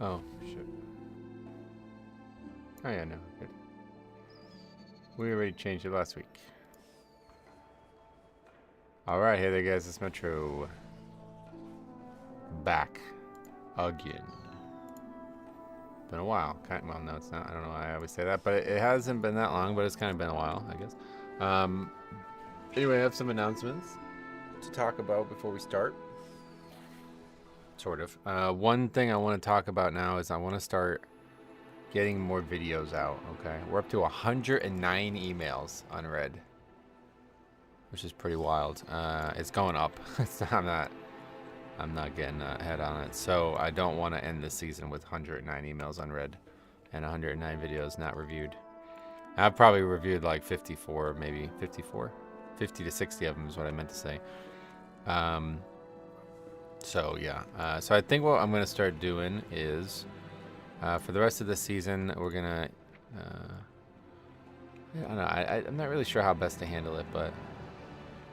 Oh, shit. Oh, yeah, no. Good. We already changed it last week. Alright, hey there, guys. It's Metro. Back. Again. Been a while. Well, no, it's not. I don't know why I always say that, but it hasn't been that long, but it's kind of been a while, I guess. Anyway, I have some announcements to talk about before we start. Sort of. One thing I want to talk about now is I want to start getting more videos out, okay? We're up to 109 emails unread, which is pretty wild. It's going up. I'm not getting ahead on it. So I don't want to end the season with 109 emails unread and 109 videos not reviewed. I've probably reviewed like 54, maybe 54. 50 to 60 of them is what I meant to say. So yeah. So I think what I'm going to start doing is for the rest of the season, we're going to... I don't know. I'm not really sure how best to handle it, but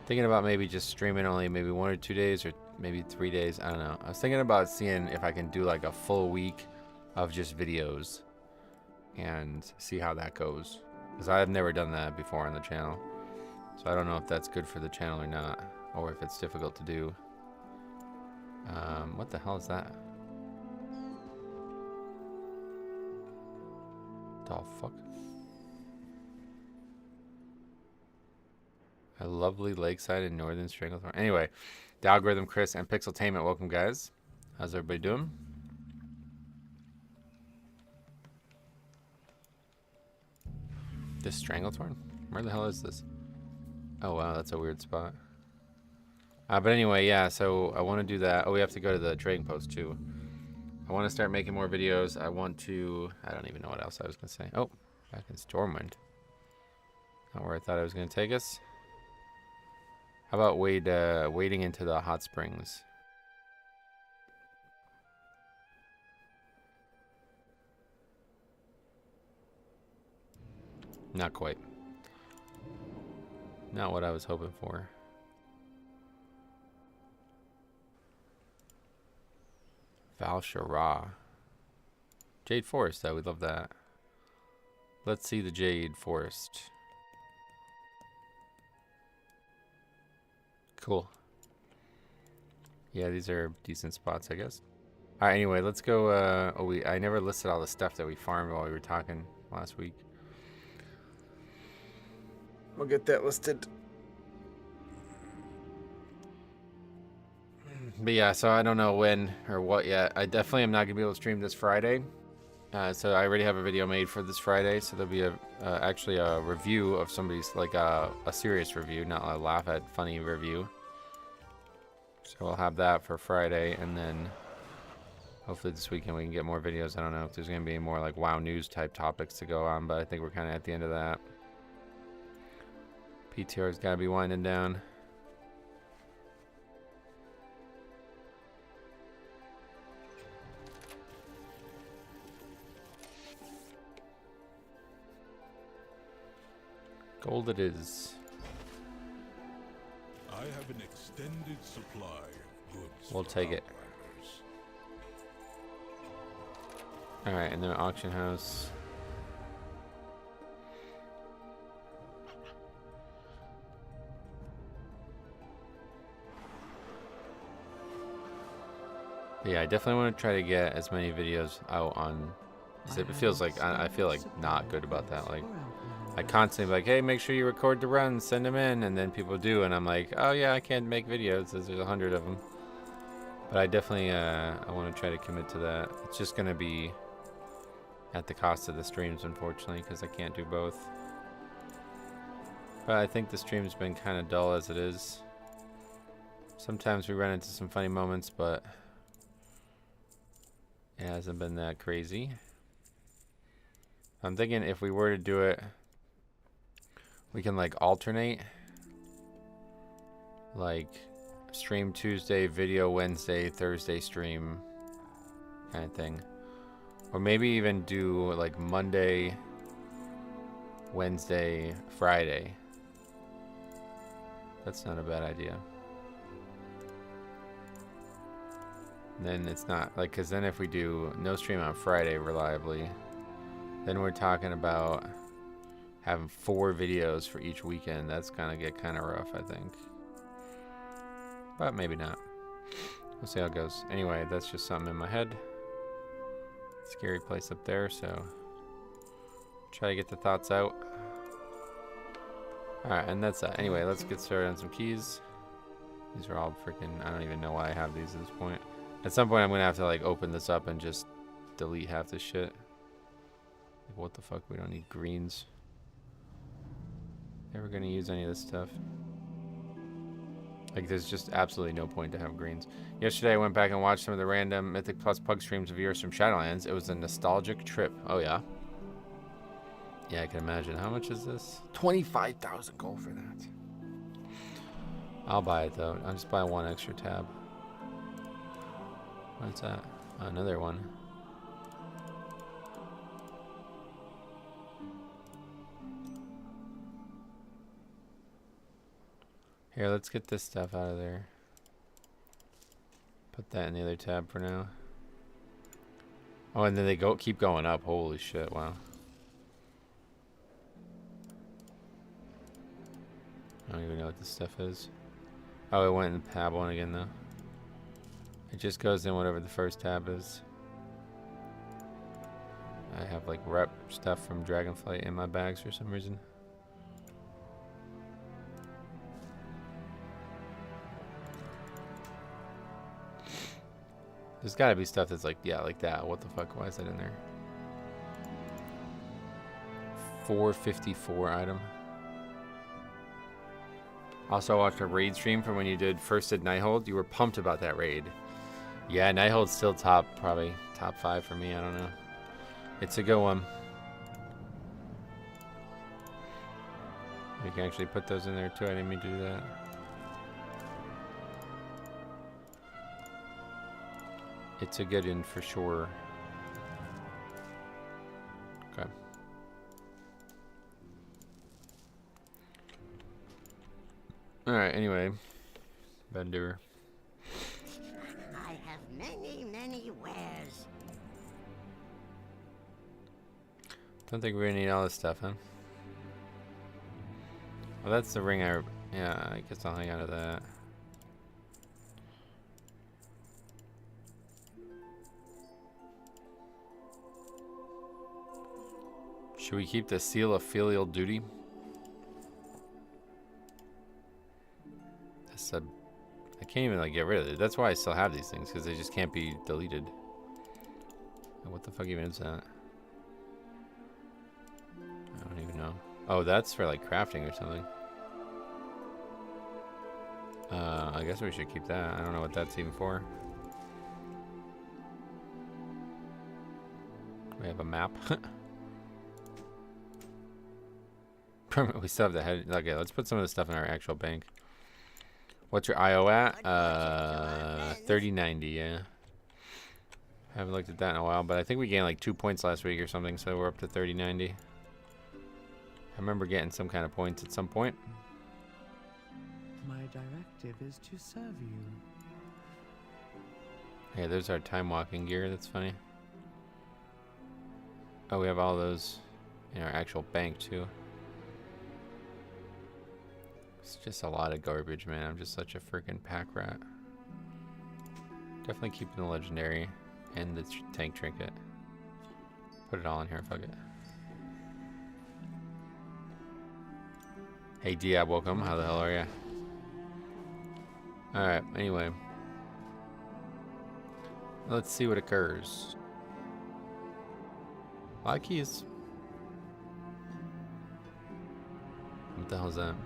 thinking about maybe just streaming only maybe 1 or 2 days or maybe 3 days. I don't know. I was thinking about seeing if I can do like a full week of just videos and see how that goes. Because I've never done that before on the channel. So I don't know if that's good for the channel or not. Or if it's difficult to do. What the hell is that? The fuck? A lovely lakeside in northern Stranglethorn. Anyway, the algorithm, Chris, and Pixeltainment, welcome guys. How's everybody doing? This Stranglethorn? Where the hell is this? Oh wow, that's a weird spot. But anyway, yeah, so I want to do that. Oh, we have to go to the trading post too. I want to start making more videos. I want to... I don't even know what else I was going to say. Oh, back in Stormwind. Not where I thought I was going to take us. How about wading into the hot springs? Not quite. Not what I was hoping for. Val'Sharah. Jade Forest, though. We love that. Let's see the Jade Forest. Cool. Yeah, these are decent spots, I guess. All right, anyway, let's go. I never listed all the stuff that we farmed while we were talking last week. We'll get that listed. But yeah, so I don't know when or what yet. I definitely am not going to be able to stream this Friday. So I already have a video made for this Friday. So there'll be actually a review of somebody's, like a serious review, not a laugh at funny review. So I'll have that for Friday, and then hopefully this weekend we can get more videos. I don't know if there's going to be more like WoW news type topics to go on, but I think we're kind of at the end of that. PTR's got to be winding down. Gold it is. I have an extended supply of goods. We'll take it. Alright, and then auction house. Yeah, I definitely want to try to get as many videos out on. It feels like I feel like not good about that. Like I constantly like, hey, make sure you record the runs, send them in, and then people do, and I'm like, oh yeah, I can't make videos. There's 100 of them. But I definitely I want to try to commit to that. It's just gonna be at the cost of the streams, unfortunately, because I can't do both. But I think the stream's been kind of dull as it is. Sometimes we run into some funny moments, but it hasn't been that crazy. I'm thinking if we were to do it, we can like alternate. Like stream Tuesday, video Wednesday, Thursday stream kind of thing. Or maybe even do like Monday, Wednesday, Friday. That's not a bad idea. then it's not like, because then if we do no stream on Friday reliably, then we're talking about having 4 videos for each weekend. That's gonna get kind of rough, I think. But maybe not. We'll see how it goes. Anyway, that's just something in my head. Scary place up there, so try to get the thoughts out. Alright, and that's that. Anyway, let's get started on some keys. These are all freaking, I don't even know why I have these at this point. At some point I'm gonna have to like open this up and just delete half this shit. Like, what the fuck, we don't need greens. Never gonna use any of this stuff. Like, there's just absolutely no point to have greens. Yesterday I went back and watched some of the random Mythic Plus Pug streams of yours from Shadowlands. It was a nostalgic trip. Oh yeah? Yeah, I can imagine. How much is this? 25,000 gold for that. I'll buy it though. I'll just buy 1 extra tab. What's that? Oh, another one. Here, let's get this stuff out of there. Put that in the other tab for now. Oh, and then they keep going up. Holy shit, wow. I don't even know what this stuff is. Oh, it went in tab 1 again though. It just goes in whatever the first tab is. I have like rep stuff from Dragonflight in my bags for some reason. There's gotta be stuff that's like, yeah, like that. What the fuck? Why is that in there? 454 item. Also, I watched a raid stream from when you did Nighthold. You were pumped about that raid. Yeah, Nighthold's still probably top 5 for me. I don't know. It's a good one. We can actually put those in there too. I didn't mean to do that. It's a good one for sure. Okay. Alright, anyway. Bender. I have many wares. Don't think we're gonna need all this stuff, huh? Well, that's the ring yeah, I guess I'll hang out of that. Should we keep the seal of filial duty? That's a... I can't even like get rid of it. That's why I still have these things, because they just can't be deleted. What the fuck even is that? I don't even know. Oh, that's for like crafting or something. I guess we should keep that. I don't know what that's even for. We have a map. We still have the head. Okay, let's put some of the stuff in our actual bank. What's your IO at? 3090, yeah. Haven't looked at that in a while, but I think we gained like 2 points last week or something, so we're up to 3090. I remember getting some kind of points at some point. My directive is to serve you. Hey, there's our time walking gear. That's funny. Oh, we have all those in our actual bank too. It's just a lot of garbage, man. I'm just such a freaking pack rat. Definitely keeping the legendary and the tank trinket. Put it all in here. Fuck it. Hey, Diab, welcome. How the hell are ya? Alright, anyway. Let's see what occurs. A lot of keys. What the hell is that?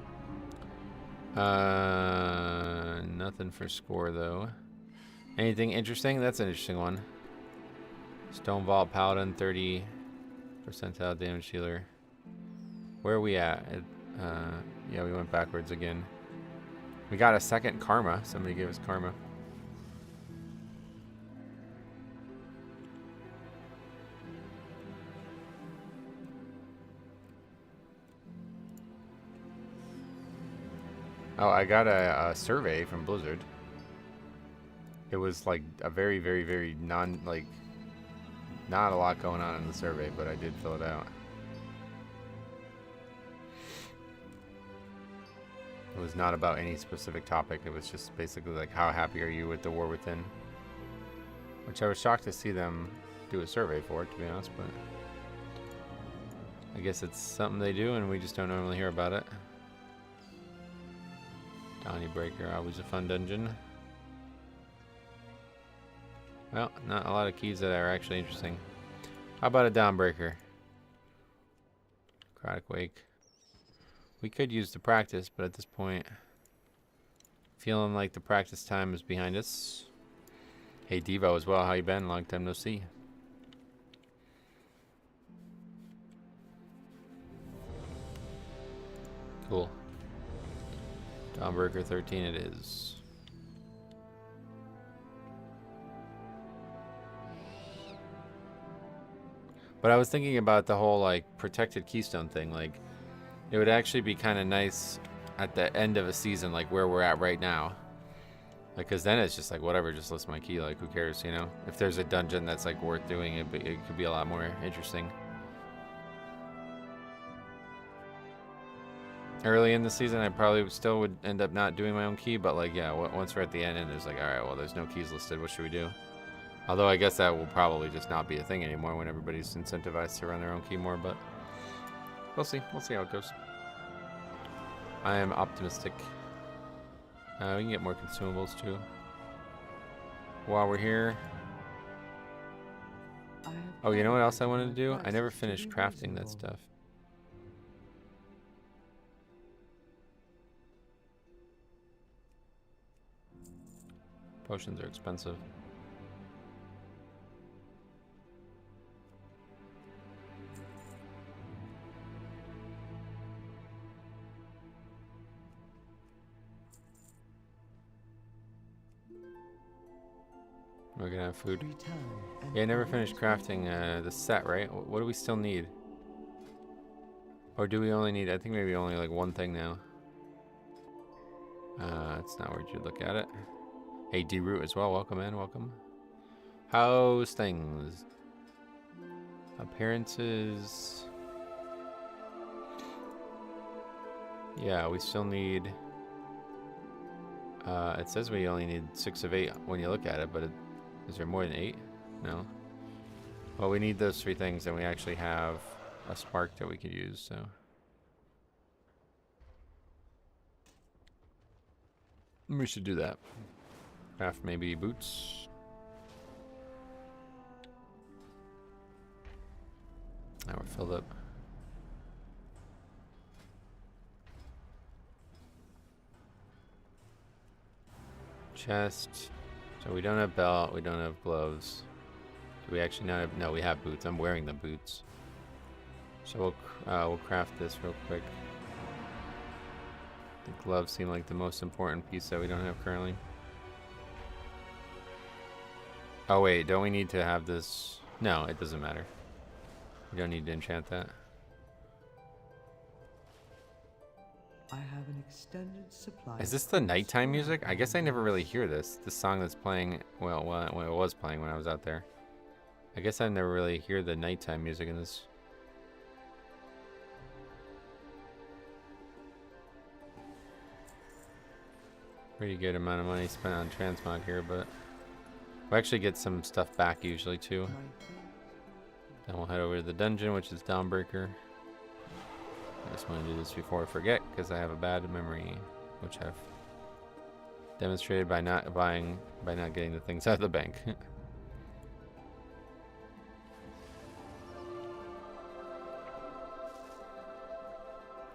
Nothing for score though. Anything interesting? That's an interesting one. Stone Vault Paladin, 30 percentile damage healer. Where are we at? Yeah, we went backwards again. We got a second karma. Somebody gave us karma. Oh, I got a survey from Blizzard. it was like a very, very, very not a lot going on in the survey, but I did fill it out. It was not about any specific topic. It was just basically like, how happy are you with the war within? Which I was shocked to see them do a survey for, to be honest, but I guess it's something they do and we just don't normally hear about it. Donny Breaker, always a fun dungeon. Well, not a lot of keys that are actually interesting. How about a Dawnbreaker? Necrotic Wake. We could use the practice, but at this point, feeling like the practice time is behind us. Hey Devo as well, how you been? Long time no see. Cool. Dawnbreaker 13 it is. But I was thinking about the whole like protected keystone thing. Like, it would actually be kind of nice at the end of a season, like where we're at right now. Like, cause then it's just like whatever, just list my key. Like, who cares, you know? If there's a dungeon that's like worth doing, it could be a lot more interesting. Early in the season, I probably still would end up not doing my own key, but like, yeah, once we're at the end and there's like, all right, well, there's no keys listed. What should we do? Although I guess that will probably just not be a thing anymore when everybody's incentivized to run their own key more, but we'll see. We'll see how it goes. I am optimistic. We can get more consumables too. While we're here. Oh, you know what else I wanted to do? I never finished crafting that stuff. Potions are expensive. We're gonna have food. Yeah, I never finished crafting the set, right? What do we still need? Or do we only need, I think maybe only like one thing now. It's not where you look at it. Hey, D-Root as well, welcome in, welcome. How's things? Appearances. Yeah, we still need, it says we only need 6 of 8 when you look at it, but is there more than 8? No. Well, we need those 3 things, and we actually have a spark that we could use, so. We should do that. Craft maybe boots. Now we're filled up. Chest. So we don't have belt, we don't have gloves. Do we actually not have, no, we have boots. I'm wearing the boots. So we'll craft this real quick. The gloves seem like the most important piece that we don't have currently. Oh wait, don't we need to have this? No, it doesn't matter. We don't need to enchant that. I have an extended supply. Is this the nighttime music? I guess I never really hear this. This song that's playing, well, when it was playing when I was out there. I guess I never really hear the nighttime music in this. Pretty good amount of money spent on transmog here, but we'll actually get some stuff back usually too. Then we'll head over to the dungeon, which is Dawnbreaker. I just want to do this before I forget, because I have a bad memory, which I've demonstrated by not getting the things out of the bank.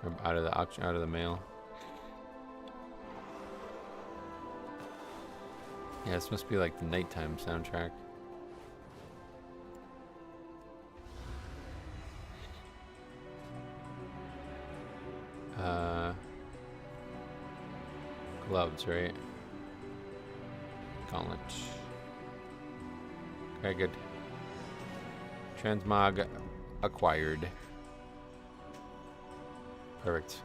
Or out of the auction, out of the mail. Yeah, this must be like the nighttime soundtrack. Gloves, right? Gauntlet. Okay, good. Transmog acquired. Perfect.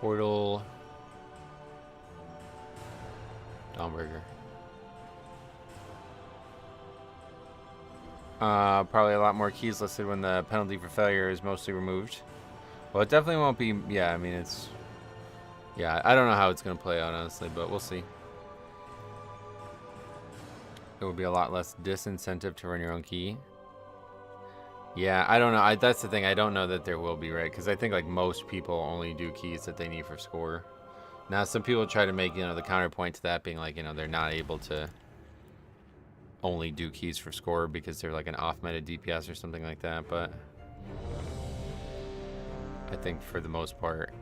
Portal. Dawnbreaker. Probably a lot more keys listed when the penalty for failure is mostly removed. Well, it definitely won't be. Yeah, I mean, it's. Yeah, I don't know how it's going to play out, honestly, but we'll see. It will be a lot less disincentive to run your own key. Yeah, I don't know. That's the thing. I don't know that there will be, right? Because I think like most people only do keys that they need for score. Now, some people try to make, the counterpoint to that being like, they're not able to only do keys for score because they're like an off-meta DPS or something like that. But I think for the most part,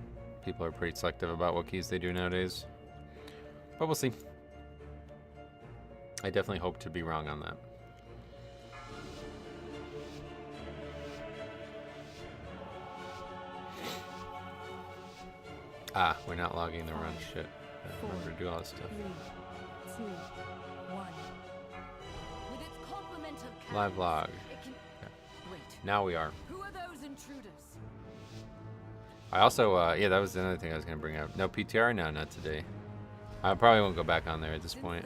people are pretty selective about what keys they do nowadays. But we'll see. I definitely hope to be wrong on that. Ah, we're not logging the run. Shit. I remember to do all this stuff. 3, 2, 1. With its complement of Live log. Okay. Wait. Now we are. Who are those intruders? I also, yeah, that was another thing I was going to bring up. No PTR? No, not today. I probably won't go back on there at this point.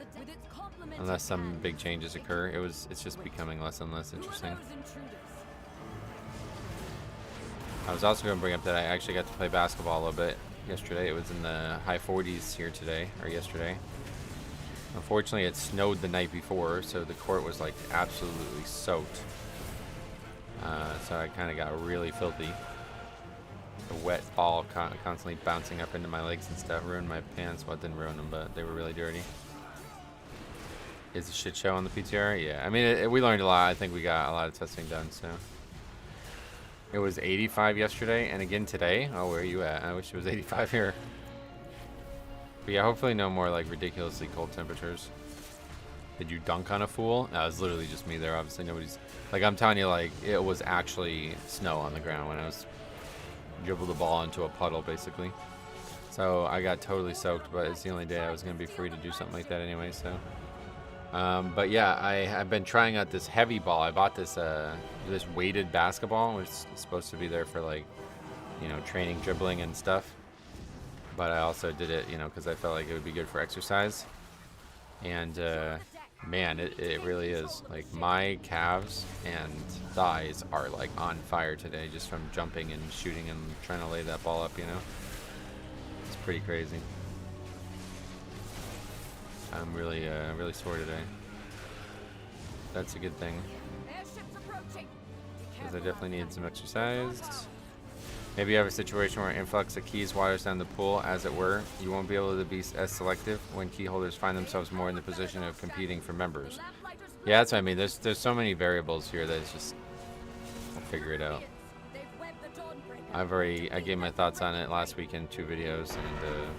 Unless some big changes occur. It's just becoming less and less interesting. I was also going to bring up that I actually got to play basketball a little bit yesterday. It was in the high 40s here today, or yesterday. Unfortunately, it snowed the night before, so the court was like absolutely soaked. So I kind of got really filthy. The wet ball constantly bouncing up into my legs and stuff ruined my pants. Well, it didn't ruin them, but they were really dirty. Is a shit show on the PTR? Yeah, I mean, we learned a lot. I think we got a lot of testing done, so. It was 85 yesterday, and again today. Oh, where are you at? I wish it was 85 here. But yeah, hopefully no more like ridiculously cold temperatures. Did you dunk on a fool? No, it was literally just me there. Obviously nobody's, like I'm telling you, like it was actually snow on the ground when I was dribbled the ball into a puddle basically. So I got totally soaked, but it's the only day I was going to be free to do something like that anyway, so. But yeah, I've been trying out this heavy ball. I bought this this weighted basketball, which is supposed to be there for like, training dribbling and stuff. But I also did it, because I felt like it would be good for exercise. And man, it really is. Like my calves and thighs are like on fire today just from jumping and shooting and trying to lay that ball up, It's pretty crazy. I'm really sore today. That's a good thing. Because I definitely need some exercise. Maybe you have a situation where an influx of keys waters down the pool, as it were. You won't be able to be as selective when key holders find themselves more in the position of competing for members. Yeah, that's what I mean. There's so many variables here that it's just, I'll figure it out. I gave my thoughts on it last week in 2 videos, and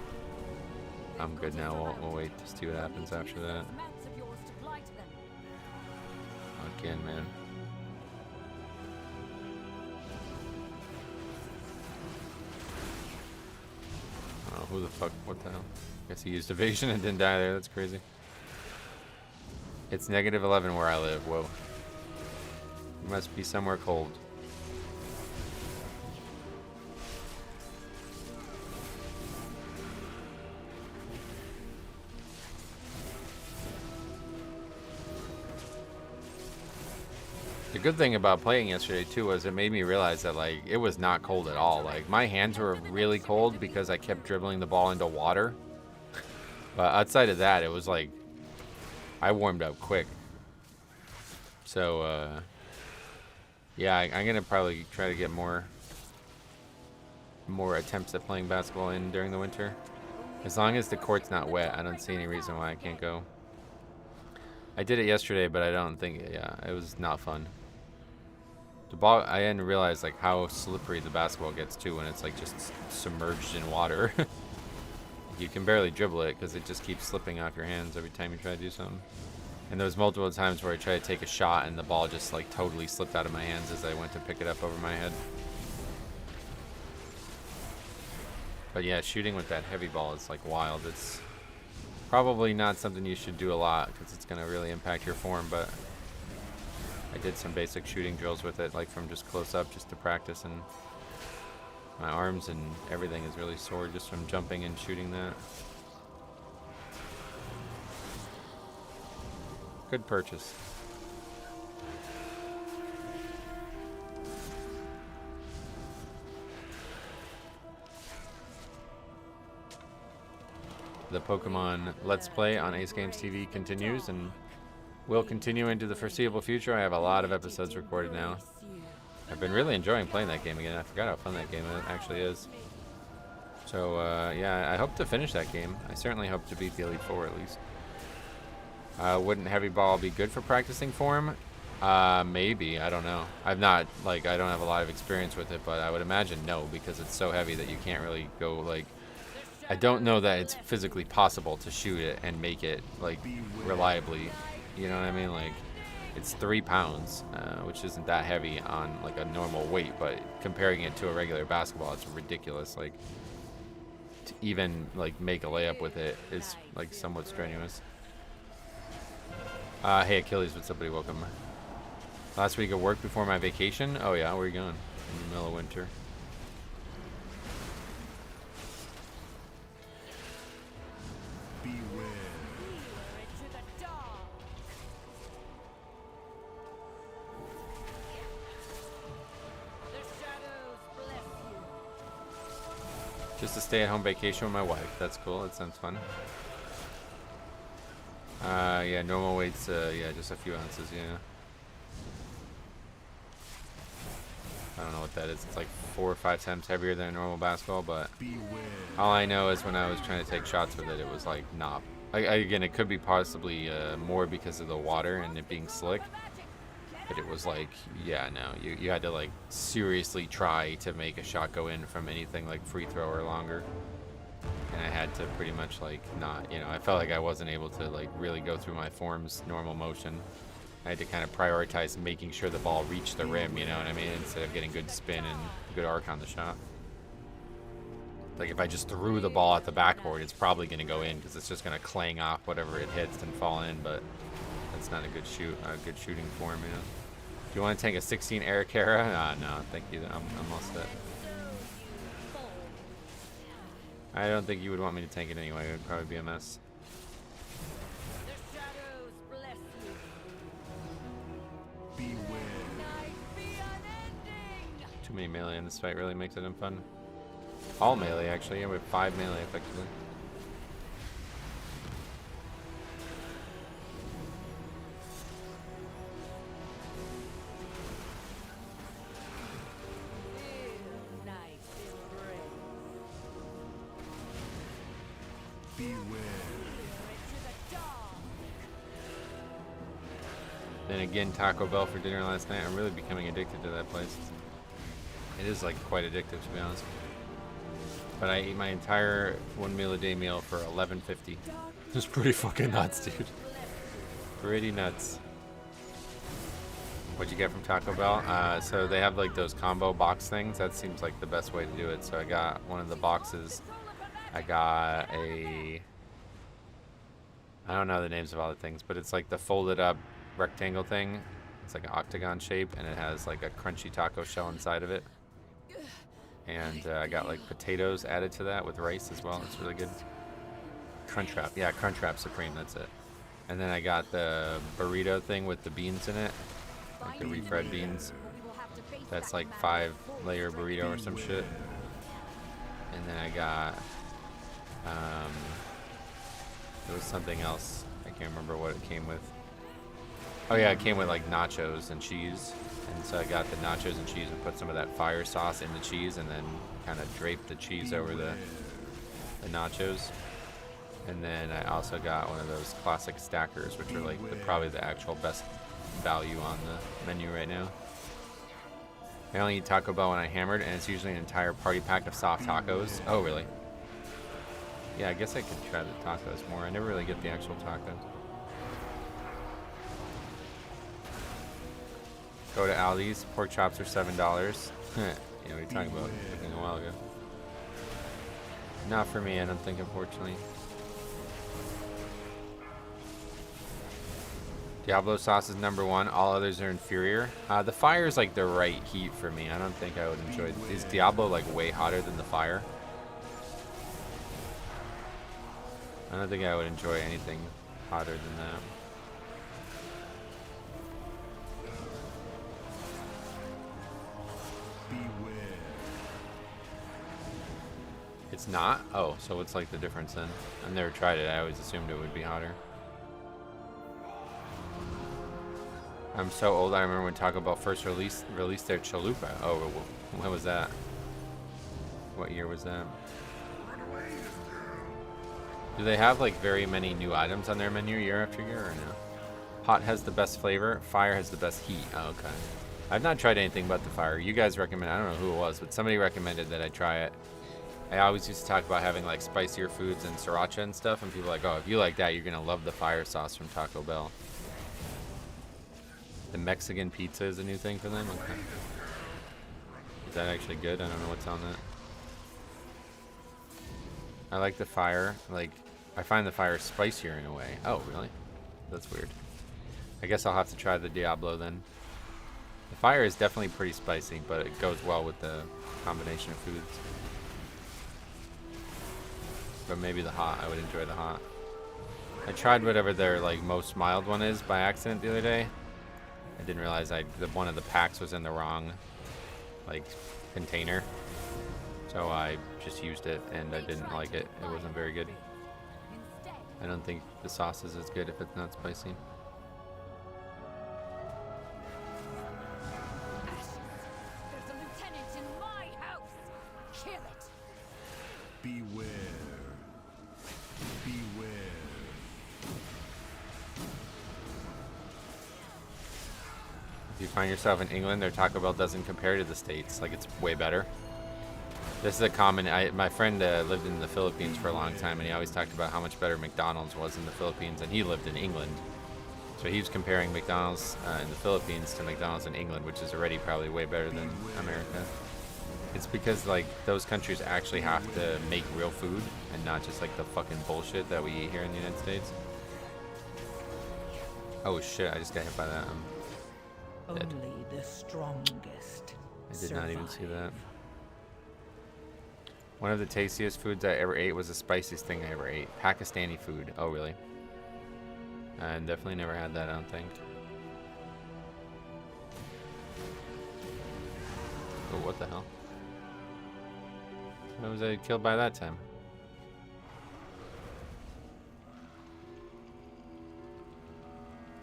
I'm good now. We'll wait to see what happens after that. Again, man. Oh, who the fuck? What the hell? Guess he used evasion and didn't die there. That's crazy. It's -11 where I live. Whoa. You must be somewhere cold. The good thing about playing yesterday too was it made me realize that like it was not cold at all. Like my hands were really cold because I kept dribbling the ball into water. But outside of that, it was like I warmed up quick. So yeah, I'm gonna probably try to get more attempts at playing basketball in during the winter. As long as the court's not wet, I don't see any reason why I can't go. I did it yesterday, but I don't think, yeah, it was not fun. The ball, I didn't realize like how slippery the basketball gets too when it's like just submerged in water. You can barely dribble it because it just keeps slipping off your hands every time you try to do something. And there was multiple times where I tried to take a shot and the ball just like totally slipped out of my hands as I went to pick it up over my head. But yeah, shooting with that heavy ball is like wild. It's probably not something you should do a lot because it's going to really impact your form, but I did some basic shooting drills with it, like from just close up just to practice, and My arms and everything is really sore just from jumping and shooting that. Good purchase. The Pokemon Let's Play on Ace Games TV continues and will continue into the foreseeable future. I have a lot of episodes recorded now. I've been really enjoying playing that game again. I forgot how fun that game actually is. So, yeah, I hope to finish that game. I certainly hope to beat the Elite Four at least. Wouldn't Heavy Ball be good for practicing for him? Maybe. I don't know. I've not, like, I don't have a lot of experience with it, but I would imagine no, because it's so heavy that you can't really go, like, I don't know that it's physically possible to shoot it and make it, like, reliably. You know what I mean? Like, it's 3 pounds, which isn't that heavy on, like, a normal weight, but comparing it to a regular basketball, it's ridiculous. Like, to even, like, make a layup with it is, like, somewhat strenuous. Hey, Achilles, what's up, buddy? Welcome. Last week of work before my vacation? Oh, yeah, where are you going? In the middle of winter. Just a stay-at-home vacation with my wife. That's cool. That sounds fun. Yeah, normal weight's, yeah, just a few ounces, yeah. I don't know what that is. It's like 4 or 5 times heavier than a normal basketball, but all I know is when I was trying to take shots with it, it was like not. Again, it could be possibly more because of the water and it being slick. But it was like, yeah, no, you had to like seriously try to make a shot go in from anything like free throw or longer. And I had to pretty much like not, you know, I felt like I wasn't able to like really go through my form's normal motion. I had to kind of prioritize making sure the ball reached the rim, you know what I mean, instead of getting good spin and good arc on the shot. Like if I just threw the ball at the backboard, it's probably going to go in because it's just going to clang off whatever it hits and fall in, but that's not a good shooting form, you know. Do you want to take a 16 Eric Hara? No, thank you. I'm all set. I don't think you would want me to tank it anyway. It would probably be a mess. Too many melee in this fight really makes it unfun. All melee, actually. Yeah, we have 5 melee effectively. Then again, Taco Bell for dinner last night. I'm really becoming addicted to that place. It is like quite addictive, to be honest. But I ate my entire 1 meal a day meal for $11.50. It's pretty fucking nuts, dude. Pretty nuts. What'd you get from Taco Bell? So they have like those combo box things. That seems like the best way to do it. So I got one of the boxes. I got a... I don't know the names of all the things, but it's like the folded up rectangle thing. It's like an octagon shape, and it has like a crunchy taco shell inside of it. And I got like potatoes added to that with rice as well. It's really good. Crunchwrap, yeah, Crunchwrap Supreme, that's it. And then I got the burrito thing with the beans in it, like the refried beans. That's like 5-layer burrito or some shit. And then I got, there was something else. I can't remember what it came with. Oh yeah, it came with like nachos and cheese. And so I got the nachos and cheese and put some of that fire sauce in the cheese and then kind of draped the cheese over the nachos. And then I also got one of those classic stackers, which are like probably the actual best value on the menu right now. I only eat Taco Bell when I hammered, and it's usually an entire party pack of soft tacos. Oh, really? Yeah, I guess I could try the tacos more. I never really get the actual tacos. Go to Aldi's. Pork chops are $7. Yeah, what are you talking about? Looking a while ago. Not for me, I don't think, unfortunately. Diablo sauce is #1. All others are inferior. The fire is like the right heat for me. I don't think I would enjoy. Is Diablo like way hotter than the fire? I don't think I would enjoy anything hotter than that. Beware. It's not? Oh, so what's like the difference then? I've never tried it. I always assumed it would be hotter. I'm so old. I remember when Taco Bell first released their chalupa. Oh, when was that? What year was that? Do they have like very many new items on their menu year after year or no? Hot has the best flavor. Fire has the best heat. Oh, okay. I've not tried anything but the fire. You guys recommend. I don't know who it was, but somebody recommended that I try it. I always used to talk about having like spicier foods and sriracha and stuff, and people are like, oh, if you like that, you're gonna love the fire sauce from Taco Bell. The Mexican pizza is a new thing for them? Okay. Is that actually good? I don't know what's on that. I like the fire. Like, I find the fire spicier in a way. Oh, really? That's weird. I guess I'll have to try the Diablo then. The fire is definitely pretty spicy, but it goes well with the combination of foods. But maybe the hot. I would enjoy the hot. I tried whatever their like most mild one is by accident the other day. I didn't realize one of the packs was in the wrong like container, so I just used it and I didn't like it. It wasn't very good. I don't think the sauce is as good if it's not spicy. There's a lieutenant in my house. Kill it. Beware. Beware. If you find yourself in England, their Taco Bell doesn't compare to the States. Like, it's way better. This is a common... my friend lived in the Philippines for a long time, and he always talked about how much better McDonald's was in the Philippines, and he lived in England. So he was comparing McDonald's in the Philippines to McDonald's in England, which is already probably way better than America. It's because, like, those countries actually have to make real food, and not just, like, the fucking bullshit that we eat here in the United States. Oh, shit, I just got hit by that. Dead. Only the strongest. I did not even see that. One of the tastiest foods I ever ate was the spiciest thing I ever ate. Pakistani food. Oh, really? I definitely never had that, I don't think. Oh, what the hell? How was I killed by that time?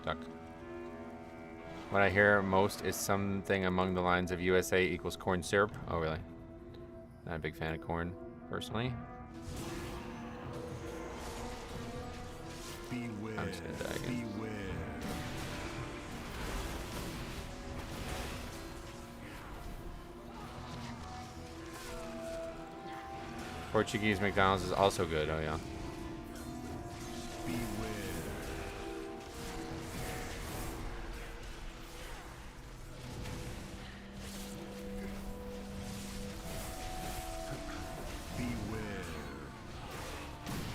Duck. What I hear most is something among the lines of USA equals corn syrup. Oh, really? Not a big fan of corn, personally. Beware. I'm just gonna die again. Beware. Portuguese McDonald's is also good. Oh, yeah. Beware. Beware.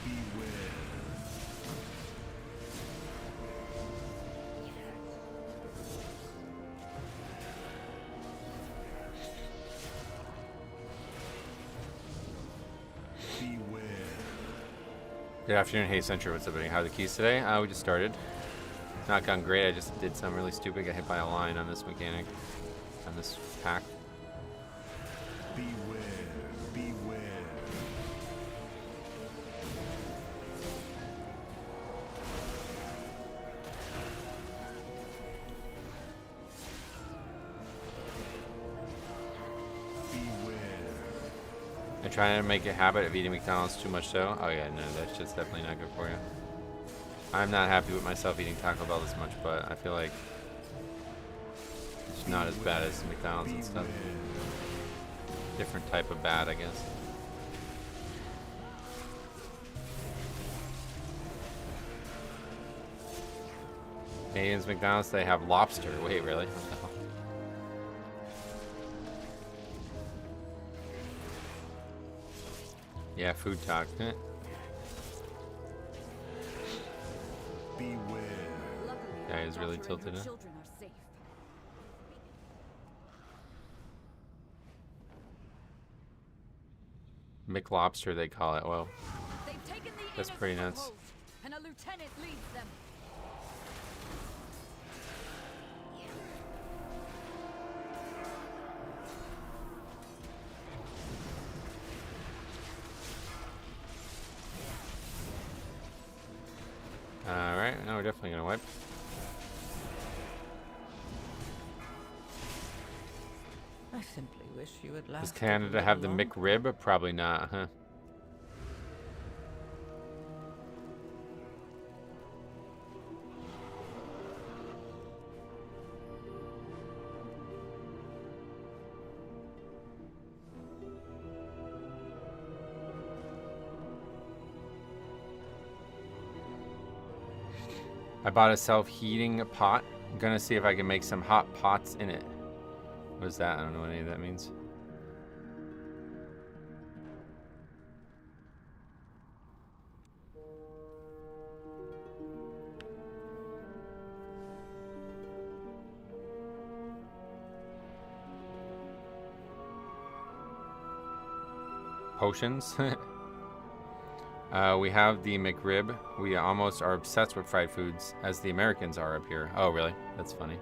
Beware. Beware. Good afternoon. Hey, Central. What's up, buddy? How are the keys today? We just started. It's not gone great. I just did something really stupid. Got hit by a line on this mechanic. On this pack. Beware. Beware. Beware. I try to make a habit of eating McDonald's too much so. Oh yeah, no, that's just definitely not good for you. I'm not happy with myself eating Taco Bell this much, but I feel like it's not as bad as McDonald's and stuff. Different type of bad, I guess. Canadians McDonald's, they have lobster. Wait, really? What the hell? Yeah, food talk. Beware. Yeah, is really Butter and her tilted in. children are safe. McLobster, they call it. Well, They've taken the that's inner pretty nuts. foothold, and a lieutenant leads them. Alright, now we're definitely gonna wipe. I simply wish you had lasted. Does Canada have the McRib? Probably not, huh? I bought a self-heating pot. I'm gonna see if I can make some hot pots in it. What is that? I don't know what any of that means. Potions. We have the McRib. We almost are obsessed with fried foods, as the Americans are up here. Oh, really? That's funny.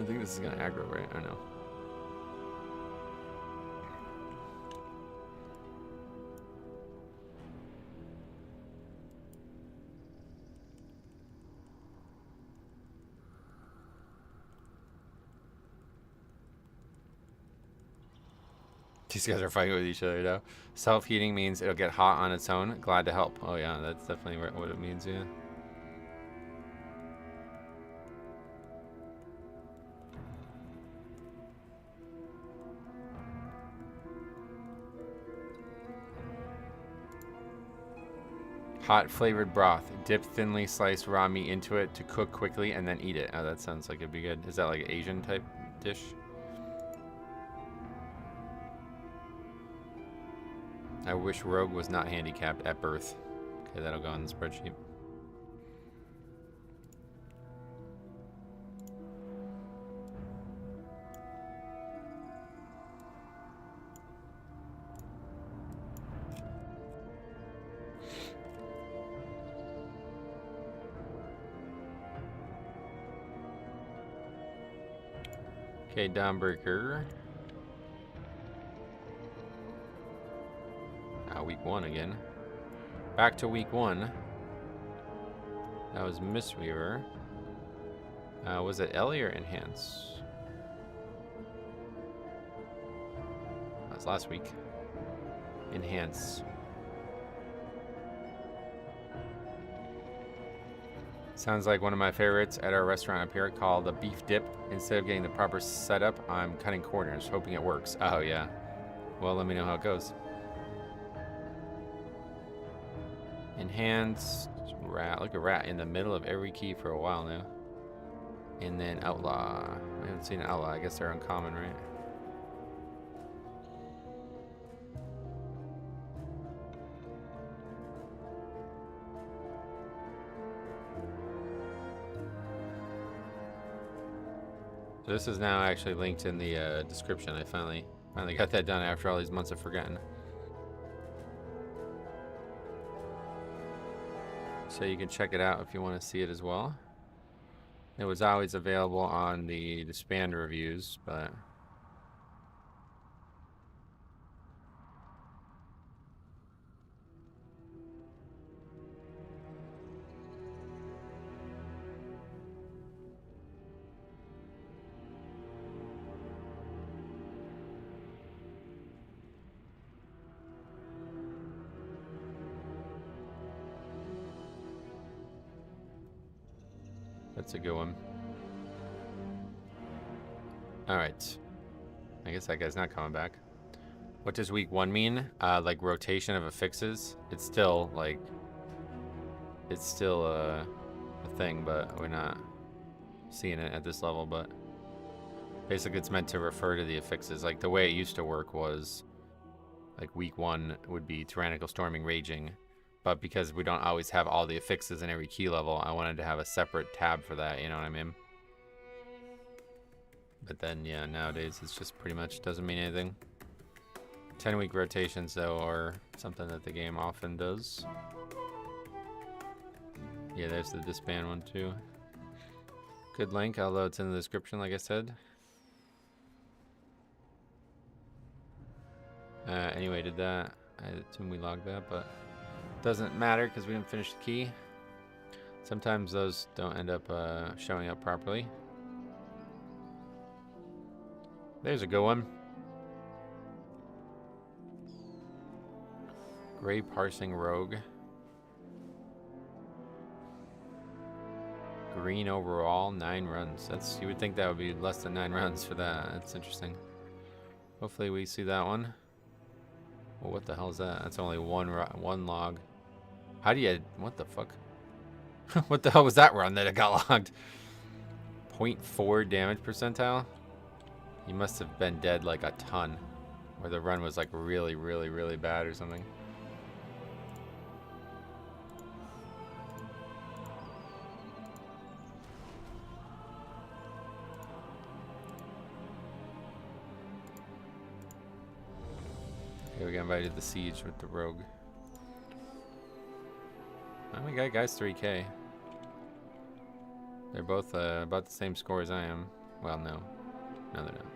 I think this is gonna aggro, right? I don't know. These guys are fighting with each other now. Self-heating means it'll get hot on its own. Glad to help. Oh yeah, that's definitely what it means, yeah. Hot flavored broth. Dip thinly sliced raw meat into it to cook quickly and then eat it. Oh, that sounds like it'd be good. Is that like an Asian type dish? I wish Rogue was not handicapped at birth. Okay, that'll go on the spreadsheet. Okay, Dawnbreaker. Week 1 again. Back to week 1. That was Mistweaver. Was it Ellie or Enhance? That was last week. Enhance. Sounds like one of my favorites at our restaurant up here called the beef dip. Instead of getting the proper setup, I'm cutting corners, hoping it works. Oh, yeah. Well, let me know how it goes. Enhanced rat. Look at rat in the middle of every key for a while now. And then outlaw. I haven't seen an outlaw. I guess they're uncommon, right? So this is now actually linked in the description. I finally got that done after all these months of forgetting. So you can check it out if you want to see it as well. It was always available on the Disband reviews, but that's a good one. Alright. I guess that guy's not coming back. What does week 1 mean? Like rotation of affixes. It's still like... It's still a thing, but we're not seeing it at this level, but... Basically it's meant to refer to the affixes. Like the way it used to work was... Like week 1 would be Tyrannical Storming Raging. But because we don't always have all the affixes in every key level, I wanted to have a separate tab for that, you know what I mean? But then, yeah, nowadays it's just pretty much doesn't mean anything. 10-week rotations, though, are something that the game often does. Yeah, there's the disband one, too. Good link, although it's in the description, like I said. Anyway, did that. I assume we logged that, but doesn't matter because we didn't finish the key. Sometimes those don't end up showing up properly. There's a good one. Gray Parsing Rogue. Green overall, 9 runs. That's, you would think that would be less than 9 runs for that. That's interesting. Hopefully we see that one. Well, what the hell is that? That's only one log. How do you... What the fuck? What the hell was that run that it got logged? 0.4 damage percentile? You must have been dead like a ton. Or the run was like really, really, really bad or something. Okay, we got invited to the siege with the rogue. Oh, we got guys 3K. They're both about the same score as I am. Well, no. No, they're not.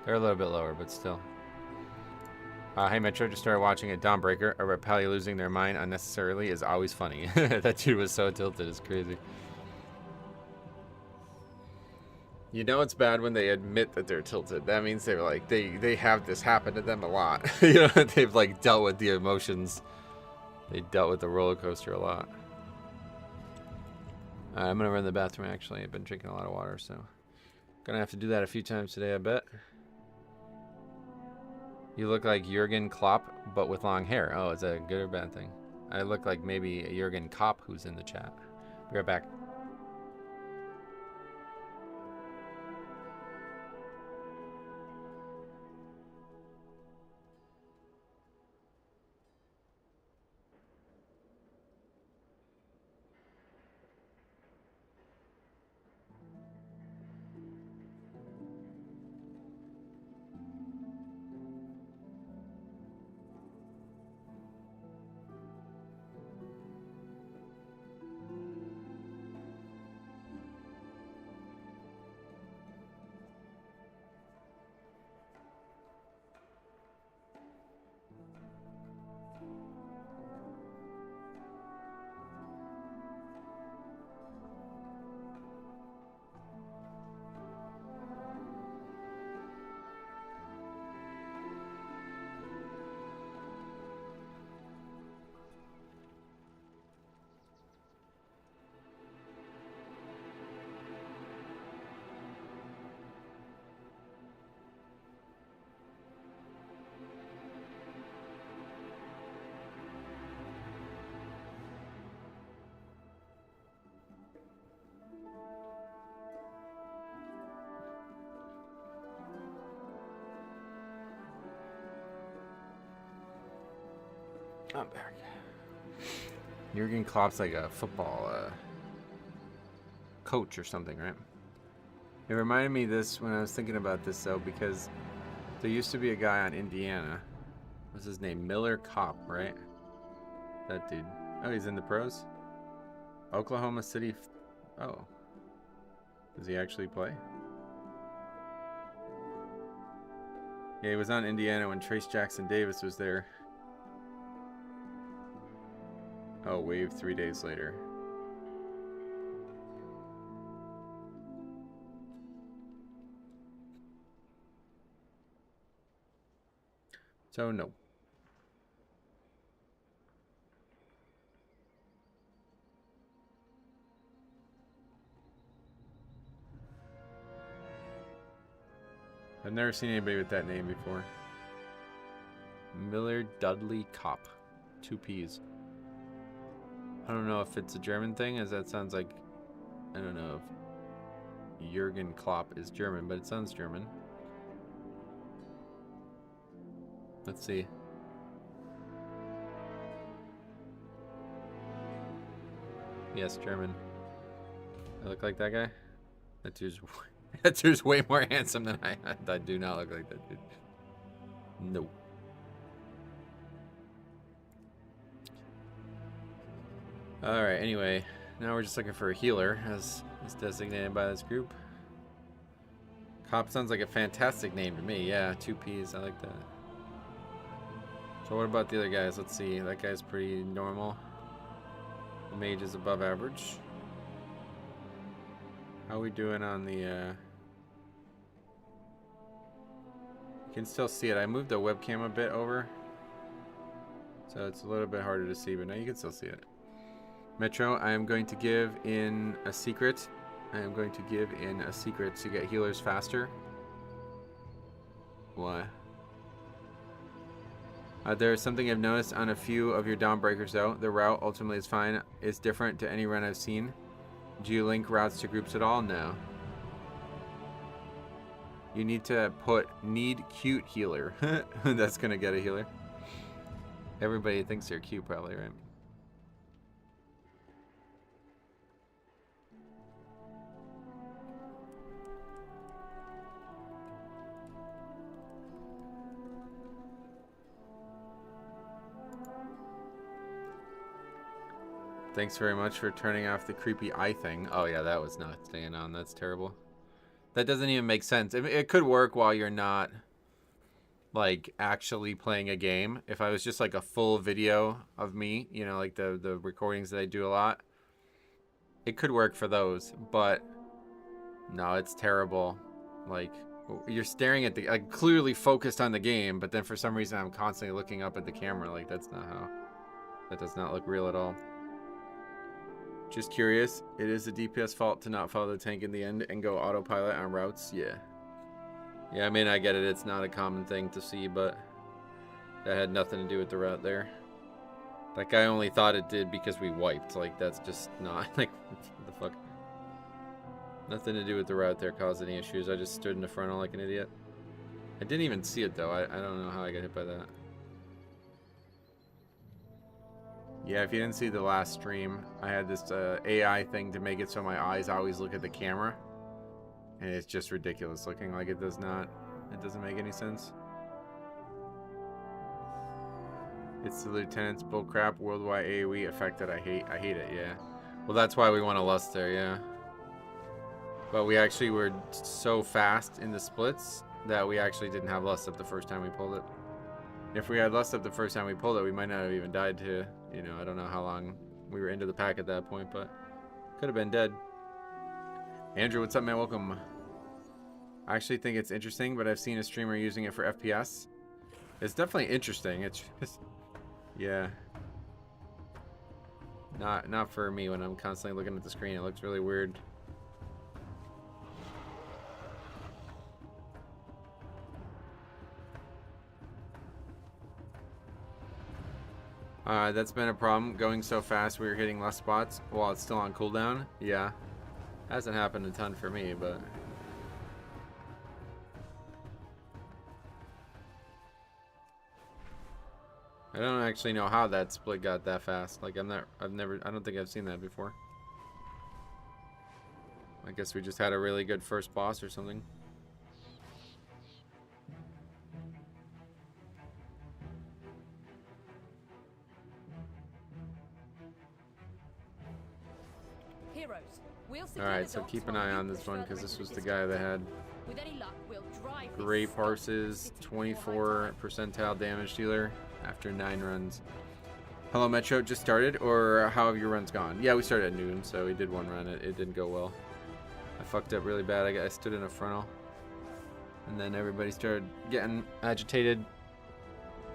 They're a little bit lower, but still. Hey, Metro, just started watching a Dawnbreaker. A Repelli losing their mind unnecessarily is always funny. That dude was so tilted, it's crazy. You know it's bad when they admit that they're tilted. That means they're like, they have this happen to them a lot. You know, they've like dealt with the emotions. They dealt with the roller coaster a lot. I'm gonna run to the bathroom actually. I've been drinking a lot of water, so gonna have to do that a few times today, I bet. You look like Jurgen Klopp, but with long hair. Oh, is that a good or bad thing? I look like maybe a Jurgen Kopp who's in the chat. Be right back. I'm back. Jurgen Klopp's like a football coach or something, right? It reminded me of this when I was thinking about this, though, because there used to be a guy on Indiana. What's his name? Miller Kopp, right? That dude. Oh, he's in the pros? Oklahoma City. Oh. Does he actually play? Yeah, he was on Indiana when Trace Jackson Davis was there. Oh, wave 3 days later. So, no. I've never seen anybody with that name before. Miller Dudley Kopp. 2 P's. I don't know if it's a German thing, as that sounds like... I don't know if Jurgen Klopp is German, but it sounds German. Let's see. Yes, German. I look like that guy? That dude's, that dude's way more handsome than I. I do not look like that dude. No. Alright, anyway. Now we're just looking for a healer, as is designated by this group. Cop sounds like a fantastic name to me. Yeah, 2 P's. I like that. So what about the other guys? Let's see. That guy's pretty normal. The mage is above average. How are we doing on the... You can still see it. I moved the webcam a bit over, so it's a little bit harder to see, but now you can still see it. Metro, I am going to give in a secret. I am going to give in a secret to get healers faster. Why? There's something I've noticed on a few of your Dawnbreakers though. The route ultimately is fine. It's different to any run I've seen. Do you link routes to groups at all? No. You need to put need cute healer. That's gonna get a healer. Everybody thinks they're cute probably, right? Thanks very much for turning off the creepy eye thing. Oh yeah, that was not staying on. That's terrible. That doesn't even make sense. It could work while you're not, like, actually playing a game. If I was just, like, a full video of me, you know, like the recordings that I do a lot, it could work for those. But, no, it's terrible. Like, you're staring at the, like, clearly focused on the game, but then for some reason I'm constantly looking up at the camera. Like, that's not how. That does not look real at all. Just curious, it is the DPS fault to not follow the tank in the end and go autopilot on routes? Yeah. Yeah, I mean, I get it. It's not a common thing to see, but that had nothing to do with the route there. That guy only thought it did because we wiped. Like, that's just not, like, what the fuck? Nothing to do with the route there caused any issues. I just stood in the frontal like an idiot. I didn't even see it, though. I don't know how I got hit by that. Yeah, if you didn't see the last stream, I had this AI thing to make it so my eyes always look at the camera. And it's just ridiculous looking. Like, it doesn't make any sense. It's the lieutenant's bullcrap worldwide AoE effect that I hate. I hate it, yeah. Well, that's why we want a lust there, yeah. But we actually were so fast in the splits that we actually didn't have lust up the first time we pulled it. If we had lust up the first time we pulled it, we might not have even died to, you know, I don't know how long we were into the pack at that point, but could have been dead. Andrew, what's up, man? Welcome. I actually think it's interesting, but I've seen a streamer using it for FPS. It's definitely interesting. It's just, yeah. Not for me when I'm constantly looking at the screen. It looks really weird. That's been a problem. Going so fast, we were hitting less spots while it's still on cooldown. Yeah. Hasn't happened a ton for me, but... I don't actually know how that split got that fast. Like, I don't think I've seen that before. I guess we just had a really good first boss or something. Alright, so keep an eye on this one because this was the guy that had great parses, 24 percentile damage dealer after 9 runs. Hello Metro, just started or how have your runs gone? Yeah, we started at noon, so we did 1 run. It didn't go well. I fucked up really bad. I stood in a frontal and then everybody started getting agitated.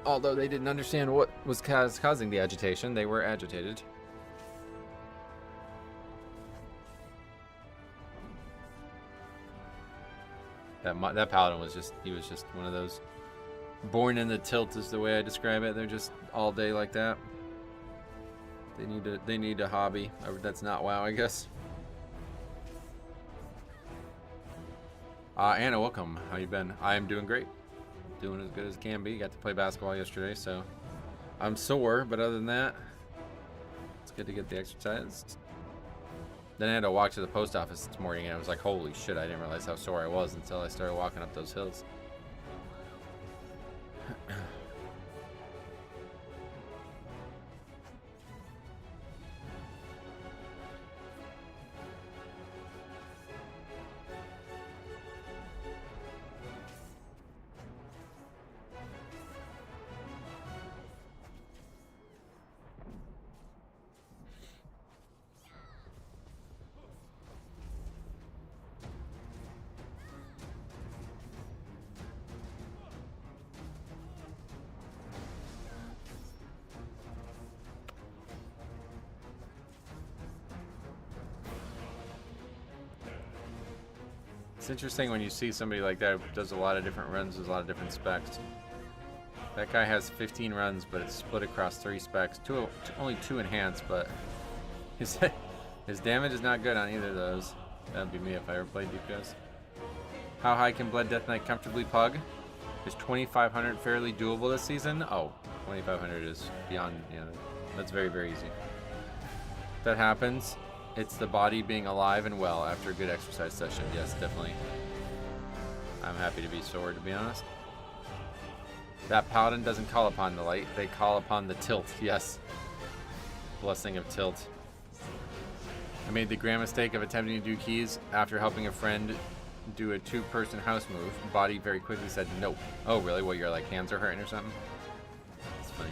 Although they didn't understand what was causing the agitation, they were agitated. That paladin was just, he was just one of those born in the tilt is the way I describe it. They're just all day like that. They need a hobby. That's not WoW, I guess. Anna, welcome. How you been? I am doing great. Doing as good as can be. Got to play basketball yesterday, so I'm sore, but other than that, it's good to get the exercise. Then I had to walk to the post office this morning, and I was like, holy shit, I didn't realize how sore I was until I started walking up those hills. It's interesting when you see somebody like that who does a lot of different runs, does a lot of different specs. That guy has 15 runs, but it's split across 3 specs. Only 2 enhanced, but his damage is not good on either of those. That'd be me if I ever played DPS. How high can Blood Death Knight comfortably pug? Is 2,500 fairly doable this season? Oh, 2,500 is beyond, you know, that's very, very easy. If that happens, it's the body being alive and well after a good exercise session. Yes, definitely. I'm happy to be sore, to be honest. That paladin doesn't call upon the light. They call upon the tilt. Yes. Blessing of tilt. I made the grand mistake of attempting to do keys after helping a friend do a 2-person house move. Body very quickly said nope. Oh, really? Well, your like hands are hurting or something? That's funny.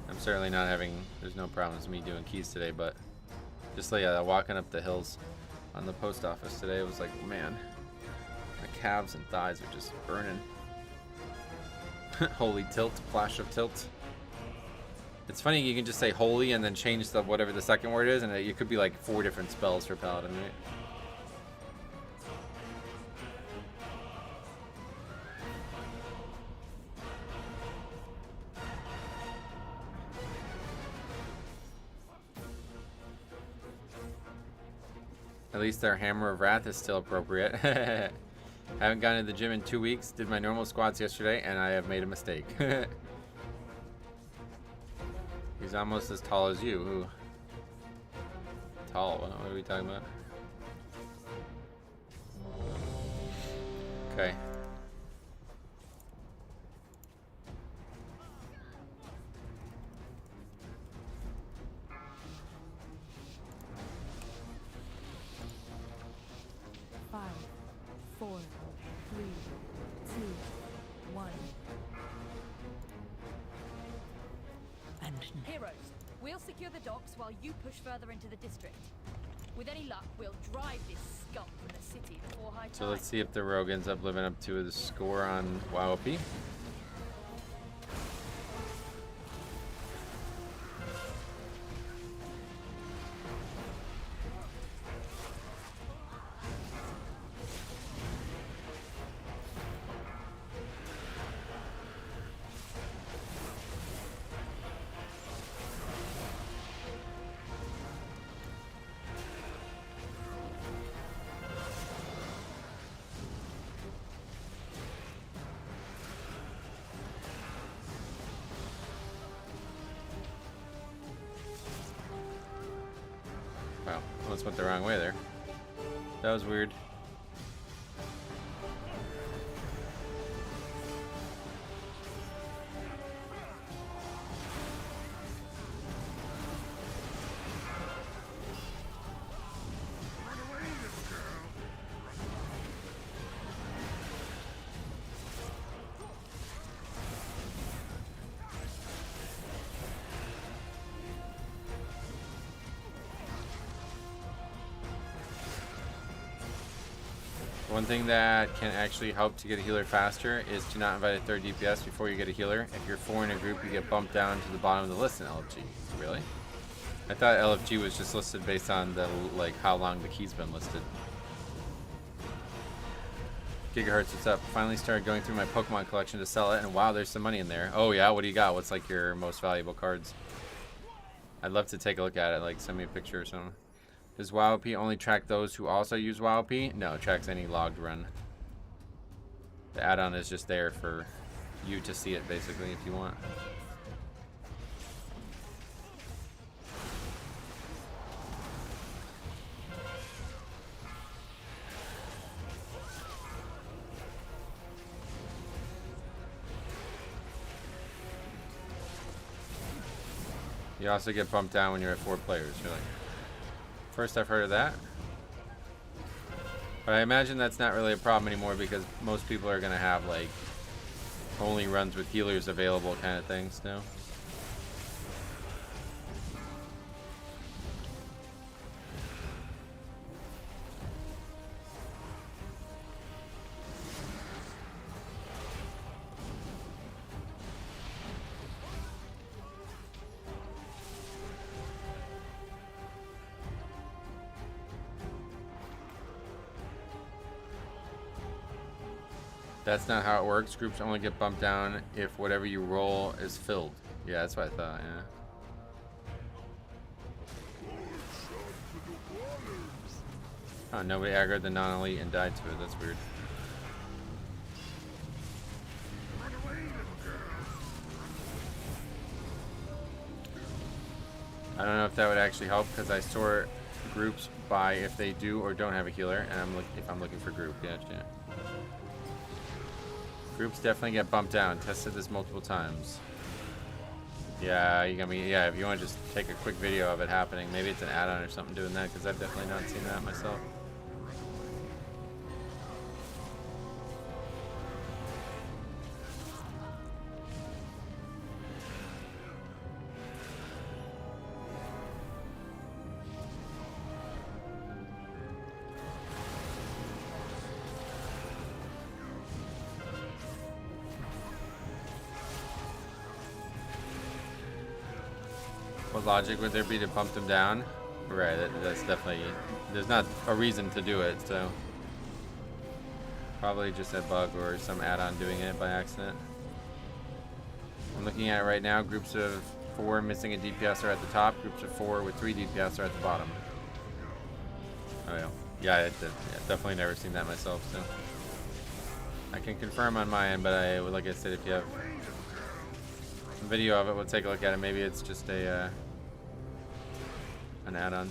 I'm certainly not having... There's no problems with me doing keys today, but... Just like walking up the hills on the post office today, it was like, man, my calves and thighs are just burning. Holy tilt, flash of tilt. It's funny, you can just say holy and then change the whatever the second word is, and it could be like 4 different spells for paladin, right? At least their Hammer of Wrath is still appropriate. Haven't gone to the gym in 2 weeks. Did my normal squats yesterday, and I have made a mistake. He's almost as tall as you. Ooh. Tall? What are we talking about? Okay. While you push further into the district. With any luck, we'll drive this scum from the city before high tide. So let's see if the rogue ends up living up to the score on WoWP. Almost went the wrong way there. That was weird. One thing that can actually help to get a healer faster is to not invite a 3rd DPS before you get a healer. If you're 4 in a group, you get bumped down to the bottom of the list in LFG. Really? I thought LFG was just listed based on the like how long the key's been listed. Gigahertz, what's up? Finally started going through my Pokemon collection to sell it, and wow, there's some money in there. Oh yeah, what do you got? What's like your most valuable cards? I'd love to take a look at it. Like send me a picture or something. Does WoWP only track those who also use WoWP? No, it tracks any logged run. The add-on is just there for you to see it, basically, if you want. You also get bumped down when you're at 4 players. You're like, first I've heard of that. But I imagine that's not really a problem anymore because most people are going to have like only runs with healers available kind of things now. That's not how it works. Groups only get bumped down if whatever you roll is filled. Yeah, that's what I thought, yeah. Oh, nobody aggroed the non-elite and died to it. That's weird. I don't know if that would actually help because I sort groups by if they do or don't have a healer, and if I'm looking for group. Yeah. Groups definitely get bumped down. Tested this multiple times. Yeah, you got me. Yeah, if you want to just take a quick video of it happening, maybe it's an add-on or something doing that because I've definitely not seen that myself. What logic would there be to bump them down? Right, that's definitely... There's not a reason to do it, so... Probably just a bug or some add-on doing it by accident. I'm looking at it right now. Groups of 4 missing a DPS are at the top. Groups of 4 with 3 DPS are at the bottom. Oh yeah. Yeah, definitely never seen that myself, so... I can confirm on my end, but like I said, if you have... a video of it, we'll take a look at it. Maybe it's just a an add-on.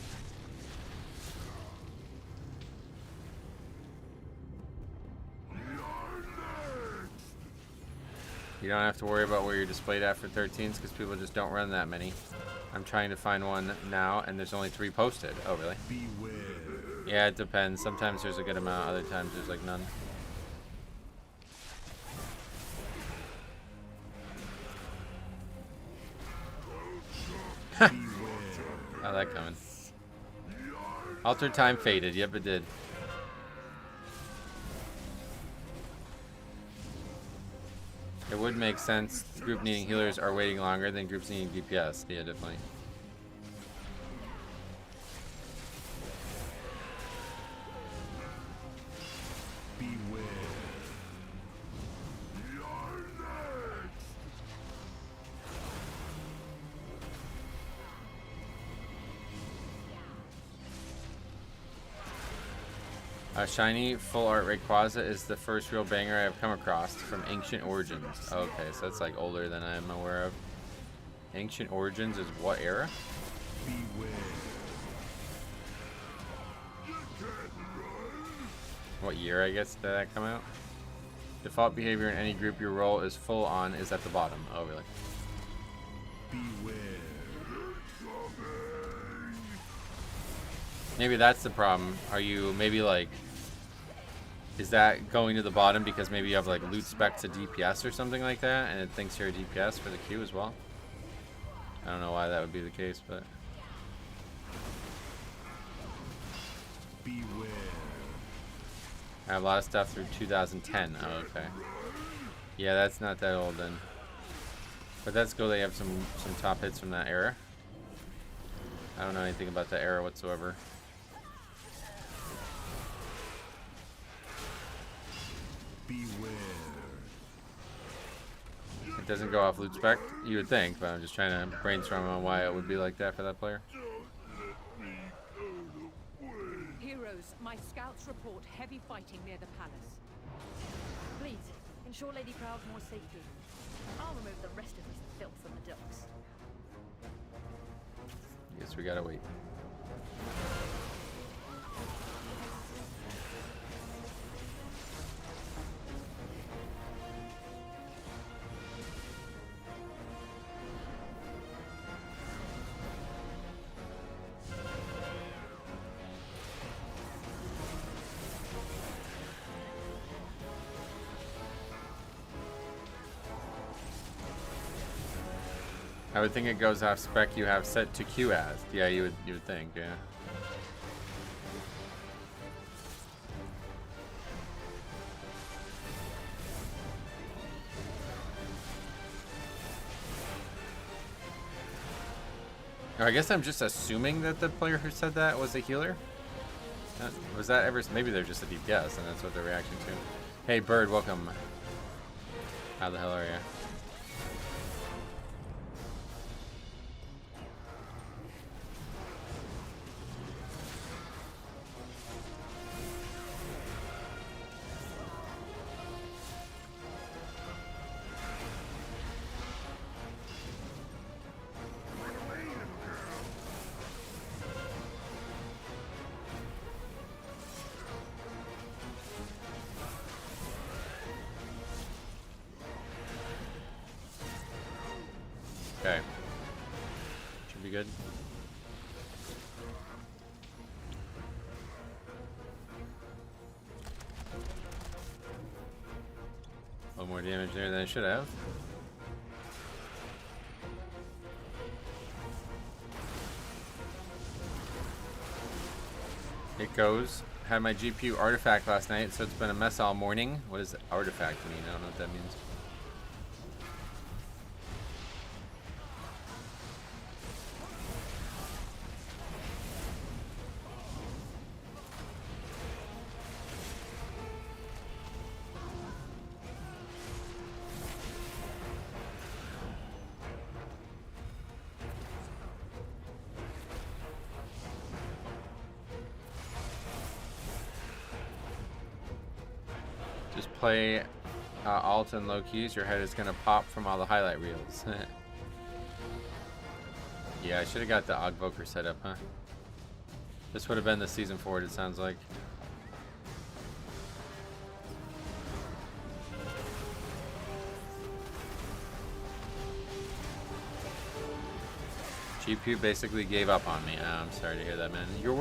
You don't have to worry about where you're displayed at for 13s because people just don't run that many. I'm trying to find one now and there's only 3 posted. Oh really? Beware. Yeah, it depends. Sometimes there's a good amount, other times there's like none. How'd that coming? Alter time faded. Yep, it did. It would make sense. Group needing healers are waiting longer than groups needing DPS. Yeah, definitely. Beware. Shiny full art Rayquaza is the first real banger I have come across from Ancient Origins. Okay, so that's like older than I'm aware of. Ancient Origins is what era? Beware. What year, I guess, did that come out? Default behavior in any group your role is full on is at the bottom. Oh, really? Beware. Maybe that's the problem. Are you maybe like... Is that going to the bottom because maybe you have like loot spec to DPS or something like that and it thinks you're a DPS for the queue as well? I don't know why that would be the case, but... Beware. I have a lot of stuff through 2010. Oh, okay. Yeah, that's not that old then. But that's cool. They have some top hits from that era. I don't know anything about that era whatsoever. Beware. It doesn't go off loot spec, you would think, but I'm just trying to brainstorm on why it would be like that for that player. Heroes, my scouts report heavy fighting near the palace. Please, ensure Lady Proudmoore's safety. I'll remove the rest of this filth from the docks. Guess we gotta wait. I would think it goes off spec you have set to Q as. Yeah, you would think, yeah. I guess I'm just assuming that the player who said that was a healer. Was that ever? Maybe they're just a deep guess, and that's what they're reacting to. Hey, Bird, welcome. How the hell are you? Okay. Should be good. A little more damage there than I should have. It goes. Had my GPU artifact last night, so it's been a mess all morning. What does artifact mean? I don't know what that means. Just play alt and low keys. Your head is gonna pop from all the highlight reels. Yeah, I should have got the Ogvoker set up, huh? This would have been the season forward, it sounds like. GPU basically gave up on me. Oh, I'm sorry to hear that, man. You're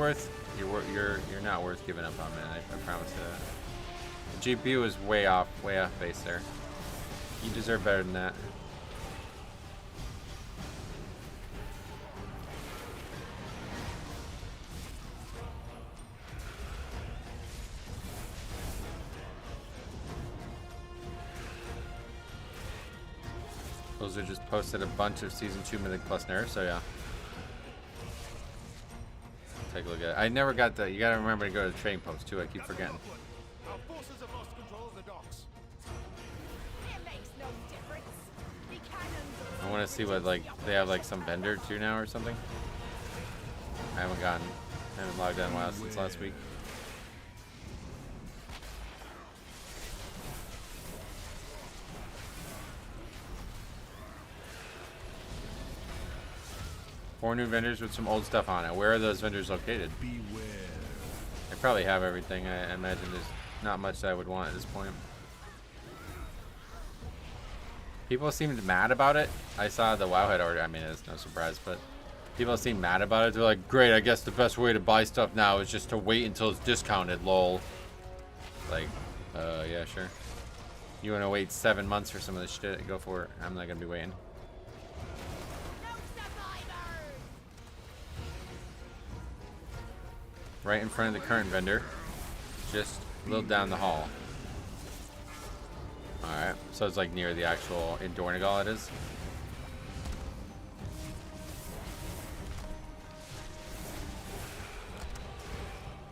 not worth giving up on, man. I promise you that. The GPU is way off base there. You deserve better than that. Those are just posted a bunch of Season 2 Mythic Plus nerfs, so yeah. Take a look at it. I never got the... You gotta remember to go to the trading post, too. I keep forgetting. Our forces have lost control of the docks. It makes no difference. The cannons. I want to see what, like, they have, like, some vendor, too, now or something. I haven't logged on in a while since last week. Four new vendors with some old stuff on it. Where are those vendors located? Beware. They probably have everything. I imagine there's not much that I would want at this point. People seemed mad about it. I saw the Wowhead order. I mean, it's no surprise, but people seem mad about it. They're like, great, I guess the best way to buy stuff now is just to wait until it's discounted, lol. Like, yeah, sure. You want to wait 7 months for some of this shit? Go for it. I'm not going to be waiting. Right in front of the current vendor, just a little down the hall. Alright, so it's like near the actual in Dornegal it is.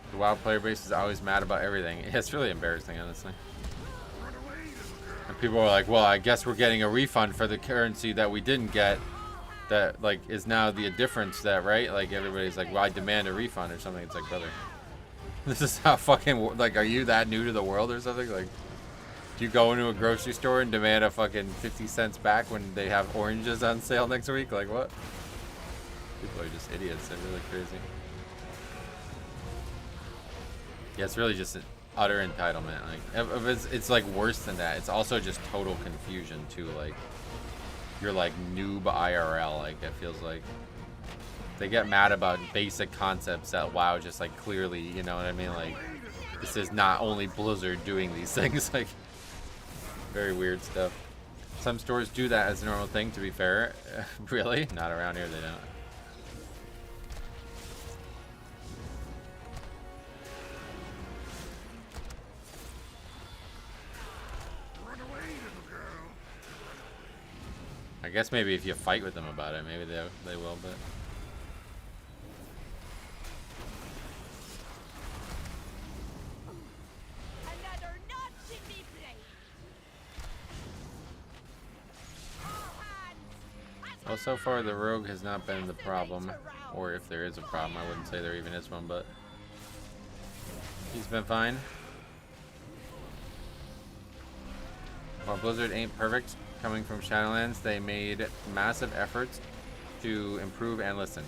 The WoW player base is always mad about everything. It's really embarrassing, honestly. And people are like, well, I guess we're getting a refund for the currency that we didn't get. That, like, is now the difference that, right? Like, everybody's like, well, I demand a refund or something. It's like, brother, this is how fucking, like, are you that new to the world or something? Like, do you go into a grocery store and demand a fucking 50 cents back when they have oranges on sale next week? Like, what? People are just idiots. They're really crazy. Yeah, it's really just an utter entitlement. Like, it's like worse than that. It's also just total confusion, too. Like, you're like noob IRL, like it feels like they get mad about basic concepts that WoW just like clearly, you know what I mean? Like, this is not only Blizzard doing these things, like very weird stuff. Some stores do that as a normal thing, to be fair. Really? Not around here, they don't. I guess maybe if you fight with them about it, maybe they will, but... Another notch in me blade. Well, so far the rogue has not been the problem, or if there is a problem, I wouldn't say there even is one, but he's been fine. While Blizzard ain't perfect, coming from Shadowlands, they made massive efforts to improve and listen.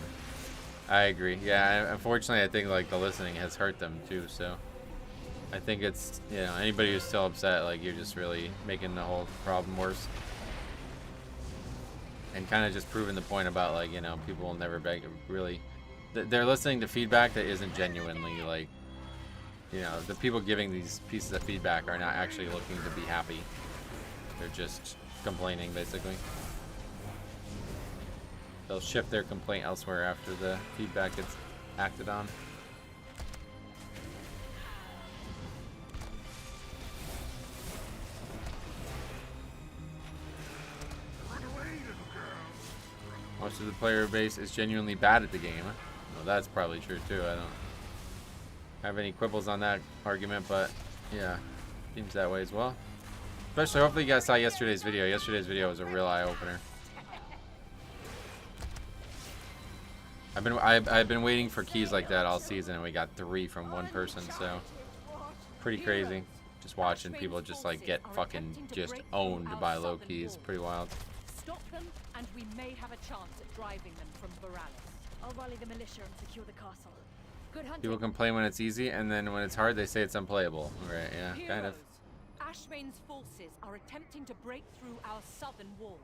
I agree. Yeah, unfortunately, I think like the listening has hurt them too. So I think it's, you know, anybody who's still upset, like you're just really making the whole problem worse. And kind of just proving the point about like, you know, people will never beg, really, they're listening to feedback that isn't genuinely like, you know, the people giving these pieces of feedback are not actually looking to be happy. They're just complaining, basically. They'll shift their complaint elsewhere after the feedback gets acted on. Most of the player base is genuinely bad at the game. Well, that's probably true too. I don't have any quibbles on that argument, but yeah, seems that way as well. Especially, hopefully you guys saw yesterday's video. Yesterday's video was a real eye-opener. I've been waiting for keys like that all season, and we got 3 from one person, so pretty crazy. Just watching people just like get fucking just owned by low keys. Pretty wild. Stop them, and we may have a chance at driving them from Boralis. I'll rally the militia and secure the castle. Good hunting. People complain when it's easy, and then when it's hard, they say it's unplayable. Right? Yeah, kind of. Ashvane's forces are attempting to break through our southern wall.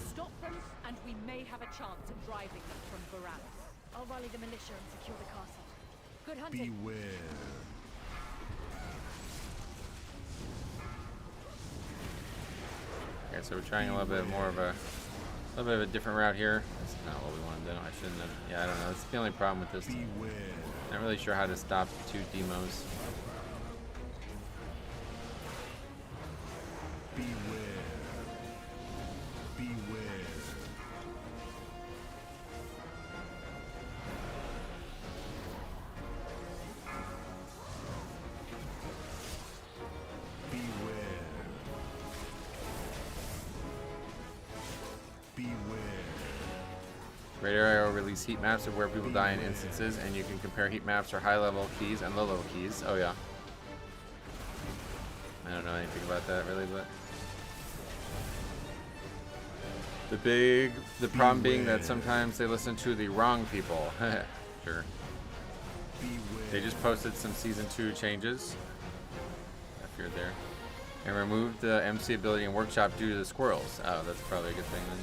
Stop them, and we may have a chance at driving them from Boralis. I'll rally the militia and secure the castle. Good hunting. Beware. Okay, so we're trying a little bit of a different route here. That's not what we want to do. I shouldn't have. Yeah, I don't know. That's the only problem with this. Beware. Not really sure how to stop 2 demos. Beware. Beware. Beware. Beware. Great Area will release heat maps of where people die in instances, and you can compare heat maps for high-level keys and low-level keys. Oh yeah. I don't know anything about that really, but the problem being that sometimes they listen to the wrong people. Sure. They just posted some season 2 changes. If you're there. And removed the MC ability in Workshop due to the squirrels. Oh, that's probably a good thing then.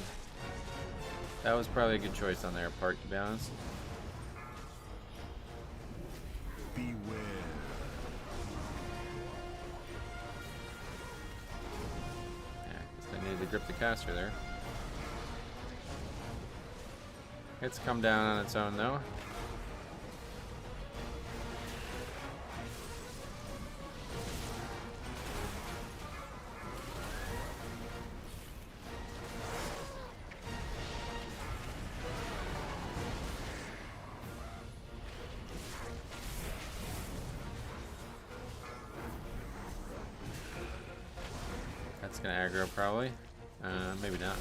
That was probably a good choice on their part, to be honest. Beware. Yeah, guess they needed to grip the caster there. It's come down on its own though. That's gonna aggro probably. Maybe not.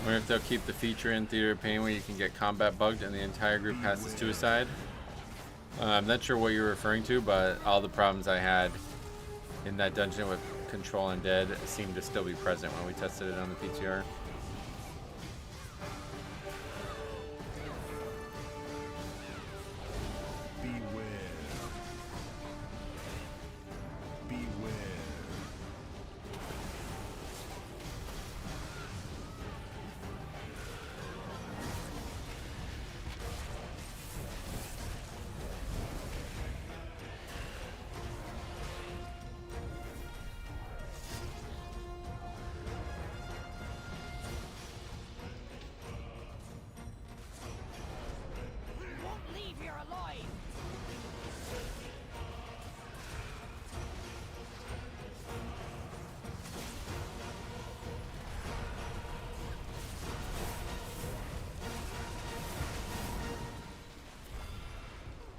Wonder if they'll keep the feature in Theater of Pain where you can get combat bugged and the entire group passes suicide. I'm not sure what you're referring to, but all the problems I had in that dungeon with Control Undead seemed to still be present when we tested it on the PTR.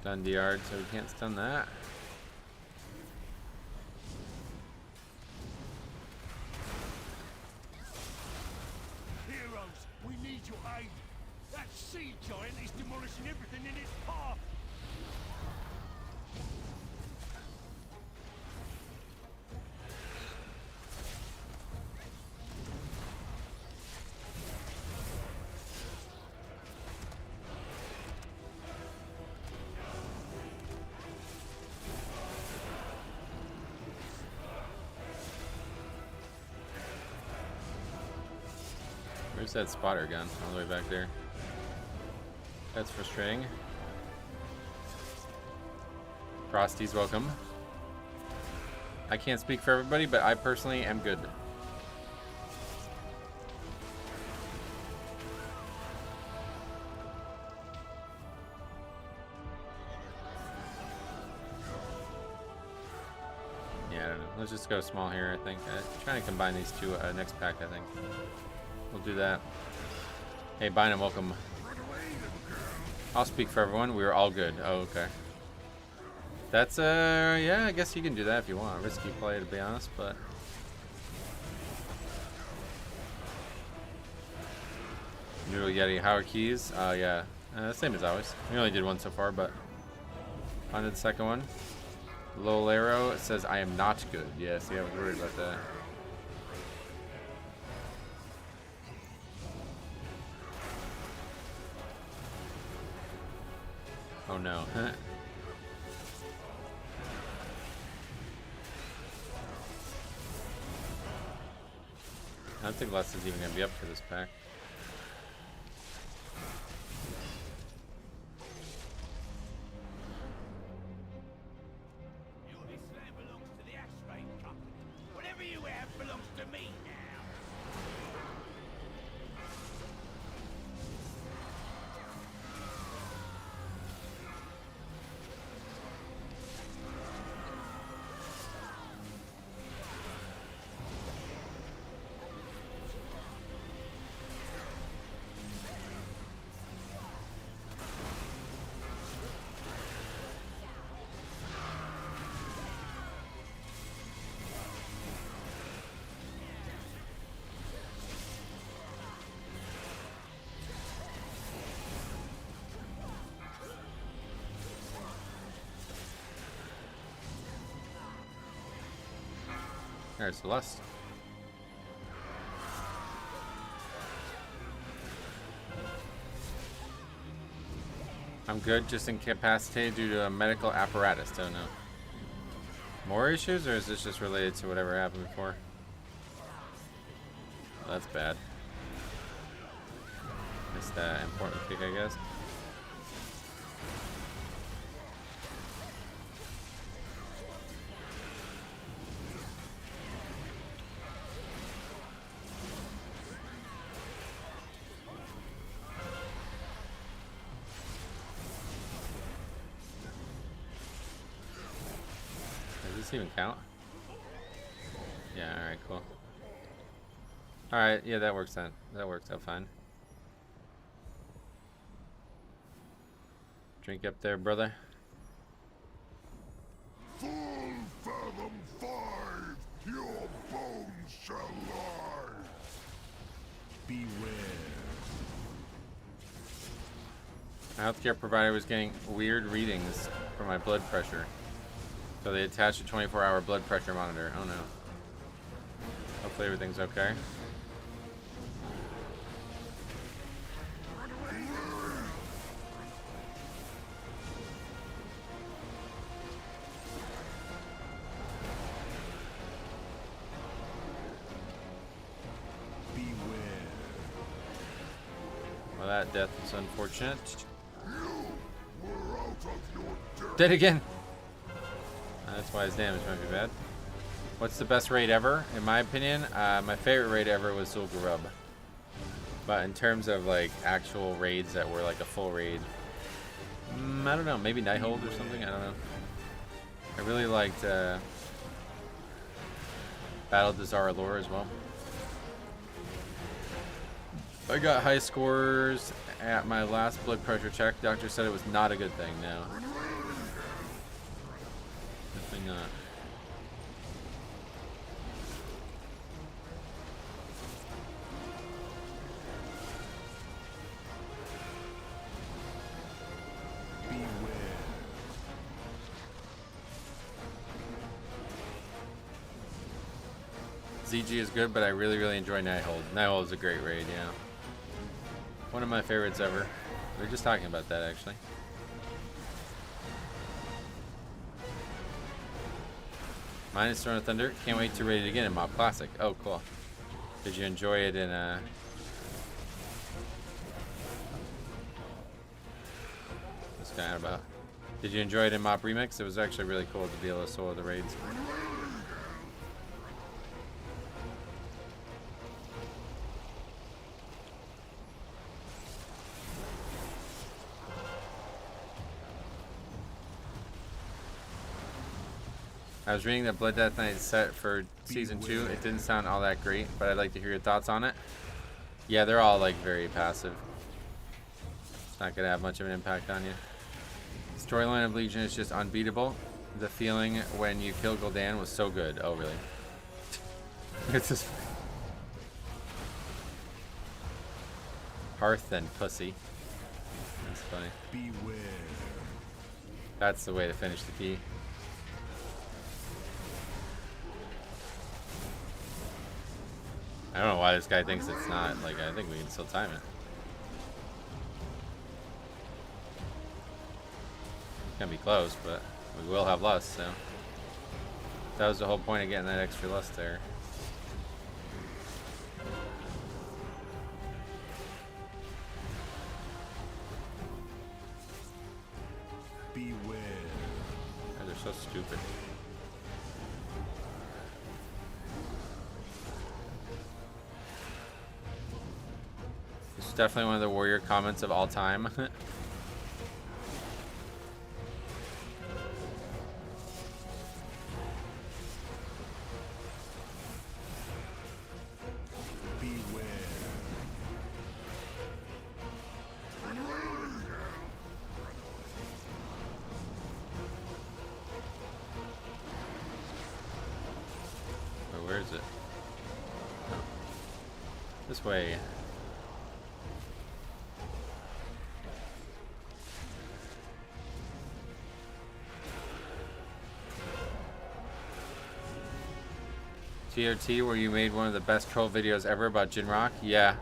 Done DR'd, so we can't stun that. Heroes, we need your aid. That sea giant is demolishing everything in its path. Where's that spotter gun? All the way back there. That's frustrating. Frosty's welcome. I can't speak for everybody, but I personally am good. Yeah, I don't know. Let's just go small here, I think. Trying to combine these two next pack, I think. We'll do that. Hey, Bynum, welcome. I'll speak for everyone. We're all good. Oh, okay. That's, yeah, I guess you can do that if you want. Risky play, to be honest, but... Noodle Yeti, Howard Keys. Yeah. Same as always. We only did one so far, but... On to the second one. Lolero says, I am not good. Yeah, see, I was worried about that. Oh no. I don't think Les is even going to be up for this pack. This land belongs to the Ashtray Company. Whatever you have belongs to me now. There's Celeste. I'm good, just incapacitated due to a medical apparatus. Don't know. More issues, or is this just related to whatever happened before? Well, that's bad. Missed that important kick, I guess. Does this even count? Yeah, alright, cool. Alright, yeah, that works then. That works out fine. Drink up there, brother. Full fathom 5, your bones shall lie. Beware. My healthcare provider was getting weird readings for my blood pressure. So they attached a 24-hour blood pressure monitor. Oh no. Hopefully everything's okay. Well, that death is unfortunate. Dead again! That's why his damage might be bad. What's the best raid ever? In my opinion, my favorite raid ever was Zul'Gurub. But in terms of like actual raids that were like a full raid, I don't know, maybe Nighthold or something, I don't know. I really liked Battle to Zaralor as well. I got high scores at my last blood pressure check. Doctor said it was not a good thing. No. Definitely not. ZG is good, but I really enjoy Nighthold. Nighthold is a great raid, yeah. One of my favorites ever. We were just talking about that, actually. Mine is Throne of Thunder. Can't wait to raid it again in Mob Classic. Oh, cool. Did you enjoy it in what's that about? Did you enjoy it in Mob Remix? It was actually really cool to be able to solo the raids. I was reading the Blood Death Knight set for Season 2. It didn't sound all that great, but I'd like to hear your thoughts on it. Yeah, they're all like very passive. It's not going to have much of an impact on you. Storyline of Legion is just unbeatable. The feeling when you kill Gul'dan was so good. Oh, really? It's just... Hearth and pussy. That's funny. Beware. That's the way to finish the key. I don't know why this guy thinks it's not. Like, I think we can still time it. It's gonna be close, but we will have lust, so. That was the whole point of getting that extra lust there. Beware. They're so stupid. This is definitely one of the warrior comments of all time. Where is it? Oh. This way. TRT, where you made one of the best troll videos ever about Jinrock? Yeah.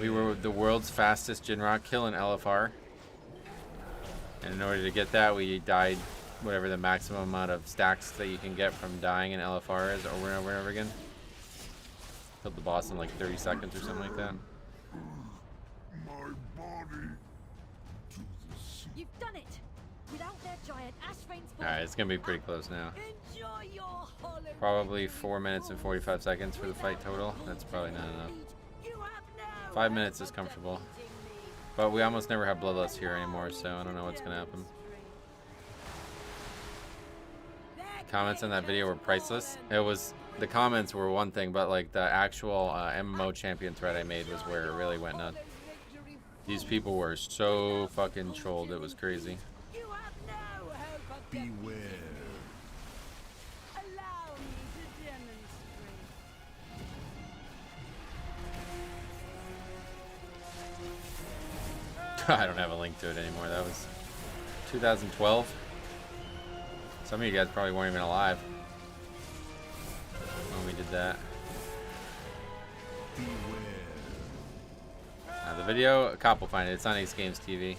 We were the world's fastest Jinrock kill in LFR. And in order to get that, we died whatever the maximum amount of stacks that you can get from dying in LFR is over and over and over again. Killed the boss in like 30 seconds or something like that. My body to the sea. You've done it! Without their giant Ashvane's Alright, it's gonna be pretty close now. Enjoy your holiday. Probably 4 minutes and 45 seconds for the fight total. That's probably not enough. 5 minutes is comfortable. But we almost never have Bloodlust here anymore, so I don't know what's gonna happen. Comments on that video were priceless. It was, the comments were one thing, but like the actual MMO champion thread I made was where it really went nuts. These people were so fucking trolled, it was crazy. Beware. Allow me to demonstrate. I don't have a link to it anymore. That was 2012. Some of you guys probably weren't even alive when we did that. The video, a cop will find it. It's on Ace Games TV.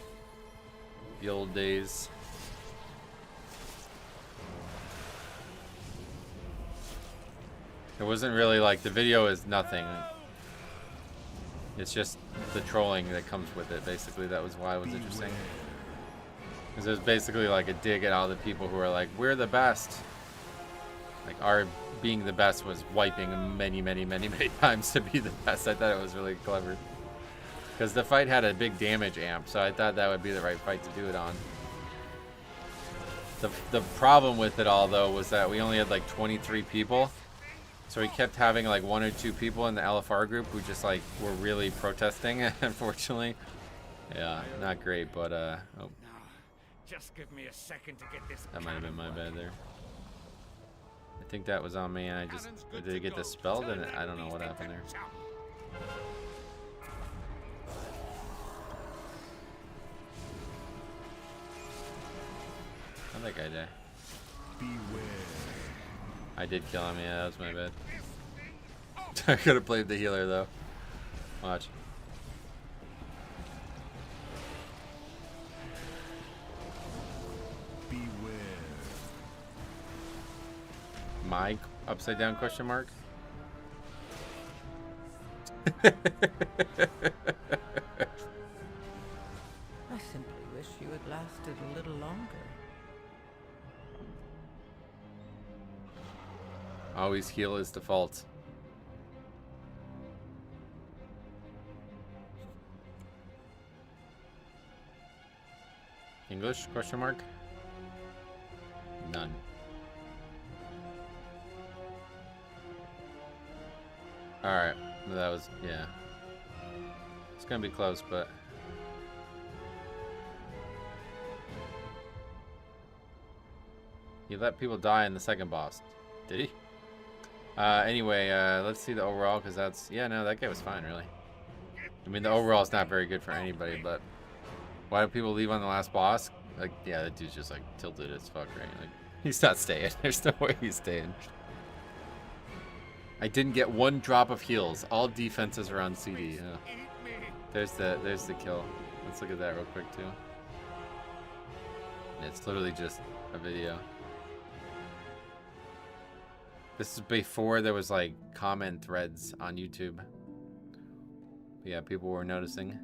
The old days. It wasn't really like, the video is nothing. It's just the trolling that comes with it, basically. That was why it was interesting. Because it was basically like a dig at all the people who are like, we're the best. Like, our being the best was wiping many, many, many, many times to be the best. I thought it was really clever. Because the fight had a big damage amp, so I thought that would be the right fight to do it on. The problem with it all, though, was that we only had like 23 people. So we kept having like 1 or 2 people in the LFR group who just like were really protesting, unfortunately. Yeah, not great, but oh. Just give me a second to get this. That might have been my bad there. I think that was on me, and I just did it get dispelled, and I don't know what happened there. I think I did. I did kill him, yeah, that was my bad. I could have played the healer though. Watch. My upside down question mark? I simply wish you had lasted a little longer. Always heal is default. English question mark? None. Alright, that was, yeah. It's gonna be close, but... He let people die in the second boss. Did he? Anyway, let's see the overall, because that's... Yeah, no, that guy was fine, really. I mean, the overall is not very good for anybody, but... Why do people leave on the last boss? Like, yeah, that dude's just, like, tilted as fuck, right? Like, he's not staying. There's no way he's staying. I didn't get 1 drop of heals. All defenses are on CD. Yeah. There's the kill. Let's look at that real quick, too. It's literally just a video. This is before there was like comment threads on YouTube. But yeah, people were noticing.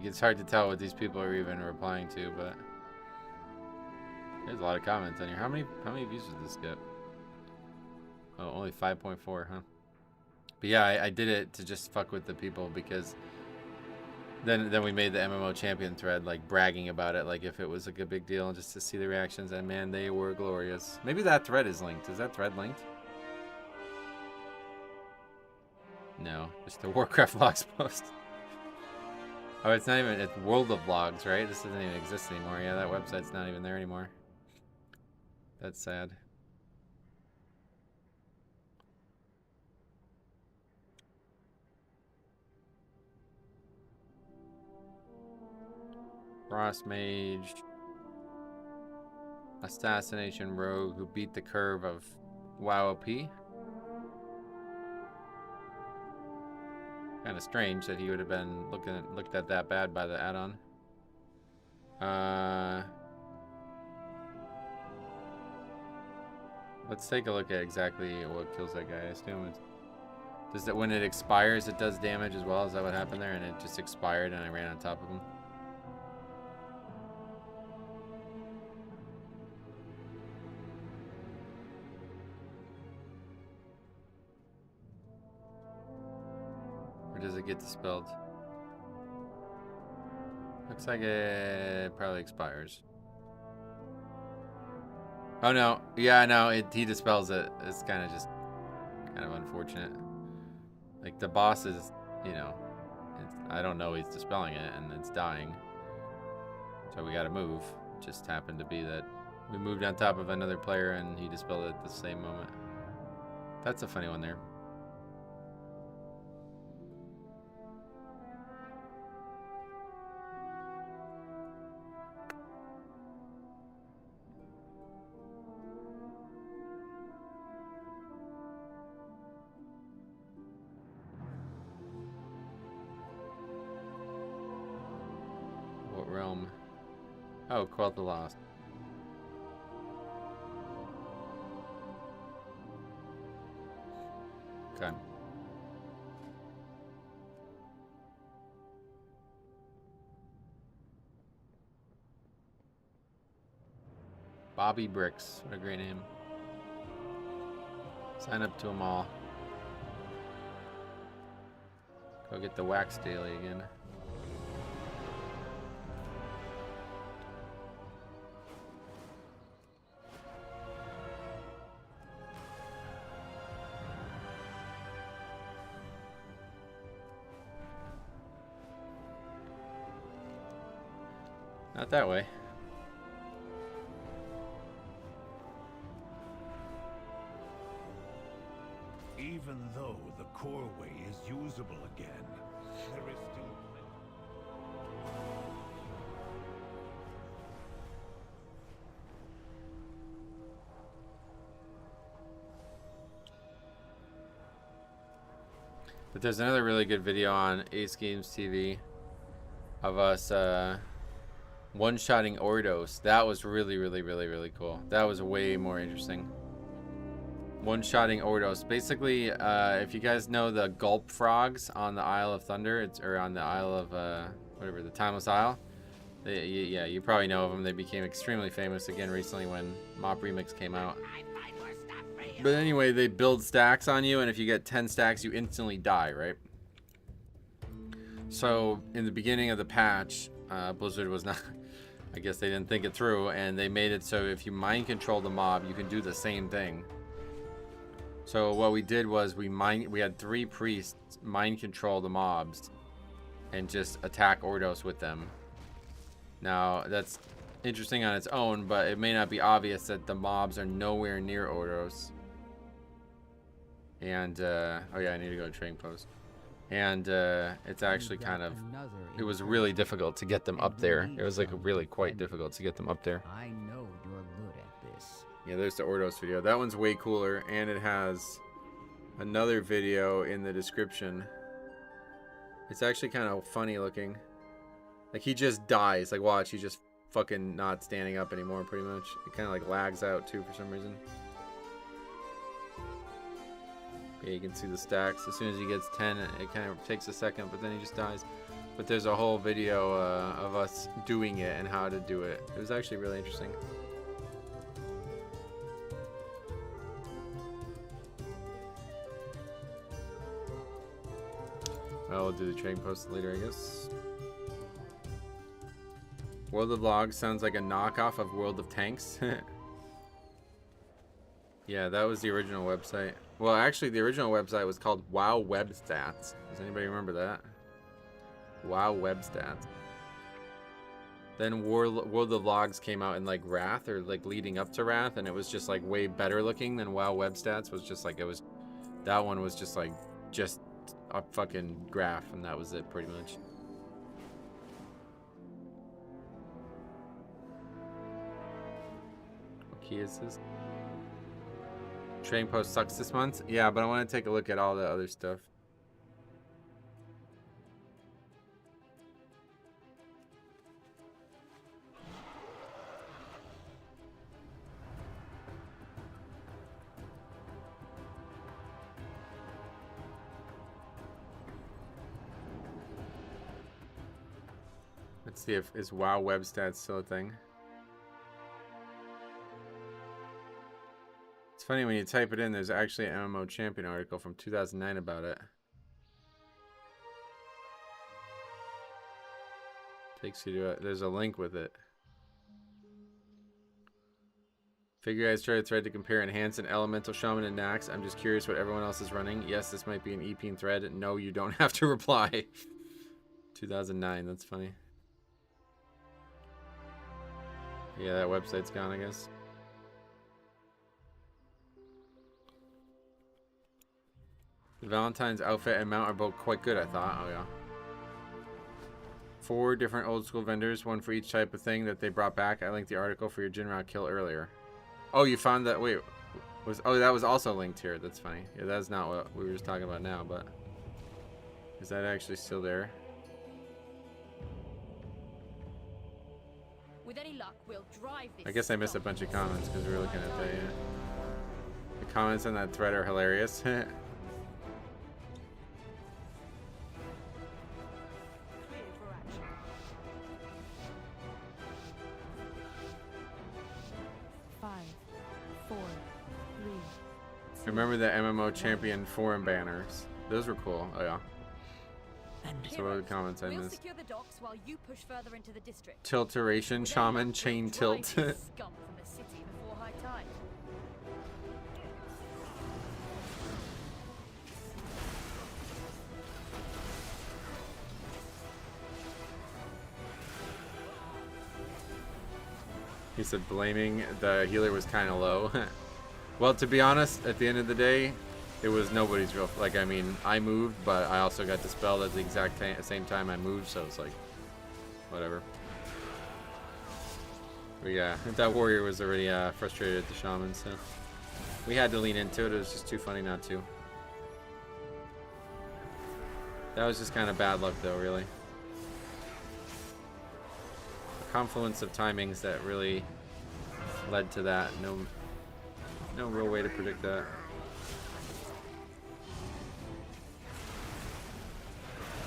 It's hard to tell what these people are even replying to, but there's a lot of comments on here. How many views did this get? Oh, only 5.4, huh? But yeah, I did it to just fuck with the people, because then we made the MMO champion thread, like bragging about it, like if it was like a big deal, just to see the reactions, and man, they were glorious. Maybe that thread is linked. Is that thread linked? No, just the Warcraft Vlogs post. Oh, it's not even, it's World of Vlogs, right? This doesn't even exist anymore. Yeah, that website's not even there anymore. That's sad. Frost Mage. Assassination Rogue who beat the curve of WoW OP. Kind of strange that he would have been looked at that bad by the add-on. Let's take a look at exactly what kills that guy. I assume it's... Does that when it expires, it does damage as well? Is that what happened there? And it just expired and I ran on top of him? Or does it get dispelled? Looks like it probably expires. Oh no, yeah, no, he dispels it. It's kind of unfortunate. Like the boss is, you know, I don't know he's dispelling it and it's dying. So we gotta move. It just happened to be that we moved on top of another player and he dispelled it at the same moment. That's a funny one there. What realm? Oh, Quell the Lost. Okay. Bobby Bricks. What a great name. Sign up to them all. Go get the wax daily again. Not that way. Even though the core way is usable again, there is still But there's another really good video on Ace Games TV of us one-shotting Ordos. That was really cool. That was way more interesting. One-shotting Ordos. Basically, if you guys know the gulp frogs on the Isle of Thunder, or on the Isle of whatever, the Timeless Isle. Yeah, you probably know of them. They became extremely famous again recently when Mop Remix came out. But anyway, they build stacks on you, and if you get 10 stacks, you instantly die, right? So in the beginning of the patch, Blizzard was not, I guess they didn't think it through, and they made it so if you mind control the mob, you can do the same thing. So what we did was we had 3 priests mind control the mobs and just attack Ordos with them. Now that's interesting on its own, but it may not be obvious that the mobs are nowhere near Ordos. And oh yeah, I need to go to trading post. And it's actually kind of, it was really difficult to get them up there. It was like really quite difficult to get them up there. I know you're good at this. Yeah, there's the Ordos video. That one's way cooler, and it has another video in the description. It's actually kind of funny looking. Like he just dies. Like watch, he's just fucking not standing up anymore pretty much. It kind of like lags out too for some reason. Yeah, you can see the stacks. As soon as he gets 10, it kind of takes a second, but then he just dies. But there's a whole video of us doing it and how to do it. It was actually really interesting. Well, we'll do the trading post later, I guess. World of Logs sounds like a knockoff of World of Tanks. Yeah, that was the original website. Well, actually, the original website was called WoW Web Stats. Does anybody remember that? WoW Web Stats. Then World of Logs came out in like Wrath, or like leading up to Wrath, and it was just like way better looking than WoW Web Stats. Was just like, it was, that one was just like just a fucking graph, and that was it pretty much. What key is this? Trading post sucks this month? Yeah, but I want to take a look at all the other stuff. Let's see if is WoW Web Stats still a thing. It's funny when you type it in, there's actually an MMO Champion article from 2009 about it. Takes you to there's a link with it. Figure guys tried a thread to compare Enhanced and Elemental Shaman and Nax. I'm just curious what everyone else is running. Yes, this might be an EP thread. No, you don't have to reply. 2009, that's funny. Yeah, that website's gone, I guess. The Valentine's outfit and mount are both quite good, I thought. Oh, yeah. 4 different old school vendors, one for each type of thing that they brought back. I linked the article for your Jinra kill earlier. Oh, you found that? Wait, that was also linked here. That's funny. Yeah, that's not what we were just talking about now, but is that actually still there? With any luck, we'll drive this. I guess I missed a bunch of comments because we were looking at that. Yeah. The comments on that thread are hilarious. Clear for action. Five, 4, 3. Remember the MMO champion forum banners? Those were cool. Oh yeah. So what are the comments I We'll missed? secure the docks while you push further into the district. Tilteration, With any shaman, luck, chain we'll tilt. drive this scum from the city before high tide. He said blaming the healer was kind of low. Well, to be honest, at the end of the day, it was nobody's real. Like, I mean, I moved, but I also got dispelled at the exact same time I moved, so it's like, whatever. But yeah, that warrior was already frustrated at the shaman, so we had to lean into it. It was just too funny not to. That was just kind of bad luck, though, really. A confluence of timings that really led to that. No real way to predict that.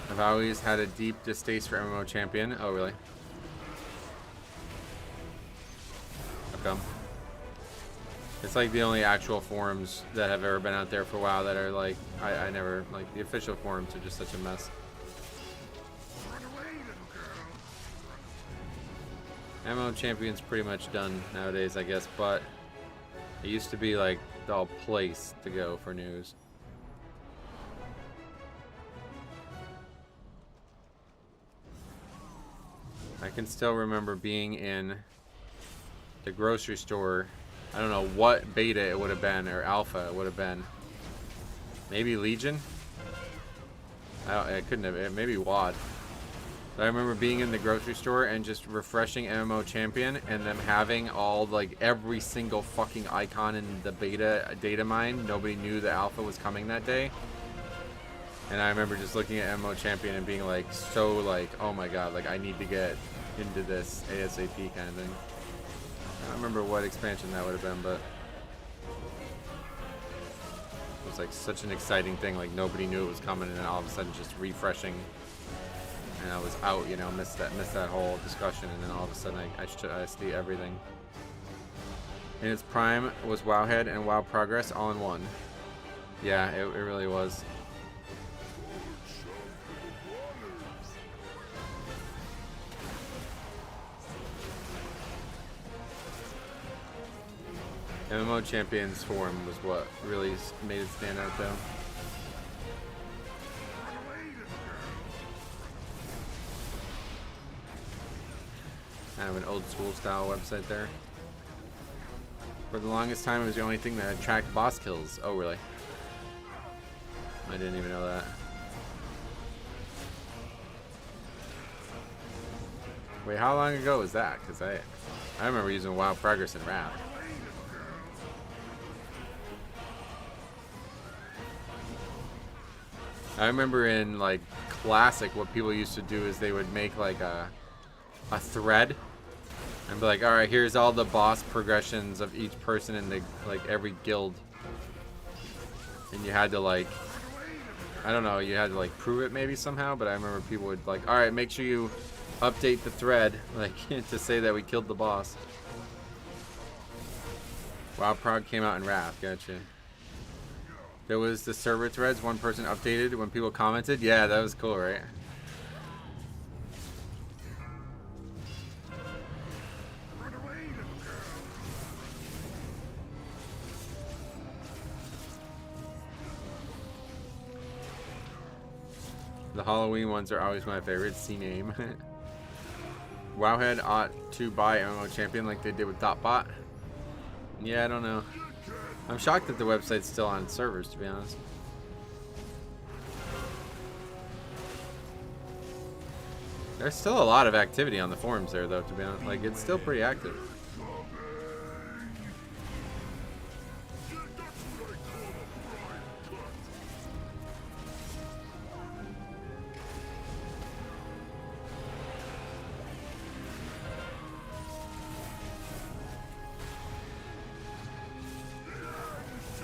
I've always had a deep distaste for MMO Champion. Oh, really? How come? It's like the only actual forums that have ever been out there for a while that are like, I never, like, the official forums are just such a mess. MMO Champion's pretty much done nowadays, I guess, but it used to be like the place to go for news. I can still remember being in the grocery store. I don't know what beta it would have been or alpha it would have been. Maybe Legion? It couldn't have. Maybe WAD. But I remember being in the grocery store and just refreshing MMO Champion and them having all, like, every single fucking icon in the beta data mine. Nobody knew the alpha was coming that day. And I remember just looking at MMO Champion and being like, so like, oh my god, like I need to get into this ASAP kind of thing. I don't remember what expansion that would have been, but it was like such an exciting thing. Like nobody knew it was coming, and then all of a sudden just refreshing, and I was out. You know, missed that whole discussion, and then all of a sudden I see everything. In its prime was Wowhead and WoW Progress all in one. Yeah, it really was. MMO Champions Forum was what really made it stand out, though. Kind of an old school style website there. For the longest time, it was the only thing that tracked boss kills. Oh, really? I didn't even know that. Wait, how long ago was that? Because I remember using WoW Progress and Wrath. I remember in like Classic, what people used to do is they would make like a thread and be like, all right, here's all the boss progressions of each person in the like every guild, and you had to like, I don't know, you had to like prove it maybe somehow, but I remember people would like, all right, make sure you update the thread like to say that we killed the boss. WoW Prog came out in Wrath, gotcha. There was the server threads, one person updated when people commented. Yeah, that was cool, right? Halloween ones are always my favorite. C name. Wowhead ought to buy MMO Champion like they did with Dotbot. Yeah, I don't know. I'm shocked that the website's still on servers, to be honest. There's still a lot of activity on the forums there, though, to be honest. Like, it's still pretty active.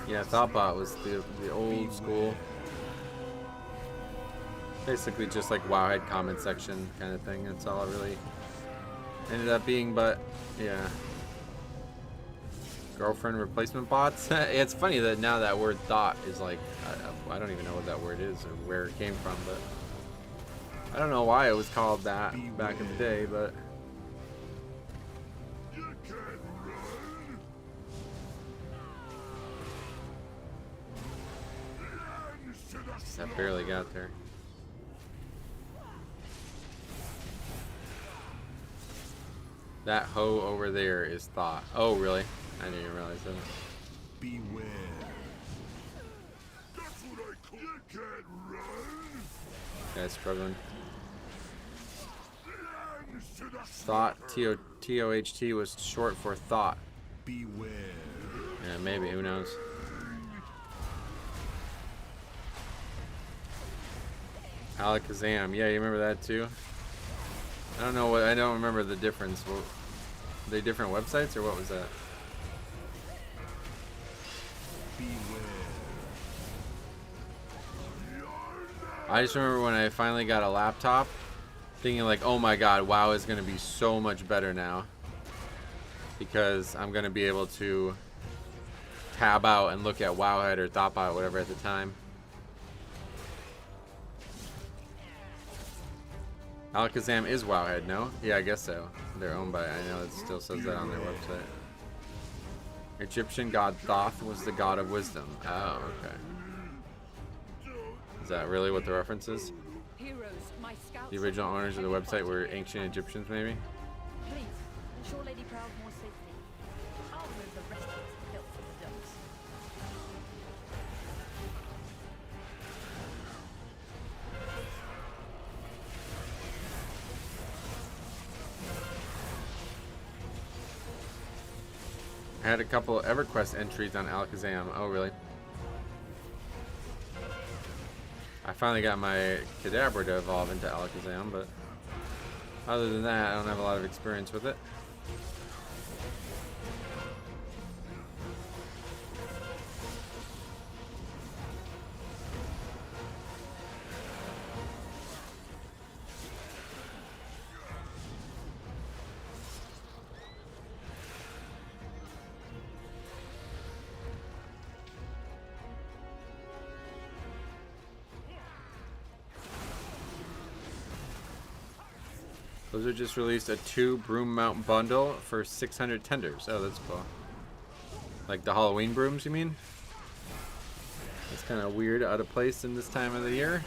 Yeah, Thoughtbot was the old school. Basically just like Wowhead comment section kind of thing. That's all it really ended up being, but yeah. Girlfriend replacement bots. It's funny that now that word thought is like, I don't even know what that word is or where it came from, but I don't know why it was called that back in the day, but I barely got there. That hoe over there is thought. Oh, really? I didn't even realize that. Beware. That's what I call you can't run. Guy's struggling. Thought, T-O-H-T was short for thought. Beware. Yeah, maybe, who knows? Alakazam, yeah, you remember that too? I don't know what, I don't remember the difference. What, were they different websites or what was that? I just remember when I finally got a laptop thinking like, oh my god, WoW is going to be so much better now. Because I'm going to be able to tab out and look at Wowhead or Thoughtbot, whatever at the time. Alakazam is Wowhead, no? Yeah, I guess so. They're owned by, I know it still says that on their website. Egyptian god Thoth was the god of wisdom. Oh, okay. Is that really what the reference is? Heroes, my scouts. The original owners of the website were ancient Egyptians, maybe? Please, ensure Lady Proud more safely. I'll move the rest of this filth from the dumps. I had a couple of EverQuest entries on Alakazam. Oh, really? I finally got my Kadabra to evolve into Alakazam, but other than that, I don't have a lot of experience with it. Blizzard just released a 2 broom mount bundle for 600 tenders. Oh, that's cool. Like the Halloween brooms, you mean? That's kind of weird, out of place in this time of the year.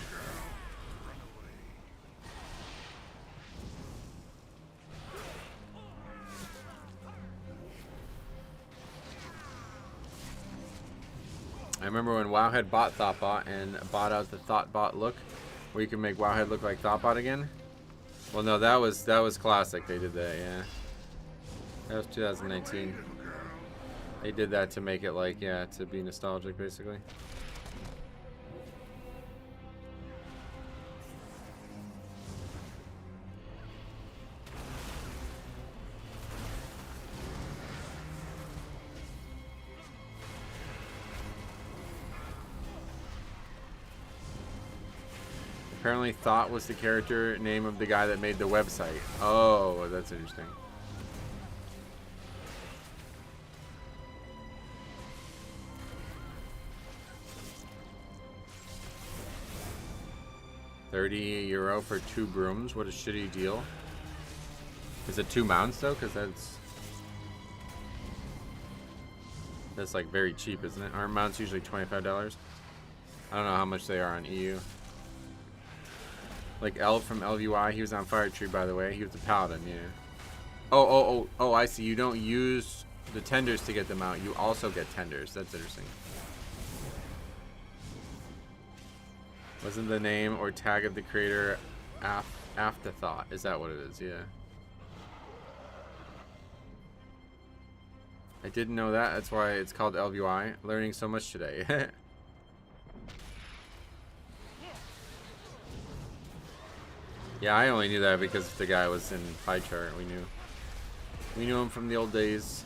I remember when Wowhead bought Thoughtbot and bought out the Thoughtbot look, where you can make Wowhead look like Thoughtbot again. Well, no, that was classic. They did that, yeah. That was 2019. They did that to make it like, yeah, to be nostalgic, basically. Apparently Thought was the character name of the guy that made the website. Oh, that's interesting. €30 for 2 brooms. What a shitty deal. Is it 2 mounts though? Because that's like very cheap, isn't it? Aren't mounts usually $25? I don't know how much they are on EU. Like L from LVY, he was on Fire Tree, by the way. He was a paladin, yeah. Oh, I see. You don't use the tenders to get them out. You also get tenders. That's interesting. Wasn't the name or tag of the creator afterthought? Is that what it is? Yeah. I didn't know that. That's why it's called LVY. Learning so much today. Yeah, I only knew that because the guy was in pie chart. We knew him from the old days.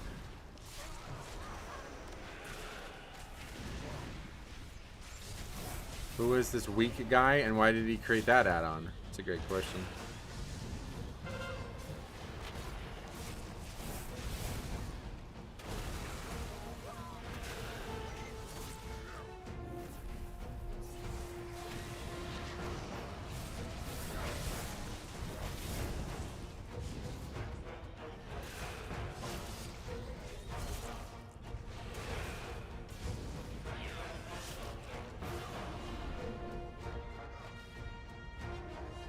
Who is this weak guy and why did he create that add-on? It's a great question.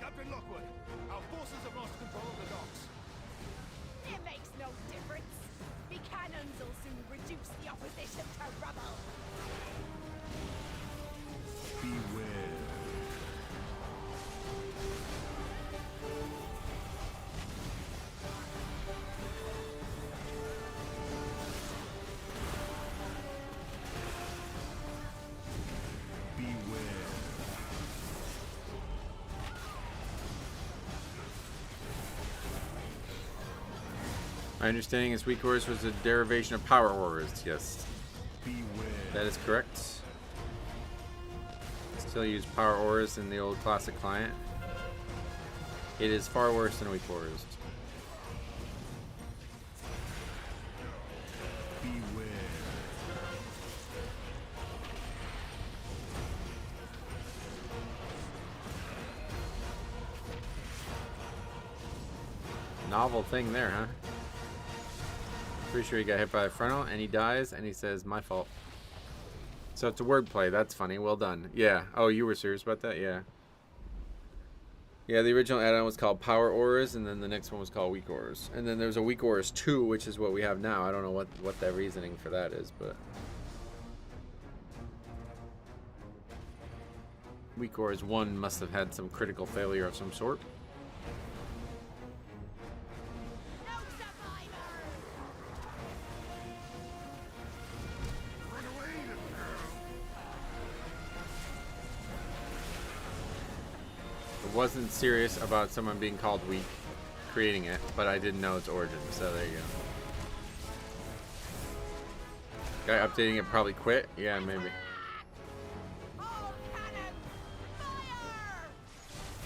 Captain Lockwood, our forces have lost control of the docks. It makes no difference. The cannons will soon reduce the opposition to rubble. Beware. Beware. My understanding is weak ores was a derivation of power ores. Yes, Beware. that is correct. Still use power ores in the old classic client. It is far worse than weak ores. Beware. Novel thing there, huh? Pretty sure he got hit by a frontal and he dies and he says, my fault. So it's a wordplay. That's funny. Well done. Yeah. Oh, you were serious about that? Yeah. Yeah, the original add-on was called Power Auras, and then the next one was called Weak Auras. And then there's a Weak Auras 2, which is what we have now. I don't know what the reasoning for that is, but... Weak Auras 1 must have had some critical failure of some sort. No survivor! I wasn't serious about someone being called weak creating it, but I didn't know its origin, so there you go. Guy updating it probably quit? Yeah, maybe. All cannons, fire!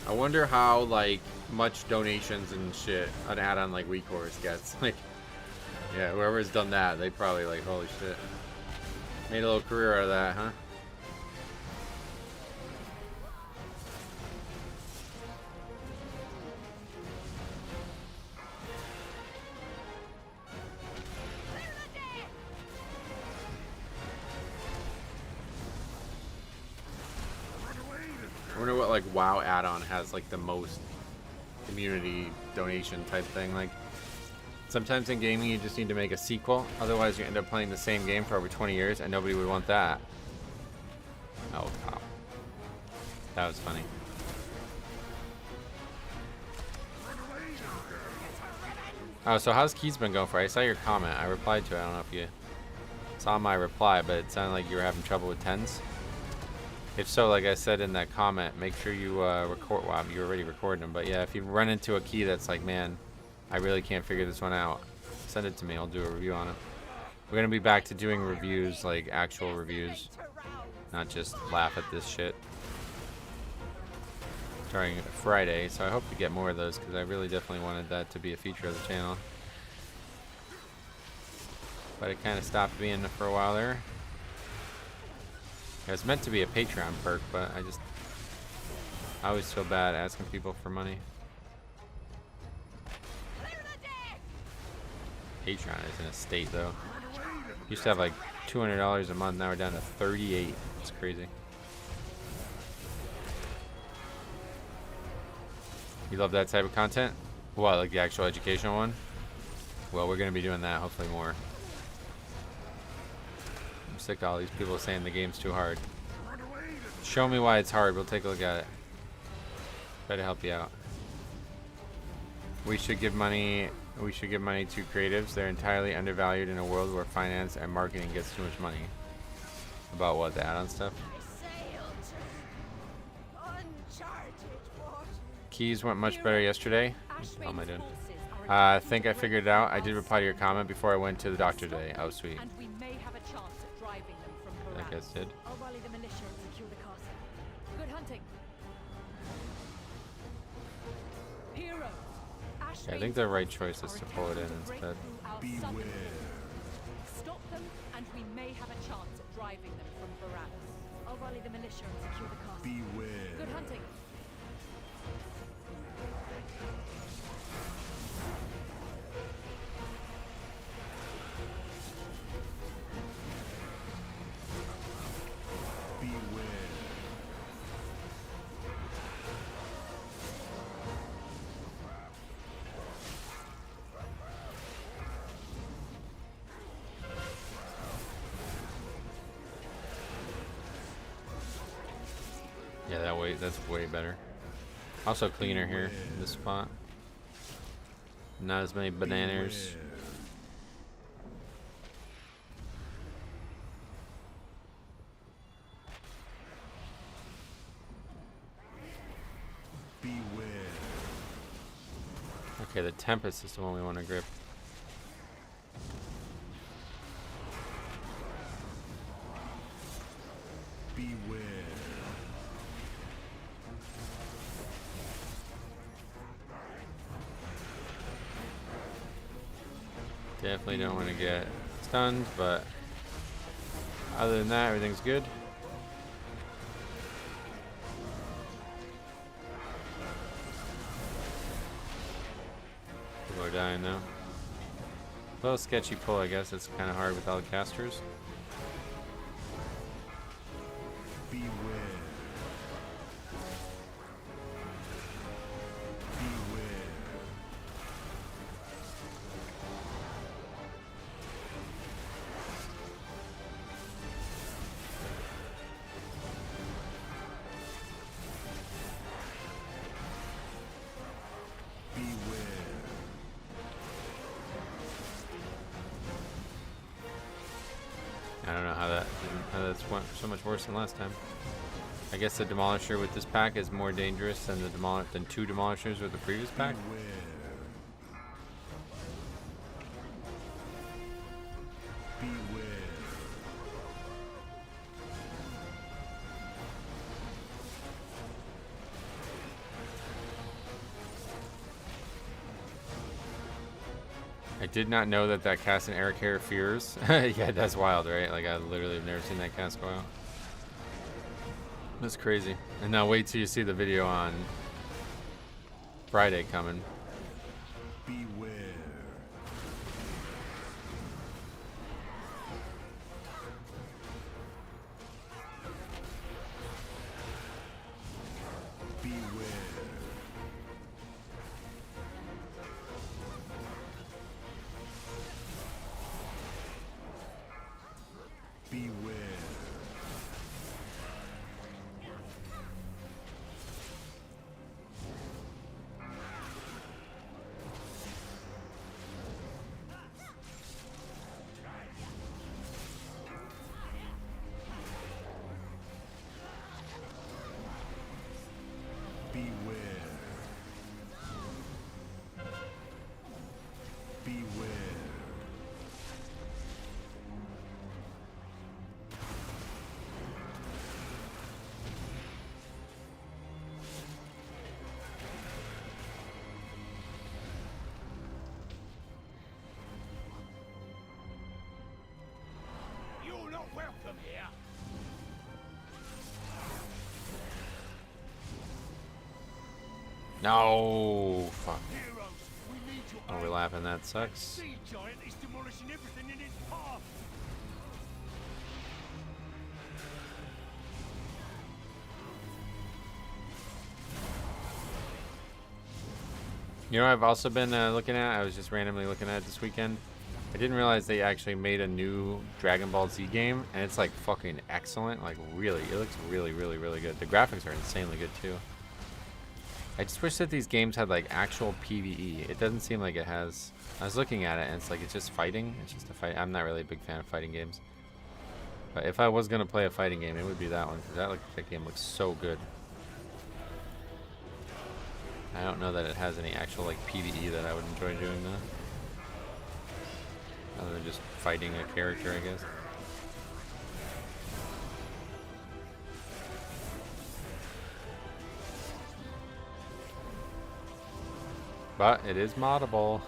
I wonder how, like, much donations and shit an add-on like Weak Horse gets. Like, yeah, whoever's done that, they probably like, holy shit. Made a little career out of that, huh? I wonder what like WoW add-on has like the most community donation type thing. Like sometimes in gaming you just need to make a sequel, otherwise you end up playing the same game for over 20 years and nobody would want that. Oh, wow. That was funny. Oh, so how's Keys been going for? I saw your comment. I replied to it. I don't know if you saw my reply, but it sounded like you were having trouble with tens. If so, like I said in that comment, make sure you record. Wow, you're already recording them. But yeah, if you run into a key that's like, man, I really can't figure this one out, send it to me. I'll do a review on it. We're gonna be back to doing reviews, like actual reviews, not just laugh at this shit. Starting Friday, so I hope to get more of those because I really definitely wanted that to be a feature of the channel. But it kind of stopped being for a while there. It was meant to be a Patreon perk, but I always feel bad asking people for money. Patreon is in a state though. Used to have like $200 a month, now we're down to 38. It's crazy. You love that type of content? What, like the actual educational one? Well, we're gonna be doing that, hopefully more. I'm sick of all these people saying the game's too hard. Show me why it's hard, we'll take a look at it. Try to help you out. We should give money to creatives. They're entirely undervalued in a world where finance and marketing gets too much money. About what, the add-on stuff? Keys went much better yesterday. How am I doing? I think I figured it out. I did reply to your comment before I went to the doctor today. Oh, sweet. And we may have a chance at driving them from I Varanus. guess did. I'll rally the militia and secure the castle. Good hunting. Heroes. Yeah, I think the right choice is to pull it in instead. Beware. Stop them, and we may have a chance at driving them from Varanus. I'll rally the militia and secure the castle. Beware. Good hunting. Beware. Yeah, that's way better. Also cleaner here in this spot. Not as many bananas. Beware. Okay, the Tempest is the one we want to grip. Beware. Definitely don't want to get stunned, but other than that, everything's good. People are dying now. A little sketchy pull, I guess. It's kind of hard with all the casters. Beware. Beware. Beware. I don't know how that's went so much worse than last time. I guess the Demolisher with this pack is more dangerous than than two Demolishers with the previous pack. Beware. Beware. I did not know that cast in Eric Hare fears. Yeah, that's wild, right? Like, I literally have never seen that cast go out. That's crazy. And now wait till you see the video on Friday coming. Beware. Beware. Beware. Beware. Beware. You're not welcome here. No, fuck. Heroes, we need your Overlapping, that sucks. sea giant is demolishing everything in its path. You know, I've also been looking at. I was just randomly looking at it this weekend. I didn't realize they actually made a new Dragon Ball Z game, and it's like fucking excellent. Like really, it looks really, really, really good. The graphics are insanely good too. I just wish that these games had like actual PvE. It doesn't seem like it has. I was looking at it, and it's like it's just fighting. It's just a fight. I'm not really a big fan of fighting games. But if I was gonna play a fighting game, it would be that one, because that game looks so good. I don't know that it has any actual like PvE that I would enjoy doing that. Other than just fighting a character, I guess. But it is moddable.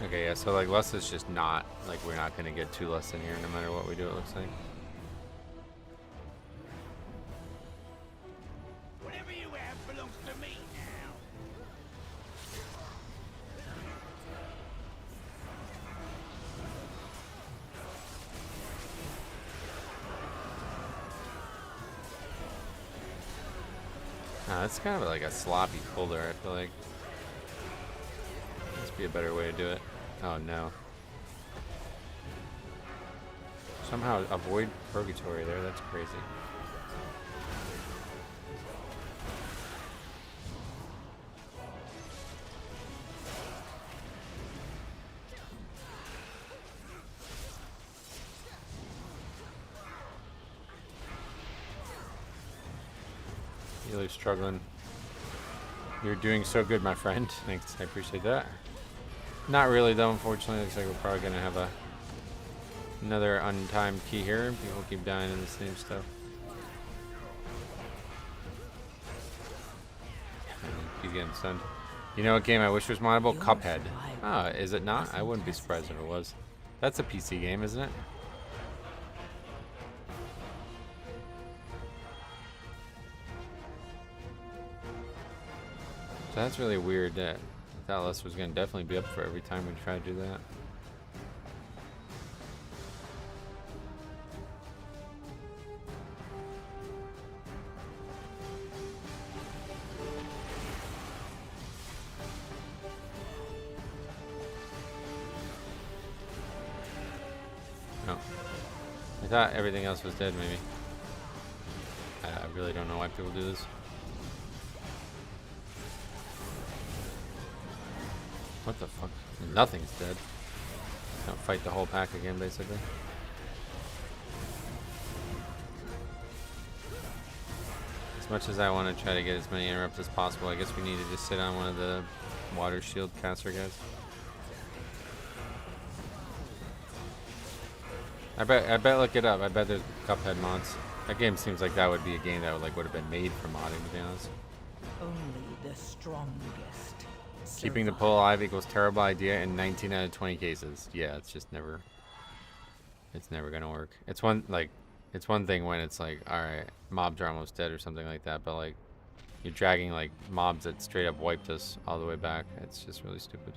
Okay, yeah, so like less is just not, like we're not gonna get 2 less in here no matter what we do, it looks like. Whatever you have belongs to me now. That's kind of like a sloppy folder, I feel like. Must be a better way to do it. Oh no. Somehow avoid purgatory there, that's crazy. Really struggling. You're doing so good, my friend. Thanks, I appreciate that. Not really though, unfortunately. Looks like we're probably gonna have another untimed key here. People keep dying in the same stuff. Keep getting stunned. You know what game I wish was moddable? Cuphead. Oh, is it not? I wouldn't be surprised if it was. That's a PC game, isn't it? So that's really weird that I thought Les was going to definitely be up for every time we try to do that. No. I thought everything else was dead, maybe. I really don't know why people do this. What the fuck? Nothing's dead. Don't fight the whole pack again, basically. As much as I want to try to get as many interrupts as possible, I guess we need to just sit on one of the water shield caster guys. I bet look it up. I bet there's Cuphead mods. That game seems like that would be a game that would have been made for modding, to be honest. Only the strongest. Keeping the pool alive equals terrible idea in 19 out of 20 cases. Yeah, it's just never. It's never gonna work. It's one thing when it's like, all right, mobs are almost dead or something like that, but like, you're dragging like mobs that straight up wiped us all the way back. It's just really stupid.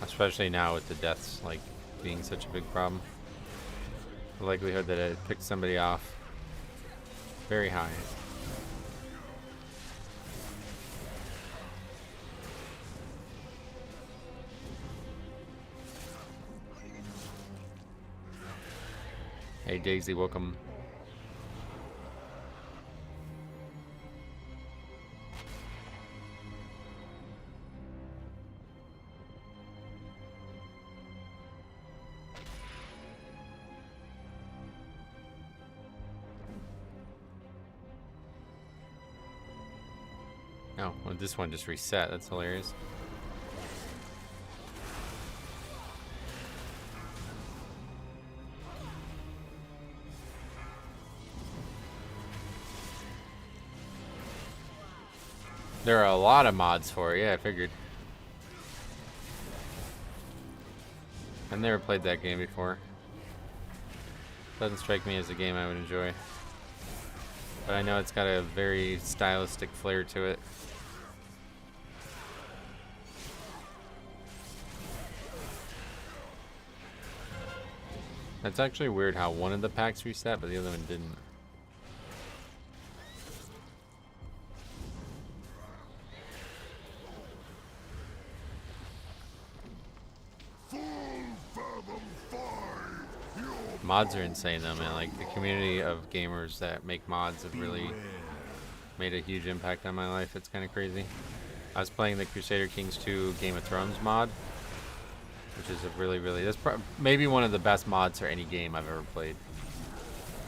Especially now with the deaths like being such a big problem. The likelihood that it picked somebody off very high. Hey Daisy, welcome. Oh, well, this one just reset. That's hilarious. There are a lot of mods for it. Yeah, I figured. I've never played that game before. Doesn't strike me as a game I would enjoy. But I know it's got a very stylistic flair to it. It's actually weird how one of the packs reset, but the other one didn't. Mods are insane though, man. Like, the community of gamers that make mods have really made a huge impact on my life. It's kind of crazy. I was playing the Crusader Kings 2 Game of Thrones mod, which is a really, that's maybe one of the best mods for any game I've ever played.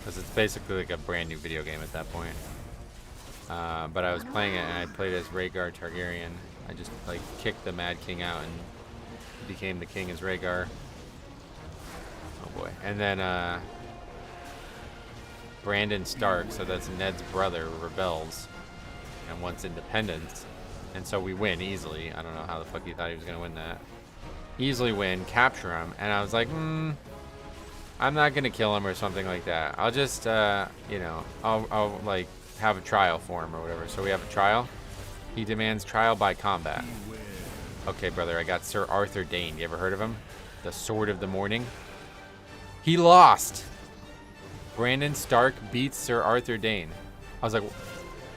Because it's basically like a brand new video game at that point. But I was playing it and I played as Rhaegar Targaryen. I just like kicked the Mad King out and became the king as Rhaegar. Oh boy. And then Brandon Stark, so that's Ned's brother, rebels and wants independence. And so we win easily. I don't know how the fuck he thought he was gonna win that. Easily win, capture him, and I was like, I'm not gonna kill him or something like that. I'll just, you know, I'll like have a trial for him or whatever. So we have a trial. He demands trial by combat. Okay, brother, I got Sir Arthur Dane. You ever heard of him? The Sword of the Morning. He lost. Brandon Stark beats Sir Arthur Dane. I was like,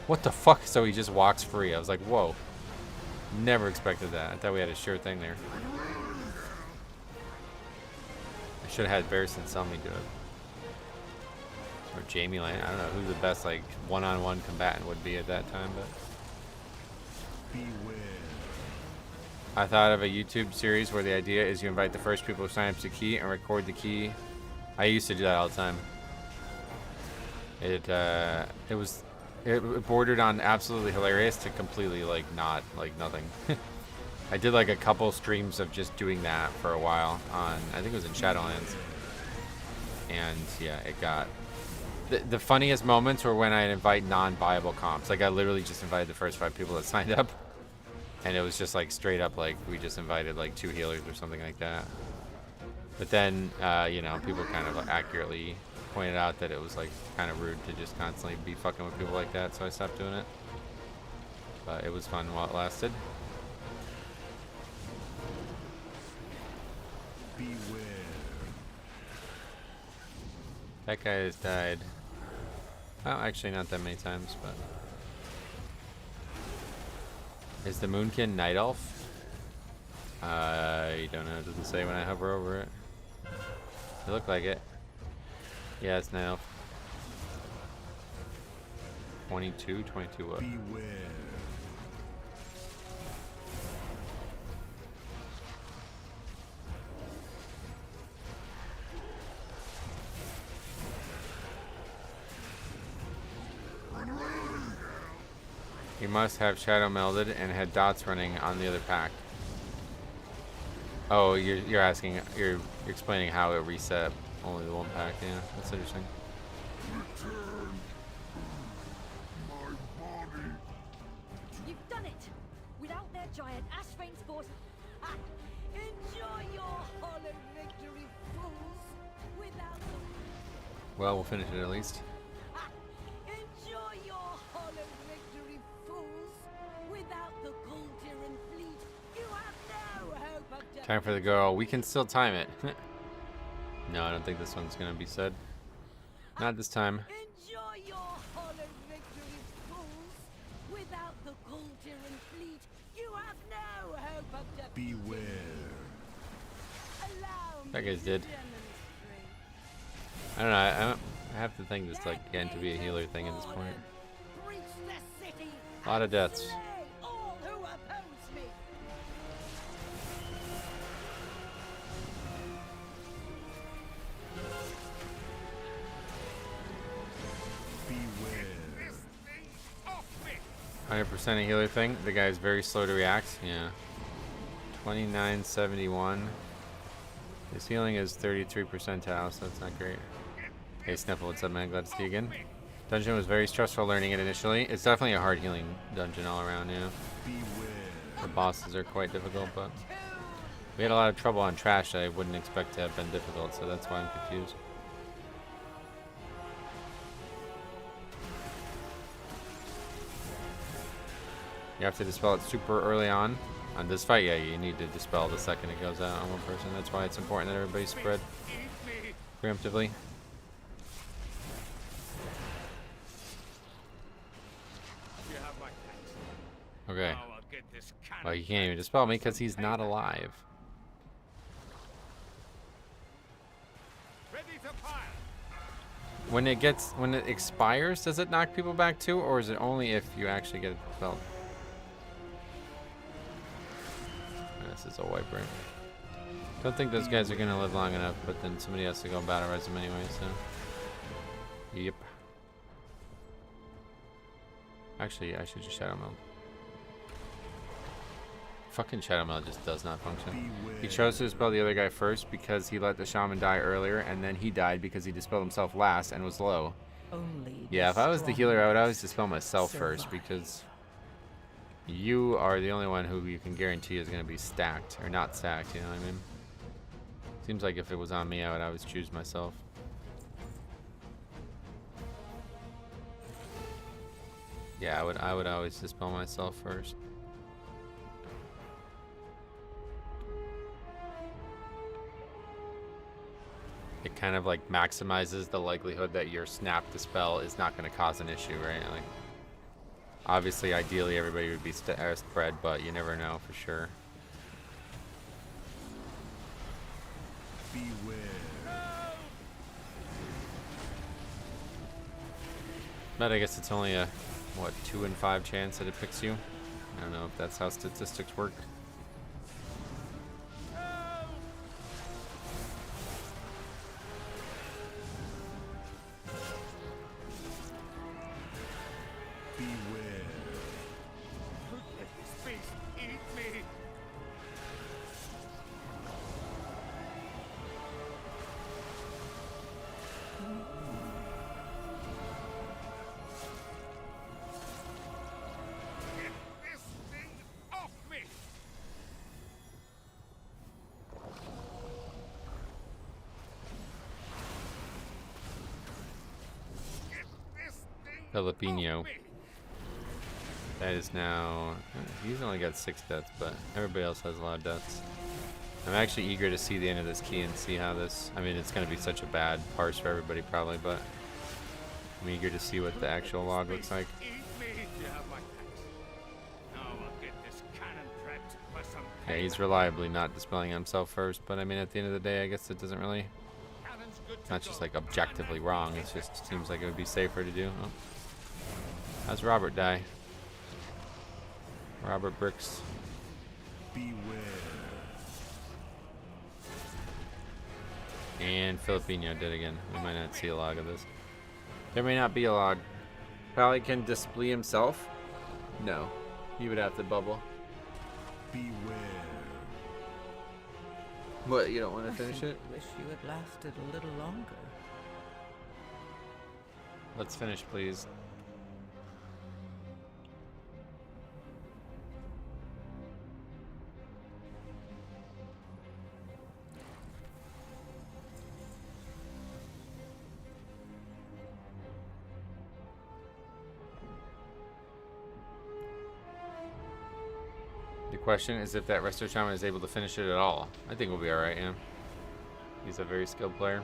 what the fuck? So he just walks free. I was like, whoa. Never expected that. I thought we had a sure thing there. I should have had Barristan Selmy do it. Or Jamie Lane. I don't know who the best like one-on-one combatant would be at that time, but I thought of a YouTube series where the idea is you invite the first people who sign up to key and record the key. I used to do that all the time. It bordered on absolutely hilarious to completely like not like nothing. I did like a couple streams of just doing that for a while on, I think it was in Shadowlands. And yeah, it got the funniest moments were when I invite non-viable comps. Like I literally just invited the first 5 people that signed up, and it was just like straight up like we just invited like 2 healers or something like that. But then you know, people kind of accurately pointed out that it was like kind of rude to just constantly be fucking with people like that, so I stopped doing it. But it was fun while it lasted. Beware. That guy has died. Well, actually not that many times, but is the Moonkin Night Elf? I don't know, it doesn't say when I hover over it. It looked like it. Yeah, it's Night Elf. 22 what? Beware. You must have shadow melded and had dots running on the other pack. Oh, you're asking, you're explaining how it reset only the one pack. Yeah, that's interesting. You've done it! Without their giant Ashvane spores. Ha! Enjoy your hollow victory, fools! Without them. Well, we'll finish it at least. Ha! Enjoy your hollow victory, fools! Without the Goldyrin fleet, you have no hope of Time for the go. We can still time it. No, I don't think this one's gonna be said. Not this time. Enjoy your hollow victory, fools! Without the Goldyrin fleet, you have no hope of defeat. Beware. Allow me That guy's dead. to demonstrate. I don't know. I have to think this like getting to be a healer thing at this point. Reach the city A lot of deaths. slay all who oppose me. Beware. 100% a healer thing. The guy's very slow to react. Yeah. 2971. His healing is 33 percentile, so that's not great. Hey Sniffle, what's up, man? Glad to see you again. Dungeon was very stressful learning it initially. It's definitely a hard healing dungeon all around, yeah. Beware. The bosses are quite difficult, but we had a lot of trouble on trash that I wouldn't expect to have been difficult, so that's why I'm confused. You have to dispel it super early on. On this fight, yeah, you need to dispel the second it goes out on one person. That's why it's important that everybody spread preemptively. Okay. Well, he can't even dispel me because he's not alive. When it expires, does it knock people back too, or is it only if you actually get it dispelled? This is a wipe ring. Don't think those guys are gonna live long enough, but then somebody has to go battle res them anyway, so. Yep. Actually, I should just Shadow Meld. Fucking Shadow Meld just does not function. He chose to dispel the other guy first because he let the shaman die earlier, and then he died because he dispelled himself last and was low. Yeah, if I was the healer, I would always dispel myself first because you are the only one who you can guarantee is going to be stacked, or not stacked, you know what I mean? Seems like if it was on me, I would always choose myself. Yeah, I would always dispel myself first. It kind of like maximizes the likelihood that your snap dispel is not going to cause an issue, right? Like, obviously, ideally, everybody would be spread, but you never know for sure. Beware. But I guess it's only a, what, 2 in 5 chance that it picks you? I don't know if that's how statistics work. Jalapeno. That is now... He's only got 6 deaths, but everybody else has a lot of deaths. I'm actually eager to see the end of this key and see how this... I mean, it's going to be such a bad parse for everybody probably, but I'm eager to see what the actual log looks like. Yeah, he's reliably not dispelling himself first, but I mean, at the end of the day, I guess it doesn't really... It's not just like objectively wrong, it just seems like it would be safer to do. Oh. How's Robert die? Robert Bricks. Beware. And Filipino did again. We might not see a log of this. There may not be a log. Probably can display himself? No. He would have to bubble. Beware. What, you don't want to finish it? Wish you had lasted a little longer. Let's finish, please. The question is if that Resto Shaman is able to finish it at all. I think we'll be alright, yeah. He's a very skilled player.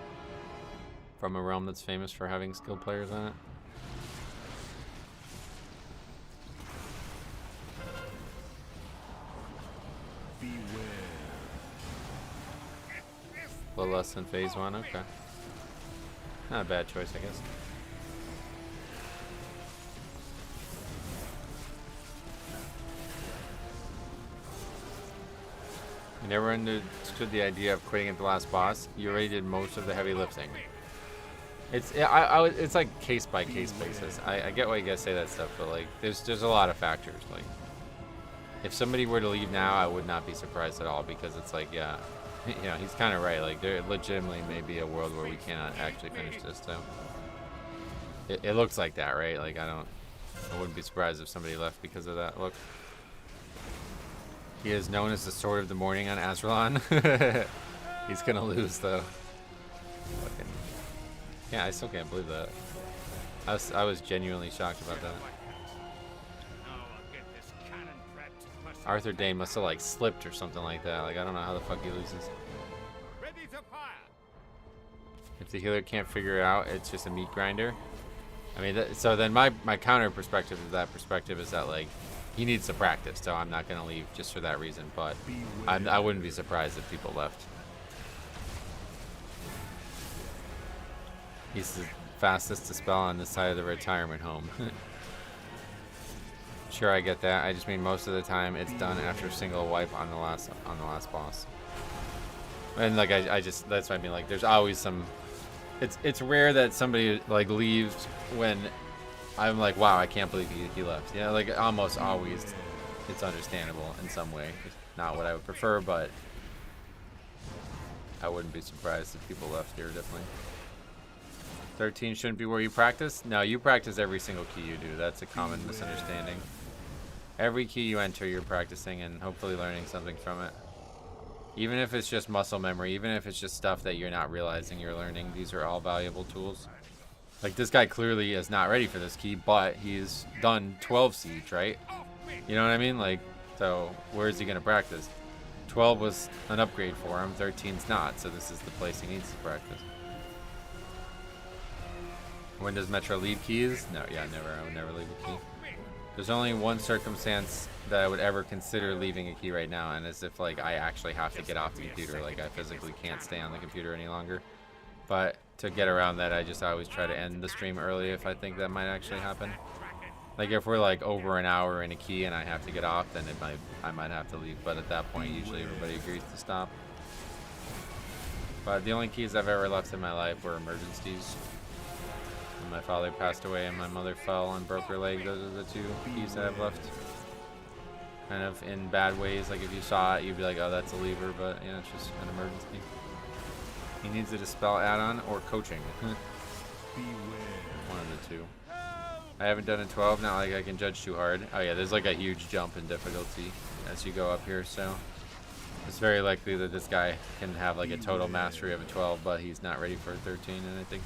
From a realm that's famous for having skilled players on it. Beware. A little less than phase 1, okay. Not a bad choice, I guess. I never understood the idea of quitting at the last boss. You already did most of the heavy lifting. It's like case by case basis. I get why you guys say that stuff, but like there's a lot of factors. Like if somebody were to leave now, I would not be surprised at all because it's like, yeah, you know, he's kind of right. Like there legitimately may be a world where we cannot actually finish this. So it looks like that, right? Like I wouldn't be surprised if somebody left because of that. Look. He is known as the Sword of the Morning on Azralan. He's gonna lose though. Fucking. Yeah, I still can't believe that. I was genuinely shocked about that. Arthur Dane must have like slipped or something like that. Like I don't know how the fuck he loses. Ready to fire. If the healer can't figure it out, it's just a meat grinder. I mean, so then my counter perspective of that perspective is that like he needs to practice, so I'm not gonna leave just for that reason. But I wouldn't be surprised if people left. He's the fastest to spell on this side of the retirement home. Sure, I get that. I just mean most of the time it's done after a single wipe on the last boss. And like I just that's what I mean. Like there's always some. It's rare that somebody like leaves when I'm like, wow, I can't believe he left. Yeah, like almost always it's understandable in some way. It's not what I would prefer, but I wouldn't be surprised if people left here, definitely. 13 shouldn't be where you practice? No, you practice every single key you do. That's a common misunderstanding. Every key you enter, you're practicing and hopefully learning something from it. Even if it's just muscle memory, even if it's just stuff that you're not realizing you're learning, these are all valuable tools. Like this guy clearly is not ready for this key, but he's done 12 siege, right? You know what I mean? Like, so where is he gonna practice? 12 was an upgrade for him, 13's not, so this is the place he needs to practice. When does Metro leave keys? No, yeah, never. I would never leave a key. There's only one circumstance that I would ever consider leaving a key right now, and it's if like I actually have to get off the computer, like I physically can't stay on the computer any longer. But to get around that, I just always try to end the stream early if I think that might actually happen. Like if we're like over an hour in a key and I have to get off, then I might have to leave. But at that point, usually everybody agrees to stop. But the only keys I've ever left in my life were emergencies. When my father passed away and my mother fell and broke her leg, those are the two keys that I've left. Kind of in bad ways, like if you saw it, you'd be like, oh, that's a lever, but yeah, it's just an emergency. He needs a dispel add-on or coaching. One of the two. I haven't done a 12, not like I can judge too hard. Oh yeah, there's like a huge jump in difficulty as you go up here, so it's very likely that this guy can have like a total mastery of a 12, but he's not ready for a 13, and I think,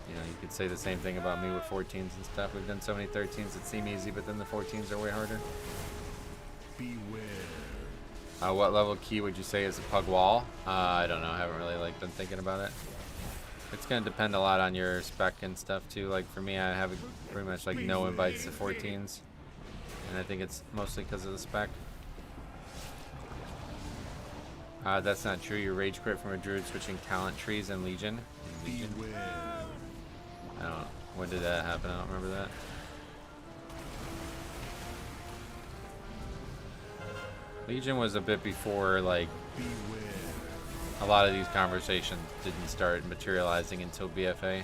you know, you could say the same thing about me with 14s and stuff. We've done so many 13s that seem easy, but then the 14s are way harder. Beware. What level key would you say is a pug wall? I don't know. I haven't really like been thinking about it. It's gonna depend a lot on your spec and stuff too. Like for me, I have pretty much like no invites to 14s, and I think it's mostly because of the spec. That's not true. You rage quit from a druid switching talent trees and Legion. Beware. I don't know. When did that happen? I don't remember that. Legion was a bit before, like, a lot of these conversations didn't start materializing until BFA.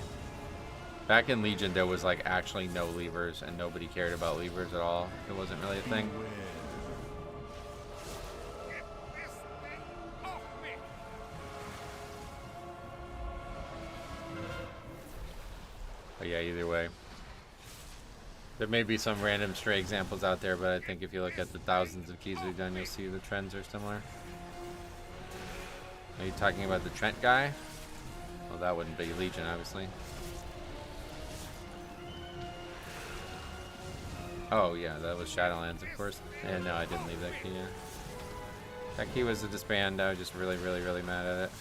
Back in Legion, there was, like, actually no levers, and nobody cared about levers at all. It wasn't really a thing. But yeah, either way. There may be some random stray examples out there, but I think if you look at the thousands of keys we've done, you'll see the trends are similar. Are you talking about the Trent guy? Well, that wouldn't be Legion, obviously. Oh, yeah, that was Shadowlands, of course. And no, I didn't leave that key, yeah. That key was a disband. I was just really, really, really mad at it.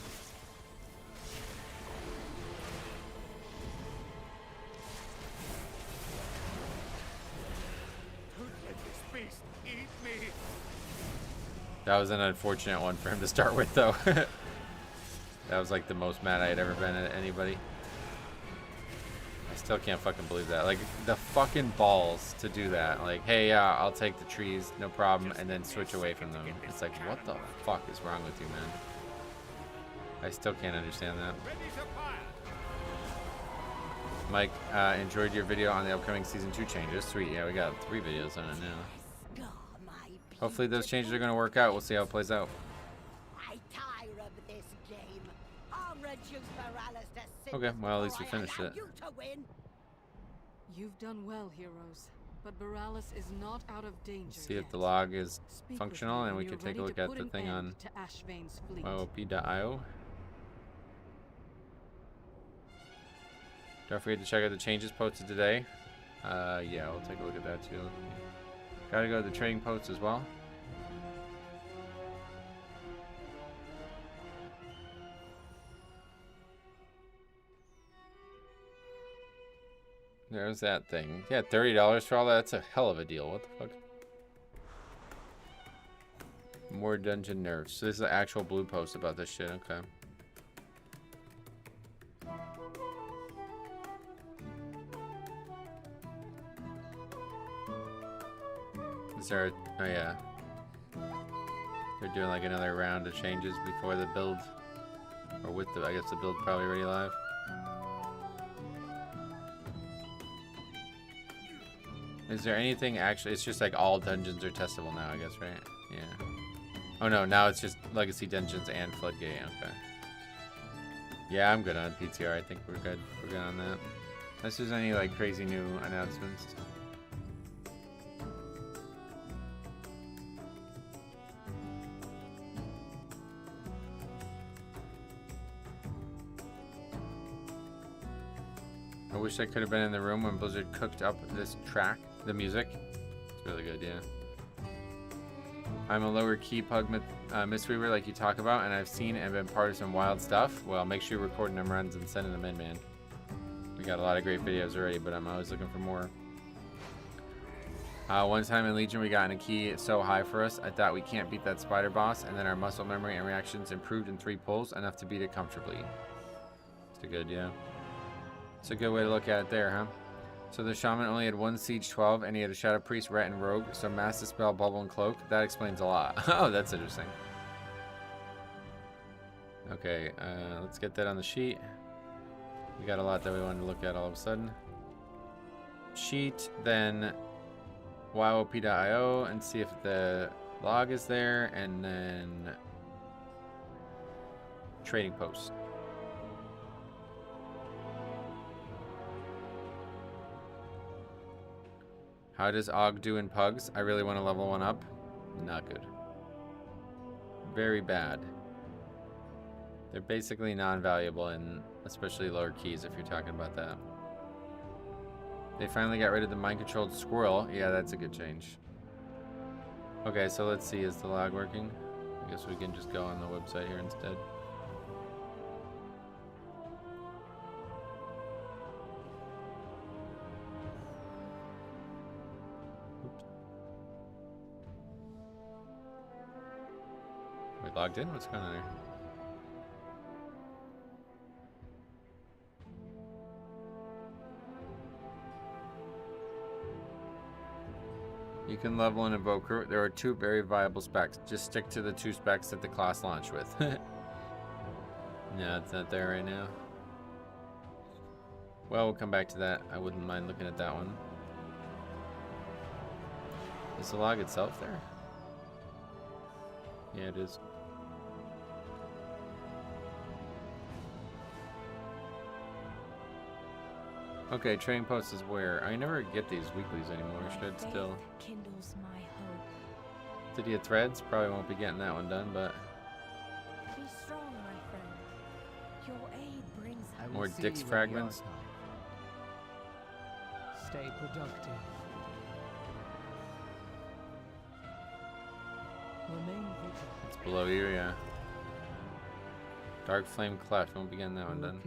That was an unfortunate one for him to start with, though. That was like the most mad I had ever been at anybody. I still can't fucking believe that. Like, the fucking balls to do that. Like, hey, yeah, I'll take the trees, no problem, and then switch away from them. It's like, what the fuck is wrong with you, man? I still can't understand that. Mike, enjoyed your video on the upcoming Season 2 changes. Sweet, yeah, we got 3 videos on it now. Hopefully those changes are going to work out. We'll see how it plays out. I tire of this game. I'll reduce Morales to Okay, well, at least we finished it. you to win. You've done well, heroes, but Borealis is not out of danger. See if yet. the log is Speak functional, with me and we when can you're take a ready look to at put the an thing end on to Ashvane's fleet. YOP.io. Don't forget to check out the changes posted today. Yeah, we'll take a look at that too. Gotta go to the trading post as well. There's that thing. Yeah, $30 for all that. That's a hell of a deal. What the fuck? More dungeon nerfs. So this is the actual blue post about this shit. Okay. Is there a, oh yeah. They're doing like another round of changes before the build. Or with the, I guess the build probably already live. Is there anything actually, it's just like all dungeons are testable now, I guess, right? Yeah. Oh no, now it's just Legacy Dungeons and Floodgate, okay. Yeah, I'm good on PTR, I think we're good. We're good on that. Unless there's any like crazy new announcements. I wish I could have been in the room when Blizzard cooked up this track, the music. It's really good, yeah. I'm a lower key pug Mistweaver like you talk about, and I've seen and been part of some wild stuff. Well, make sure you're recording them runs and sending them in, man. We got a lot of great videos already, but I'm always looking for more. One time in Legion, we got in a key so high for us, I thought we can't beat that spider boss, and then our muscle memory and reactions improved in 3 pulls, enough to beat it comfortably. It's a good, yeah. It's a good way to look at it there, huh? So the shaman only had 1 siege 12, and he had a shadow priest, rat, and rogue. So mass dispel, bubble, and cloak. That explains a lot. Oh, that's interesting. Okay, let's get that on the sheet. We got a lot that we wanted to look at all of a sudden. Sheet, then YOP.io, and see if the log is there, and then trading post. How does Og do in Pugs? I really want to level 1 up. Not good. Very bad. They're basically non-valuable in especially lower keys if you're talking about that. They finally got rid of the mind-controlled squirrel. Yeah, that's a good change. Okay, so let's see. Is the log working? I guess we can just go on the website here instead. Logged in? What's going on there? You can level an Invoker. There are 2 very viable specs. Just stick to the 2 specs that the class launched with. No, it's not there right now. Well, we'll come back to that. I wouldn't mind looking at that one. Is the log itself there? Yeah, it is. Okay, trading post is where? I never get these weeklies anymore. Should still. Kindles my hope. City of Threads? Probably won't be getting that one done, but. Be strong, my friend. Your aid brings More Dick's fragments. Stay productive. Remain vigilant. It's below you, yeah. Dark Flame Cleft. Won't be getting that one done.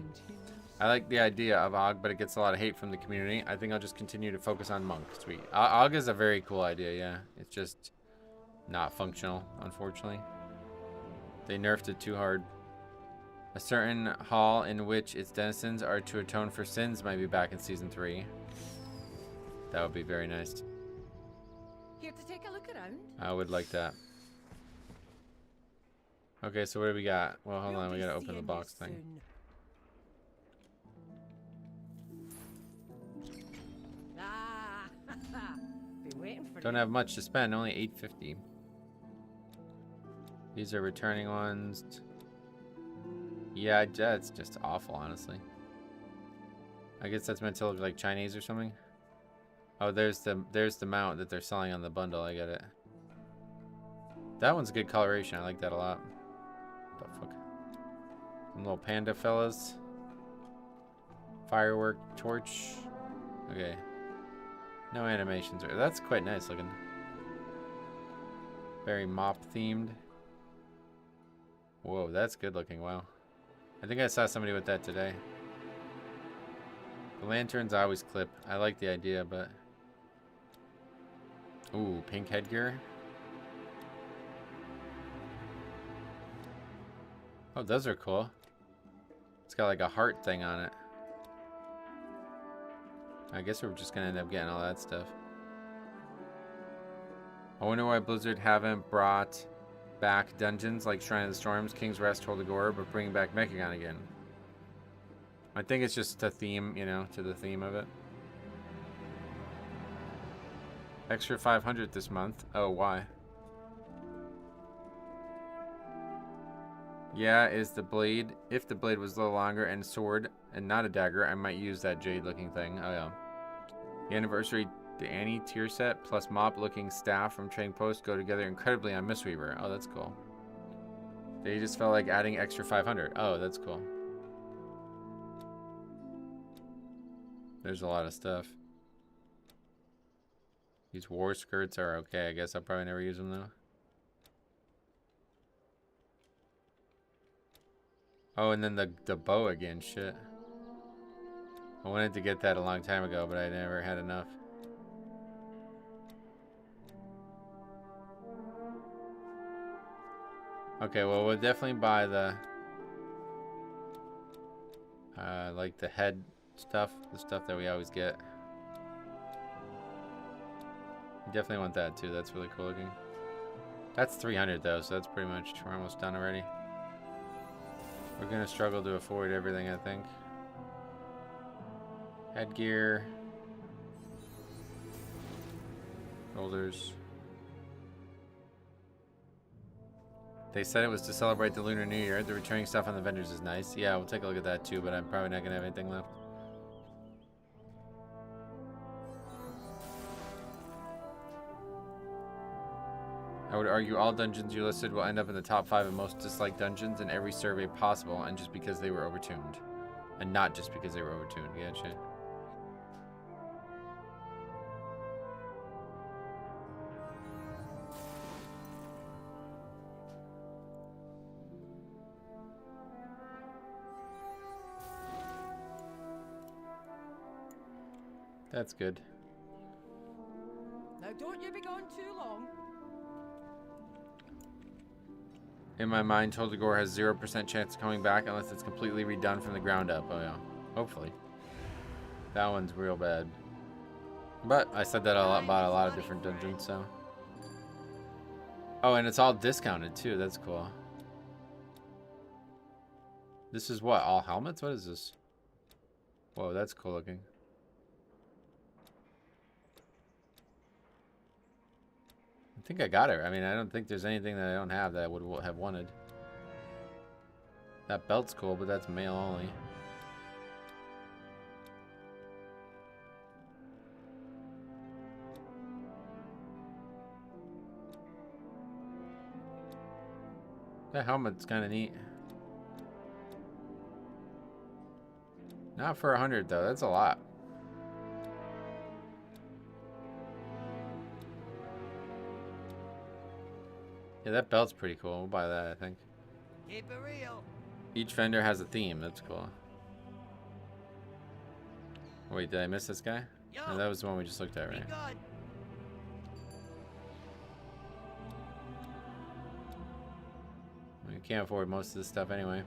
I like the idea of Og, but it gets a lot of hate from the community. I think I'll just continue to focus on Monk. Sweet. Og is a very cool idea, yeah. It's just not functional, unfortunately. They nerfed it too hard. A certain hall in which its denizens are to atone for sins might be back in Season 3. That would be very nice. Here to take a look around? I would like that. Okay, so what do we got? Well, hold on. We gotta open the box thing. Don't have much to spend, only $8.50. These are returning ones. Yeah, that's just awful, honestly. I guess that's meant to look like Chinese or something. Oh, there's the mount that they're selling on the bundle. I get it. That one's good coloration. I like that a lot. What the fuck? Some little panda fellas. Firework torch. Okay. No animations. That's quite nice looking. Very mop themed. Whoa, that's good looking. Wow. I think I saw somebody with that today. The lanterns I always clip. I like the idea, but... Ooh, pink headgear. Oh, those are cool. It's got like a heart thing on it. I guess we're just gonna end up getting all that stuff. I wonder why Blizzard haven't brought back dungeons like Shrine of the Storms, King's Rest, Hold the Gore, but bringing back Mechagon again. I think it's just a theme, you know, to the theme of it. Extra 500 this month. Oh, why? Yeah, is the blade. If the blade was a little longer and sword and not a dagger, I might use that jade looking thing. Oh, yeah. The anniversary Danny tier set plus mop looking staff from Trading Post go together incredibly on Mistweaver. Oh, that's cool. They just felt like adding extra 500. Oh, that's cool. There's a lot of stuff. These war skirts are okay. I guess I'll probably never use them though. Oh, and then the bow again. Shit. I wanted to get that a long time ago, but I never had enough. Okay, well, we'll definitely buy the like the head stuff, the stuff that we always get. Definitely want that too. That's really cool looking. That's 300 though, so that's pretty much, we're almost done already. We're gonna struggle to afford everything, I think. Headgear, shoulders. They said it was to celebrate the Lunar New Year. The returning stuff on the vendors is nice. Yeah, we'll take a look at that too, but I'm probably not gonna have anything left. I would argue all dungeons you listed will end up in the top 5 of most disliked dungeons in every survey possible, and just because they were overtuned. And not just because they were overtuned. Gotcha. That's good. Now don't you be gone too long. In my mind, Total Gore has 0% chance of coming back unless it's completely redone from the ground up. Oh yeah, hopefully. That one's real bad. But I said that a lot about a lot of different dungeons, so. Oh, and it's all discounted too. That's cool. This is what? All helmets? What is this? Whoa, that's cool looking. I think I got it. I mean, I don't think there's anything that I don't have that I would have wanted. That belt's cool, but that's male only. That helmet's kind of neat. Not for 100 though. That's a lot. Yeah, that belt's pretty cool. We'll buy that, I think. Keep it real. Each vendor has a theme. That's cool. Wait, did I miss this guy? No, that was the one we just looked at, right? We can't afford most of this stuff anyway.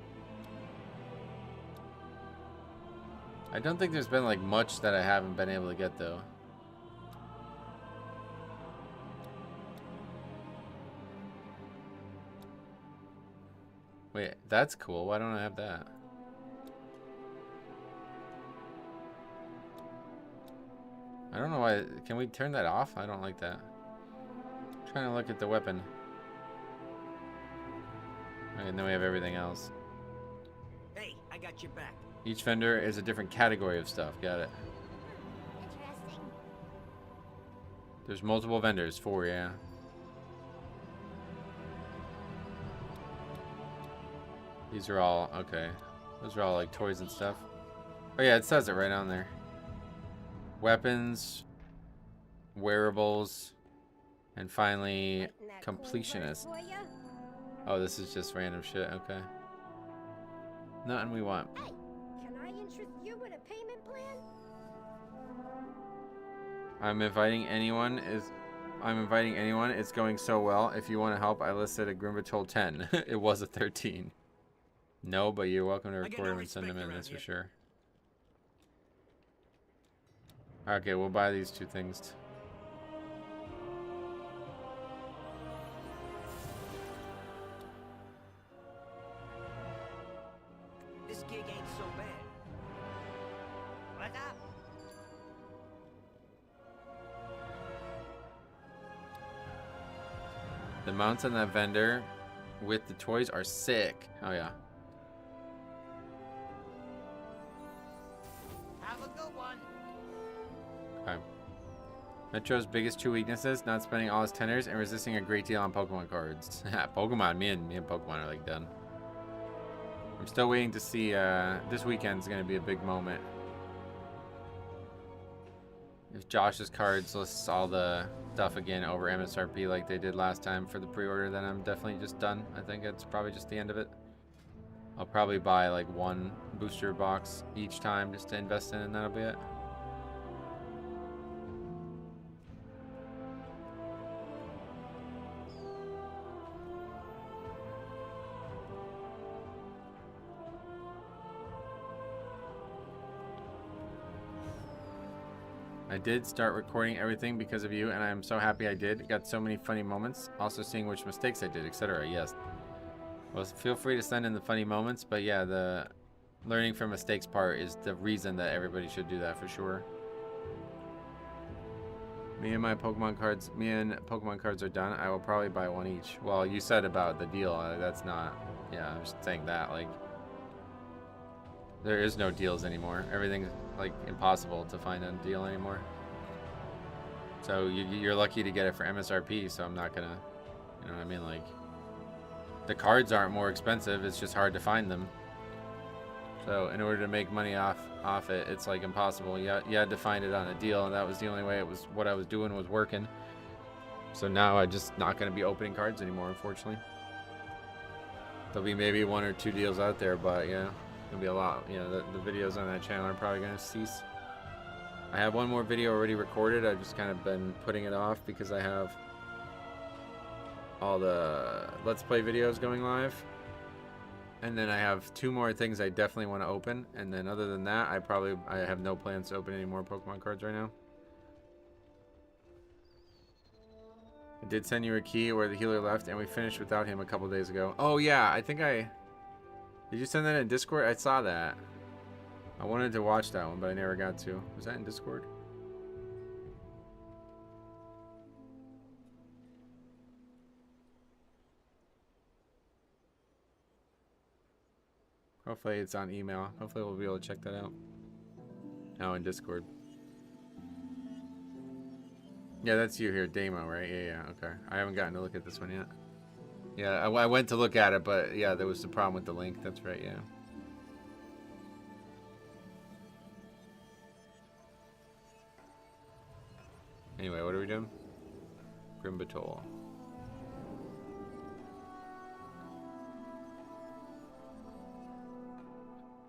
I don't think there's been like much that I haven't been able to get though. Wait, that's cool. Why don't I have that? I don't know why. Can we turn that off? I don't like that. I'm trying to look at the weapon. Okay, and then we have everything else. Hey, I got your back. Each vendor is a different category of stuff. Got it. Interesting. There's multiple vendors. 4, yeah. These are all, okay. Those are all like toys and stuff. Oh yeah, it says it right on there. Weapons, wearables, and finally, completionist. Oh, this is just random shit, okay. Nothing we want. Hey, can I interest you in a payment plan? I'm inviting anyone. It's going so well. If you want to help, I listed a Grimbatol 10. It was a 13. No, but you're welcome to record them and send them in. That's for sure. Okay, we'll buy these 2 things. This gig ain't so bad. What's up? The mounts on that vendor with the toys are sick. Oh yeah. Have a good one. Okay. Metro's biggest 2 weaknesses: not spending all his tenors and resisting a great deal on Pokemon cards. Pokemon, me and Pokemon are like done. I'm still waiting to see. This weekend's gonna be a big moment. If Josh's cards lists all the stuff again over MSRP like they did last time for the pre-order, then I'm definitely just done. I think it's probably just the end of it. I'll probably buy like 1 booster box each time just to invest in, and that'll be it. I did start recording everything because of you, and I'm so happy I did. Got so many funny moments. Also seeing which mistakes I did, etc. Yes. Well, feel free to send in the funny moments, but yeah, the learning from mistakes part is the reason that everybody should do that for sure. Me and Pokemon cards are done. I will probably buy 1 each. Well, you said about the deal. That's not... Yeah, I'm just saying that. Like, there is no deals anymore. Everything's like impossible to find a deal anymore. So you're lucky to get it for MSRP, so I'm not gonna, you know what I mean? Like, the cards aren't more expensive, it's just hard to find them. So in order to make money off it, it's like impossible. You had to find it on a deal, and that was the only way. It was what I was doing was working. So now I'm just not gonna be opening cards anymore, unfortunately. There'll be maybe 1 or 2 deals out there, but yeah. Gonna be a lot. You know, the videos on that channel are probably gonna cease. I have 1 more video already recorded. I've just kind of been putting it off because I have all the Let's Play videos going live, and then I have 2 more things I definitely want to open. And then other than that, I have no plans to open any more Pokemon cards right now. I did send you a key where the healer left, and we finished without him a couple days ago. Oh yeah, I think I. Did you send that in Discord? I saw that. I wanted to watch that one, but I never got to. Was that in Discord? Hopefully it's on email. Hopefully we'll be able to check that out. Now in Discord. Yeah, that's you here, Damo, right? Yeah, okay. I haven't gotten to look at this one yet. Yeah, I went to look at it, but yeah, there was the problem with the link. That's right, yeah. Anyway, what are we doing? Grimbatol.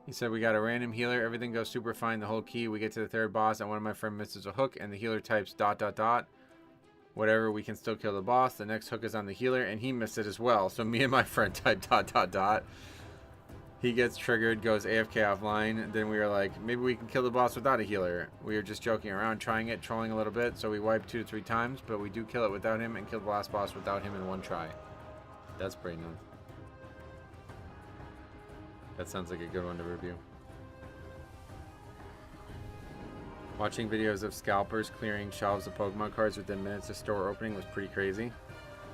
He said we got a random healer. Everything goes super fine. The whole key. We get to the 3rd boss, and one of my friends misses a hook, and the healer types ... Whatever, we can still kill the boss. The next hook is on the healer, and he missed it as well. So me and my friend type ... He gets triggered, goes AFK offline. Then we were like, maybe we can kill the boss without a healer. We were just joking around, trying it, trolling a little bit. So we wiped 2 to 3 times, but we do kill it without him and kill the last boss without him in 1 try. That's pretty nice. That sounds like a good one to review. Watching videos of scalpers clearing shelves of Pokemon cards within minutes of store opening was pretty crazy.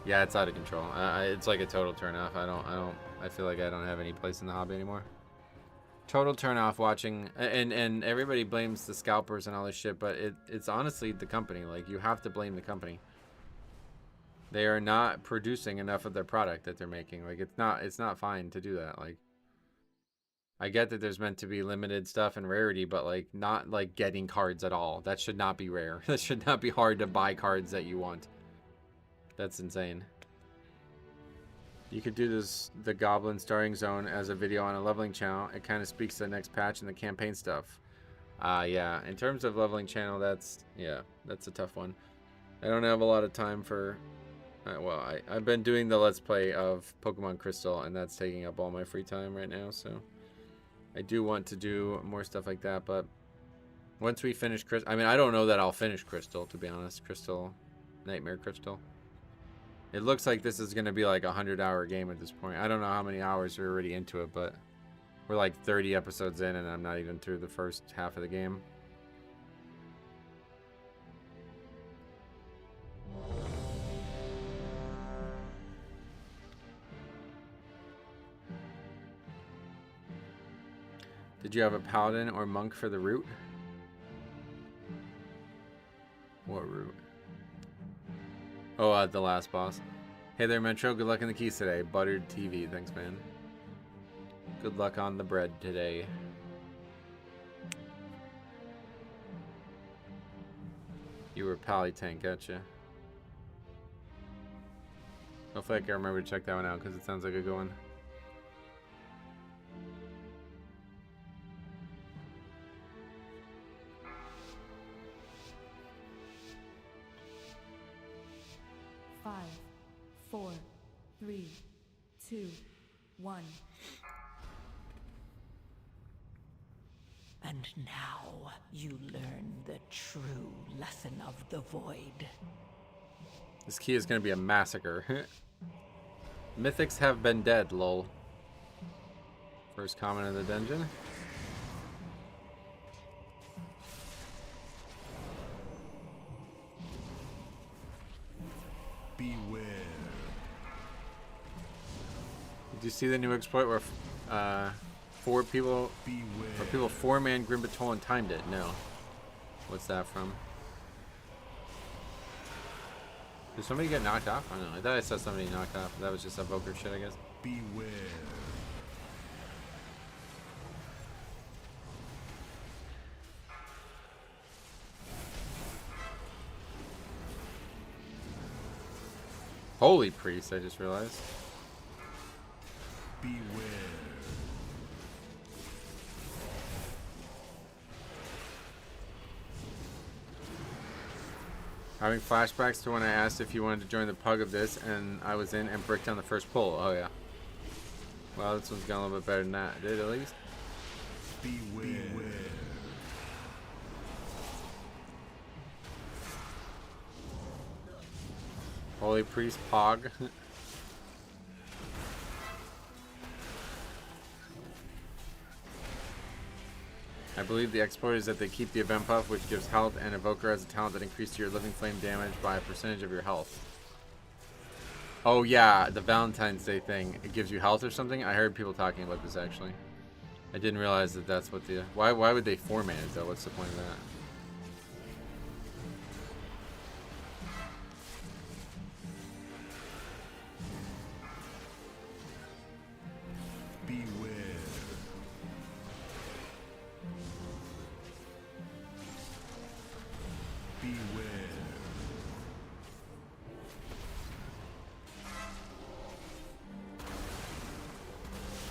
Yeah, it's out of control. It's like a total turnoff. I feel like I don't have any place in the hobby anymore. Total turnoff watching, and everybody blames the scalpers and all this shit, but it's honestly the company. Like, you have to blame the company. They are not producing enough of their product that they're making. Like, it's not fine to do that. Like, I get that there's meant to be limited stuff and rarity, but like, not like getting cards at all. That should not be rare. That should not be hard to buy cards that you want. That's insane. You could do the Goblin Starring Zone as a video on a leveling channel. It kind of speaks to the next patch and the campaign stuff. Yeah, in terms of leveling channel, that's a tough one. I don't have a lot of time for, I've been doing the Let's Play of Pokemon Crystal, and that's taking up all my free time right now, so I do want to do more stuff like that, but once we finish Crystal, I mean, I don't know that I'll finish Crystal, to be honest. Nightmare Crystal. It looks like this is going to be like a 100-hour game at this point. I don't know how many hours we're already into it, but we're like 30 episodes in, and I'm not even through the first half of the game. Did you have a paladin or monk for the route? What route? Oh, the last boss. Hey there, Metro. Good luck in the keys today. Buttered TV. Thanks, man. Good luck on the bread today. You were Pally Tank, gotcha. Hopefully I can remember to check that one out because it sounds like a good one. Five, 4, 3, 2, 1. And now you learn the true lesson of the void. This key is going to be a massacre. Mythics have been dead, lol. First comment in the dungeon. Beware. Did you see the new exploit where people 4-man Grim Baton timed it? No. What's that from? Did somebody get knocked off? I don't know. I thought I saw somebody knocked off. That was just evoker shit, I guess. Beware. Holy priest, I just realized. Beware. Having flashbacks to when I asked if you wanted to join the pug of this, and I was in and bricked down the first pull. Oh yeah. Well, this one's got a little bit better than that. Did it at least? Beware. Holy priest pog. I believe the exploit is that they keep the event buff, which gives health, and Evoker has a talent that increases your living flame damage by a percentage of your health. Oh yeah, the Valentine's Day thing. It gives you health or something? I heard people talking about this actually. I didn't realize that that's what the... Why would they 4-man it though? What's the point of that?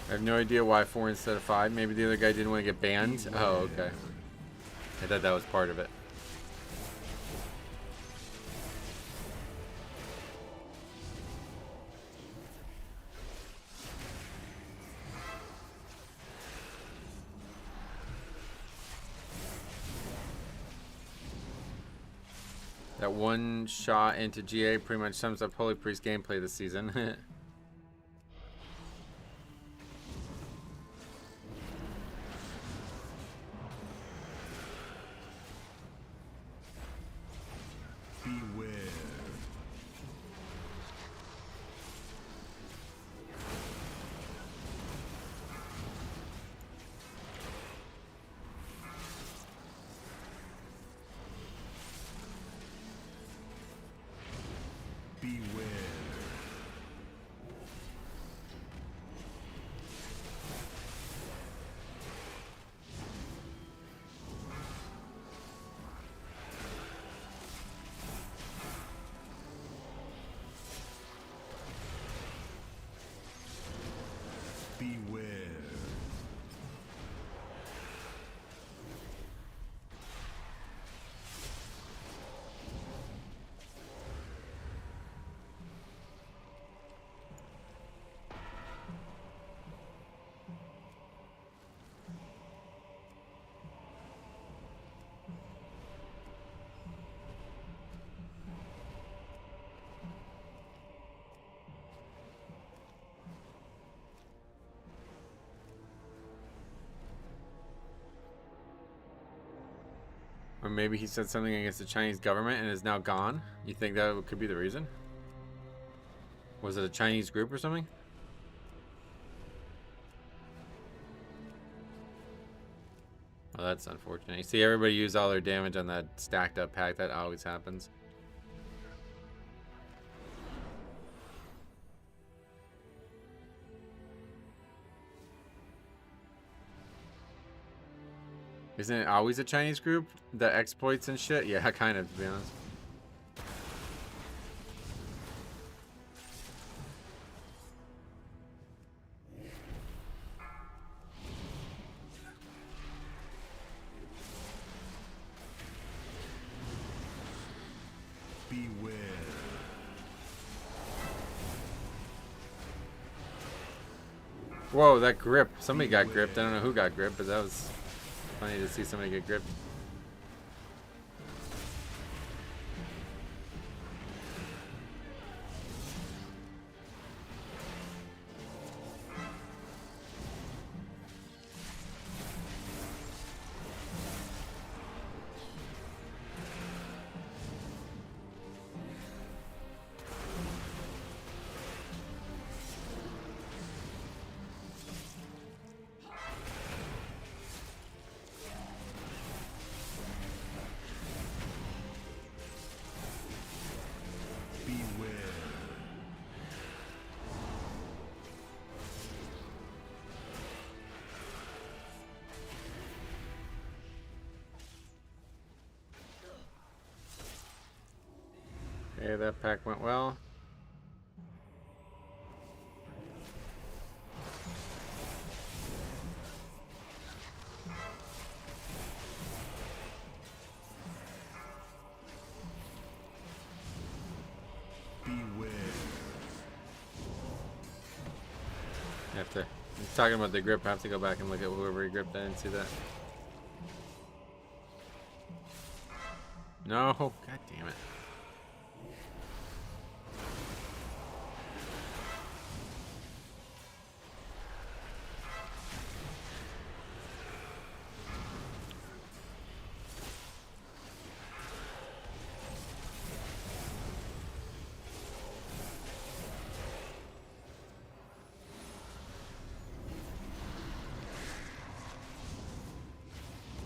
I have no idea why 4 instead of 5. Maybe the other guy didn't want to get banned. Oh, okay. I thought that was part of it. That one shot into GA pretty much sums up Holy Priest gameplay this season. maybe he said something against the Chinese government and is now gone. You think that could be the reason? Was it a Chinese group or something? Well, that's unfortunate. You see everybody use all their damage on that stacked up pack. That always happens. Isn't it always a Chinese group that exploits and shit? Yeah, kind of, to be honest. Beware. Whoa, that grip. Somebody got gripped. I don't know who got gripped, but that was funny to see somebody get gripped. Okay, that pack went well. Beware. You have to. I'm talking about the grip. I have to go back and look at whoever he gripped. I didn't see that. No, god damn it.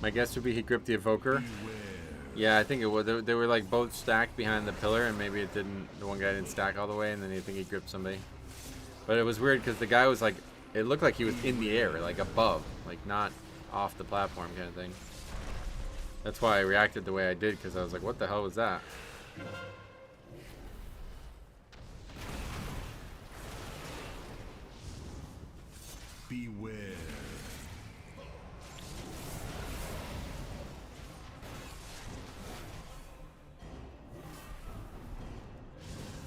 My guess would be he gripped the evoker. Yeah, I think it was. They were like both stacked behind the pillar, and maybe it didn't. The one guy didn't stack all the way, and then you think he gripped somebody. But it was weird because the guy was like, it looked like he was in the air, like above, like not off the platform kind of thing. That's why I reacted the way I did, because I was like, what the hell was that? Beware.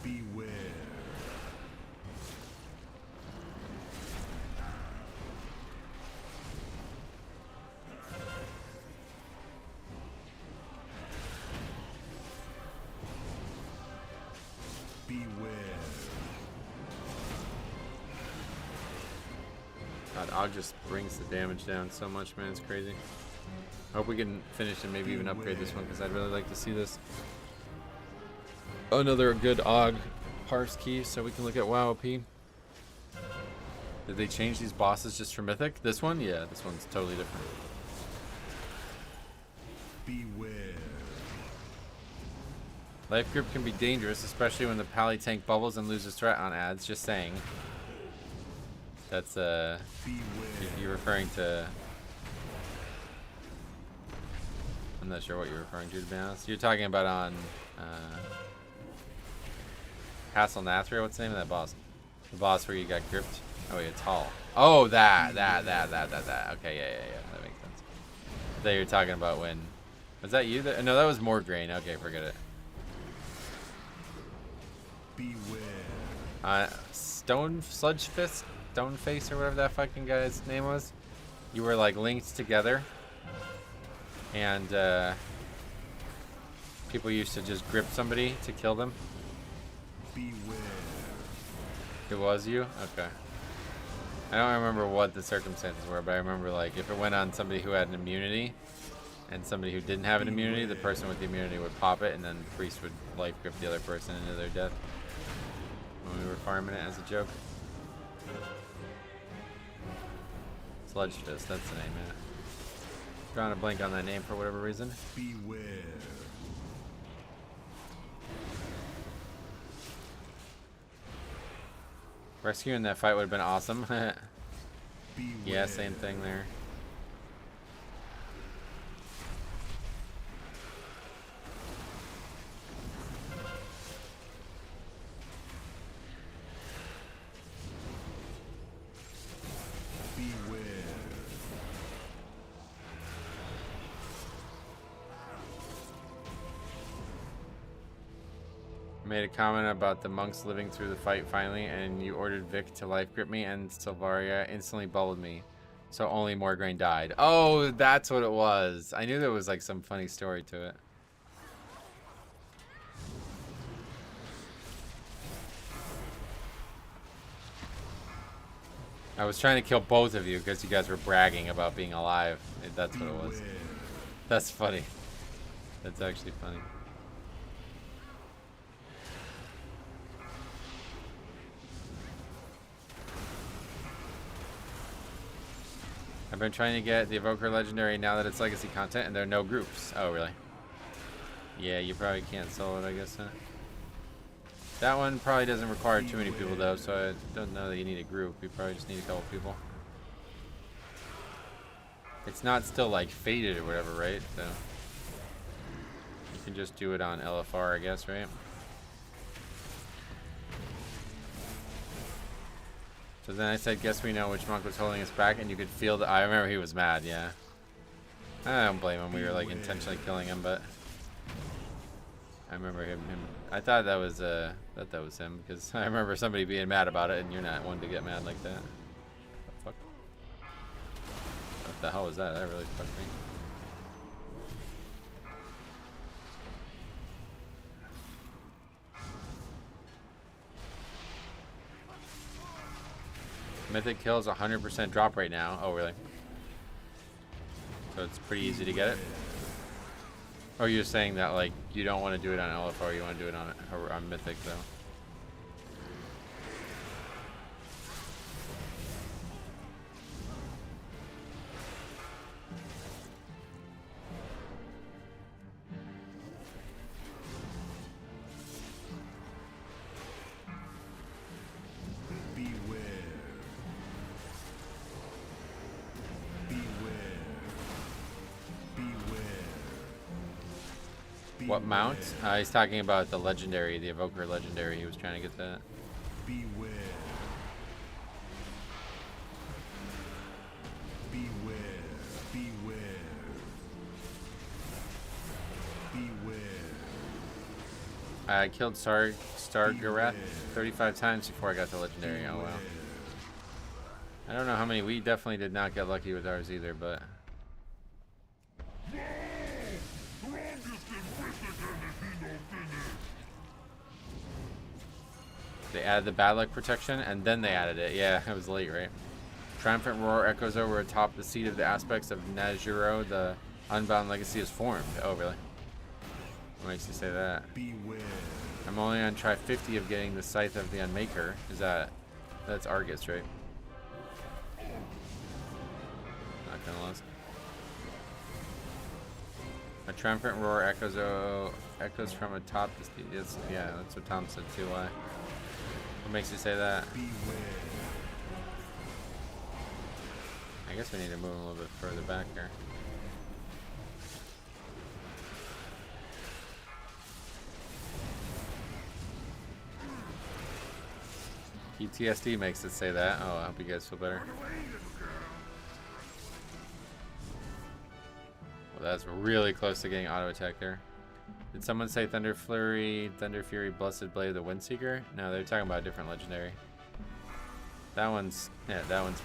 Beware. Beware. God, Og just brings the damage down so much, man. It's crazy. I hope we can finish and maybe even upgrade this one, because I'd really like to see this. Another good Og parse key, so we can look at WoW OP. Did they change these bosses just for Mythic? This one? Yeah, this one's totally different. Beware. Life grip can be dangerous, especially when the pally tank bubbles and loses threat on ads. Just saying. That's you're referring to. I'm not sure what you're referring to be honest. You're talking about on Castle Nathria. What's the name of that boss? The boss where you got gripped. Oh, yeah, it's Hall. Oh, that. Okay, yeah. That makes sense. I thought you were talking about when. Was that you? No, that was Morgraine. Okay, forget it. Beware. Stone Sludge Fist, Stone Face, or whatever that fucking guy's name was. You were like linked together, and people used to just grip somebody to kill them. Beware. It was you? Okay. I don't remember what the circumstances were, but I remember like if it went on somebody who had an immunity, and somebody who didn't have an immunity, the person with the immunity would pop it, and then the priest would life grip the other person into their death. When we were farming it as a joke. Sludge Fist, that's the name, man. Drawing a blank on that name for whatever reason. Beware. Rescuing that fight would have been awesome. Beware. Yeah, same thing there. Beware. Made a comment about the monks living through the fight finally, and you ordered Vic to life grip me, and Sylvaria instantly bubbled me. So only Morgraine died. Oh, that's what it was. I knew there was like some funny story to it. I was trying to kill both of you because you guys were bragging about being alive. That's what it was. That's funny. That's actually funny. I've been trying to get the Evoker Legendary now that it's legacy content and there are no groups. Oh, really? Yeah, you probably can't solo it, I guess, huh? That one probably doesn't require too many people, though, so I don't know that you need a group. You probably just need a couple people. It's not still, like, faded or whatever, right? So you can just do it on LFR, I guess, right? So then I said, guess we know which monk was holding us back, and you could feel that. I remember he was mad, yeah. I don't blame him. We were, like, intentionally killing him, but I remember him. I thought that was him, because I remember somebody being mad about it, and you're not one to get mad like that. What the fuck? What the hell was that? That really fucked me. Mythic kills 100% drop right now. Oh, really? So it's pretty easy to get it? Or you're saying that, like, you don't want to do it on LFR, you want to do it on Mythic, though? What mount? He's talking about the legendary, the Evoker Legendary. He was trying to get that. Beware. Beware. Beware. Beware. I killed Stargarath 35 times before I got the legendary. Oh, wow. I don't know how many. We definitely did not get lucky with ours either, but they added the bad luck protection, and then they added it. Yeah, it was late, right? Triumphant Roar echoes over atop the seat of the aspects of Najuro. The Unbound Legacy is formed. Oh, really? What makes you say that? Beware. I'm only on try 50 of getting the Scythe of the Unmaker. Is that's Argus, right? Not gonna last. A Triumphant Roar echoes from atop the seat. Yeah, that's what Tom said too. Why? What makes you say that? I guess we need to move a little bit further back here. PTSD makes it say that. Oh, I hope you guys feel better. Well, that's really close to getting auto attack there. Did someone say Thunder Fury, Blessed Blade of the Windseeker? No, they're talking about a different legendary. That one's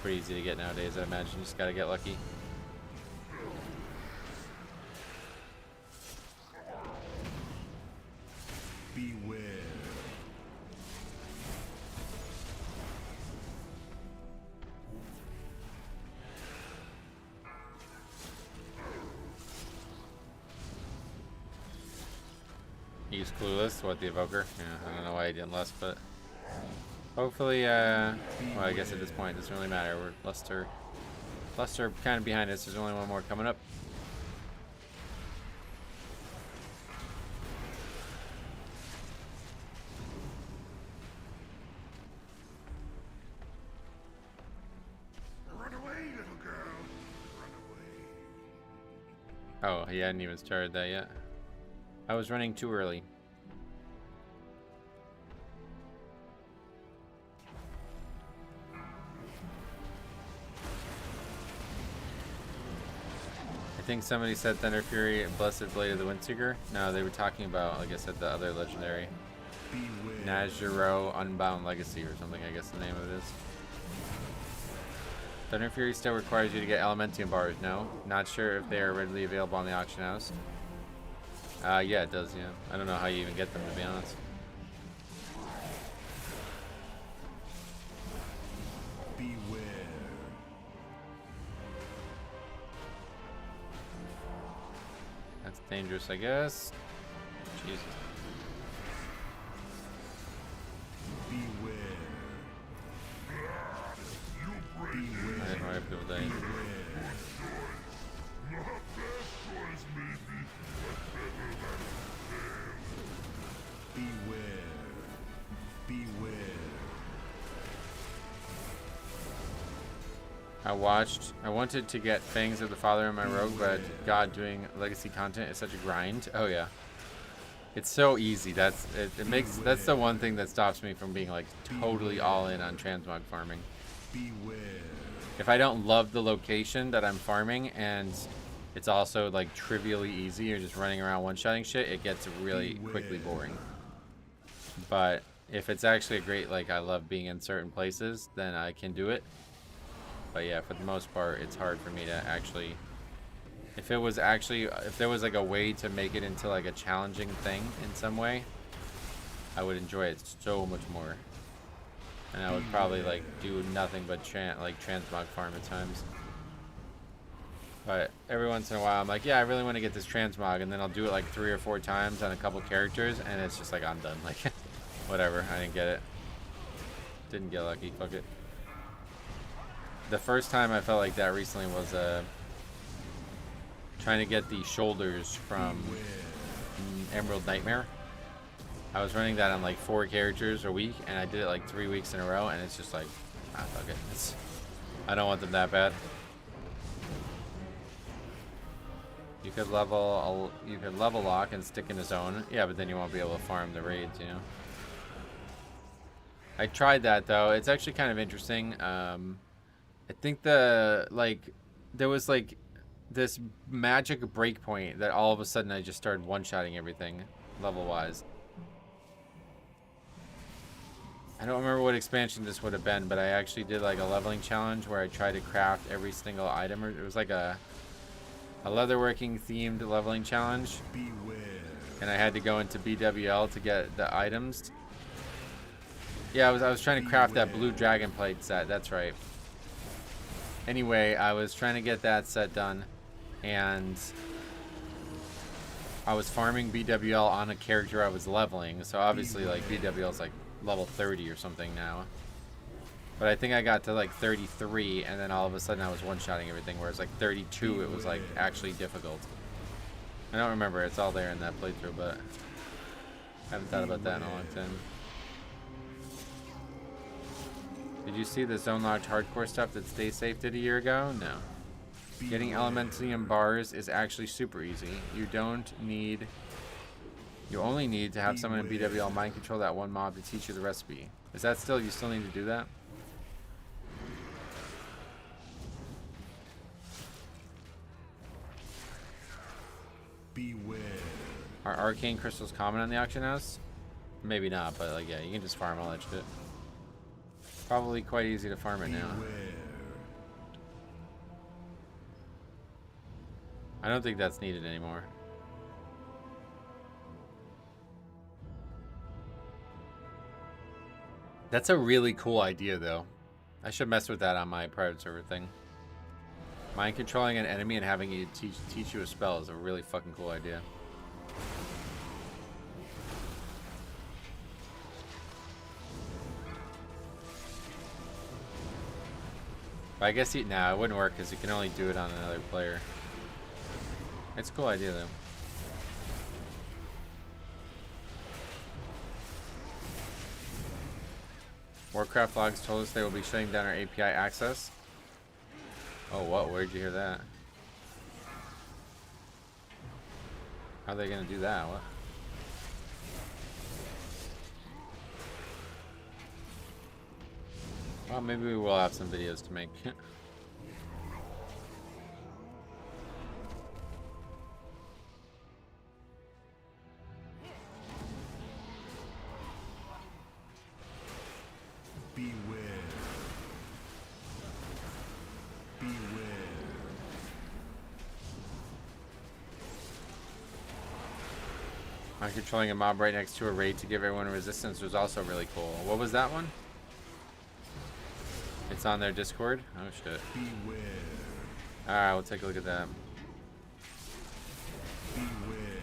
pretty easy to get nowadays, I imagine. You just gotta get lucky. Beware. He's clueless. What, the evoker? Yeah, I don't know why he didn't lust, but hopefully, well, I guess at this point it doesn't really matter. We're Luster kind of behind us. There's only one more coming up. Run away, little girl. Run away. Oh, he hadn't even started that yet. I was running too early. I think somebody said Thunder Fury and Blessed Blade of the Windseeker. No, they were talking about, like I said, the other legendary. Nazuro Unbound Legacy or something, I guess the name of it is. Thunder Fury still requires you to get Elementium bars, no? Not sure if they are readily available on the auction house. Yeah, it does, yeah. I don't know how you even get them, to be honest. Beware. That's dangerous, I guess. Jesus. Beware. I didn't know if people died. Beware. Beware. I wanted to get Fangs of the Father in my rogue, but God, doing legacy content is such a grind. Oh yeah. It's so easy. That's the one thing that stops me from being like totally all in on transmog farming. Beware. If I don't love the location that I'm farming and it's also like trivially easy, you're just running around one-shotting shit, it gets really quickly boring. But if it's actually a great, like, I love being in certain places, then I can do it. But yeah, for the most part, it's hard for me to actually, if there was like a way to make it into like a challenging thing in some way, I would enjoy it so much more. And I would probably like do nothing but transmog farm at times. But every once in a while I'm like, yeah, I really want to get this transmog, and then I'll do it like 3 or 4 times on a couple characters, and it's just like, I'm done. Like, whatever, I didn't get it. Didn't get lucky, fuck it. The first time I felt like that recently was trying to get the shoulders from Emerald Nightmare. I was running that on like 4 characters a week, and I did it like 3 weeks in a row, and it's just like, fuck it. I don't want them that bad. You could level lock and stick in a zone. Yeah, but then you won't be able to farm the raids, you know. I tried that though. It's actually kind of interesting. I think there was like this magic breakpoint that all of a sudden I just started one-shotting everything level-wise. I don't remember what expansion this would have been, but I actually did like a leveling challenge where I tried to craft every single item. It was like a leatherworking themed leveling challenge. Beware. And I had to go into BWL to get the items. Yeah, I was trying to craft that blue dragon plate set, that's right. Anyway, I was trying to get that set done, and I was farming BWL on a character I was leveling, so obviously like BWL is like level 30 or something now. But I think I got to like 33, and then all of a sudden I was one-shotting everything, whereas like 32 it was like actually difficult. I don't remember, it's all there in that playthrough, but I haven't thought about that in a long time. Did you see the zone locked hardcore stuff that Stay Safe did a year ago? No. Getting Elementium bars is actually super easy. You only need to have someone in BWL mind control that one mob to teach you the recipe. Is that still, you still need to do that? Beware. Are arcane crystals common on the auction house? Maybe not, but like, yeah, you can just farm all that shit. Probably quite easy to farm it now. I don't think that's needed anymore. That's a really cool idea, though. I should mess with that on my private server thing. Mind controlling an enemy and having it teach you a spell is a really fucking cool idea. But I guess it wouldn't work because you can only do it on another player. It's a cool idea though. Warcraft logs told us they will be shutting down our API access. Oh, what? Where'd you hear that? How are they gonna do that? What? Well, maybe we will have some videos to make. Beware. Beware. I'm controlling a mob right next to a raid to give everyone resistance was also really cool. What was that one? It's on their Discord? Oh shit. Beware. Alright, we'll take a look at that. Beware.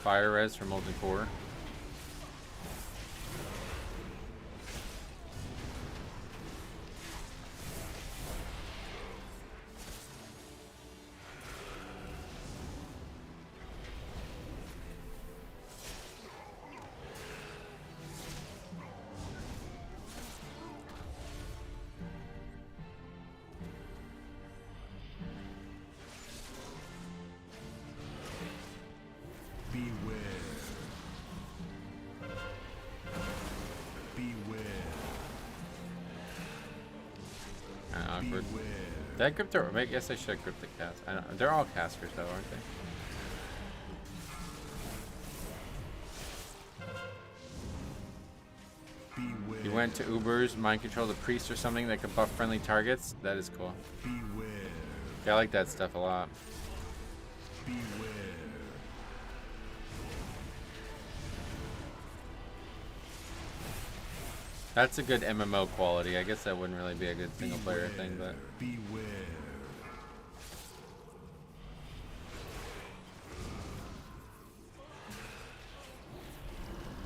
Fire res from Molten Core. Did I crypto? I guess I should cryptic cast. I don't. They're all casters though, aren't they? Beware. You went to Uber's, mind control the priest or something that could buff friendly targets. That is cool. Beware. Yeah, I like that stuff a lot. Beware. That's a good MMO quality. I guess that wouldn't really be a good single player thing, but Beware.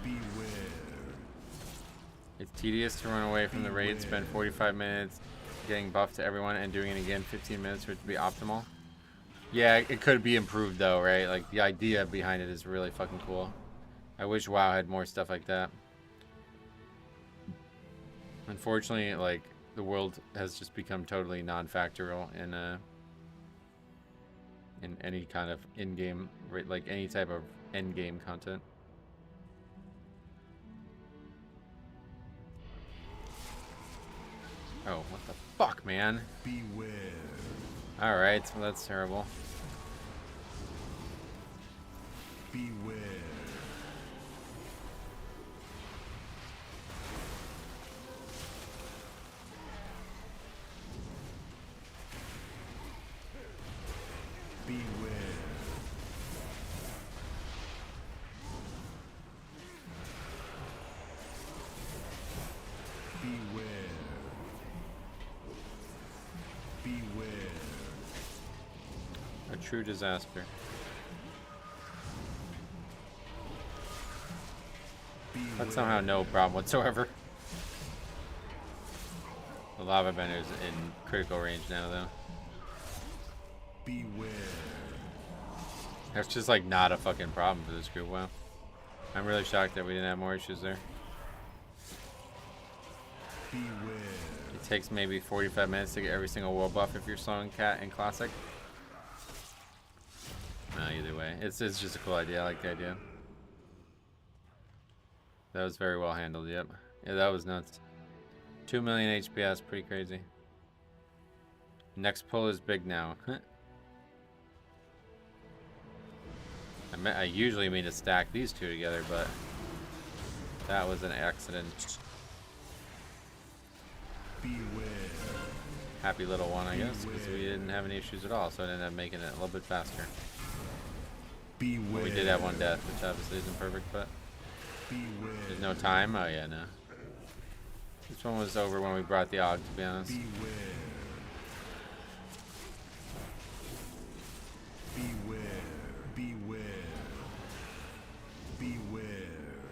Beware. it's tedious to run away from the raid, spend 45 minutes getting buffed to everyone and doing it again 15 minutes for it to be optimal. Yeah, it could be improved though, right? Like the idea behind it is really fucking cool. I wish WoW had more stuff like that. Unfortunately, like the world has just become totally non-factorial in any kind of in-game, like any type of end-game content. Oh, what the fuck, man? Beware. All right, well, that's terrible. Beware. Beware. Beware. Beware. A true disaster. That's somehow no problem whatsoever. The lava bender is in critical range now, though. Beware. That's just like not a fucking problem for this group. Wow. I'm really shocked that we didn't have more issues there. Beware. It takes maybe 45 minutes to get every single world buff if you're slowing cat in classic. No, either way. It's just a cool idea. I like the idea. That was very well handled, yep. Yeah, that was nuts. 2 million HPS, pretty crazy. Next pull is big now. I usually mean to stack these two together, but that was an accident. Beware. Happy little one, I guess, because we didn't have any issues at all, so I ended up making it a little bit faster. Beware. But we did have one death, which obviously isn't perfect, but Beware. there's no time. Oh yeah, no. This one was over when we brought the AUG, to be honest. Beware. Beware. Beware. Beware.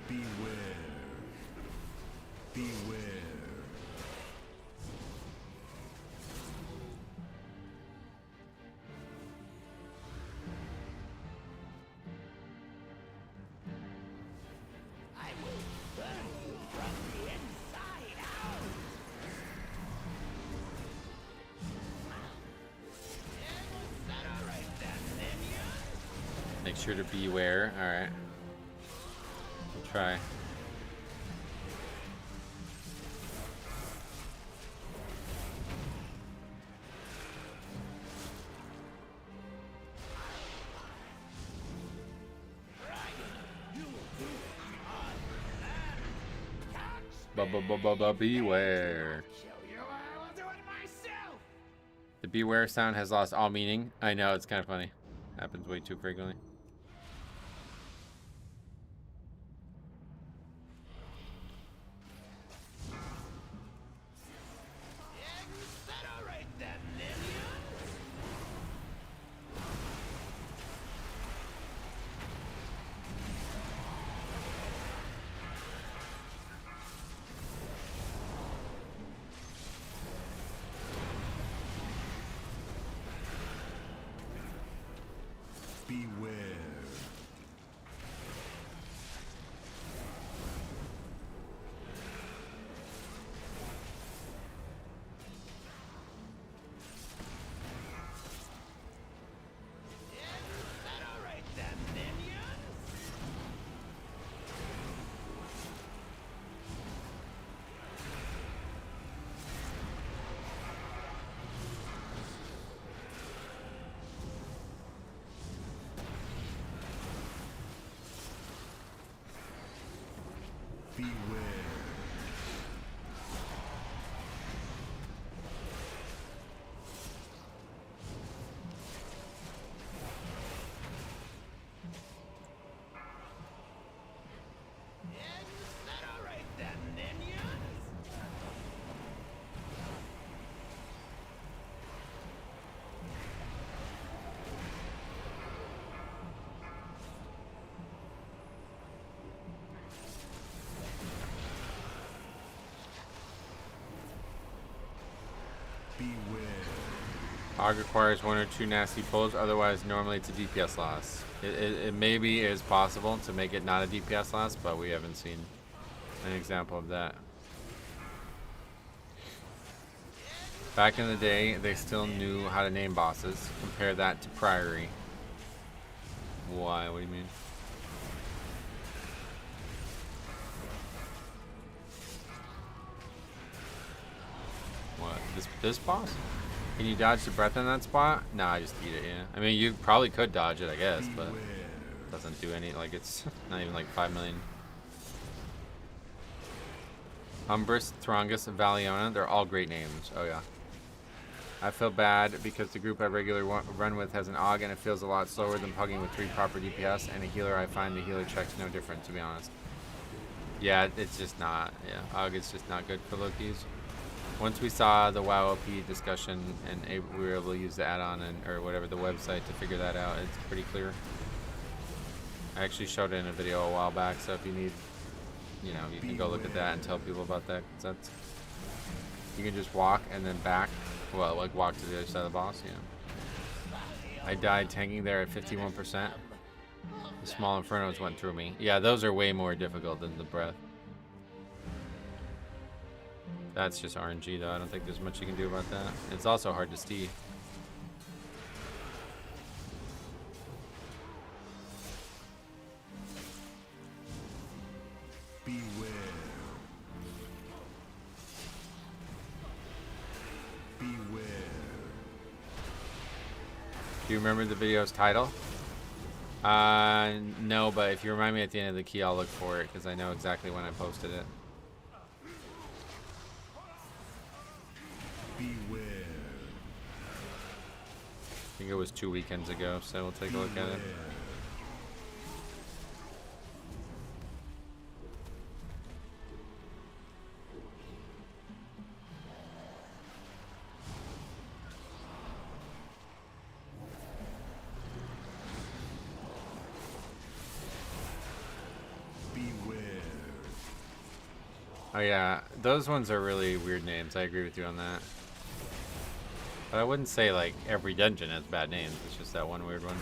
Beware. Beware. sure to beware. Alright. We'll try. Beware. The beware sound has lost all meaning. I know, it's kind of funny. Happens way too frequently. Beware. Hog requires 1 or 2 nasty pulls, otherwise normally it's a DPS loss. It maybe is possible to make it not a DPS loss, but we haven't seen an example of that. Back in the day, they still knew how to name bosses. Compare that to Priory. Why? What do you mean? What? This boss? Can you dodge the breath in that spot? Nah, I just eat it, yeah. I mean, you probably could dodge it, I guess, but it doesn't do any, like, it's not even like 5 million. Umbrus, Throngus, Valiona, they're all great names. Oh, yeah. I feel bad because the group I regularly run with has an AUG and it feels a lot slower than Pugging with 3 proper DPS, and a healer, I find the healer checks no different, to be honest. Yeah, it's just not, yeah, AUG is just not good for Lokis. Once we saw the WoW OP discussion and we were able to use the add-on or whatever, the website, to figure that out, it's pretty clear. I actually showed it in a video a while back, so if you need, you know, you can go look at that and tell people about that. 'Cause that's, you can just walk and then back, well, like walk to the other side of the boss, you know. I died tanking there at 51%. The small infernos went through me. Yeah, those are way more difficult than the breath. That's just RNG though. I don't think there's much you can do about that. It's also hard to see. Beware. Beware. Do you remember the video's title? No, but if you remind me at the end of the key, I'll look for it because I know exactly when I posted it. Beware. I think it was 2 weekends ago, so we'll take a look at it. Oh yeah, those ones are really weird names. I agree with you on that. But I wouldn't say like every dungeon has bad names. It's just that one weird one.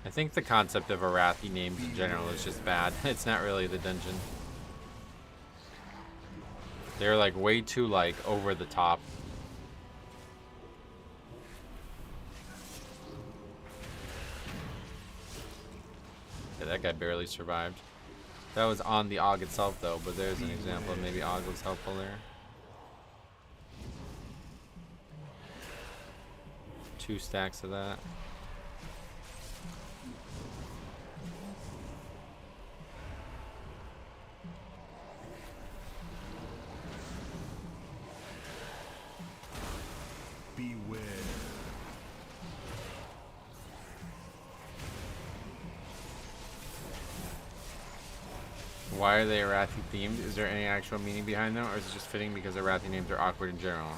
I think the concept of Arathi names in general is just bad. It's not really the dungeon. They're like way too like over the top. Okay, that guy barely survived. That was on the AUG itself, though, but there's an example of maybe AUG was helpful there. 2 stacks of that. Beware. Why are they Arathi themed? Is there any actual meaning behind them, or is it just fitting because Arathi names are awkward in general?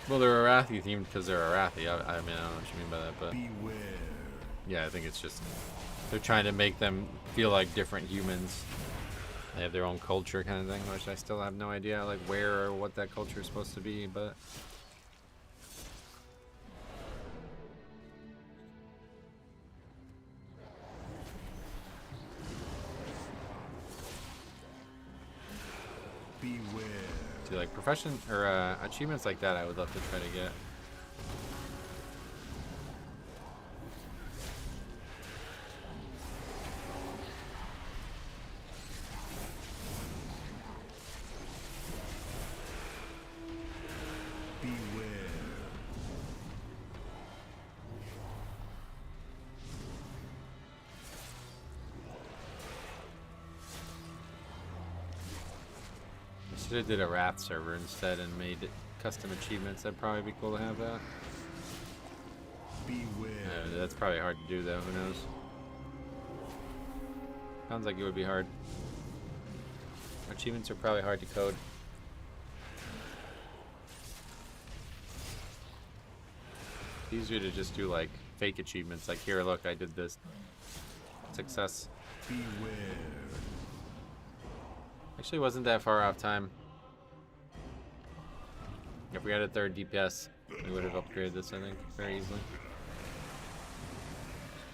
Well, they're Arathi themed because they're Arathi. I mean, I don't know what you mean by that, but Beware. yeah, I think it's just they're trying to make them feel like different humans. They have their own culture kind of thing, which I still have no idea like where or what that culture is supposed to be, but Beware. see, like profession or achievements like that, I would love to try to get. Beware. I should have did a Wrath server instead and made custom achievements. That'd probably be cool to have that. Beware. That's probably hard to do though. Who knows? Sounds like it would be hard. Achievements are probably hard to code. It's easier to just do like fake achievements, like here, look, I did this. Success. Beware. Actually, wasn't that far off time. If we had a 3rd DPS, we would have upgraded this, I think, very easily.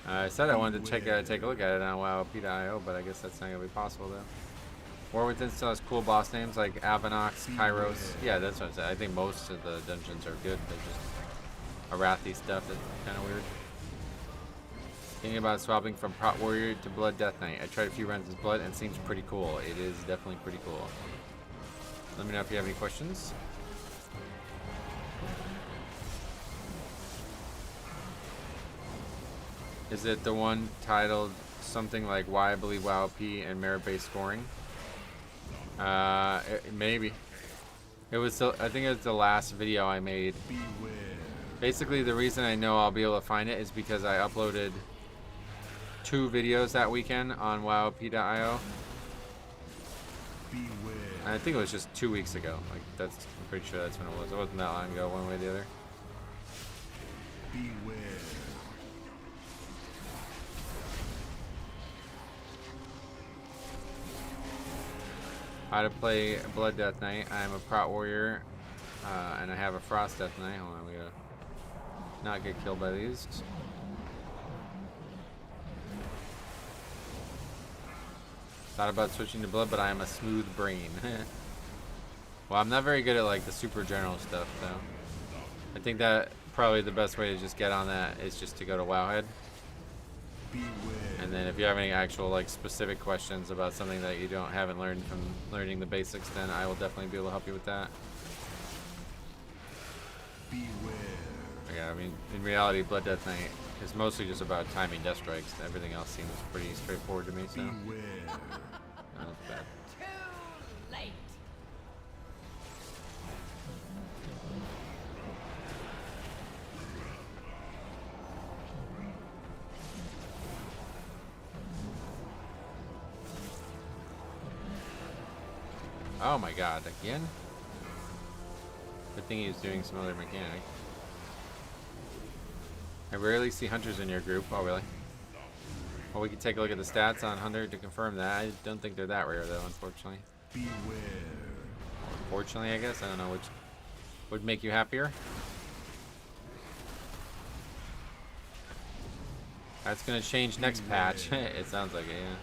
I said I wanted to take a look at it on WoWP.io, but I guess that's not gonna be possible though. Warwithin still has cool boss names like Avanox, Kairos. Yeah, that's what I said. I think most of the dungeons are good. They're just Arathi stuff that's kind of weird. Thinking about swapping from Prot Warrior to Blood Death Knight. I tried a few runs as Blood and it seems pretty cool. It is definitely pretty cool. Let me know if you have any questions. Is it the one titled something like Why I Believe WoWP and Merit-Based Scoring? Maybe. It was. I think it was the last video I made. Beware. Basically, the reason I know I'll be able to find it is because I uploaded 2 videos that weekend on WoWP.io. Beware. And I think it was just 2 weeks ago. Like I'm pretty sure that's when it was. It wasn't that long ago, one way or the other. Beware. How to play Blood Death Knight. I'm a Prot Warrior, and I have a Frost Death Knight. Hold on, we gotta not get killed by these. Thought about switching to Blood, but I am a smooth brain. Well, I'm not very good at like the super general stuff, though. I think that probably the best way to just get on that is just to go to Wowhead. Beware. And then if you have any actual like specific questions about something that you haven't learned from learning the basics, then I will definitely be able to help you with that. Beware. Yeah, I mean, in reality, Blood Death Knight is mostly just about timing death strikes. Everything else seems pretty straightforward to me, so Beware. not bad. Too late. Oh my god, again? Good thing he was doing some other mechanic. I rarely see hunters in your group. Oh, really? Well, we can take a look at the stats on Hunter to confirm that. I don't think they're that rare, though, unfortunately. Beware. Fortunately, I guess. I don't know which would make you happier. That's going to change next patch. It sounds like it, yeah.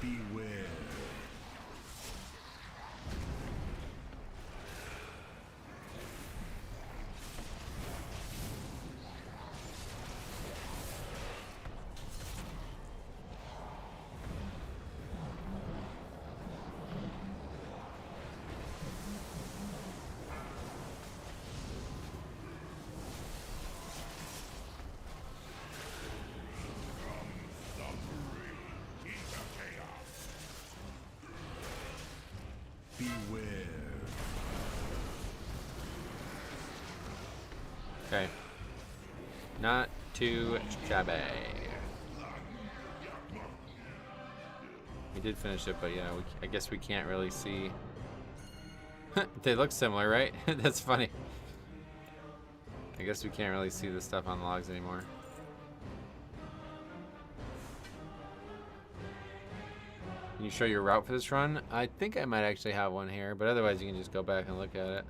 Beware. Beware. Okay. Not too shabby. We did finish it, but yeah, I guess we can't really see. They look similar, right? That's funny. I guess we can't really see the stuff on logs anymore. Can you show your route for this run? I think I might actually have one here, but otherwise you can just go back and look at it.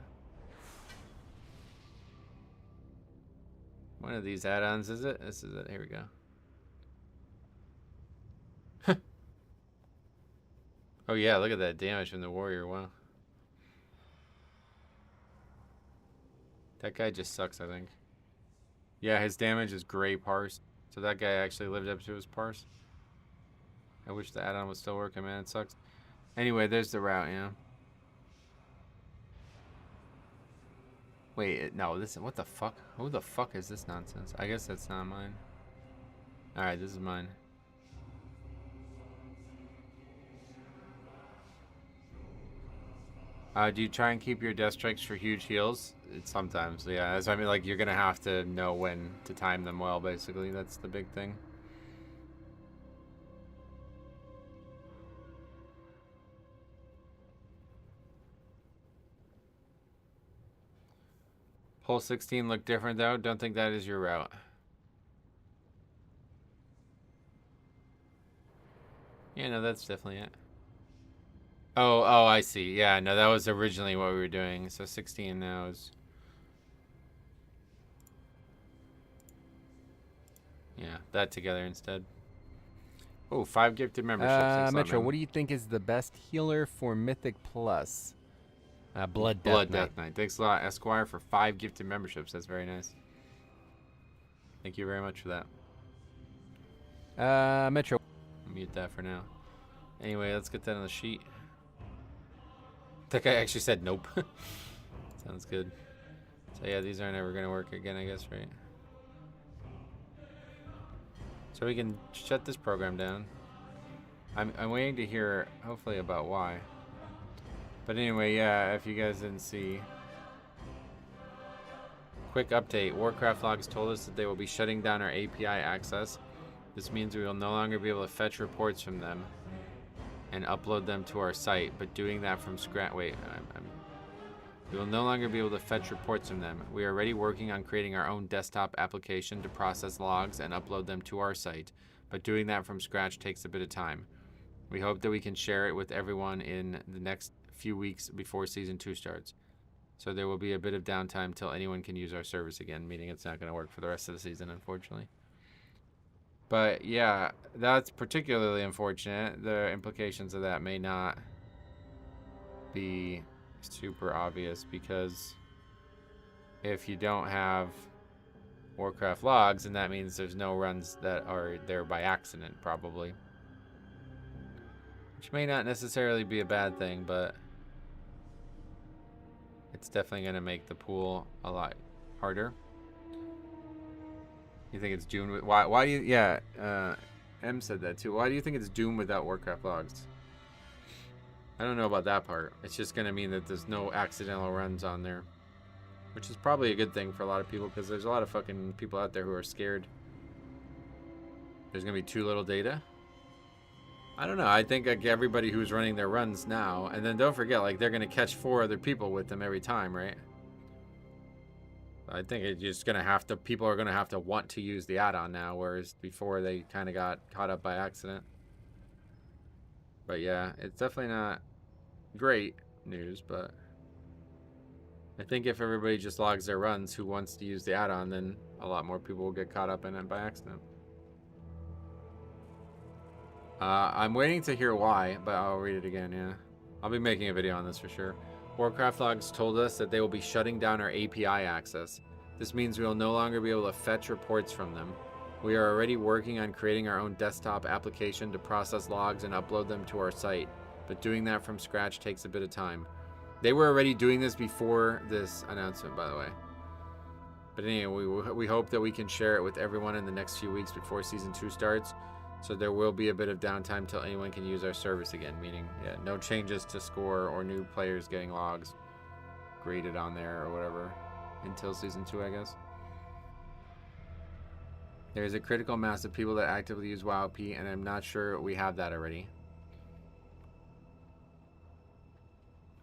One of these add-ons, is it? This is it. Here we go. Oh yeah, look at that damage from the warrior. Wow. That guy just sucks, I think. Yeah, his damage is gray parse. So that guy actually lived up to his parse. I wish the add-on was still working, man. It sucks. Anyway, there's the route, yeah. Wait, no, this, what the fuck? Who the fuck is this nonsense? I guess that's not mine. Alright, this is mine. Do you try and keep your death strikes for huge heals? Sometimes, yeah. So, I mean, like, you're gonna have to know when to time them well, basically. That's the big thing. Hole 16 look different, though. Don't think that is your route. Yeah, no, that's definitely it. Oh, I see. Yeah, no, that was originally what we were doing. So 16 now is... Yeah, that together instead. Oh, 5 gifted memberships. Metro, what do you think is the best healer for Mythic Plus? Blood Death Knight. Thanks a lot, Esquire, for 5 gifted memberships. That's very nice. Thank you very much for that. Metro. I'll mute that for now. Anyway, let's get that on the sheet. That guy actually said nope. Sounds good. So yeah, these aren't ever gonna work again, I guess, right? So we can shut this program down. I'm waiting to hear, hopefully, about why. But anyway, yeah, if you guys didn't see. Quick update. Warcraft logs told us that they will be shutting down our API access. This means we will no longer be able to fetch reports from them and upload them to our site, but doing that from scratch. Wait, we will no longer be able to fetch reports from them. We are already working on creating our own desktop application to process logs and upload them to our site, but doing that from scratch takes a bit of time. We hope that we can share it with everyone in the next few weeks before Season 2 starts. So there will be a bit of downtime till anyone can use our service again, meaning it's not going to work for the rest of the season, unfortunately. But yeah, that's particularly unfortunate. The implications of that may not be super obvious, because if you don't have Warcraft logs, then that means there's no runs that are there by accident, probably. Which may not necessarily be a bad thing, but it's definitely going to make the pool a lot harder. You think it's doomed with... Why do you... Yeah, M said that too. Why do you think it's doomed without Warcraft logs? I don't know about that part. It's just going to mean that there's no accidental runs on there. Which is probably a good thing for a lot of people, because there's a lot of fucking people out there who are scared there's going to be too little data. I don't know. I think like everybody who's running their runs now, and then don't forget, like, they're going to catch 4 other people with them every time, right? I think it's just going to have to, people are going to have to want to use the add-on now, whereas before they kind of got caught up by accident. But yeah, it's definitely not great news, but I think if everybody just logs their runs who wants to use the add-on, then a lot more people will get caught up in it by accident. I'm waiting to hear why, but I'll read it again, yeah. I'll be making a video on this for sure. Warcraft logs told us that they will be shutting down our API access. This means we will no longer be able to fetch reports from them. We are already working on creating our own desktop application to process logs and upload them to our site, but doing that from scratch takes a bit of time. They were already doing this before this announcement, by the way. But anyway, we hope that we can share it with everyone in the next few weeks before Season 2 starts. So there will be a bit of downtime till anyone can use our service again, meaning, yeah, no changes to score or new players getting logs graded on there or whatever until Season 2, I guess. There's a critical mass of people that actively use WoWP, and I'm not sure we have that already.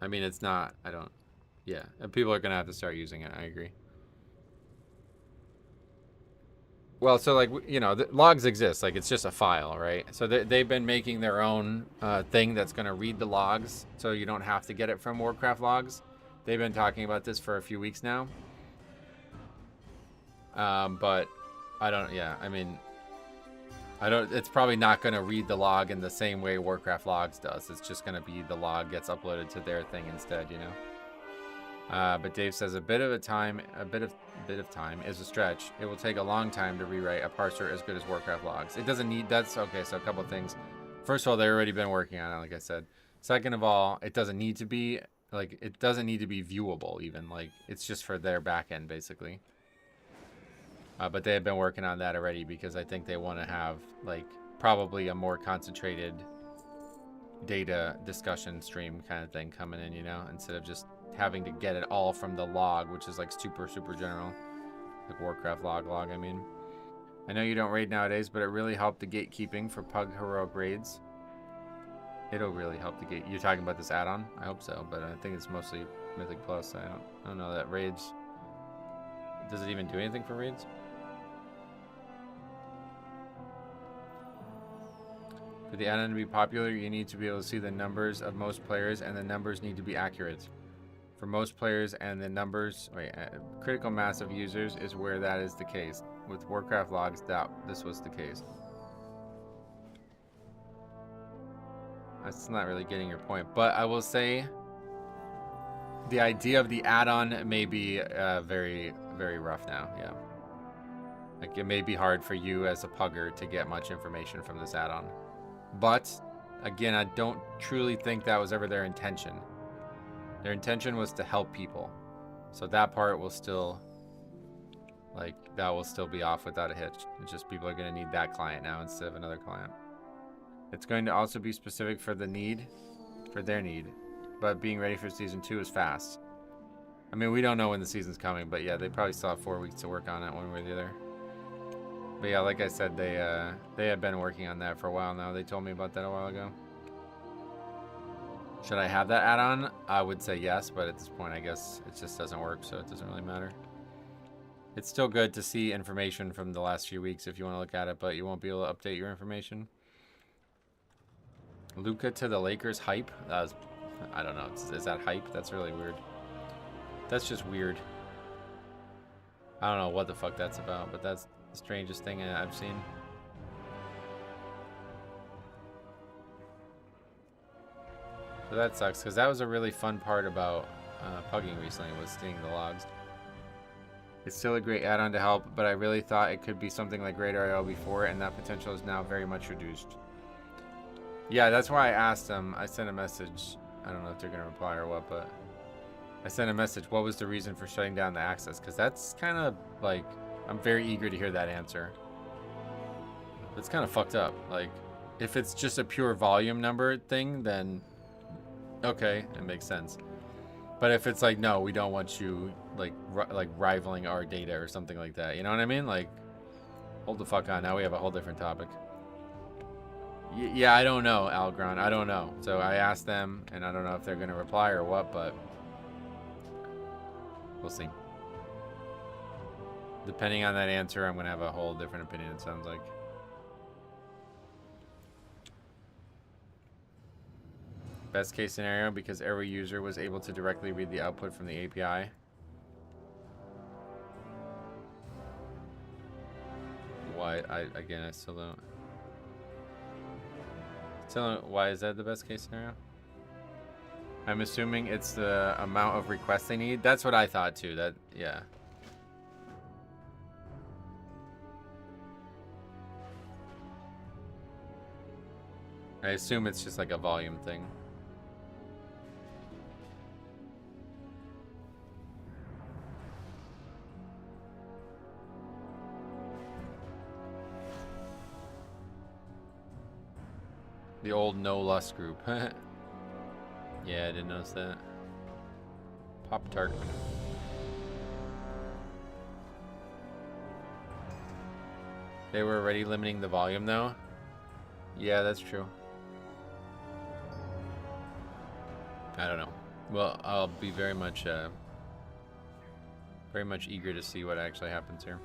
I mean, it's not, I don't, yeah. People are going to have to start using it, I agree. Well, so like, you know, the logs exist, like it's just a file, right? So they've been making their own thing that's going to read the logs, so you don't have to get it from Warcraft logs. They've been talking about this for a few weeks now. But I don't, yeah, I mean, it's probably not going to read the log in the same way Warcraft logs does. It's just going to be the log gets uploaded to their thing instead, you know? But Dave says a bit of time is a stretch. It will take a long time to rewrite a parser as good as Warcraft logs. It doesn't need, that's okay. So a couple of things. First of all, they've already been working on it, like I said. Second of all, it doesn't need to be like, it doesn't need to be viewable even. Like, it's just for their backend basically. But they have been working on that already because I think they want to have like probably a more concentrated data discussion stream kind of thing coming in, you know, instead of just having to get it all from the log, which is like super general, like Warcraft log, I mean. I know you don't raid nowadays, but it really helped the gatekeeping for Pug heroic raids. It'll really help the gate. You're talking about this add-on? I hope so, but I think it's mostly Mythic Plus. I don't know that raids. Does it even do anything for raids? For the add-on to be popular, you need to be able to see the numbers of most players, and the numbers need to be accurate. For most players and the numbers, critical mass of users is where that is the case. With Warcraft logs, this was the case. That's not really getting your point, but I will say the idea of the add-on may be very rough now, yeah. Like, it may be hard for you as a pugger to get much information from this add-on. But, again, I don't truly think that was ever their intention. Their intention was to help people. So that part will still, like, that will still be off without a hitch. It's just people are going to need that client now instead of another client. It's going to also be specific for their need. But being ready for Season 2 is fast. I mean, we don't know when the season's coming, but yeah, they probably still have 4 weeks to work on it one way or the other. But yeah, like I said, they have been working on that for a while now. They told me about that a while ago. Should I have that add-on? I would say yes, but at this point, I guess it just doesn't work, so it doesn't really matter. It's still good to see information from the last few weeks if you want to look at it, but you won't be able to update your information. Luka to the Lakers hype? That was, I don't know. Is that hype? That's really weird. That's just weird. I don't know what the fuck that's about, but that's the strangest thing I've seen. So that sucks, because that was a really fun part about Pugging recently, was seeing the logs. It's still a great add-on to help, but I really thought it could be something like Radar.io before, and that potential is now very much reduced. Yeah, that's why I asked them. I sent a message. I don't know if they're going to reply or what, but I sent a message. What was the reason for shutting down the access? Because that's kind of like, I'm very eager to hear that answer. It's kind of fucked up. Like, if it's just a pure volume number thing, then okay, it makes sense. But if it's like, no, we don't want you like rivaling our data or something like that, you know what I mean? Like, hold the fuck on. Now we have a whole different topic. Yeah, I don't know, Algron. I don't know. So I asked them, and I don't know if they're going to reply or what, but we'll see. Depending on that answer, I'm going to have a whole different opinion, it sounds like. Best case scenario, because every user was able to directly read the output from the API. Why? Again, I still don't. Why is that the best case scenario? I'm assuming it's the amount of requests they need. That's what I thought too. That, yeah. I assume it's just like a volume thing. The old No Lust group. Yeah, I didn't notice that. Pop-Tart. They were already limiting the volume though. Yeah, that's true. I don't know. Well, I'll be very much eager to see what actually happens here.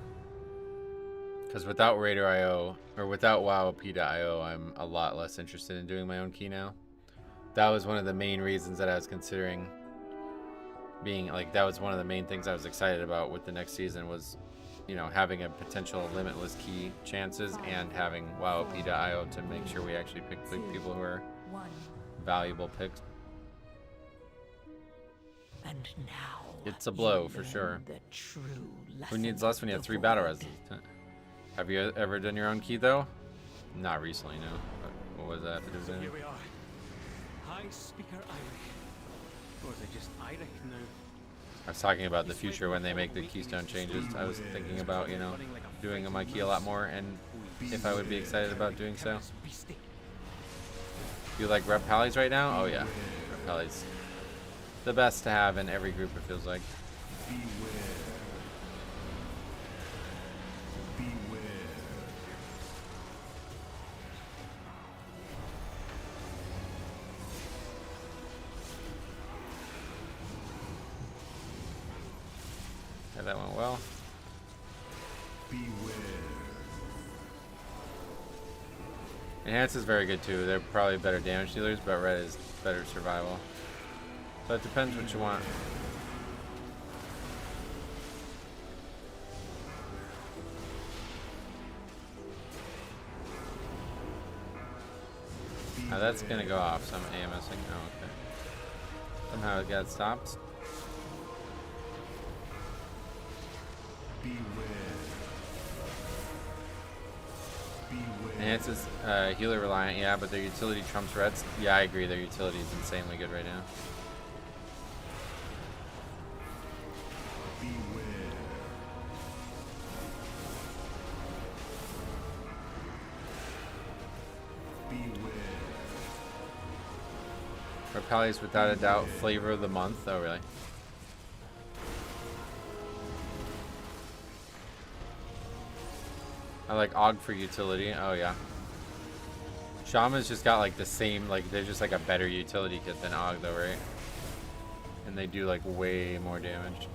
Because without Raider.io, or without WowP.io, I'm a lot less interested in doing my own key now. That was one of the main reasons that I was considering being, like, that was one of the main things I was excited about with the next season was, you know, having a potential limitless key chances and having WowP.io to make sure we actually pick people who are valuable picks. And now It's a blow for sure. Who needs less when you have 3 battle reses? Have you ever done your own key though? Not recently, no. But what was that? So here we are. High Speaker Irish. Or is it just Irish now? I was talking about the future when they make the keystone changes. I was thinking about, you know, doing my key a lot more and if I would be excited about doing so. You like rep pallies right now? Oh yeah, rep pallies. The best to have in every group, it feels like. Yeah, that went well. Enhance is very good too. They're probably better damage dealers, but red is better survival. So it depends what you want. Now that's gonna go off, so I'm AMSing. Oh, okay. Somehow it got stopped. Enhance is healer reliant, yeah, but their utility trumps reds. Yeah, I agree. Their utility is insanely good right now. Repelli is without a doubt flavor of the month. Oh, really? I like Og for utility. Oh, yeah. Shaman's just got like the same, like they're just like a better utility kit than Og though, right? And they do like way more damage.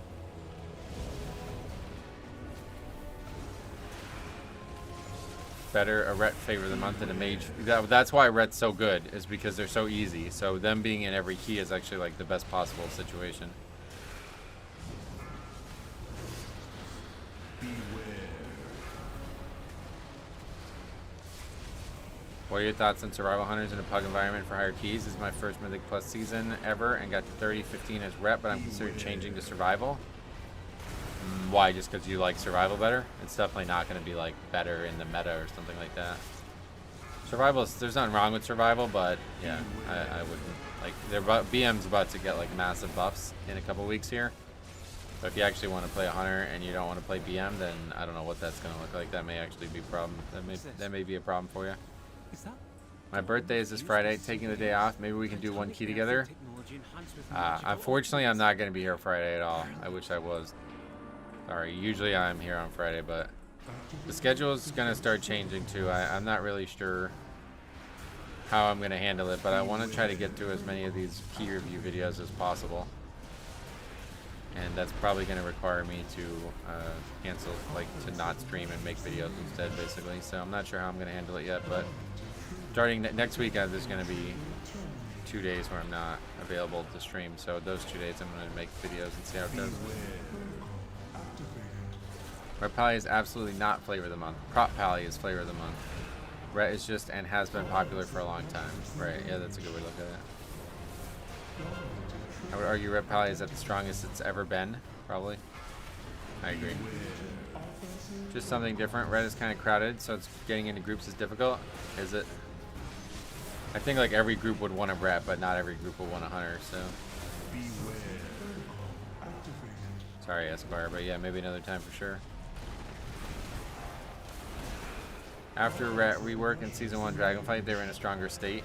Better a ret favor of the month and a mage. That's why ret's so good, is because they're so easy. So them being in every key is actually like the best possible situation. What are your thoughts on survival hunters in a pug environment for higher keys? This is my first Mythic Plus season ever and got to 30-15 as rep, but I'm considering changing to survival. Why? Just because you like survival better? It's definitely not going to be like better in the meta or something like that. Survival, there's nothing wrong with survival, but yeah, I wouldn't. Like, BM's about to get like massive buffs in a couple weeks here. But if you actually want to play a hunter and you don't want to play BM, then I don't know what that's going to look like. That may actually be a problem. That may be a problem for you. My birthday is this Friday. Taking the day off. Maybe we can do one key together. Unfortunately, I'm not going to be here Friday at all. I wish I was. Sorry. Usually I'm here on Friday, but the schedule is going to start changing too. I'm not really sure how I'm going to handle it, but I want to try to get through as many of these key review videos as possible. And that's probably going to require me to cancel, like to not stream and make videos instead, basically. So I'm not sure how I'm going to handle it yet, but starting next week, there's going to be 2 days where I'm not available to stream. So those 2 days, I'm going to make videos and see how it goes. Red Pally is absolutely not flavor of the month. Prop Pally is flavor of the month. Ret is just and has been popular for a long time. Right? Yeah, that's a good way to look at it. I would argue Red Pally is at the strongest it's ever been, probably. I agree. Just something different. Red is kind of crowded, so it's getting into groups is difficult. Is it? I think like every group would want a Red, but not every group would want a hunter, so. Sorry, Esquire, but yeah, maybe another time for sure. After rework in Season 1 Dragonflight, they were in a stronger state.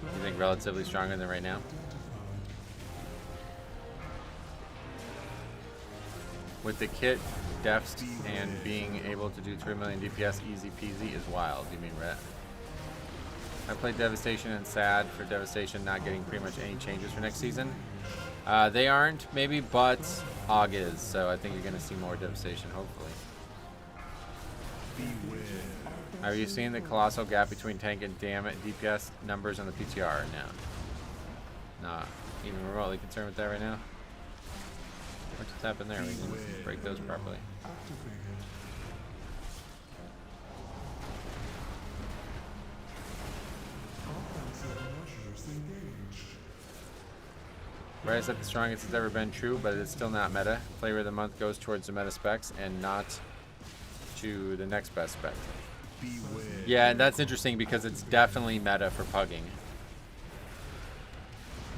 You think relatively stronger than right now? With the kit, defs, and being able to do 3 million DPS easy peasy is wild. You mean Rhett? I played Devastation and sad for Devastation not getting pretty much any changes for next season. They aren't, maybe, but Og is, so I think you're going to see more Devastation, hopefully. Are you seeing the colossal gap between tank and DPS numbers on the PTR? No. Not even remotely concerned with that right now. What's happened there? We can break those properly. Right, is that the strongest it's ever been? True, but it's still not meta. Flavor of the month goes towards the meta specs and not to the next best spec. Yeah, that's interesting because it's definitely meta for pugging,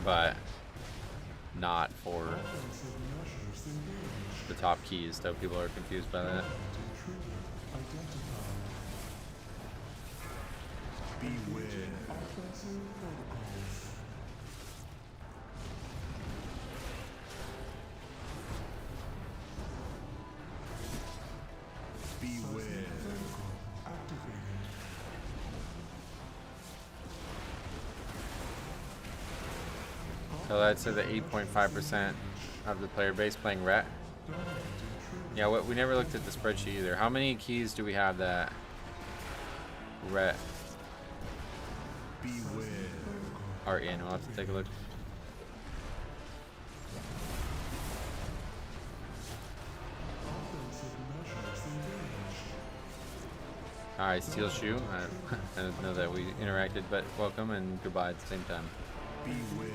but not for the top keys, though people are confused by that. Beware. Beware. So that's the 8.5% of the player base playing Ret. Yeah, we never looked at the spreadsheet either. How many keys do we have that Ret are in? We'll have to take a look. Alright, Steel Shoe. I didn't know that we interacted, but welcome and goodbye at the same time. Beware.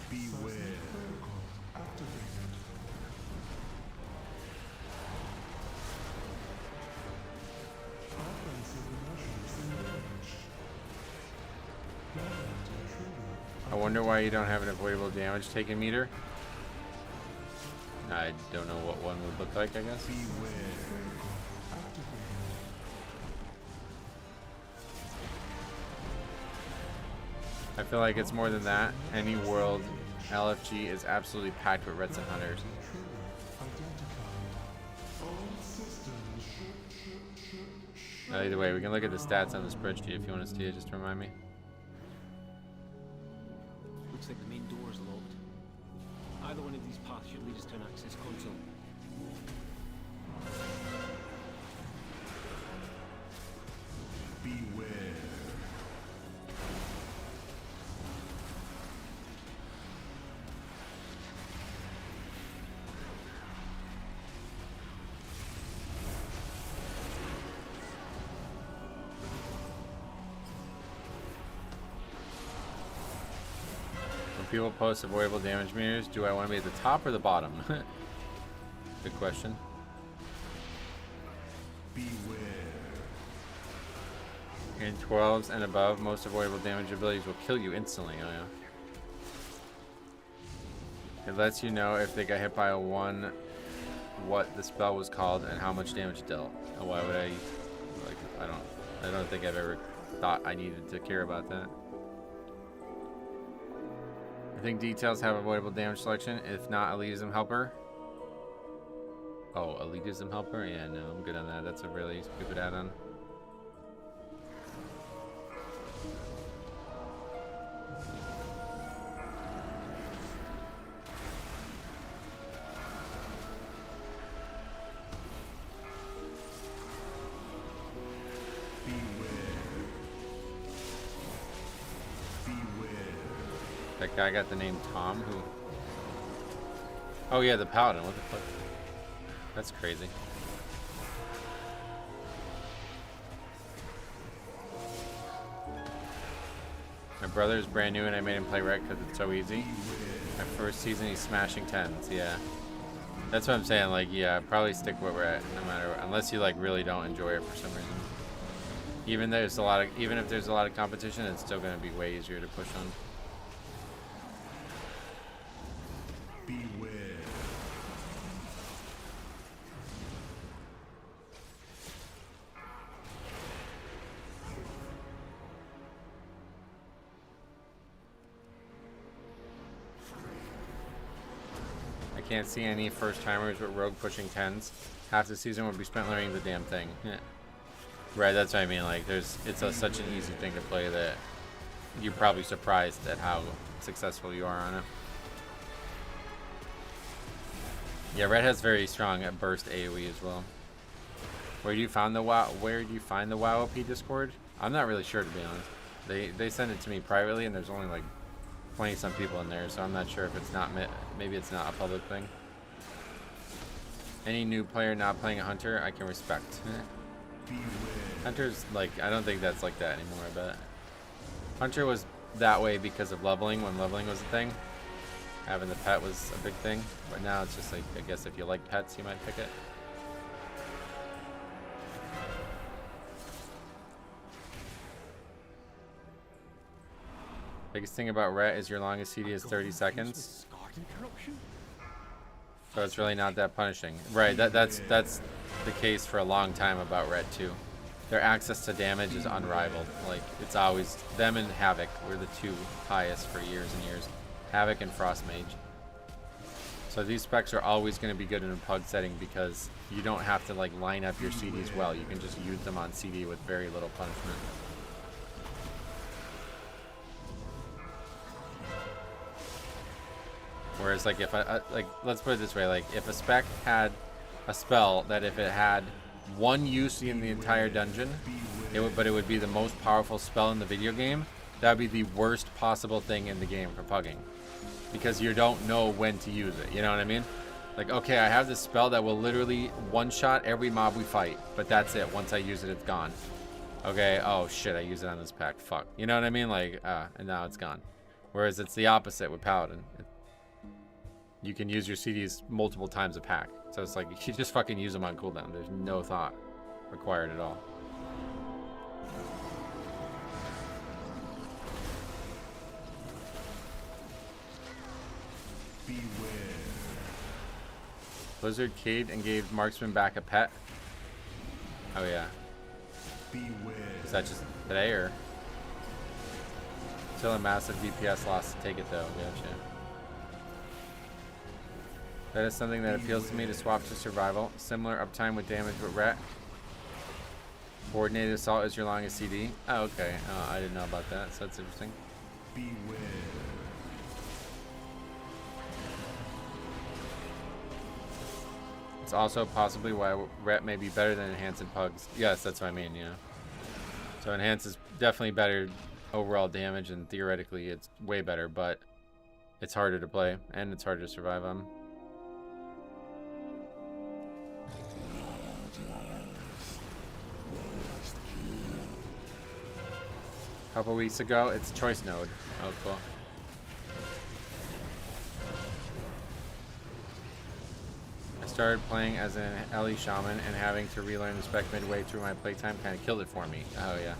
Beware. I wonder why you don't have an avoidable damage taken meter. I don't know what one would look like, I guess. I feel like it's more than that. Any world LFG is absolutely packed with Reds and Hunters. Either way, we can look at the stats on the spreadsheet if you want to see it, just to remind me. Looks like the main door is locked. Either one of these paths should lead us to an access console. Beware. People post avoidable damage meters. Do I want to be at the top or the bottom? Good question. Beware. In 12s and above, most avoidable damage abilities will kill you instantly. Oh yeah. It lets you know if they got hit by a 1, what the spell was called, and how much damage it dealt. Why would I? Like, I don't think I've ever thought I needed to care about that. I think details have avoidable damage selection. If not, elitism helper. Oh, elitism helper? Yeah, no, I'm good on that. That's a really stupid add-on. That guy got the name Tom, who... Oh yeah, the Paladin, what the fuck? That's crazy. My brother's brand new and I made him play Ret because it's so easy. My first season he's smashing 10s, yeah. That's what I'm saying, like, yeah, probably stick where we're at, no matter what, unless you like really don't enjoy it for some reason. Even if there's a lot of competition, it's still gonna be way easier to push on. can't see any first timers with Rogue pushing 10s. Half the season would be spent learning the damn thing. Yeah. Right, that's what I mean. Like, it's such an easy thing to play that you're probably surprised at how successful you are on it. Yeah, Red has very strong at burst AoE as well. Where do you find the WoW OP Discord? I'm not really sure, to be honest. They send it to me privately, and there's only like 20 some people in there, so I'm not sure if it's not, maybe it's not a public thing. Any new player not playing a hunter, I can respect. Hunter's like, I don't think that's like that anymore. I bet Hunter was that way because of leveling, when leveling was a thing. Having the pet was a big thing, but now it's just like, I guess if you like pets, you might pick it. Biggest thing about Ret is your longest CD is 30 seconds. So it's really not that punishing. Right, that's the case for a long time about Ret too. Their access to damage is unrivaled. Like, it's always them and Havoc were the two highest for years and years. Havoc and Frost Mage. So these specs are always going to be good in a pug setting because you don't have to like line up your CDs well. You can just use them on CD with very little punishment. Whereas like if I like, let's put it this way, like if a spec had a spell that if it had one use in the entire dungeon, but it would be the most powerful spell in the video game, that would be the worst possible thing in the game for pugging. Because you don't know when to use it, you know what I mean? Like, okay, I have this spell that will literally one-shot every mob we fight, but that's it. Once I use it, it's gone. Okay, oh shit, I use it on this pack, fuck. You know what I mean? Like, and now it's gone. Whereas it's the opposite with Paladin. You can use your CDs multiple times a pack. So it's like, you just fucking use them on cooldown. There's no thought required at all. Beware. Blizzard caved and gave Marksman back a pet. Oh yeah. Beware. Is that just today or? Still a massive DPS loss to take it though. Gotcha. That is something that appeals to me to swap to survival. Similar uptime with damage with Ret. Coordinated assault is your longest CD. Oh, okay. Oh, I didn't know about that, so that's interesting. Beware. It's also possibly why Ret may be better than Enhance and Pugs. Yes, that's what I mean, yeah. So Enhance is definitely better overall damage, and theoretically it's way better, but it's harder to play, and it's harder to survive on. A couple weeks ago, it's Choice Node. Oh, cool. I started playing as an LE Shaman, and having to relearn the spec midway through my playtime kind of killed it for me. Oh, yeah.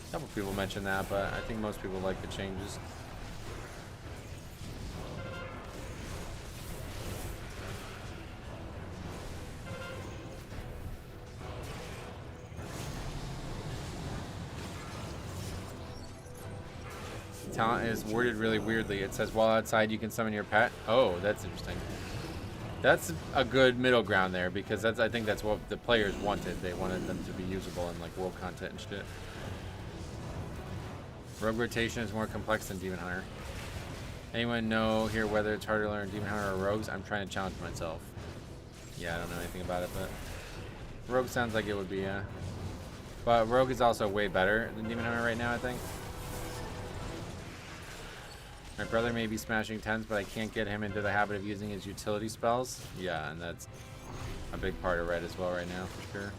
A couple people mentioned that, but I think most people like the changes. Talent is worded really weirdly. It says, while outside you can summon your pet. Oh, that's interesting. That's a good middle ground there, because I think that's what the players wanted. They wanted them to be usable in like world content and shit. Rogue rotation is more complex than Demon Hunter. Anyone know here whether it's harder to learn Demon Hunter or Rogues? I'm trying to challenge myself. Yeah, I don't know anything about it, but Rogue sounds like it would be, yeah. But Rogue is also way better than Demon Hunter right now, I think. My brother may be smashing 10s, but I can't get him into the habit of using his utility spells. Yeah, and that's a big part of Red as well right now, for sure.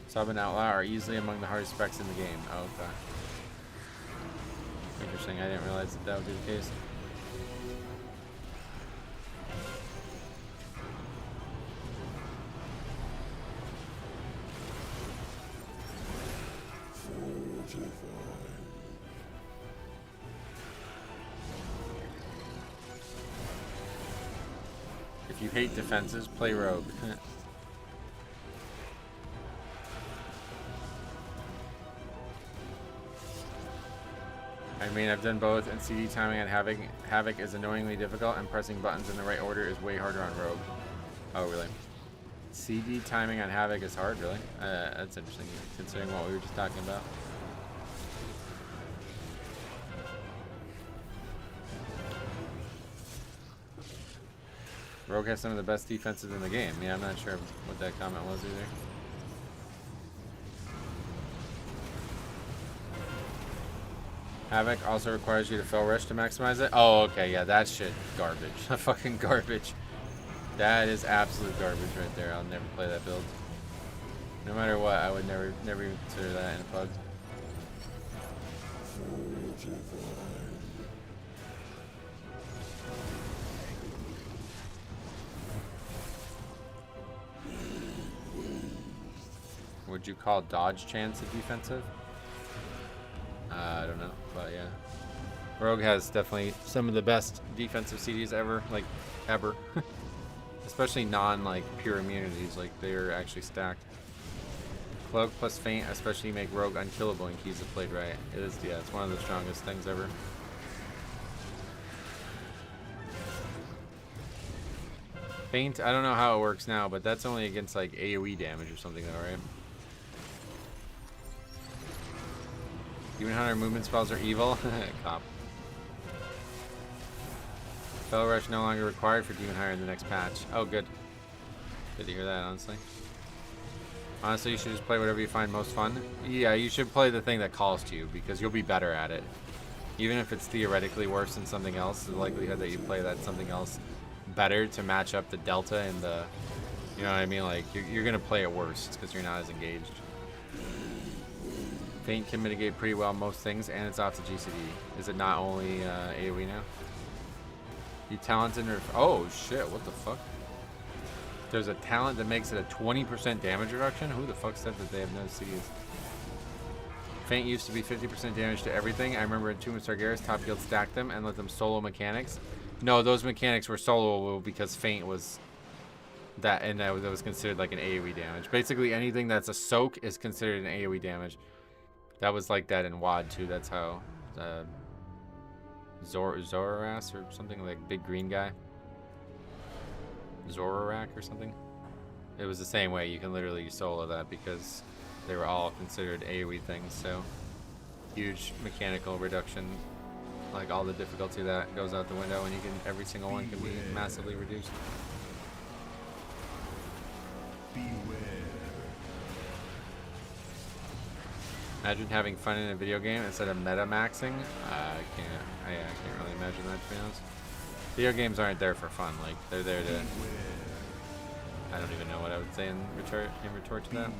Sub and Outlaw are easily among the hardest specs in the game. Oh, okay. Interesting, I didn't realize that that would be the case. If you hate defenses, play Rogue. I mean, I've done both, and CD timing on Havoc is annoyingly difficult, and pressing buttons in the right order is way harder on Rogue. Oh, really? CD timing on Havoc is hard, really? That's interesting, considering what we were just talking about. Rogue has some of the best defenses in the game. Yeah, I'm not sure what that comment was either. Havoc also requires you to fell rush to maximize it. Oh, okay, yeah, that shit garbage. Fucking garbage. That is absolute garbage right there. I'll never play that build. No matter what, I would never even consider that in a pug. Would you call dodge chance a defensive? I don't know, but yeah. Rogue has definitely some of the best defensive CDs ever, like, ever. Especially non, like, pure immunities, like, they're actually stacked. Cloak plus Feint especially make Rogue unkillable in keys if played right. It is, yeah, it's one of the strongest things ever. Feint, I don't know how it works now, but that's only against, like, AoE damage or something though, right? Demon Hunter movement spells are evil. Cop. Fell Rush no longer required for Demon Hunter in the next patch. Oh, good. Good to hear that, honestly. Honestly, you should just play whatever you find most fun. Yeah, you should play the thing that calls to you, because you'll be better at it. Even if it's theoretically worse than something else, the likelihood that you play that something else better to match up the delta and the... You know what I mean? Like, you're going to play it worse because you're not as engaged. Feint can mitigate pretty well most things, and it's off the GCD. Is it not only AoE now? You talented or... Oh, shit, what the fuck? There's a talent that makes it a 20% damage reduction? Who the fuck said that they have no CDs? Feint used to be 50% damage to everything. I remember in Tomb of Sargeras, Top Guild stacked them and let them solo mechanics. No, those mechanics were soloable because Feint was... that, and that was considered like an AoE damage. Basically, anything that's a soak is considered an AoE damage. That was like that in WoD too. That's how Zoraras or something, like big green guy. Zorarak or something. It was the same way. You can literally solo that because they were all considered AoE things. So huge mechanical reduction. Like all the difficulty that goes out the window, and you can every single one can be massively reduced. Imagine having fun in a video game instead of meta-maxing. I can't really imagine that, to be honest. Video games aren't there for fun. Like, they're there to... I don't even know what I would say in retort to that.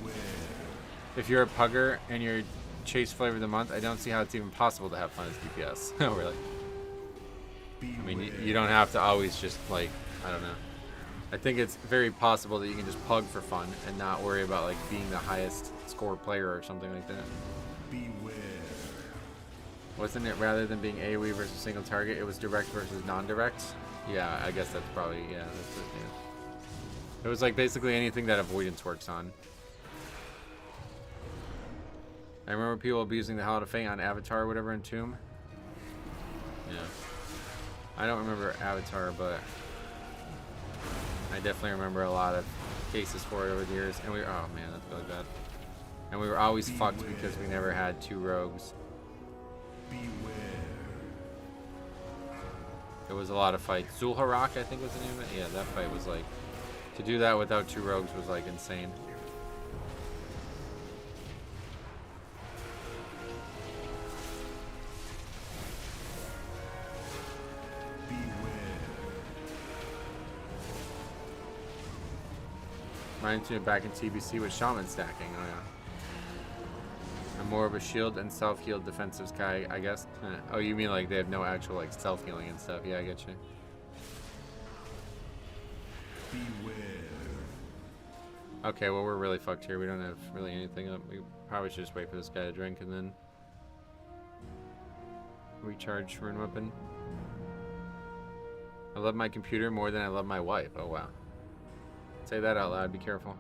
If you're a pugger and you're chase flavor of the month, I don't see how it's even possible to have fun as DPS. Oh, really? I mean, you don't have to always just, like, I don't know. I think it's very possible that you can just pug for fun and not worry about, like, being the highest score player or something like that. Beware. Wasn't it rather than being AoE versus single target, it was direct versus non-direct? Yeah, I guess that's probably, yeah, that's it, yeah. It was like basically anything that avoidance works on. I remember people abusing the Hall of Fame on Avatar or whatever in Tomb. Yeah. I don't remember Avatar, but I definitely remember a lot of cases for it over the years. And we, oh man, that's really bad. And we were always fucked because we never had 2 rogues. Beware. There was a lot of fights. Zul'Harrak, I think was the name of it. Yeah, that fight was like, to do that without 2 rogues was like insane. Mine too, back in TBC with Shaman stacking. Oh yeah. I'm more of a shield and self-healed defensive guy, I guess. Oh, you mean like they have no actual like self-healing and stuff? Yeah, I get you. Beware. Okay, well we're really fucked here. We don't have really anything up. We probably should just wait for this guy to drink and then recharge rune weapon. I love my computer more than I love my wife. Oh wow. Say that out loud, be careful.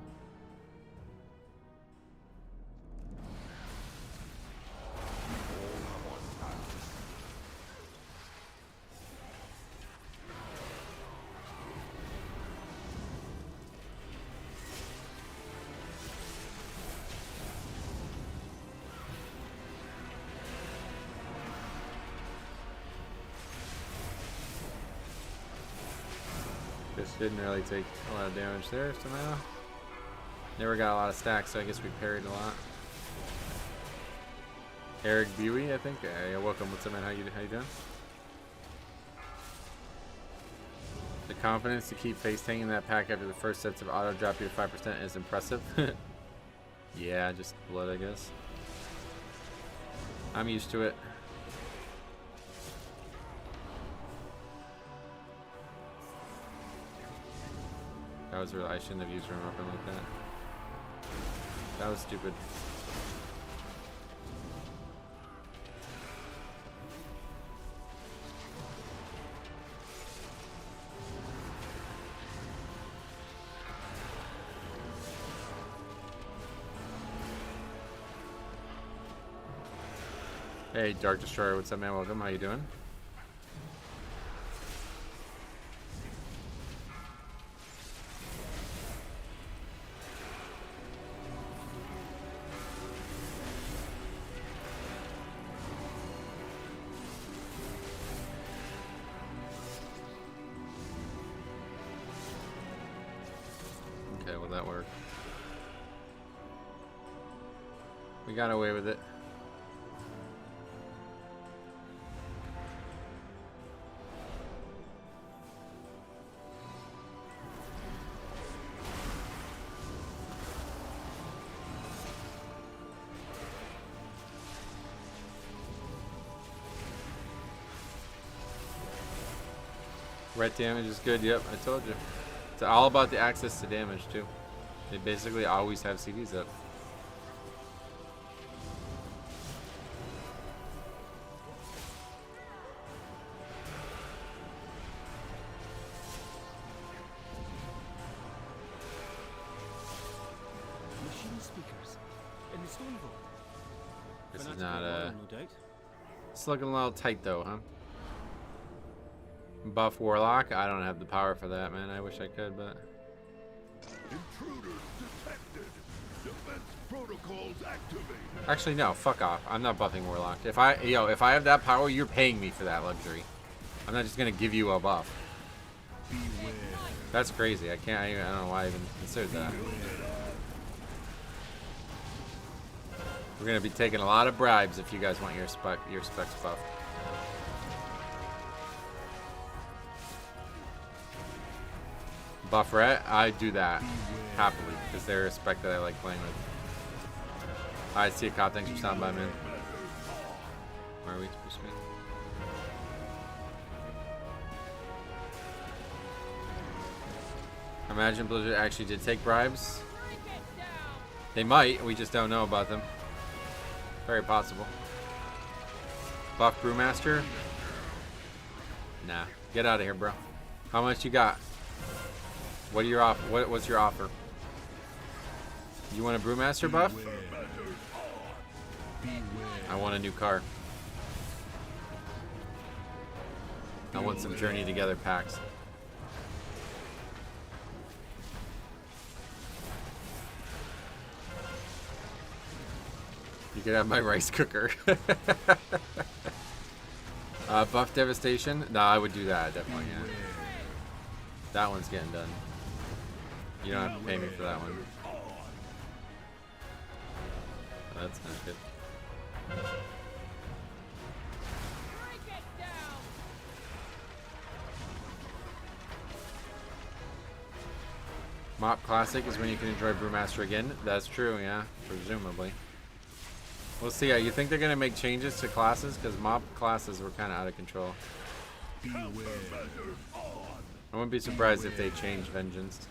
Didn't really take a lot of damage there somehow. Never got a lot of stacks, so I guess we parried a lot. Eric Buey, I think. Yeah, welcome. What's up, man? How you doing? The confidence to keep face tanking that pack after the first sets of auto drop you to 5% is impressive. Yeah, just blood, I guess. I'm used to it. That was really, I shouldn't have used Rim Weapon like that. That was stupid. Hey, Dark Destroyer, what's up, man? Welcome. How you doing? Okay, will that work? We got away with it. Ret damage is good, yep, I told you. It's all about the access to damage, too. They basically always have CDs up. Machine speakers in the stone vault. This is Fanatical not, model, no doubt. it's looking a little tight, though, huh? Buff Warlock? I don't have the power for that, man. I wish I could, but... Intruders detected. Defense protocols activated. Actually, no. Fuck off. I'm not buffing Warlock. If I have that power, you're paying me for that luxury. I'm not just gonna give you a buff. Beware. That's crazy. I don't know why I even considered that. We're gonna be taking a lot of bribes if you guys want your specs buff. Buff Ret, I do that happily because they're a spec that I like playing with. I see a cop. Thanks for stopping by, man. Where are we supposed to be? Imagine Blizzard actually did take bribes. They might. We just don't know about them. Very possible. Buff Brewmaster? Nah. Get out of here, bro. How much you got? What are your what's your offer? You want a Brewmaster buff? I want a new car. I want some Journey Together packs. You could have my rice cooker. Buff Devastation? No, I would do that, definitely, yeah. That one's getting done. You don't have to pay me for that one. Oh, that's not good. Mop Classic is when you can enjoy Brewmaster again. That's true, yeah, presumably. We'll see. You think they're going to make changes to classes? Because Mop classes were kind of out of control. I wouldn't be surprised if they change Vengeance.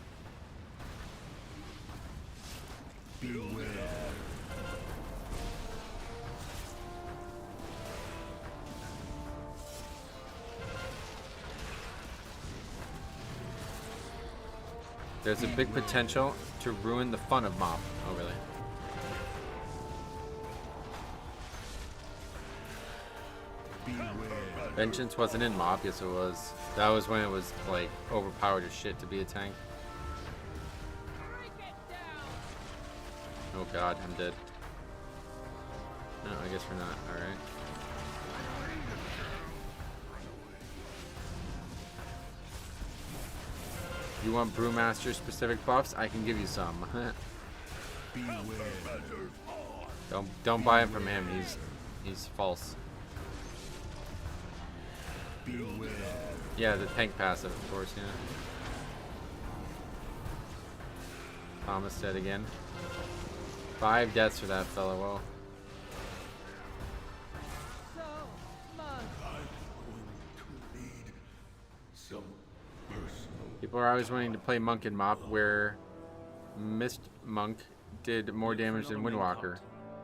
There's a big potential to ruin the fun of Mop. Oh, really? Vengeance wasn't in Mop. Yes, it was. That was when it was, like, overpowered as shit to be a tank. Oh god, I'm dead. No, I guess we're not. Alright. You want Brewmaster specific buffs? I can give you some. Don't buy it from him. He's false. Yeah, the tank passive, of course. Yeah. Thomas dead again. 5 deaths for that fellow. Whoa. People are always wanting to play Monk and Mop, where Mist Monk did more damage than Windwalker.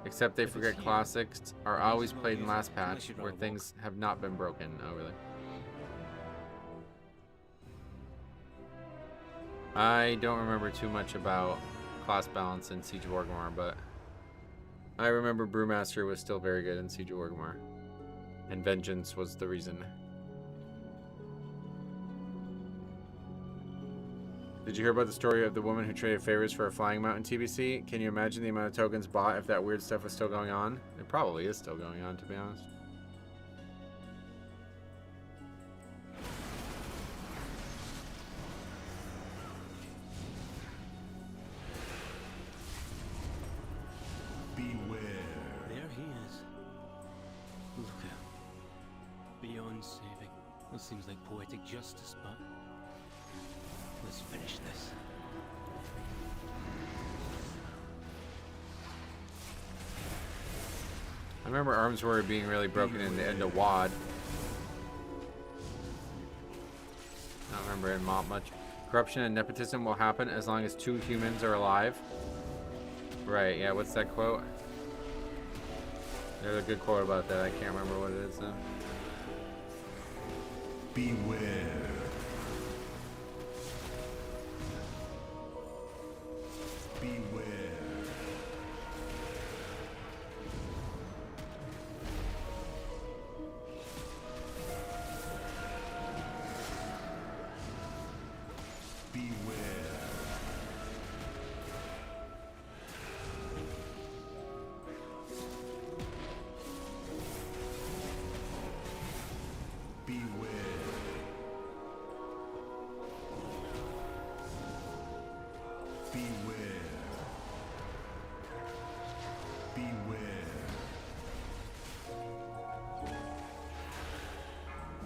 Except they forget classics are always played in last patch, where things have not been broken. Oh, really? I don't remember too much about class balance in Siege of Orgrimmar, but I remember Brewmaster was still very good in Siege of Orgrimmar. And Vengeance was the reason. Did you hear about the story of the woman who traded favors for a flying mount in TBC? Can you imagine the amount of tokens bought if that weird stuff was still going on? It probably is still going on, to be honest. There he is. Look out. Beyond saving. That seems like poetic justice, but let's finish this. I remember Arms Warrior being really broken in the end of WoD. I don't remember in Mop much. Corruption and nepotism will happen as long as 2 humans are alive. Right, yeah, what's that quote? There's a good quote about that. I can't remember what it is though. Beware. Beware.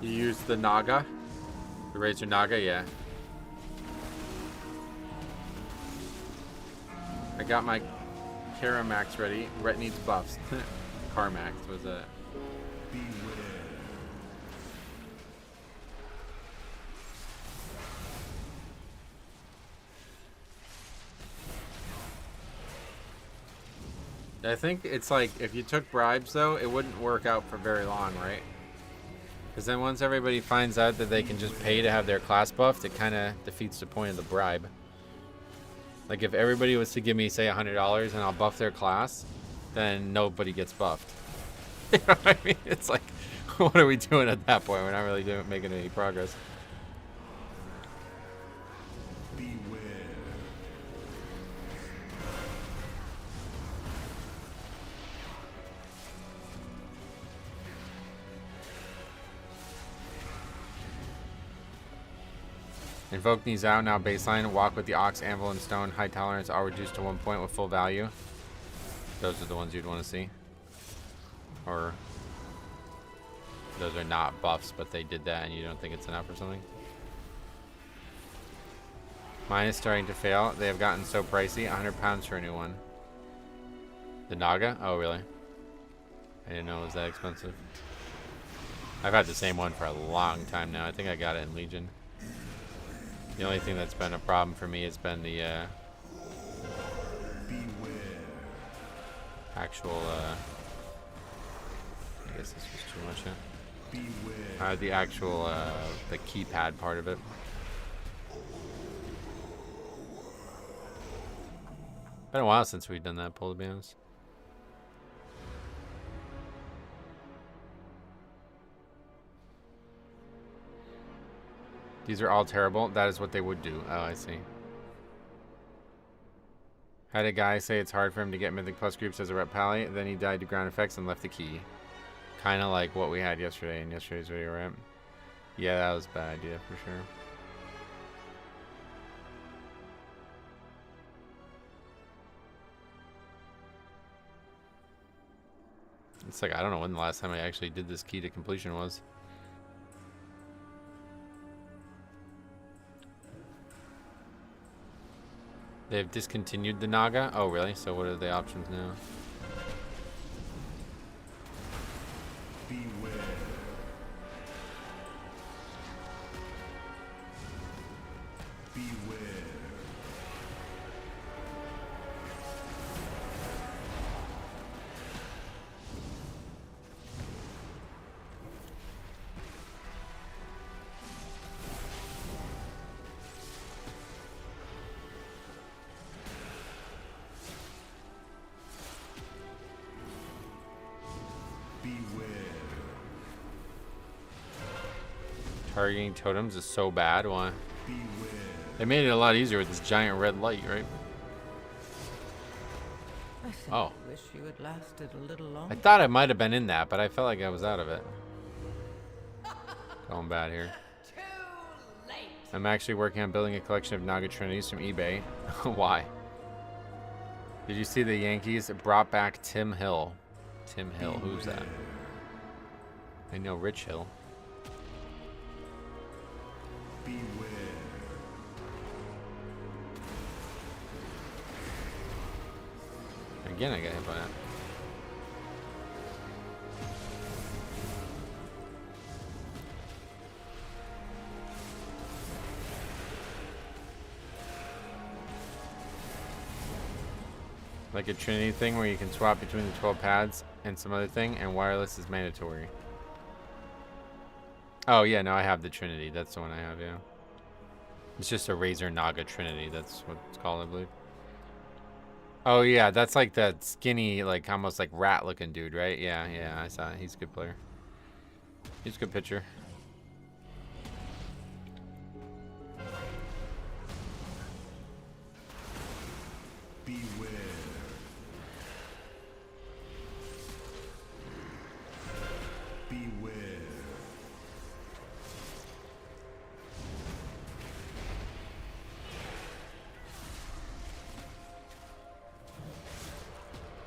You use the Naga? The Razor Naga, yeah. I got my Karamax ready. Rhett needs buffs. Carmax was a... I think it's like, if you took bribes though, it wouldn't work out for very long, right? Because then once everybody finds out that they can just pay to have their class buffed, it kind of defeats the point of the bribe. Like if everybody was to give me, say, $100 and I'll buff their class, then nobody gets buffed. You know what I mean? It's like, what are we doing at that point? We're not really making any progress. Invoke these out now baseline. Walk with the Ox, Anvil, and Stone. High tolerance, all reduced to 1 point with full value. Those are the ones you'd want to see. Or those are not buffs, but they did that and you don't think it's enough or something. Mine is starting to fail. They have gotten so pricey. 100 pounds for a new one. The Naga? Oh, really? I didn't know it was that expensive. I've had the same one for a long time now. I think I got it in Legion. The only thing that's been a problem for me has been the actual, I guess this was too much, yeah. The actual, the keypad part of it. Been a while since we've done that pull, to be honest. These are all terrible. That is what they would do. Oh, I see. Had a guy say it's hard for him to get Mythic Plus groups as a rep pally. Then he died to ground effects and left the key. Kind of like what we had yesterday in yesterday's video, right? Yeah, that was a bad idea for sure. It's like, I don't know when the last time I actually did this key to completion was. They've discontinued the Naga? Oh, really? So what are the options now? Beware. Beware. Targeting totems is so bad. Why? Beware. They made it a lot easier with this giant red light, right? I simply Oh. wish you had lasted a little longer. I thought I might have been in that, but I felt like I was out of it. Going bad here. Too late. I'm actually working on building a collection of Naga Trinities from eBay. Why? Did you see the Yankees brought back Tim Hill? Tim Hill, who's that? I know Rich Hill. Beware. Again, I got hit by that. Like a Trinity thing where you can swap between the 12 pads and some other thing, and wireless is mandatory. Oh, yeah, no, I have the Trinity. That's the one I have, yeah. It's just a Razor Naga Trinity. That's what it's called, I believe. Oh, yeah, that's like that skinny, like almost like rat-looking dude, right? Yeah, yeah, I saw it. He's a good player. He's a good pitcher. Beware. Beware.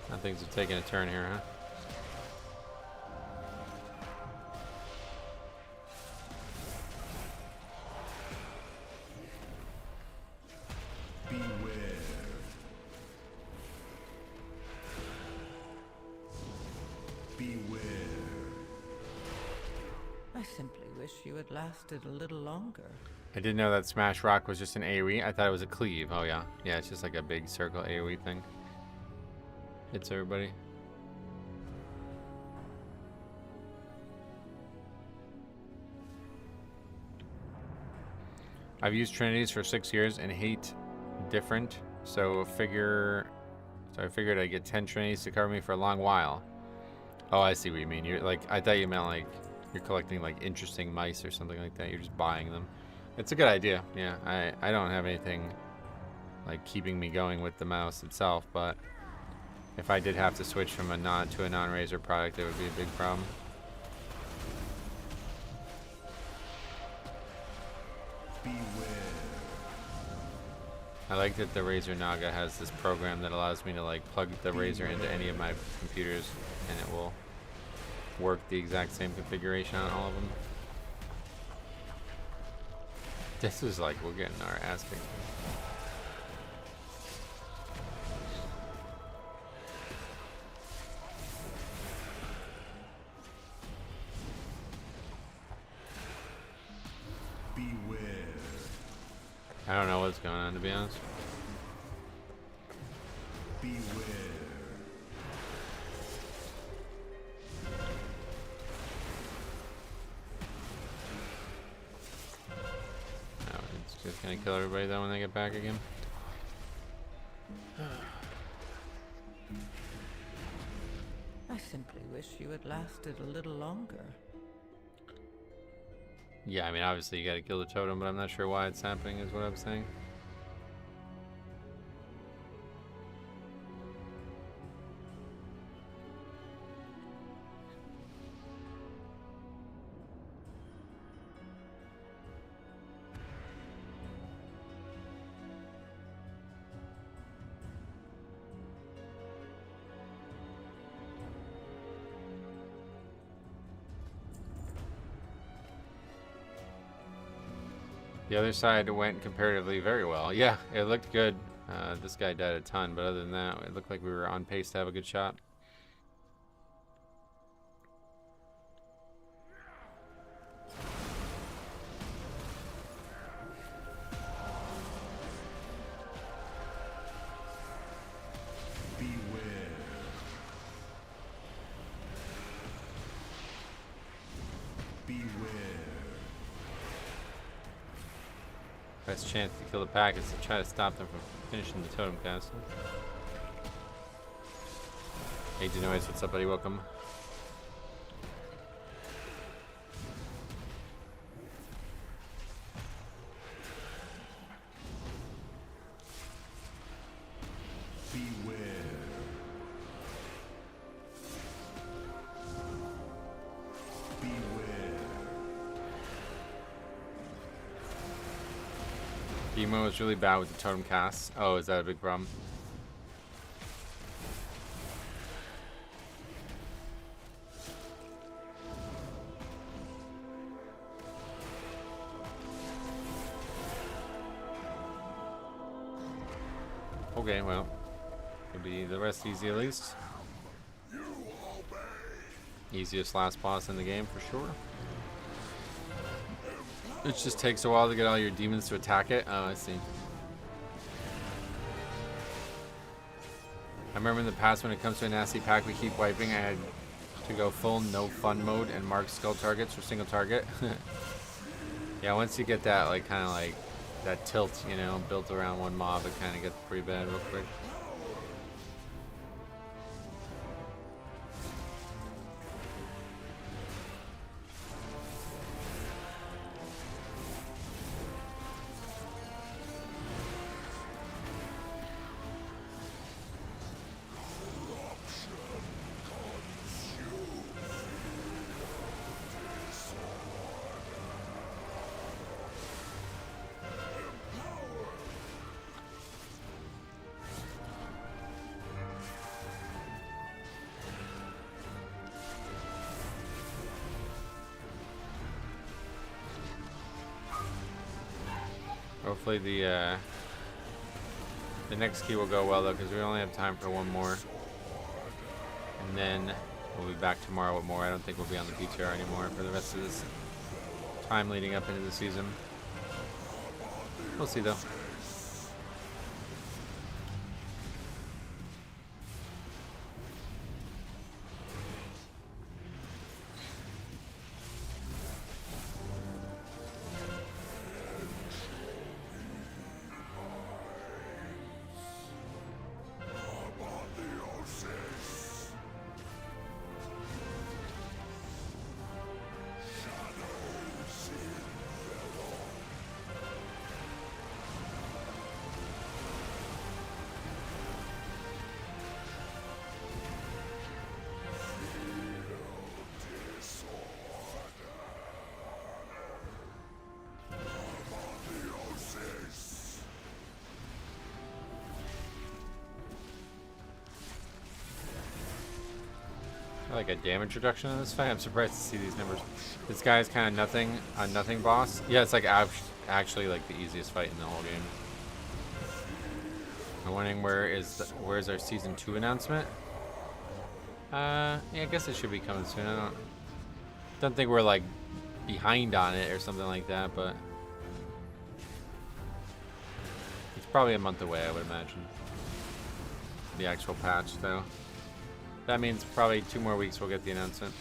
Now things are taking a turn here, huh? Beware. Beware. I simply wish you had lasted a little longer. I didn't know that Smash Rock was just an AoE. I thought it was a cleave. Oh, yeah. Yeah, it's just like a big circle AoE thing. Hits everybody. I've used Trinities for 6 years and hate different, so I figured I'd get 10 Trinities to cover me for a long while. Oh, I see what you mean. You're like, I thought you meant like you're collecting like interesting mice or something like that. You're just buying them. It's a good idea. Yeah, I don't have anything like keeping me going with the mouse itself, but if I did have to switch from a non-Razer product, it would be a big problem. I like that the Razer Naga has this program that allows me to like plug the Razer into any of my computers and it will work the exact same configuration on all of them. This is like, we're getting our ass kicked. Beware. I don't know what's going on, to be honest. Beware. Oh, it's just gonna kill everybody though when they get back again. I simply wish you had lasted a little longer. Yeah, I mean, obviously you gotta kill the totem, but I'm not sure why it's happening, is what I'm saying. The other side went comparatively very well. Yeah, it looked good. This guy died a ton, but other than that, it looked like we were on pace to have a good shot. Beware. Beware. Best chance to kill the pack is to try to stop them from finishing the totem castle. Hey Denoise, what's up buddy? Welcome. Beware. Beware. Emo is really bad with the totem cast. Oh, is that a big problem? Okay, well, it'll be the rest easy at least. Easiest last boss in the game for sure. It just takes a while to get all your demons to attack it. Oh, I see. I remember in the past when it comes to a nasty pack we keep wiping, I had to go full no fun mode and mark skull targets for single target. Yeah, once you get that like kind of like that tilt, you know, built around one mob, it kind of gets pretty bad real quick. Hopefully the next key will go well though, because we only have time for one more, and then we'll be back tomorrow with more. I don't think we'll be on the PTR anymore for the rest of this time leading up into the season. We'll see though. Like a damage reduction in this fight. I'm surprised to see these numbers. This guy is kind of nothing, a nothing boss. Yeah, it's like actually like the easiest fight in the whole game. I'm wondering where's our season 2 announcement? Yeah, I guess it should be coming soon. I don't think we're like behind on it or something like that, but it's probably a month away, I would imagine. The actual patch, though. That means probably 2 more weeks we'll get the announcement.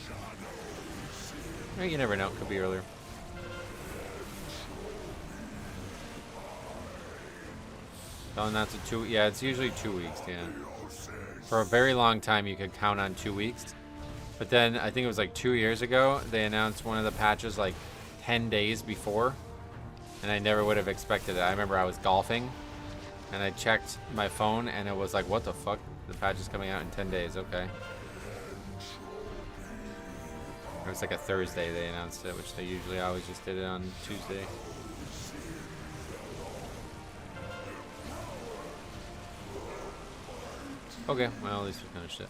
You never know, could be earlier. They'll announce it yeah, it's usually 2 weeks, yeah. For a very long time you could count on 2 weeks. But then I think it was like 2 years ago, they announced one of the patches like 10 days before. And I never would have expected it. I remember I was golfing and I checked my phone and it was like, what the fuck? The patch is coming out in 10 days, okay. It was like a Thursday they announced it, which they usually always just did it on Tuesday. Okay, well at least we finished it.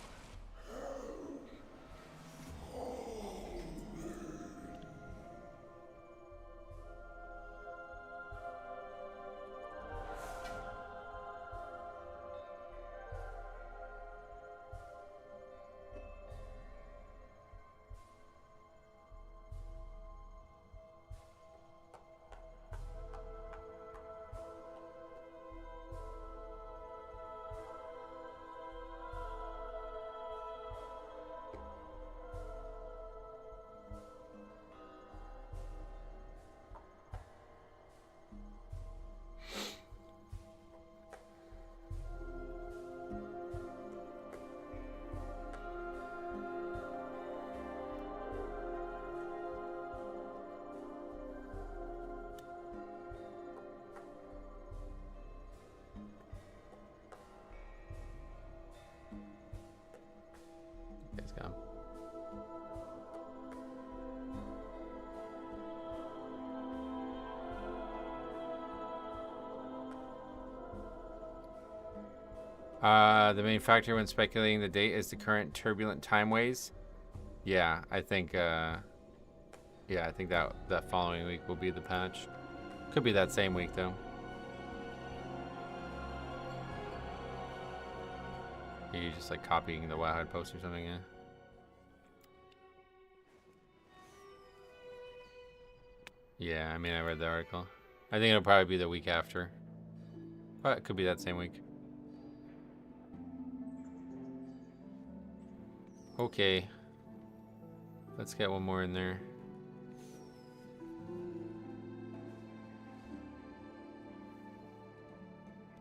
He's gone. The main factor when speculating the date is the current turbulent timeways. Yeah, I think that following week will be the patch. Could be that same week though. You're just like copying the Wowhead post or something, yeah. Yeah, I mean, I read the article. I think it'll probably be the week after. But it could be that same week. Okay. Let's get one more in there.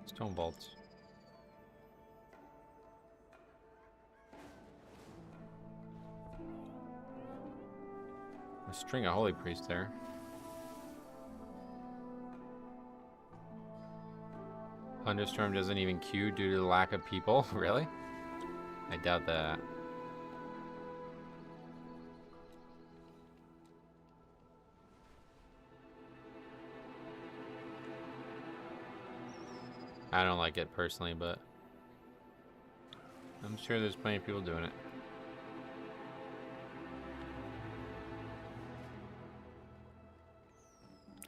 Stone vaults. A string of holy priest there. Thunderstorm doesn't even queue due to the lack of people. Really? I doubt that. I don't like it personally, but I'm sure there's plenty of people doing it.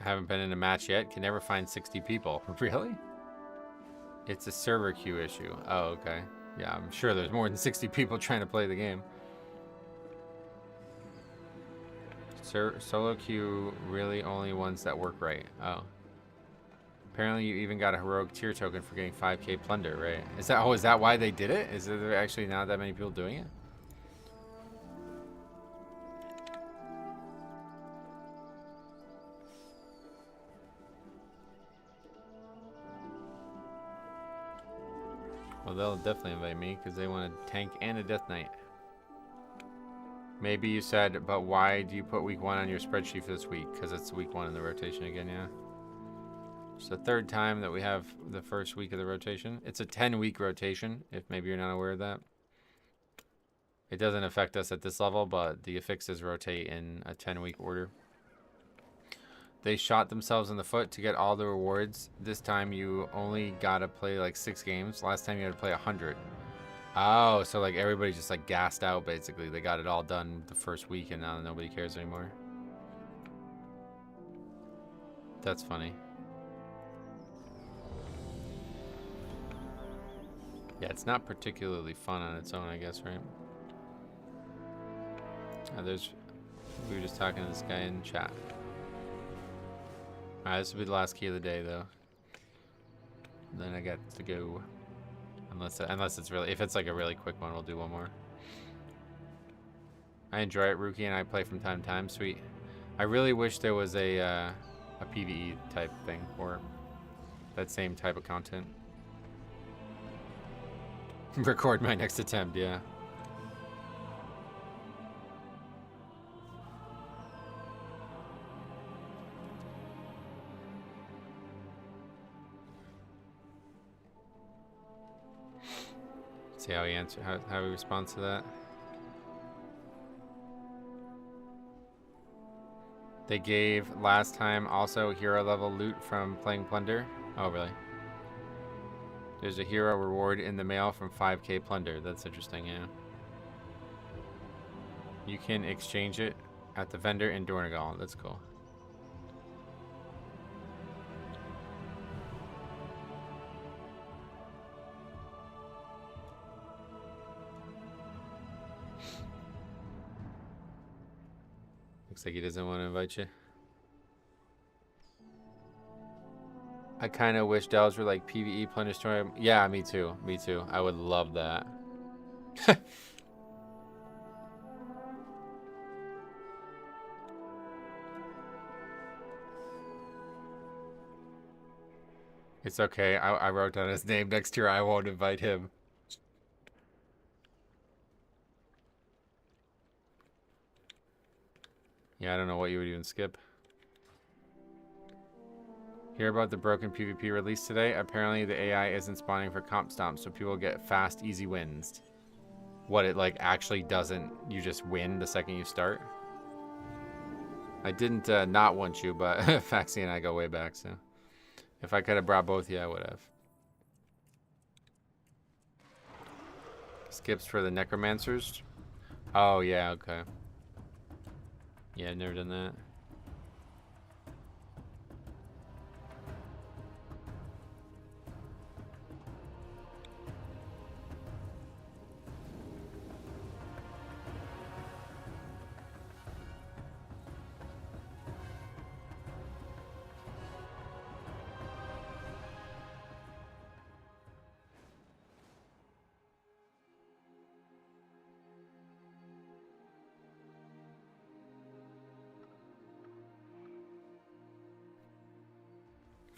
I haven't been in a match yet. Can never find 60 people. Really? It's a server queue issue. Oh, okay. Yeah, I'm sure there's more than 60 people trying to play the game. Solo queue, really only ones that work right. Oh. Apparently you even got a heroic tier token for getting 5k plunder, right? Is that why they did it? Is there actually not that many people doing it? Well, they'll definitely invite me because they want a tank and a death knight. Maybe you said, but why do you put week 1 on your spreadsheet for this week? Because it's week 1 in the rotation again, yeah. It's the third time that we have the first week of the rotation. It's a 10-week rotation, if maybe you're not aware of that. It doesn't affect us at this level, but the affixes rotate in a 10-week order. They shot themselves in the foot to get all the rewards. This time you only gotta play like 6 games. Last time you had to play 100. Oh, so like everybody just like gassed out basically. They got it all done the first week and now nobody cares anymore. That's funny. Yeah, it's not particularly fun on its own, I guess, right? We were just talking to this guy in chat. Alright, this will be the last key of the day, though. Then I get to go. Unless it's really, if it's like a really quick one, we'll do one more. I enjoy it, Rookie, and I play from time to time. Sweet. I really wish there was a PvE type thing or that same type of content. Record my next attempt, yeah. See how he how he responds to that. They gave last time also hero level loot from playing Plunder. Oh, really? There's a hero reward in the mail from 5k plunder. That's interesting, yeah. You can exchange it at the vendor in Dornegal. That's cool. Looks like he doesn't want to invite you. I kind of wish Dells were like PvE Plunder Storm. Yeah, me too. Me too. I would love that. It's okay. I wrote down his name next year. I won't invite him. Yeah, I don't know what you would even skip. Hear about the broken PvP release today? Apparently the AI isn't spawning for comp stomps, so people get fast, easy wins. what it like actually doesn't. You just win the second you start. I didn't not want you, but Faxi and I go way back, so if I could have brought both of you, I would have. Skips for the necromancers. Oh yeah, okay. Yeah, I've never done that.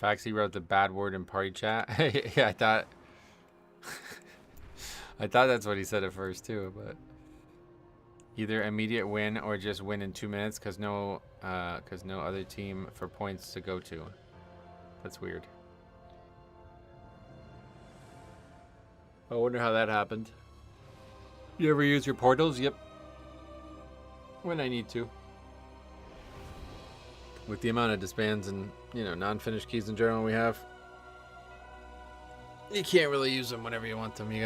Faxi wrote the bad word in party chat. Yeah, I thought I thought that's what he said at first too, but either immediate win or just win in 2 minutes because no other team for points to go to. That's weird. I wonder how that happened. You ever use your portals? Yep. When I need to. With the amount of disbands and, you know, non-finished keys in general we have, you can't really use them whenever you want them. You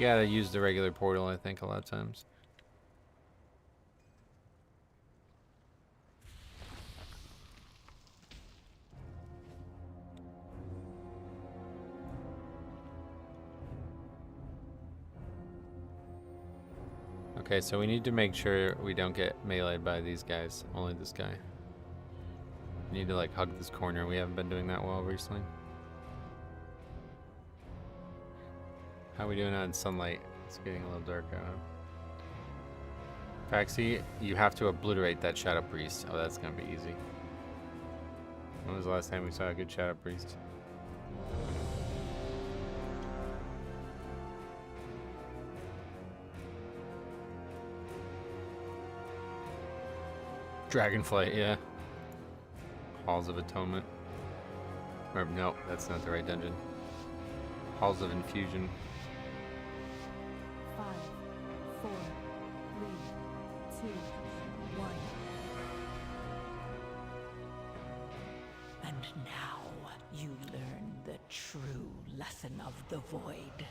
gotta use the regular portal, I think, a lot of times. Okay, so we need to make sure we don't get meleeed by these guys. Only this guy. We need to like hug this corner. We haven't been doing that well recently. How are we doing on sunlight? It's getting a little dark out. Faxi, you have to obliterate that Shadow Priest. Oh, that's gonna be easy. When was the last time we saw a good Shadow Priest? Dragonflight, yeah. Halls of Atonement. Or, no, that's not the right dungeon. Halls of Infusion. 5, 4, 3, 2, 1. And now you learn the true lesson of the void.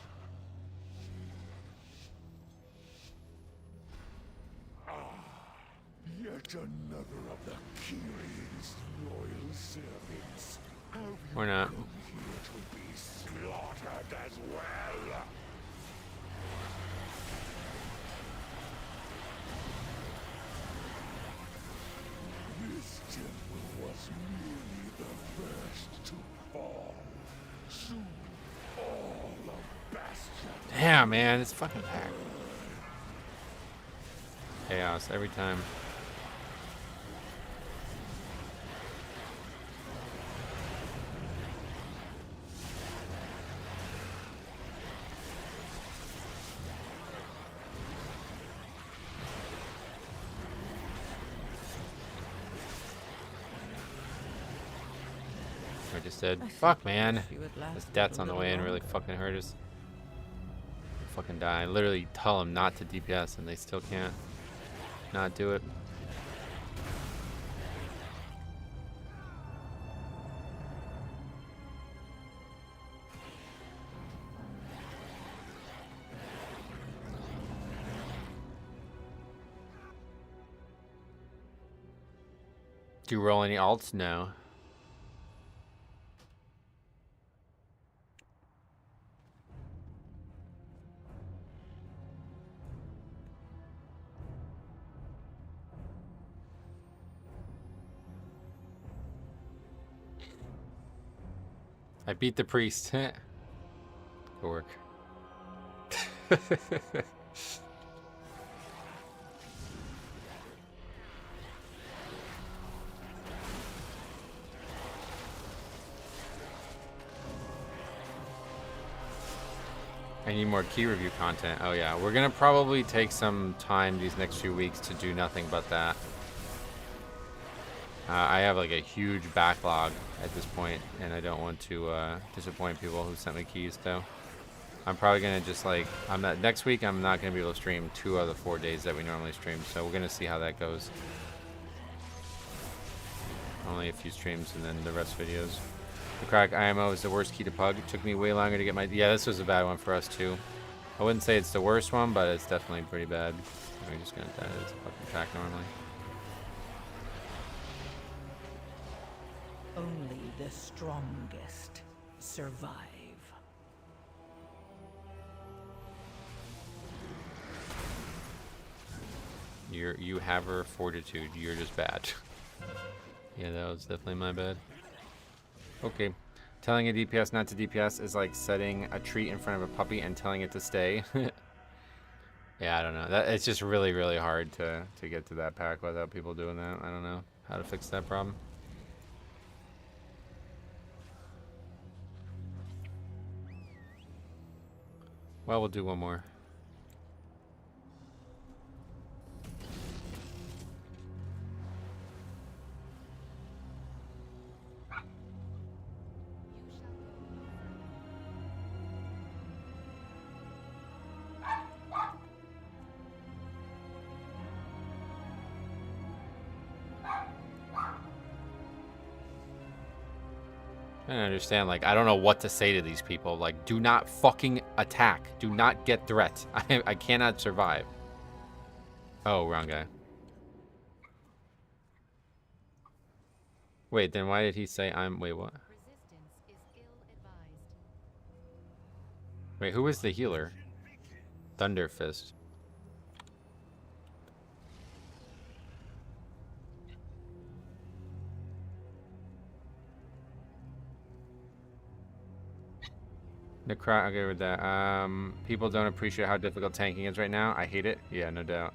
Yet another of the Kyrie's loyal servants. Have you Or not. come here to be slaughtered as well? This temple was merely the first to fall. Soon, all of Bastion. Damn, man, it's fucking packed. Chaos every time. I just said, fuck, man. This death's on the way and really fucking hurt us. Fucking die. I literally tell them not to DPS and they still can't not do it. Do you roll any alts? No. I beat the priest. Good work. I need more key review content. Oh yeah, we're gonna probably take some time these next few weeks to do nothing but that. I have like a huge backlog at this point, and I don't want to disappoint people who sent me keys, though. I'm probably gonna just like next week. I'm not gonna be able to stream 2 out of the 4 days that we normally stream. So we're gonna see how that goes. Only a few streams and then the rest videos. The crack IMO is the worst key to Pug. It took me way longer to get my... Yeah, this was a bad one for us too. I wouldn't say it's the worst one, but it's definitely pretty bad. I'm just gonna die to this fucking pack normally. Only the strongest survive. You have her fortitude. You're just bad. Yeah, that was definitely my bad. Okay. Telling a DPS not to DPS is like setting a treat in front of a puppy and telling it to stay. Yeah, I don't know. It's just really, really hard to get to that pack without people doing that. I don't know how to fix that problem. Well, we'll do one more. I don't understand, like, I don't know what to say to these people. Like, do not fucking attack. Do not get threat. I cannot survive. Oh, wrong guy. Wait, then why did he say I'm... Wait, what? Wait, who was the healer? Thunder Fist. Necro, okay with that. People don't appreciate how difficult tanking is right now. I hate it. Yeah, no doubt.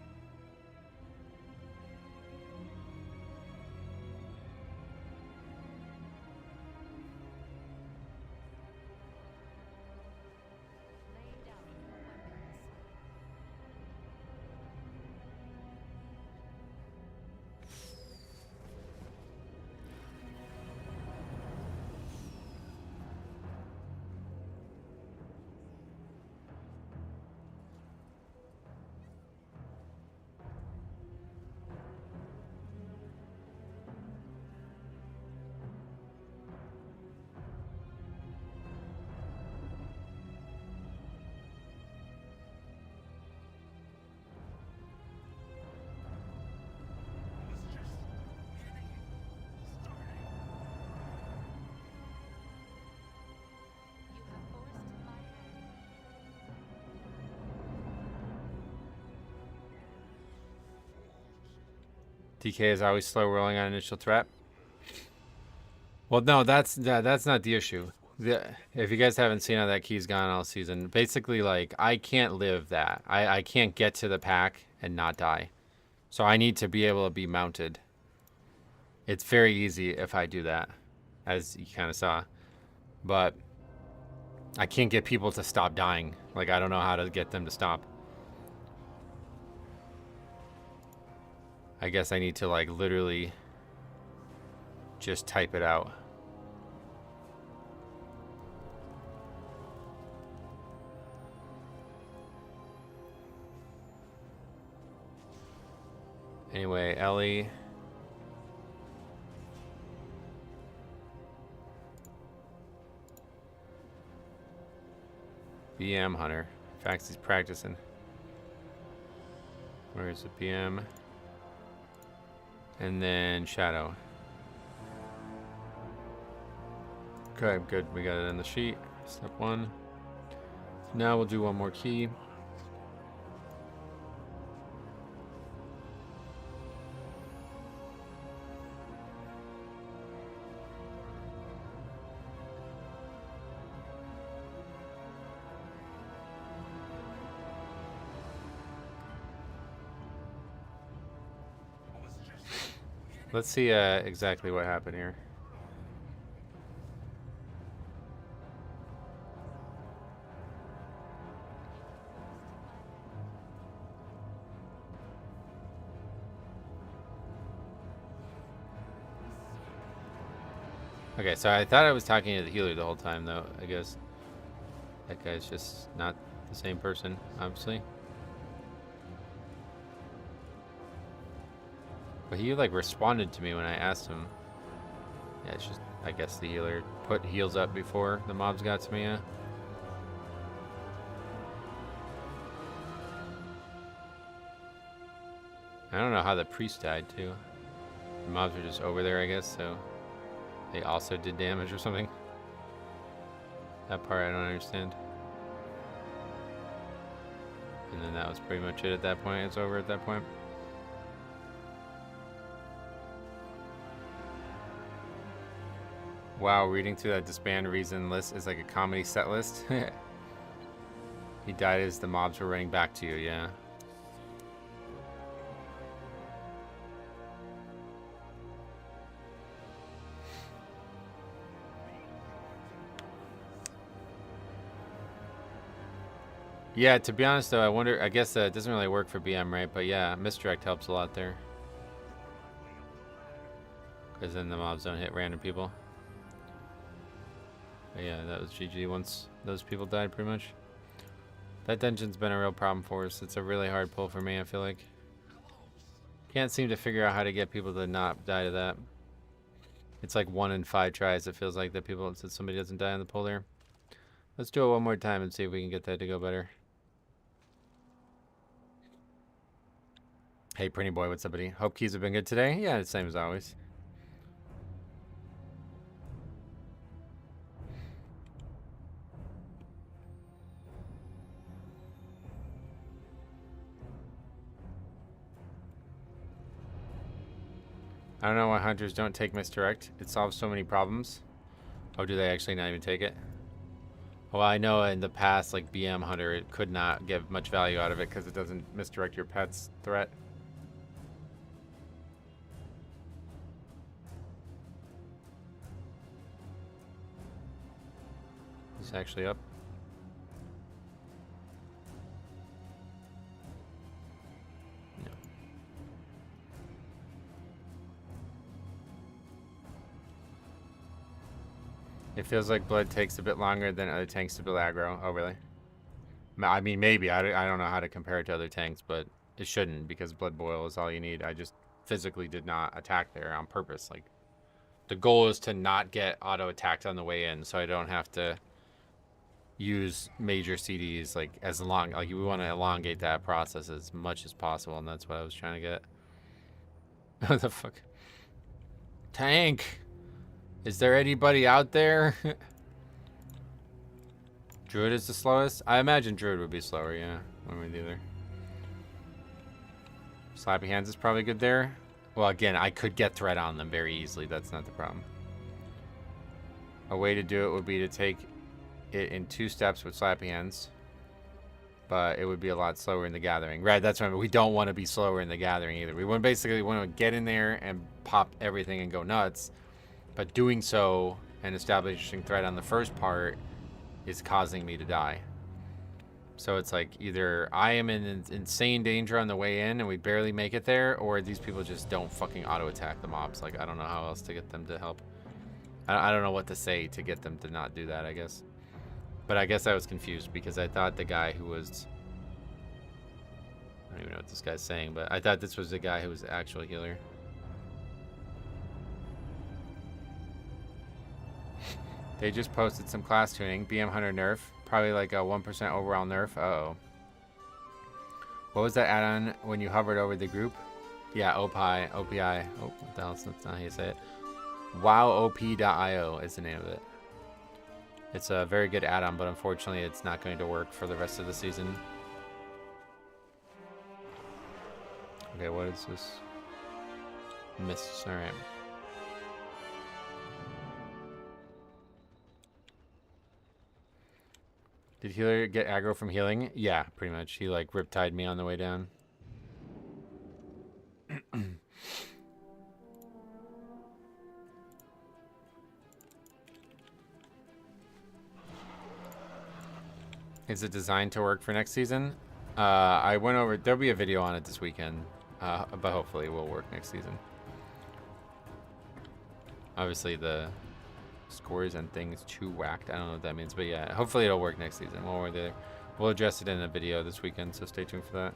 DK is always slow rolling on initial threat. Well, no, that's not the issue. If you guys haven't seen how that key's gone all season, basically, like, I can't live that. I can't get to the pack and not die. So I need to be able to be mounted. It's very easy if I do that, as you kind of saw. But I can't get people to stop dying. Like, I don't know how to get them to stop. I guess I need to, like, literally just type it out. Anyway, Ellie. BM Hunter. In fact, he's practicing. Where's the BM? And then Shadow. Okay, good. We got it in the sheet. Step 1. Now we'll do one more key. Let's see exactly what happened here. Okay, so I thought I was talking to the healer the whole time, though, I guess. That guy's just not the same person, obviously. But he like responded to me when I asked him. Yeah, it's just, I guess the healer put heals up before the mobs got to me, yeah. I don't know how the priest died too. The mobs were just over there, I guess, so they also did damage or something. That part I don't understand. And then that was pretty much it at that point. It's over at that point. Wow, reading through that disband reason list is like a comedy set list. He died as the mobs were running back to you, yeah. Yeah, to be honest though, I wonder, I guess it doesn't really work for BM, right? But yeah, misdirect helps a lot there. Because then the mobs don't hit random people. But yeah, that was GG once those people died pretty much. That dungeon's been a real problem for us. It's a really hard pull for me, I feel like. Can't seem to figure out how to get people to not die to that. It's like 1 in 5 tries, it feels like, that somebody doesn't die on the pull there. Let's do it one more time and see if we can get that to go better. Hey, Pretty Boy, what's up, buddy? Hope keys have been good today. Yeah, the same as always. I don't know why hunters don't take misdirect. It solves so many problems. Oh, do they actually not even take it? Well, I know in the past, like BM Hunter, it could not get much value out of it because it doesn't misdirect your pet's threat. It's actually up. No. It feels like blood takes a bit longer than other tanks to build aggro. Oh, really? I mean, maybe. I don't know how to compare it to other tanks, but it shouldn't because blood boil is all you need. I just physically did not attack there on purpose. Like, the goal is to not get auto attacked on the way in, so I don't have to use major CDs like as long. Like, we want to elongate that process as much as possible, and that's what I was trying to get. What the fuck? Tank! Is there anybody out there? Druid is the slowest? I imagine Druid would be slower, yeah. One way or the other. Slappy Hands is probably good there. Well, again, I could get threat on them very easily. That's not the problem. A way to do it would be to take it in 2 steps with Slappy Hands. But it would be a lot slower in the gathering. Right, that's right. We don't want to be slower in the gathering either. We want basically want to get in there and pop everything and go nuts. But doing so and establishing threat on the first part is causing me to die. So it's like either I am in insane danger on the way in and we barely make it there, or these people just don't fucking auto attack the mobs. Like, I don't know how else to get them to help. I don't know what to say to get them to not do that, I guess. But I guess I was confused because I thought the guy who was... I don't even know what this guy's saying, but I thought this was the guy who was the actual healer. They just posted some class tuning. BM Hunter nerf. Probably like a 1% overall nerf. Uh-oh. What was that add-on when you hovered over the group? Yeah, OPI. OPI. Oh, what the hell? That's not how you say it. WowOP.io is the name of it. It's a very good add-on, but unfortunately it's not going to work for the rest of the season. Okay, what is this? Mists. Alright. Did healer get aggro from healing? Yeah, pretty much. He like riptied me on the way down. Is it designed to work for next season? I went over, there'll be a video on it this weekend, but hopefully it will work next season. Obviously the scores and things too whacked. I don't know what that means, but yeah, hopefully it'll work next season. We'll address it in a video this weekend, so stay tuned for that.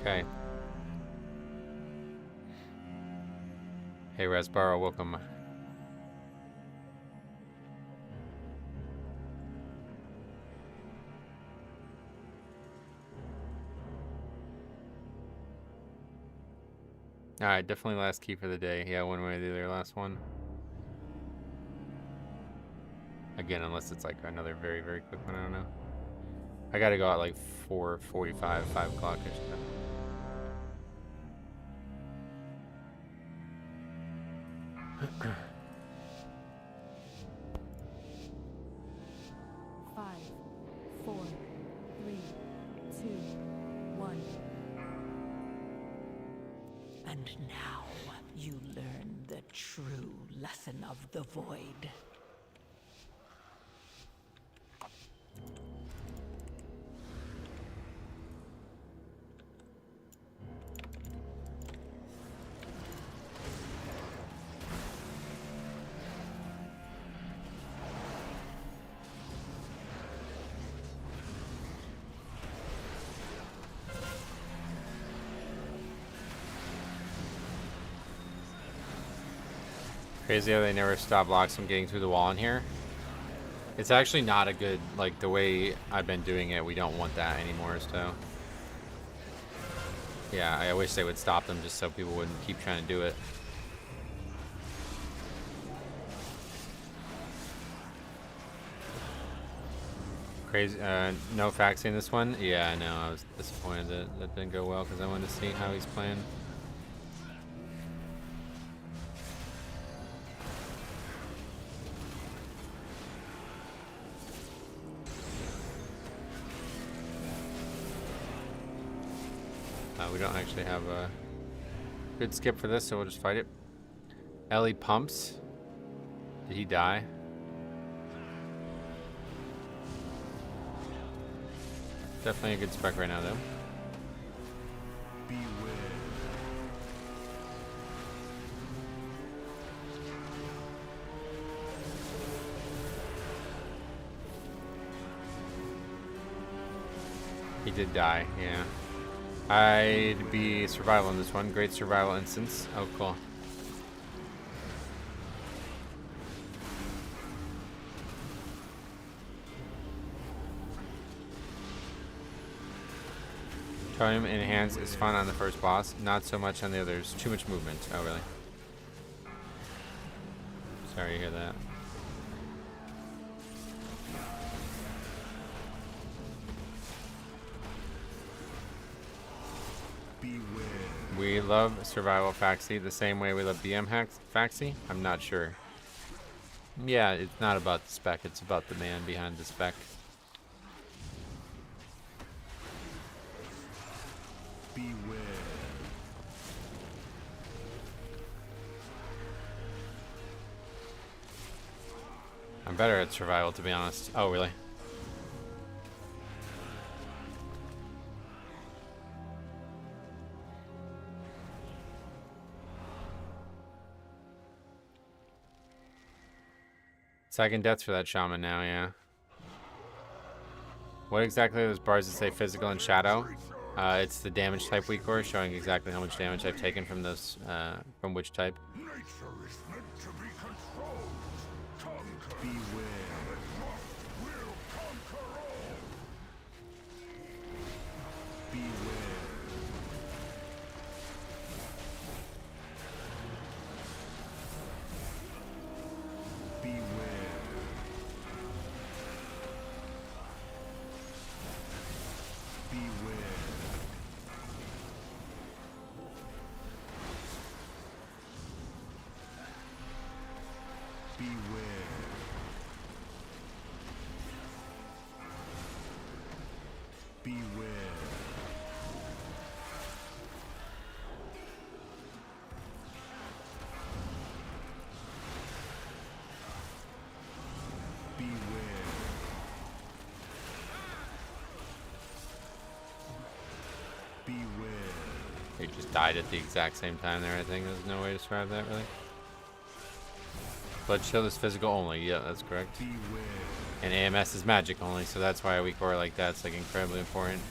Okay. Hey, Rasbaro, welcome. Alright, definitely last key for the day. Yeah, one way or the other, last one. Again, unless it's like another very, very quick one, I don't know. I gotta go at like 4:45, 5 o'clock-ish. 5, 4, 3, 2, 1. And now you learn the true lesson of the void. Crazy how they never stop blocks from getting through the wall in here. It's actually not a good, like, the way I've been doing it, we don't want that anymore, so. Yeah, I wish they would stop them just so people wouldn't keep trying to do it. Crazy, no faxing in this one? Yeah, I know, I was disappointed that that didn't go well because I wanted to see how he's playing. We don't actually have a good skip for this, so we'll just fight it. Ellie pumps. Did he die? Definitely a good spec right now, though. Beware. He did die, yeah. I'd be survival in this one. Great survival instance. Oh, cool. Charm in hands is fun on the first boss, not so much on the others. Too much movement. Oh, really? Sorry to hear that. We love survival faxi the same way we love BM faxi? I'm not sure. Yeah, it's not about the spec, it's about the man behind the spec. Beware. I'm better at survival, to be honest. Oh, really? Second deaths for that shaman now, yeah. What exactly are those bars that say physical and shadow? It's the damage type weak core, showing exactly how much damage I've taken from this, from which type. Nature is meant to be controlled. Conquer. Beware. Will conquer all. Beware. Beware. Beware. Beware. Beware. Beware. Beware. They just died at the exact same time there, I think. There's no way to describe that, really. Blood Chill is physical only. Yeah, that's correct. Beware. And AMS is magic only, so that's why a weak core like that's like incredibly important.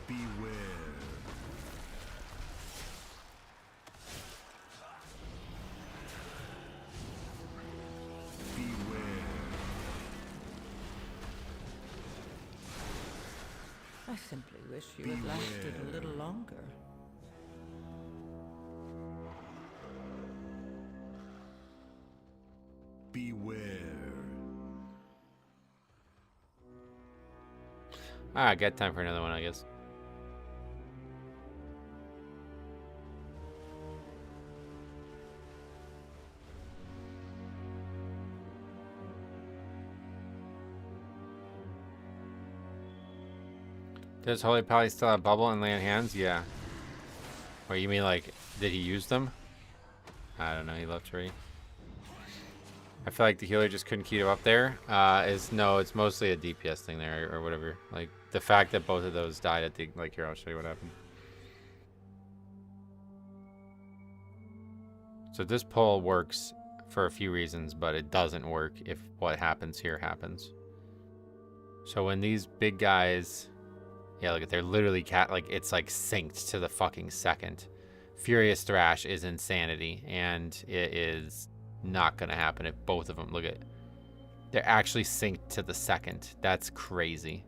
Beware. Beware. I simply wish you had lasted a little longer. Beware. Ah, got time for another one, I guess. Does Holy Pally still have bubble and land hands? Yeah. What, you mean like, did he use them? I don't know, he left already. I feel like the healer just couldn't keep him up there. No, it's mostly a DPS thing there or whatever. Like the fact that both of those died at the, like, here, I'll show you what happened. So this pull works for a few reasons, but it doesn't work if what happens here happens. So when these big guys, yeah, look at, they're literally like, it's like synced to the fucking second. Furious Thrash is insanity, and it is not gonna happen if both of them, look at, they're actually synced to the second. That's crazy.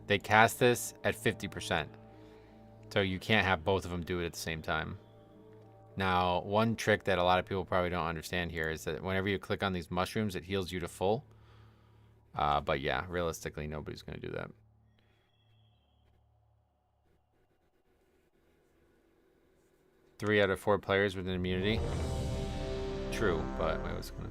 They cast this at 50%, so you can't have both of them do it at the same time. Now, one trick that a lot of people probably don't understand here is that whenever you click on these mushrooms, it heals you to full. But yeah, realistically, nobody's gonna do that. Three out of 4 players with an immunity. True, but wait, what's gonna?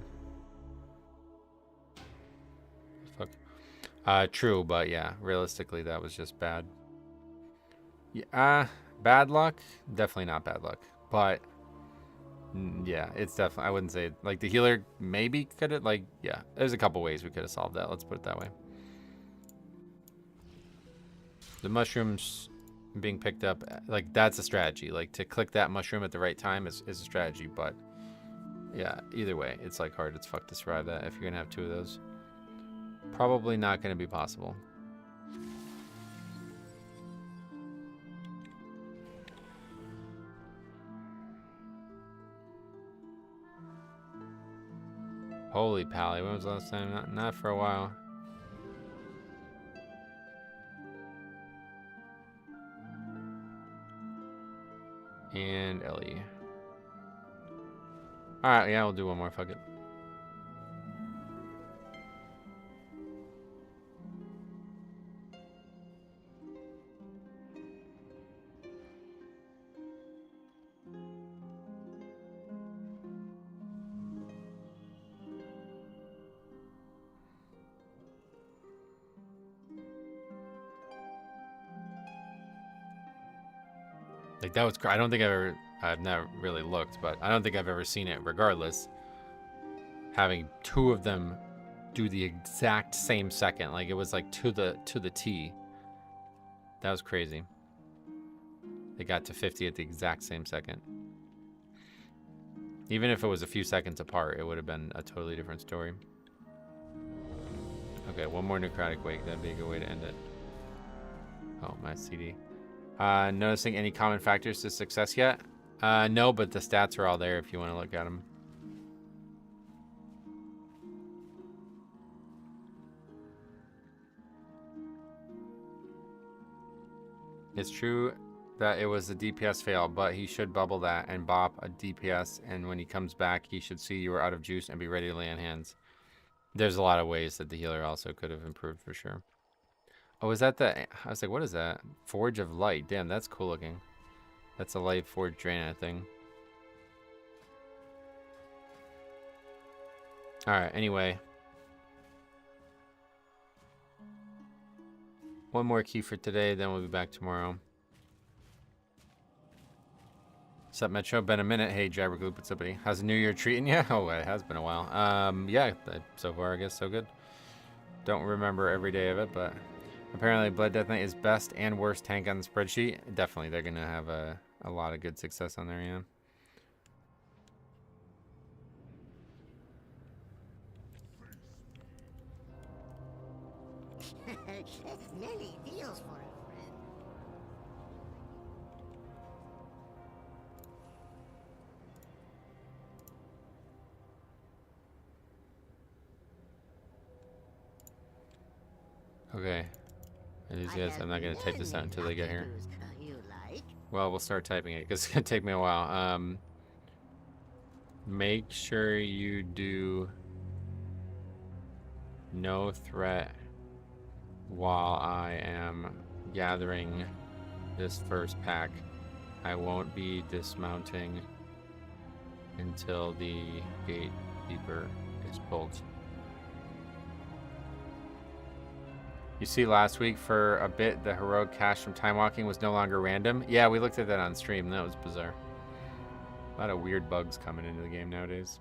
Fuck. True, but yeah, realistically, that was just bad. Yeah, bad luck. Definitely not bad luck, but yeah, it's definitely. I wouldn't say like the healer maybe could have, like, yeah. There's a couple ways we could have solved that. Let's put it that way. The mushrooms being picked up, like, that's a strategy. Like, to click that mushroom at the right time is a strategy, but yeah, either way, it's like hard as fuck to survive that if you're gonna have 2 of those. Probably not gonna be possible. Holy pally, when was the last time? Not for a while. And Ellie. Alright, yeah, we'll do one more, fuck it. Like, that was, I don't think I've never really looked, but I don't think I've ever seen it regardless. Having 2 of them do the exact same second. Like, it was like to the T. That was crazy. They got to 50 at the exact same second. Even if it was a few seconds apart, it would have been a totally different story. Okay, one more necrotic wake. That'd be a good way to end it. Oh, my CD. Noticing any common factors to success yet? No, but the stats are all there if you want to look at them. It's true that it was a DPS fail, but he should bubble that and bop a DPS, and when he comes back, he should see you were out of juice and be ready to lay on hands. There's a lot of ways that the healer also could have improved for sure. Oh, is that the... I was like, what is that? Forge of Light. Damn, that's cool looking. That's a light forge drain thing. Alright, anyway. One more key for today, then we'll be back tomorrow. What's up, Metro? Been a minute. Hey, Jabbergoop, what's up, buddy? How's the new year treating you? Oh, it has been a while. Yeah, so far, I guess, so good. Don't remember every day of it, but apparently Blood Death Knight is best and worst tank on the spreadsheet. Definitely, they're going to have a lot of good success on there, yeah. Many deals for a friend. Okay. I'm not going to type this out until they get here. Well, we'll start typing it because it's going to take me a while. Make sure you do no threat while I am gathering this first pack. I won't be dismounting until the gatekeeper is pulled. You see, last week for a bit, the heroic cash from time walking was no longer random. Yeah, we looked at that on stream. That was bizarre. A lot of weird bugs coming into the game nowadays.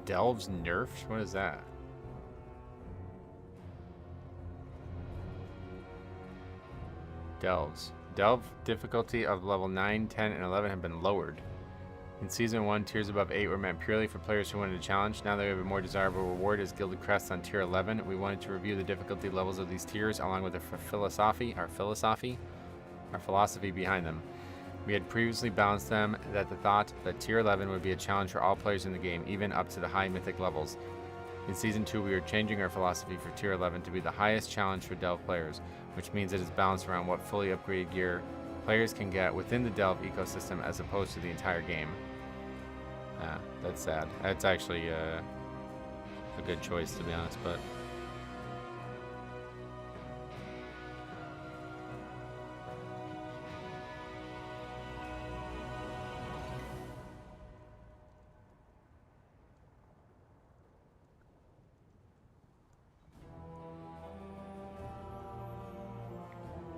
Delves nerfed? What is that? Delves. Delve difficulty of level 9, 10, and 11 have been lowered. In Season 1, tiers above 8 were meant purely for players who wanted a challenge. Now they have a more desirable reward as Gilded Crests on Tier 11. We wanted to review the difficulty levels of these tiers along with our philosophy behind them. We had previously balanced them that the thought that Tier 11 would be a challenge for all players in the game, even up to the high mythic levels. In Season 2, we are changing our philosophy for Tier 11 to be the highest challenge for Delve players, which means it is balanced around what fully upgraded gear players can get within the Delve ecosystem as opposed to the entire game. That's sad. That's actually a good choice, to be honest, but...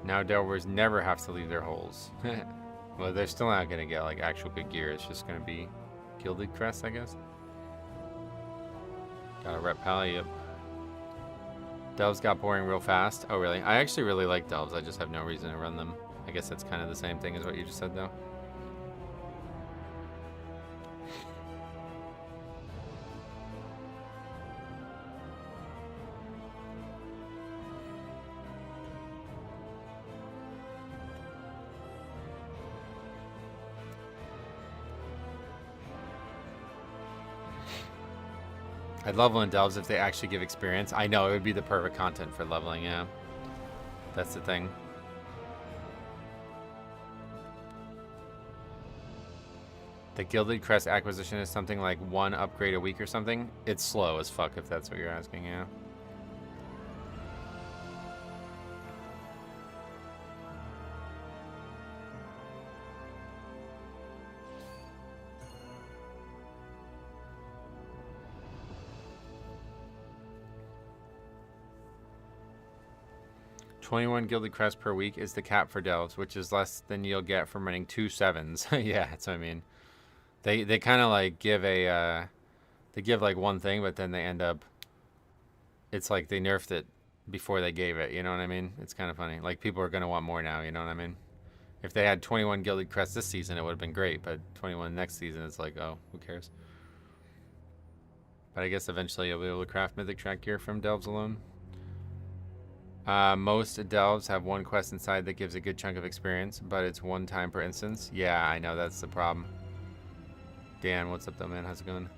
Now Delvers never have to leave their holes. Well, they're still not going to get like actual good gear. It's just going to be Gilded Crest, I guess. Got a rep pally, yep. Delves got boring real fast. Oh, really? I actually really like Delves. I just have no reason to run them. I guess that's kind of the same thing as what you just said, though. I'd level in Delves if they actually give experience. I know, it would be the perfect content for leveling, yeah. That's the thing. The Gilded Crest acquisition is something like 1 upgrade a week or something. It's slow as fuck if that's what you're asking, yeah. 21 gilded crests per week is the cap for delves, which is less than you'll get from running 2 7s. Yeah, that's what I mean. They kind of like give a they give like one thing, but then they end up, it's like they nerfed it before they gave it, you know what I mean? It's kind of funny. Like, people are going to want more now, you know what I mean? If they had 21 gilded crests this season, it would have been great, but 21 next season, it's like, oh, who cares? But I guess eventually you'll be able to craft mythic track gear from delves alone. Most delves have one quest inside that gives a good chunk of experience, but it's one time per instance. Yeah, I know, that's the problem. Dan, what's up though, man? How's it going?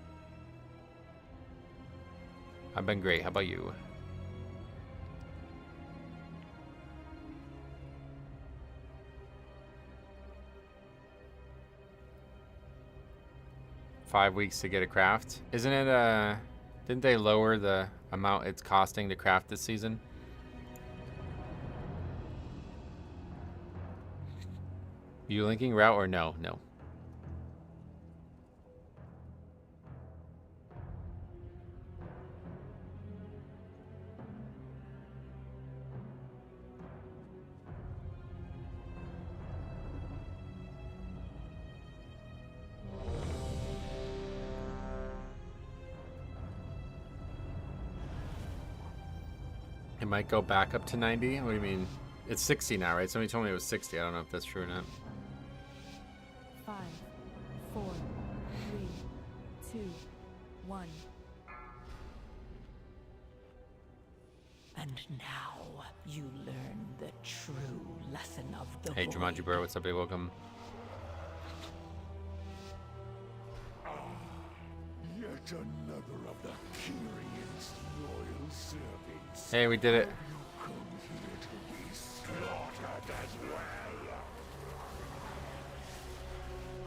I've been great. How about you? $5 weeks to get a craft. Isn't it, didn't they lower the amount it's costing to craft this season? You linking route or no? No. It might go back up to 90. What do you mean? It's 60 now, right? Somebody told me it was 60. I don't know if that's true or not. 5, 4, 3, 2, 1. And now you learn the true lesson of the Hey, Jumanji Burr, what's up, buddy? Welcome. Yet another of the Kyrion's loyal servants. Hey, we did it. Come here to be slaughtered as well.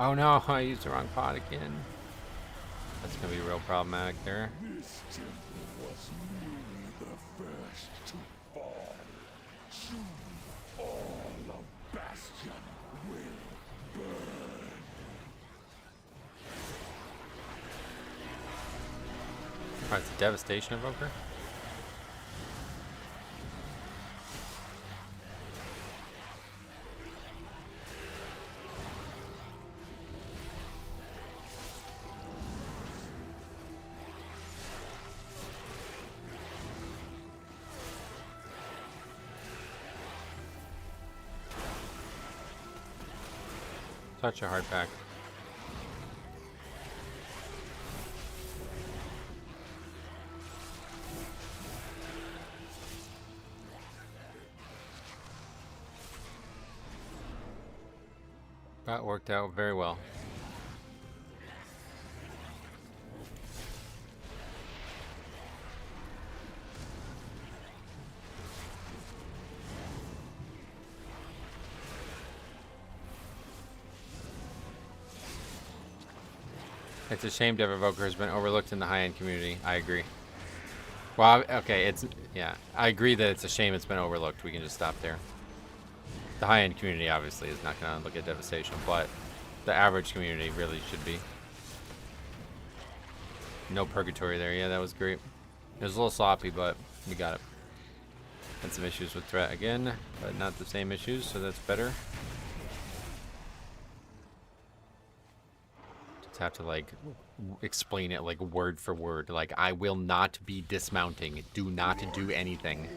Oh no, I used the wrong pot again. That's gonna be real problematic there. This temple was merely the first to fall. Soon all of Bastion will burn. Oh, it's a devastation evoker. Such a hard pack. That worked out very well. It's a shame Dev Evoker has been overlooked in the high-end community. I agree. Well, okay, yeah. I agree that it's a shame it's been overlooked. We can just stop there. The high-end community obviously is not going to look at Devastation, but the average community really should be. No purgatory there. Yeah, that was great. It was a little sloppy, but we got it. Had some issues with threat again, but not the same issues, so that's better. Have to like explain it like word for word. Like, I will not be dismounting. Do not do anything.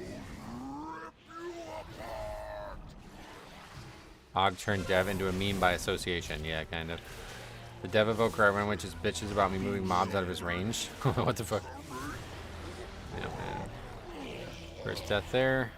Og turned Dev into a meme by association. Yeah, kind of. The Dev Evoker I run with just bitches about me moving mobs out of his range. What the fuck? Yeah, man. First death there.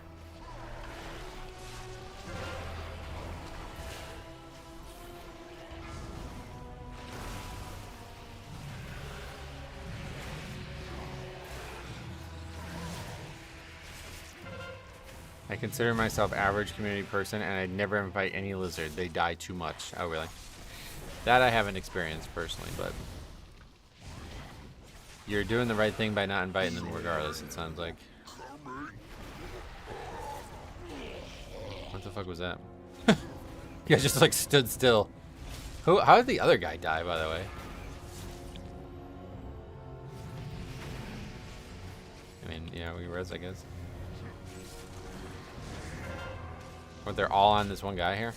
I consider myself average community person, and I'd never invite any lizard. They die too much. Oh, really? That I haven't experienced personally, but you're doing the right thing by not inviting them regardless, it sounds like. What the fuck was that? Yeah, just like stood still. How did the other guy die, by the way? I mean, yeah, we res, I guess. What, they're all on this one guy here?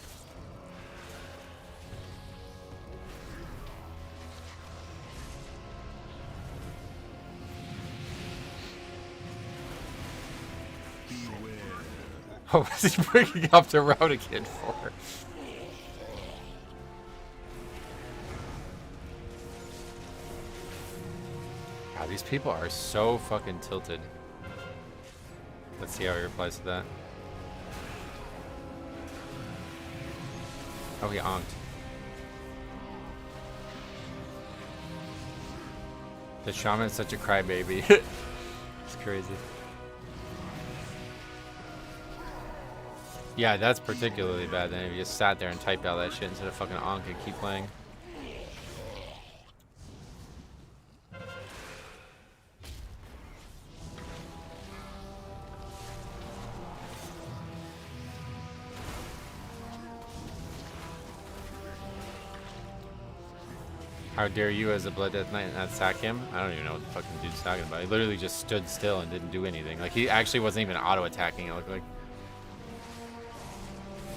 Oh, what's he bringing up the road again for? God, these people are so fucking tilted. Let's see how he replies to that. Oh, he onked. The shaman is such a crybaby. It's crazy. Yeah, that's particularly bad then if you just sat there and typed out that shit instead of fucking onk and keep playing. How dare you as a Blood Death Knight not sack him? I don't even know what the fucking dude's talking about. He literally just stood still and didn't do anything. Like, he actually wasn't even auto-attacking, it looked like.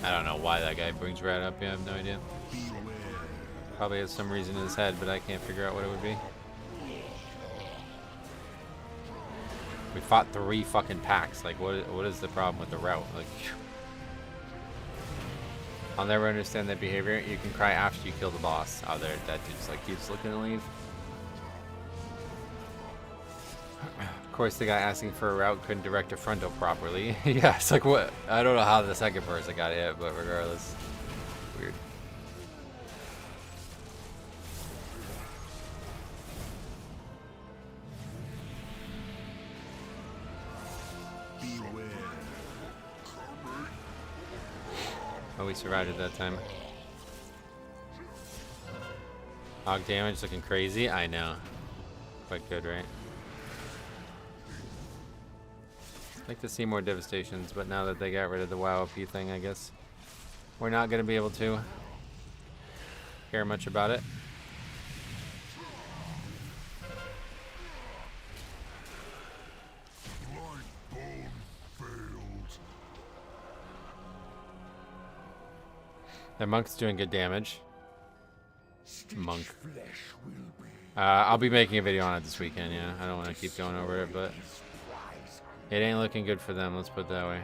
I don't know why that guy brings Rat up. Yeah, I have no idea. Probably has some reason in his head, but I can't figure out what it would be. We fought 3 fucking packs. Like, what is the problem with the route? Like, I'll never understand that behavior. You can cry after you kill the boss. Oh, there, that dude's like keeps looking to leave. Of course, the guy asking for a route couldn't direct a frontal properly. Yeah, it's like, what? I don't know how the second person got hit, but regardless, weird. Oh, we survived it that time. Hog damage looking crazy. I know. Quite good, right? Like to see more devastations, but now that they got rid of the WoW OP thing, I guess we're not going to be able to care much about it. The monk's doing good damage. Monk. I'll be making a video on it this weekend, yeah. I don't want to keep going over it, but it ain't looking good for them, let's put it that way.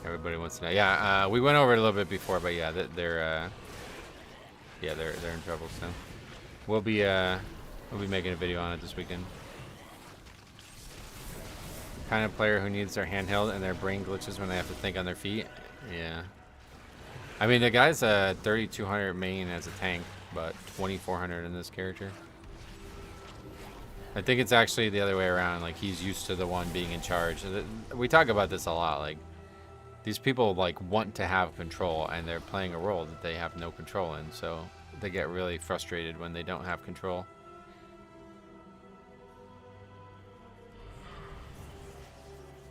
Everybody wants to know. Yeah, we went over it a little bit before, but yeah, they're in trouble, so we'll be making a video on it this weekend. Kind of player who needs their handheld and their brain glitches when they have to think on their feet. Yeah. I mean, the guy's a 3200 main as a tank, but 2400 in this character. I think it's actually the other way around. Like, he's used to the one being in charge. We talk about this a lot. Like, these people, like, want to have control, and they're playing a role that they have no control in. So they get really frustrated when they don't have control.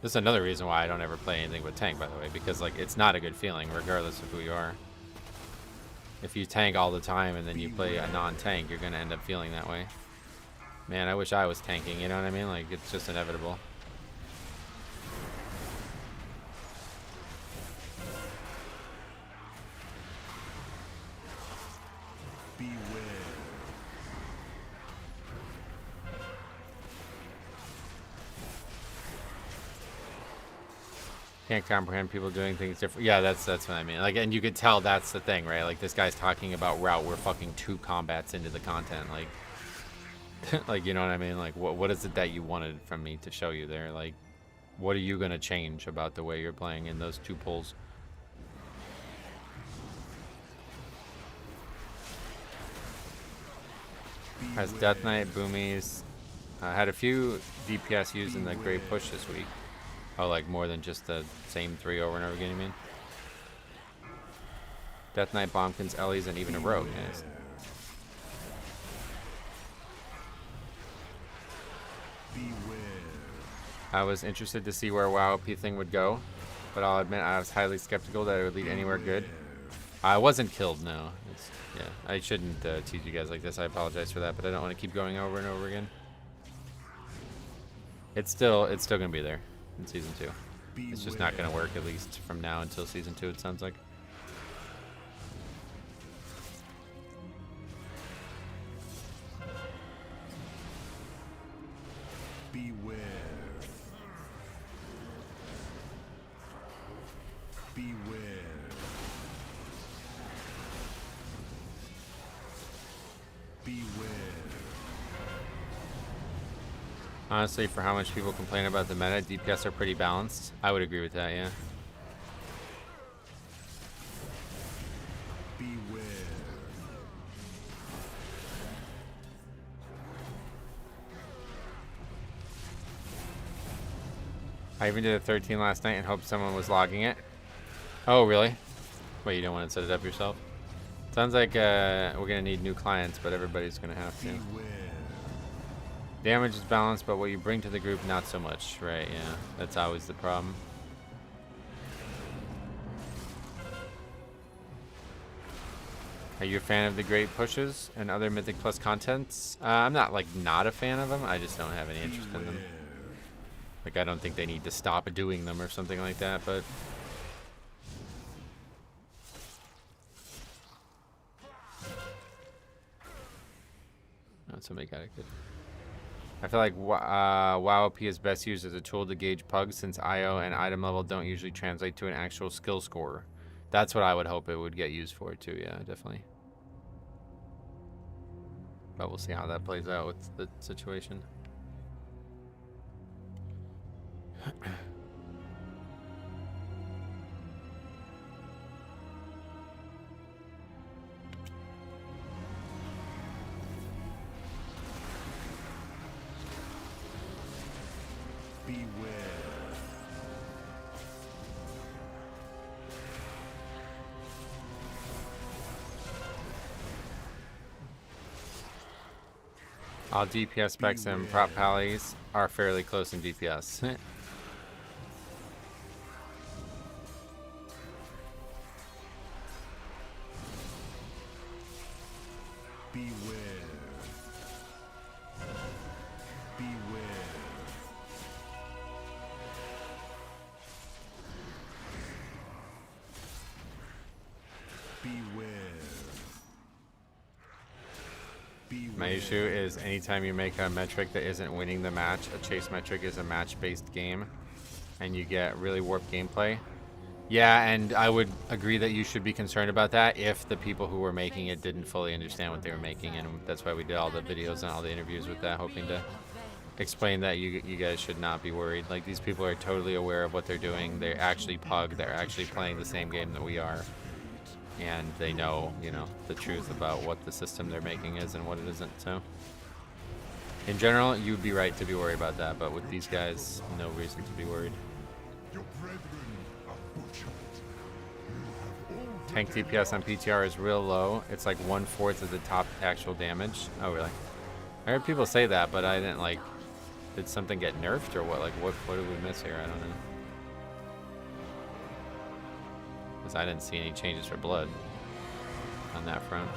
This is another reason why I don't ever play anything with tank, by the way, because like it's not a good feeling, regardless of who you are. If you tank all the time and then you play a non-tank, you're gonna end up feeling that way. Man, I wish I was tanking. You know what I mean? Like it's just inevitable. Can't comprehend people doing things different. Yeah, that's what I mean. Like, and you could tell that's the thing, right? Like, this guy's talking about route. We're fucking 2 combats into the content. Like, like, you know what I mean? Like, what is it that you wanted from me to show you there? Like, what are you gonna change about the way you're playing in those 2 pulls? Has Death Knight, Boomies. Had a few DPS used in the Great Push this week. Oh, like more than just the same 3 over and over again, you mean? Death Knight, Bombkins, Ellie's, and even a Rogue. Nice. I was interested to see where WoW OP thing would go, but I'll admit I was highly skeptical that it would lead anywhere good. I wasn't killed, no. Yeah, I shouldn't tease you guys like this. I apologize for that, but I don't want to keep going over and over again. It's still gonna be there in season 2. It's just not gonna work, at least from now until season 2. It sounds like. Beware. Beware. Beware. Honestly, for how much people complain about the meta, DPS are pretty balanced. I would agree with that, yeah. Beware. I even did a 13 last night and hoped someone was logging it. Oh, really? Wait, you don't want to set it up yourself? Sounds like we're gonna need new clients, but everybody's gonna have to. Beware. Damage is balanced, but what you bring to the group, not so much. Right, yeah. That's always the problem. Are you a fan of the great pushes and other Mythic Plus contents? I'm not, like, not a fan of them. I just don't have any interest in them. Like, I don't think they need to stop doing them or something like that, but... Oh, somebody got it good. I feel like WoW OP is best used as a tool to gauge pugs since IO and item level don't usually translate to an actual skill score. That's what I would hope it would get used for too, yeah, definitely. But we'll see how that plays out with the situation. All DPS specs and prop pallies are fairly close in DPS. Beware. Beware. Beware. My issue is anytime you make a metric that isn't winning the match, a chase metric is a match-based game, and you get really warped gameplay. Yeah, and I would agree that you should be concerned about that if the people who were making it didn't fully understand what they were making, and that's why we did all the videos and all the interviews with that, hoping to explain that you guys should not be worried. Like, these people are totally aware of what they're doing. They're actually Pug. They're actually playing the same game that we are. And they know, you know, the truth about what the system they're making is and what it isn't. So, in general, you'd be right to be worried about that. But with these guys, no reason to be worried. Tank DPS on PTR is real low. It's like 1/4 of the top actual damage. Oh, really? I heard people say that, but I didn't like. Did something get nerfed or what? Like, what did we miss here? I don't know. Because I didn't see any changes for blood on that front.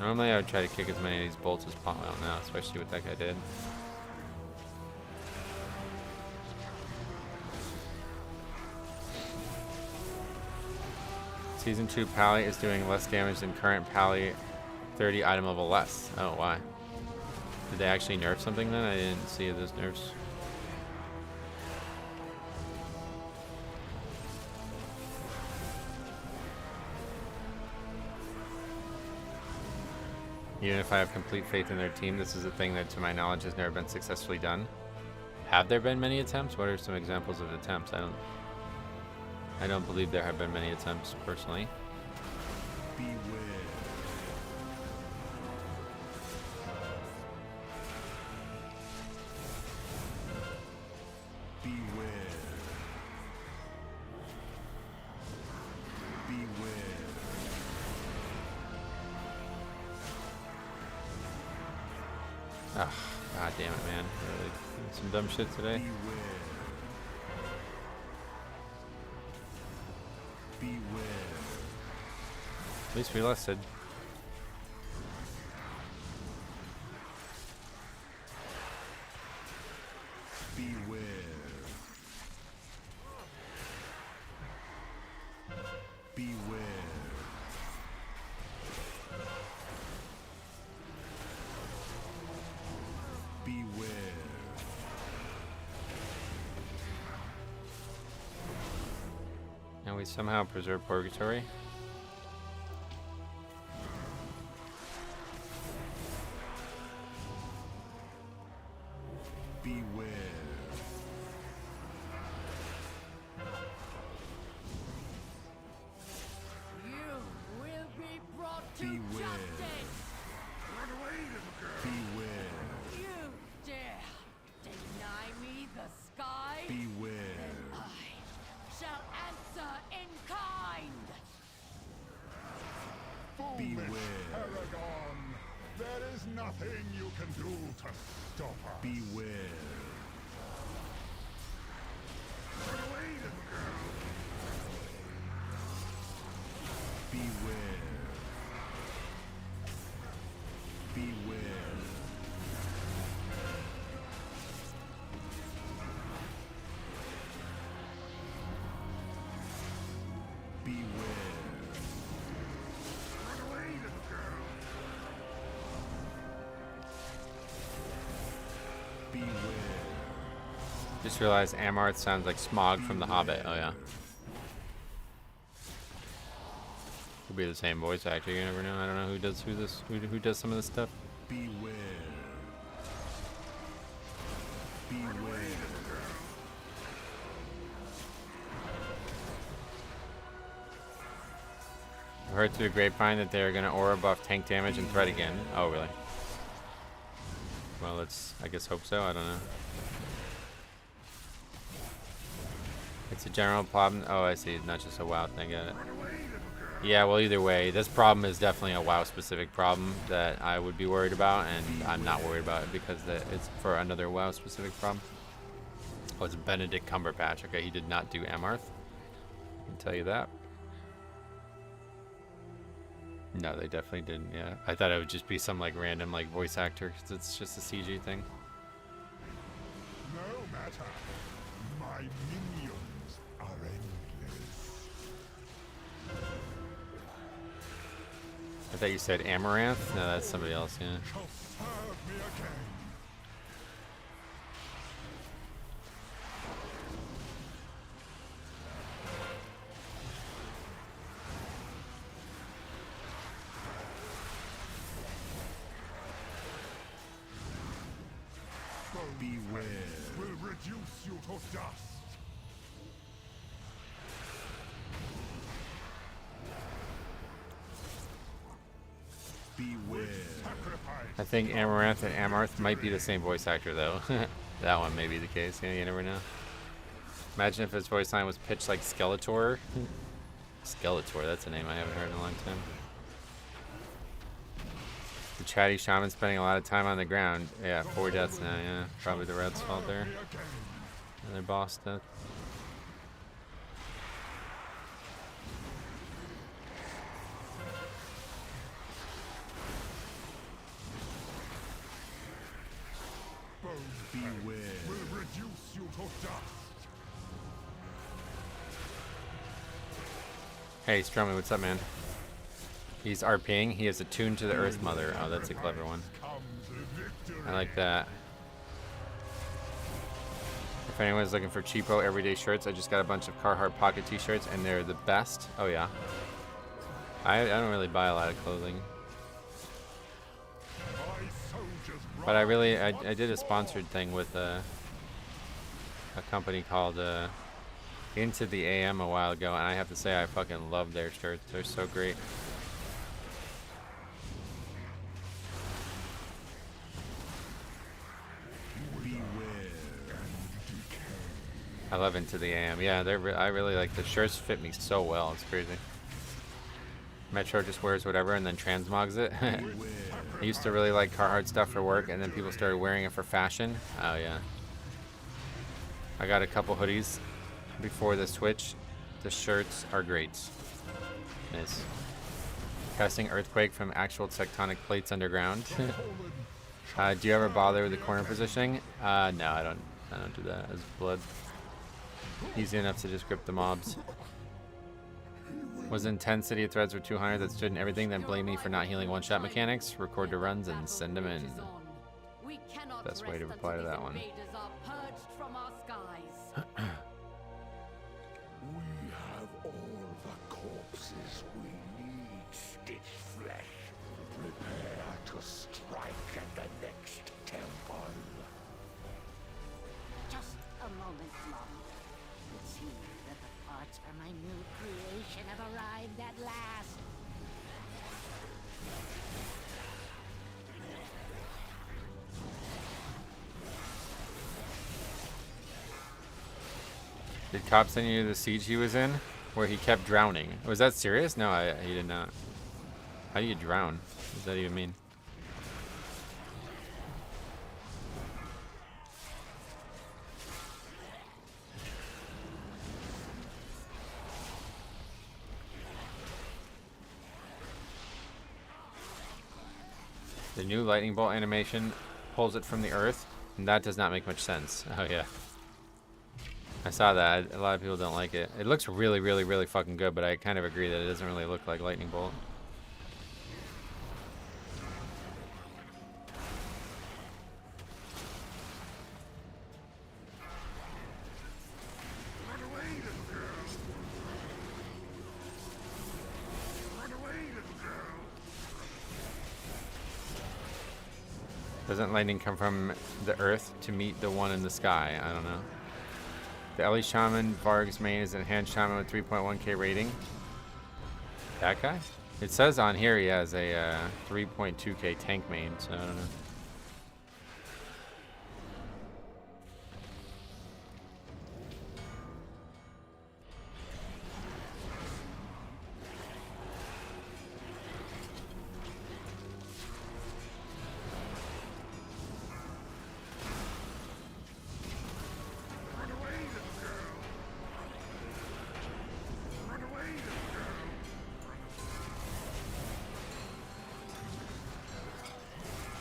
Normally I would try to kick as many of these bolts as possible now, especially what that guy did. Season 2 Pally is doing less damage than current Pally 30 item level less. Oh, why? Did they actually nerf something then? I didn't see those nerfs. Even if I have complete faith in their team, this is a thing that to my knowledge has never been successfully done. Have there been many attempts? What are some examples of attempts? I don't believe there have been many attempts, personally. Beware. Beware. Beware. Ugh. God damn it, man. Really doing some dumb shit today. Beware. At least we listed. Beware. Beware. Beware. And we somehow preserve Purgatory. Beware. You will be brought to Beware. justice. Run away, little girl. Beware. You dare deny me the sky? Beware. I shall answer in kind. Beware. Paragon, there is nothing you can do to stop us. Beware. Run away, little girl. Beware. Beware. Beware. Run away, little girl. Beware. Just realized Amarth sounds like Smog from The Hobbit. Oh yeah. Could be the same voice actor. You never know. I don't know who does some of this stuff. Beware. Beware. I heard through the grapevine that they're gonna aura buff tank damage and threat again. Oh really? Well, let's I guess hope so. I don't know. It's a general problem. Oh, I see. Not just a WoW thing. Got it. Yeah, well, either way, this problem is definitely a WoW-specific problem that I would be worried about, and I'm not worried about it because it's for another WoW-specific problem. Oh, it's Benedict Cumberbatch. Okay, he did not do Amarth. I can tell you that. No, they definitely didn't. Yeah, I thought it would just be some like random like voice actor because it's just a CG thing. No matter. My minions are endless. I thought you said Amaranth. No, that's somebody else. Yeah. Shall serve me again. Beware. Will reduce you to dust. Beware. Sacrifice. I think Amaranth and Amarth might be the same voice actor though. That one may be the case. Yeah, you never know. Imagine if his voice line was pitched like Skeletor. Skeletor, that's a name I haven't heard in a long time. The chatty shaman spending a lot of time on the ground. Yeah, 4 deaths now, yeah. Probably the Red's fault there. Another boss death. Beware. Will reduce you to dust. Hey, Strummy, what's up, man? He's RPing. He is attuned to the Earth Mother. Oh, that's a clever one. I like that. If anyone's looking for cheapo everyday shirts, I just got a bunch of Carhartt pocket t-shirts, and they're the best. Oh, yeah. I don't really buy a lot of clothing. But I did a sponsored thing with a company called Into the AM a while ago, and I have to say I fucking love their shirts. They're so great. I love Into the AM. Yeah, I really like the shirts. Fit me so well. It's crazy. Metro just wears whatever and then transmogs it. I used to really like Carhartt stuff for work, and then people started wearing it for fashion. Oh yeah. I got a couple hoodies before the switch. The shirts are great. Nice. Casting earthquake from actual tectonic plates underground. Do you ever bother with the corner positioning? No, I don't do that as blood. Easy enough to just grip the mobs. Was intensity threads were 200 that stood in everything, then blame me for not healing one-shot mechanics. Record the runs and send them in. Best way to reply to that one. We have all the corpses we need, Stitch Flesh. Prepare to strike at the next temple. Just a moment, Mom. It seems that the parts for my new creation have arrived at last. Did Cobb send you the siege he was in, where he kept drowning? Was that serious? No, he did not. How do you drown? What does that even mean? The new lightning bolt animation pulls it from the earth, and that does not make much sense. Oh yeah. I saw that. A lot of people don't like it. It looks really, really, really fucking good, but I kind of agree that it doesn't really look like lightning bolt. Run away, little girl. Run away, little girl. Doesn't lightning come from the earth to meet the one in the sky? I don't know. The Ellie Shaman Varg's main is an enhanced shaman with 3.1k rating. That guy? It says on here he has a 3.2k tank main, so I don't know.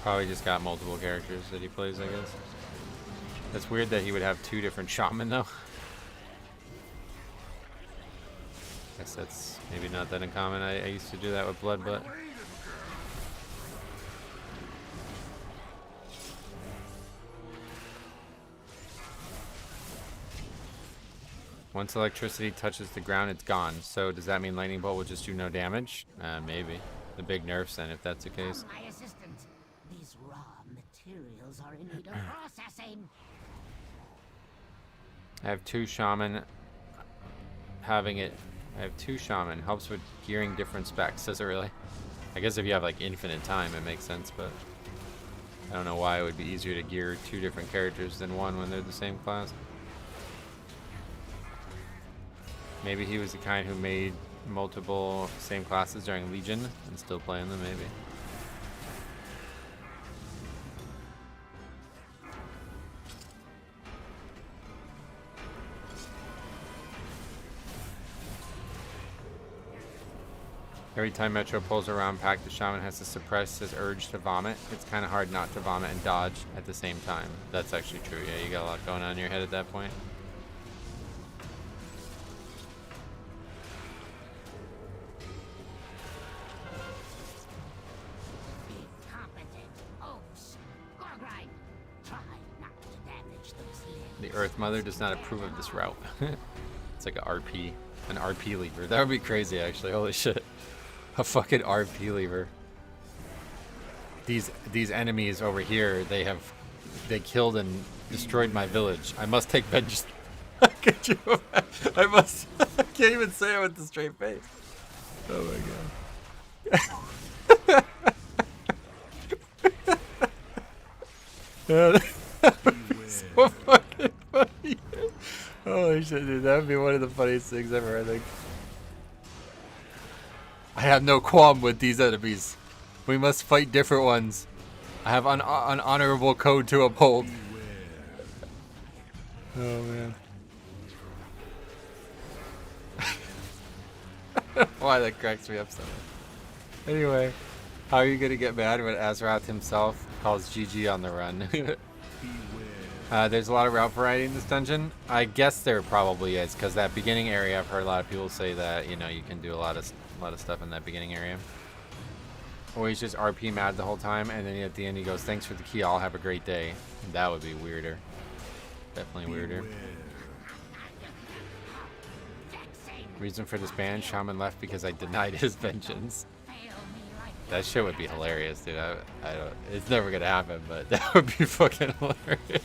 Probably just got multiple characters that he plays, I guess. That's weird that he would have two different shaman, though. Guess that's maybe not that uncommon. I used to do that with Blood, but... Once electricity touches the ground, it's gone. So does that mean Lightning Bolt will just do no damage? Maybe. The big nerfs then, if that's the case. My assistant. These raw materials are in need of processing. I have two shaman. I have two shaman. Helps with gearing different specs. Does it really? I guess if you have like infinite time, it makes sense, but I don't know why it would be easier to gear two different characters than one when they're the same class. Maybe he was the kind who made multiple same classes during Legion and still playing them, maybe. Every time Metro pulls around pack, the shaman has to suppress his urge to vomit. It's kind of hard not to vomit and dodge at the same time. That's actually true. Yeah, you got a lot going on in your head at that point. Be competent. Oops. Gorgrine. Try not to damage those limbs. The Earth Mother does not approve of this route. It's like an RP lever. That would be crazy, actually. Holy shit. A fucking RP lever. These enemies over here, they killed and destroyed my village. I must take vengeance. Could you imagine? I can't even say it with a straight face. Oh my god. That would be so fucking funny. Holy shit, dude. That would be one of the funniest things ever, I think. I have no qualm with these enemies. We must fight different ones. I have an honorable code to uphold. Oh man. Why that cracks me up so much. Anyway, how are you gonna get mad when Azeroth himself calls GG on the run? There's a lot of route variety in this dungeon. I guess there probably is, because that beginning area, I've heard a lot of people say that, you know, you can do a lot of stuff in that beginning area. Or he's just RP mad the whole time, and then at the end he goes, thanks for the key, I'll have a great day. That would be weirder. Definitely weirder. Reason for this ban, Shaman left because I denied his vengeance. That shit would be hilarious, dude. I don't, it's never gonna happen, but that would be fucking hilarious.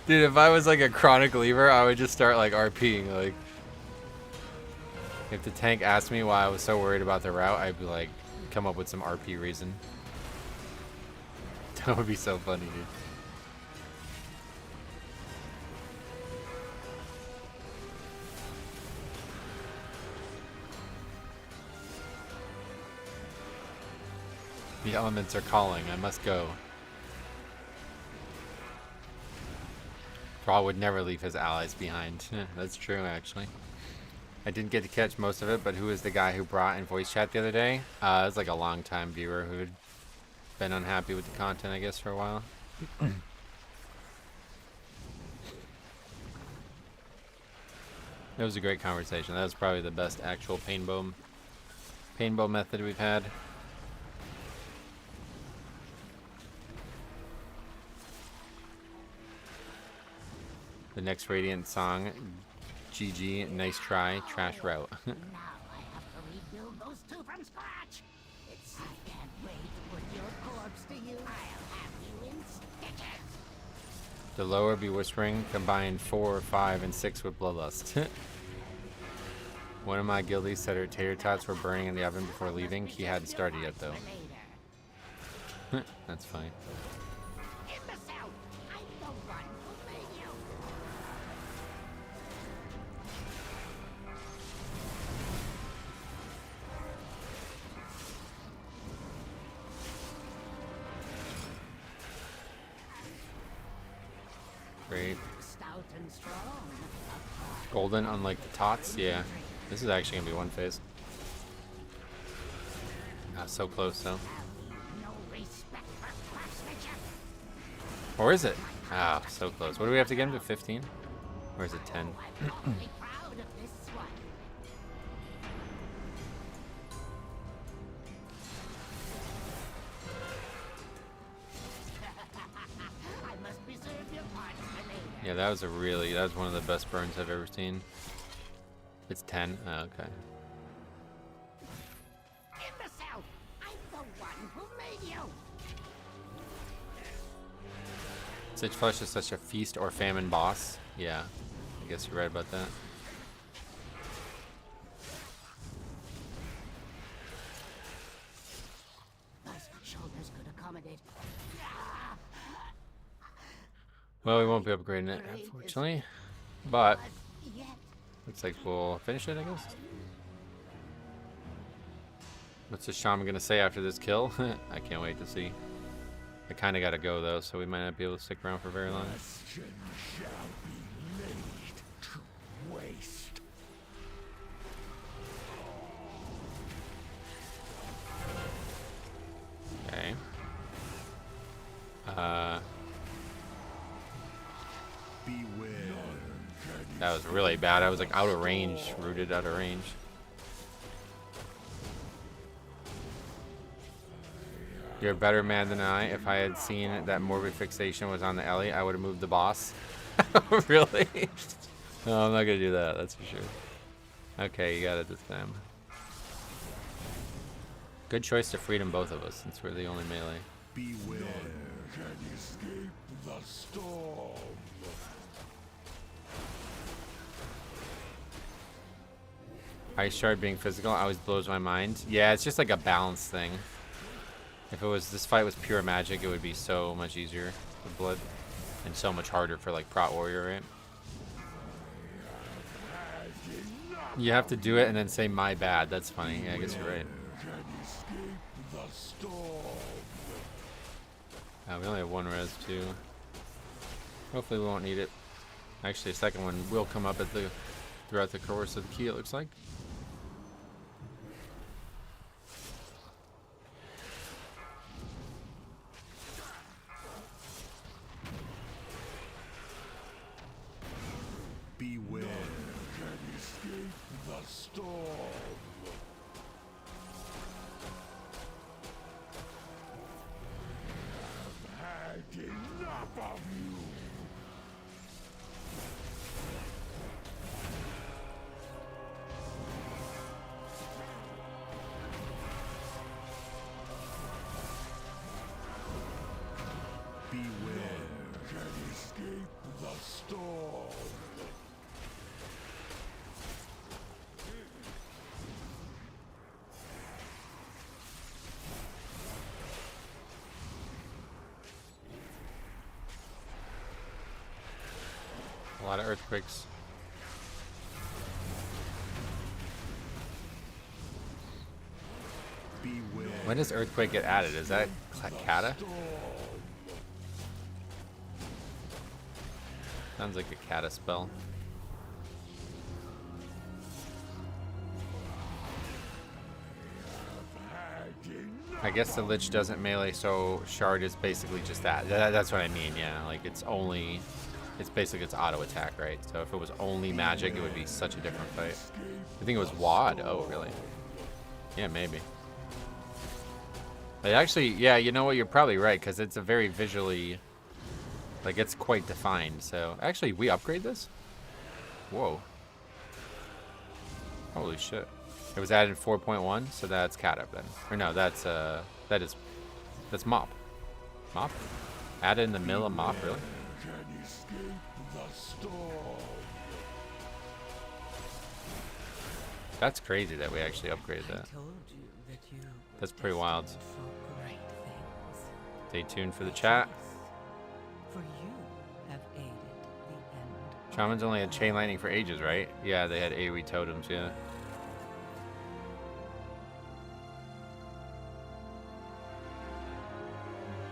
Dude, if I was like a chronic lever, I would just start like RPing. Like, if the tank asked me why I was so worried about the route, I'd be like, come up with some RP reason. That would be so funny, dude. The elements are calling. I must go. Thrall would never leave his allies behind. That's true, actually. I didn't get to catch most of it, but who is the guy who brought in voice chat the other day? It was like a long-time viewer who'd been unhappy with the content, I guess, for a while. It was a great conversation. That was probably the best actual paintbow method we've had. The next Radiant song, GG, nice try, trash route. Now I have to rebuild those two from scratch. I can't wait to put your corpse to use. I'll have you in stitches. The lower be whispering, combine 4, 5, and 6 with bloodlust. One of my guildies said her tater tots were burning in the oven before leaving. He hadn't started yet though. That's fine. Imbecile! I'm the one who made you. Great. Stout and strong. Golden, unlike the tots. Yeah. This is actually going to be one phase. Not so close, though. No respect for craftsmanship. Or is it? Ah, so close. What do we have to get him to? 15? Or is it 10? I'm awfully proud of this one. I must preserve your parts for later. Yeah, that was one of the best burns I've ever seen. It's 10? Oh, okay. Imbecile! I'm the one who made you. Sage Flesh is such a feast or famine boss. Yeah, I guess you're right about that. Those shoulders could accommodate. Well, we won't be upgrading it, unfortunately. But Yet. looks like we'll finish it, I guess. What's the shaman gonna say after this kill? I can't wait to see. I kind of gotta go though, so we might not be able to stick around for very long. Bastion shall be laid to waste. Okay. Beware. That was really bad. I was like out of range, rooted out of range. You're a better man than I. If I had seen that morbid fixation was on the Ellie, I would have moved the boss. Really? No, I'm not gonna do that, that's for sure. Okay, you got it this time. Good choice to freedom both of us, since we're the only melee. Beware. None can escape the storm. Ice Shard being physical always blows my mind. Yeah, it's just like a balance thing. If it was this fight was pure magic, it would be so much easier with blood. And so much harder for like Prot Warrior, right? You have to do it and then say my bad. That's funny. Yeah, I guess you're right. Can escape the storm. We only have one res too. Hopefully we won't need it. Actually, a second one will come up throughout the course of the key, it looks like. Beware. Can escape the storm. I've had enough of you. Beware. Can escape the storm. A lot of earthquakes. Beware. When does earthquake get added? Is that Kata? Sounds like a Kata spell. I guess the Lich doesn't melee, so Shard is basically just that. That's what I mean, yeah. Like, it's basically its auto attack, right? So if it was only magic, it would be such a different fight. I think it was WAD. Oh, really? Yeah, maybe. But actually, yeah, you know what? You're probably right, because it's a very visually... Like, it's quite defined, so... Actually, we upgrade this? Whoa. Holy shit. It was added in 4.1, so that's cat up then. Or no, that's mop. Mop? Added in the middle of mop, really? Can escape the storm. That's crazy that we actually upgraded that. That's pretty wild. Stay tuned for the chat. For you have aided the end. Shamans only had chain lightning for ages, right? Yeah, they had AoE totems, yeah.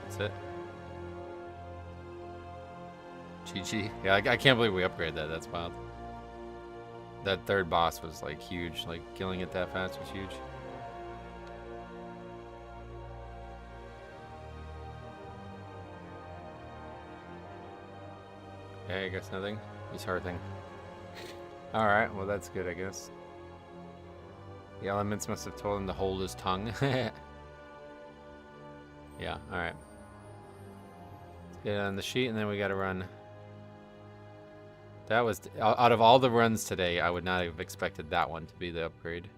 That's it. GG. Yeah, I can't believe we upgraded that. That's wild. That third boss was like huge. Like killing it that fast was huge. Okay, I guess nothing. He's hurting. Alright, well that's good, I guess. The elements must have told him to hold his tongue. Yeah, alright. Let's get on the sheet and then we gotta run. That was, out of all the runs today, I would not have expected that one to be the upgrade.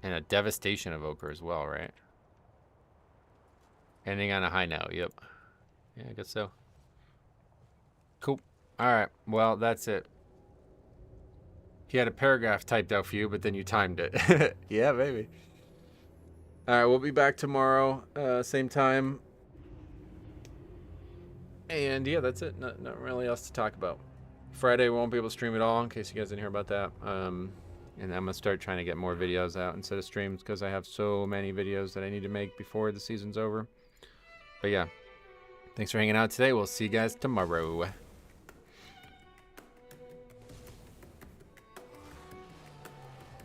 And a devastation evoker as well, right? Ending on a high note, yep. Yeah, I guess so. Cool. Alright, well, that's it. He had a paragraph typed out for you, but then you timed it. Yeah, maybe. Alright, we'll be back tomorrow, same time. And yeah, that's it. Not really else to talk about. Friday, we won't be able to stream at all, in case you guys didn't hear about that. And I'm going to start trying to get more videos out instead of streams, because I have so many videos that I need to make before the season's over. But yeah, thanks for hanging out today. We'll see you guys tomorrow.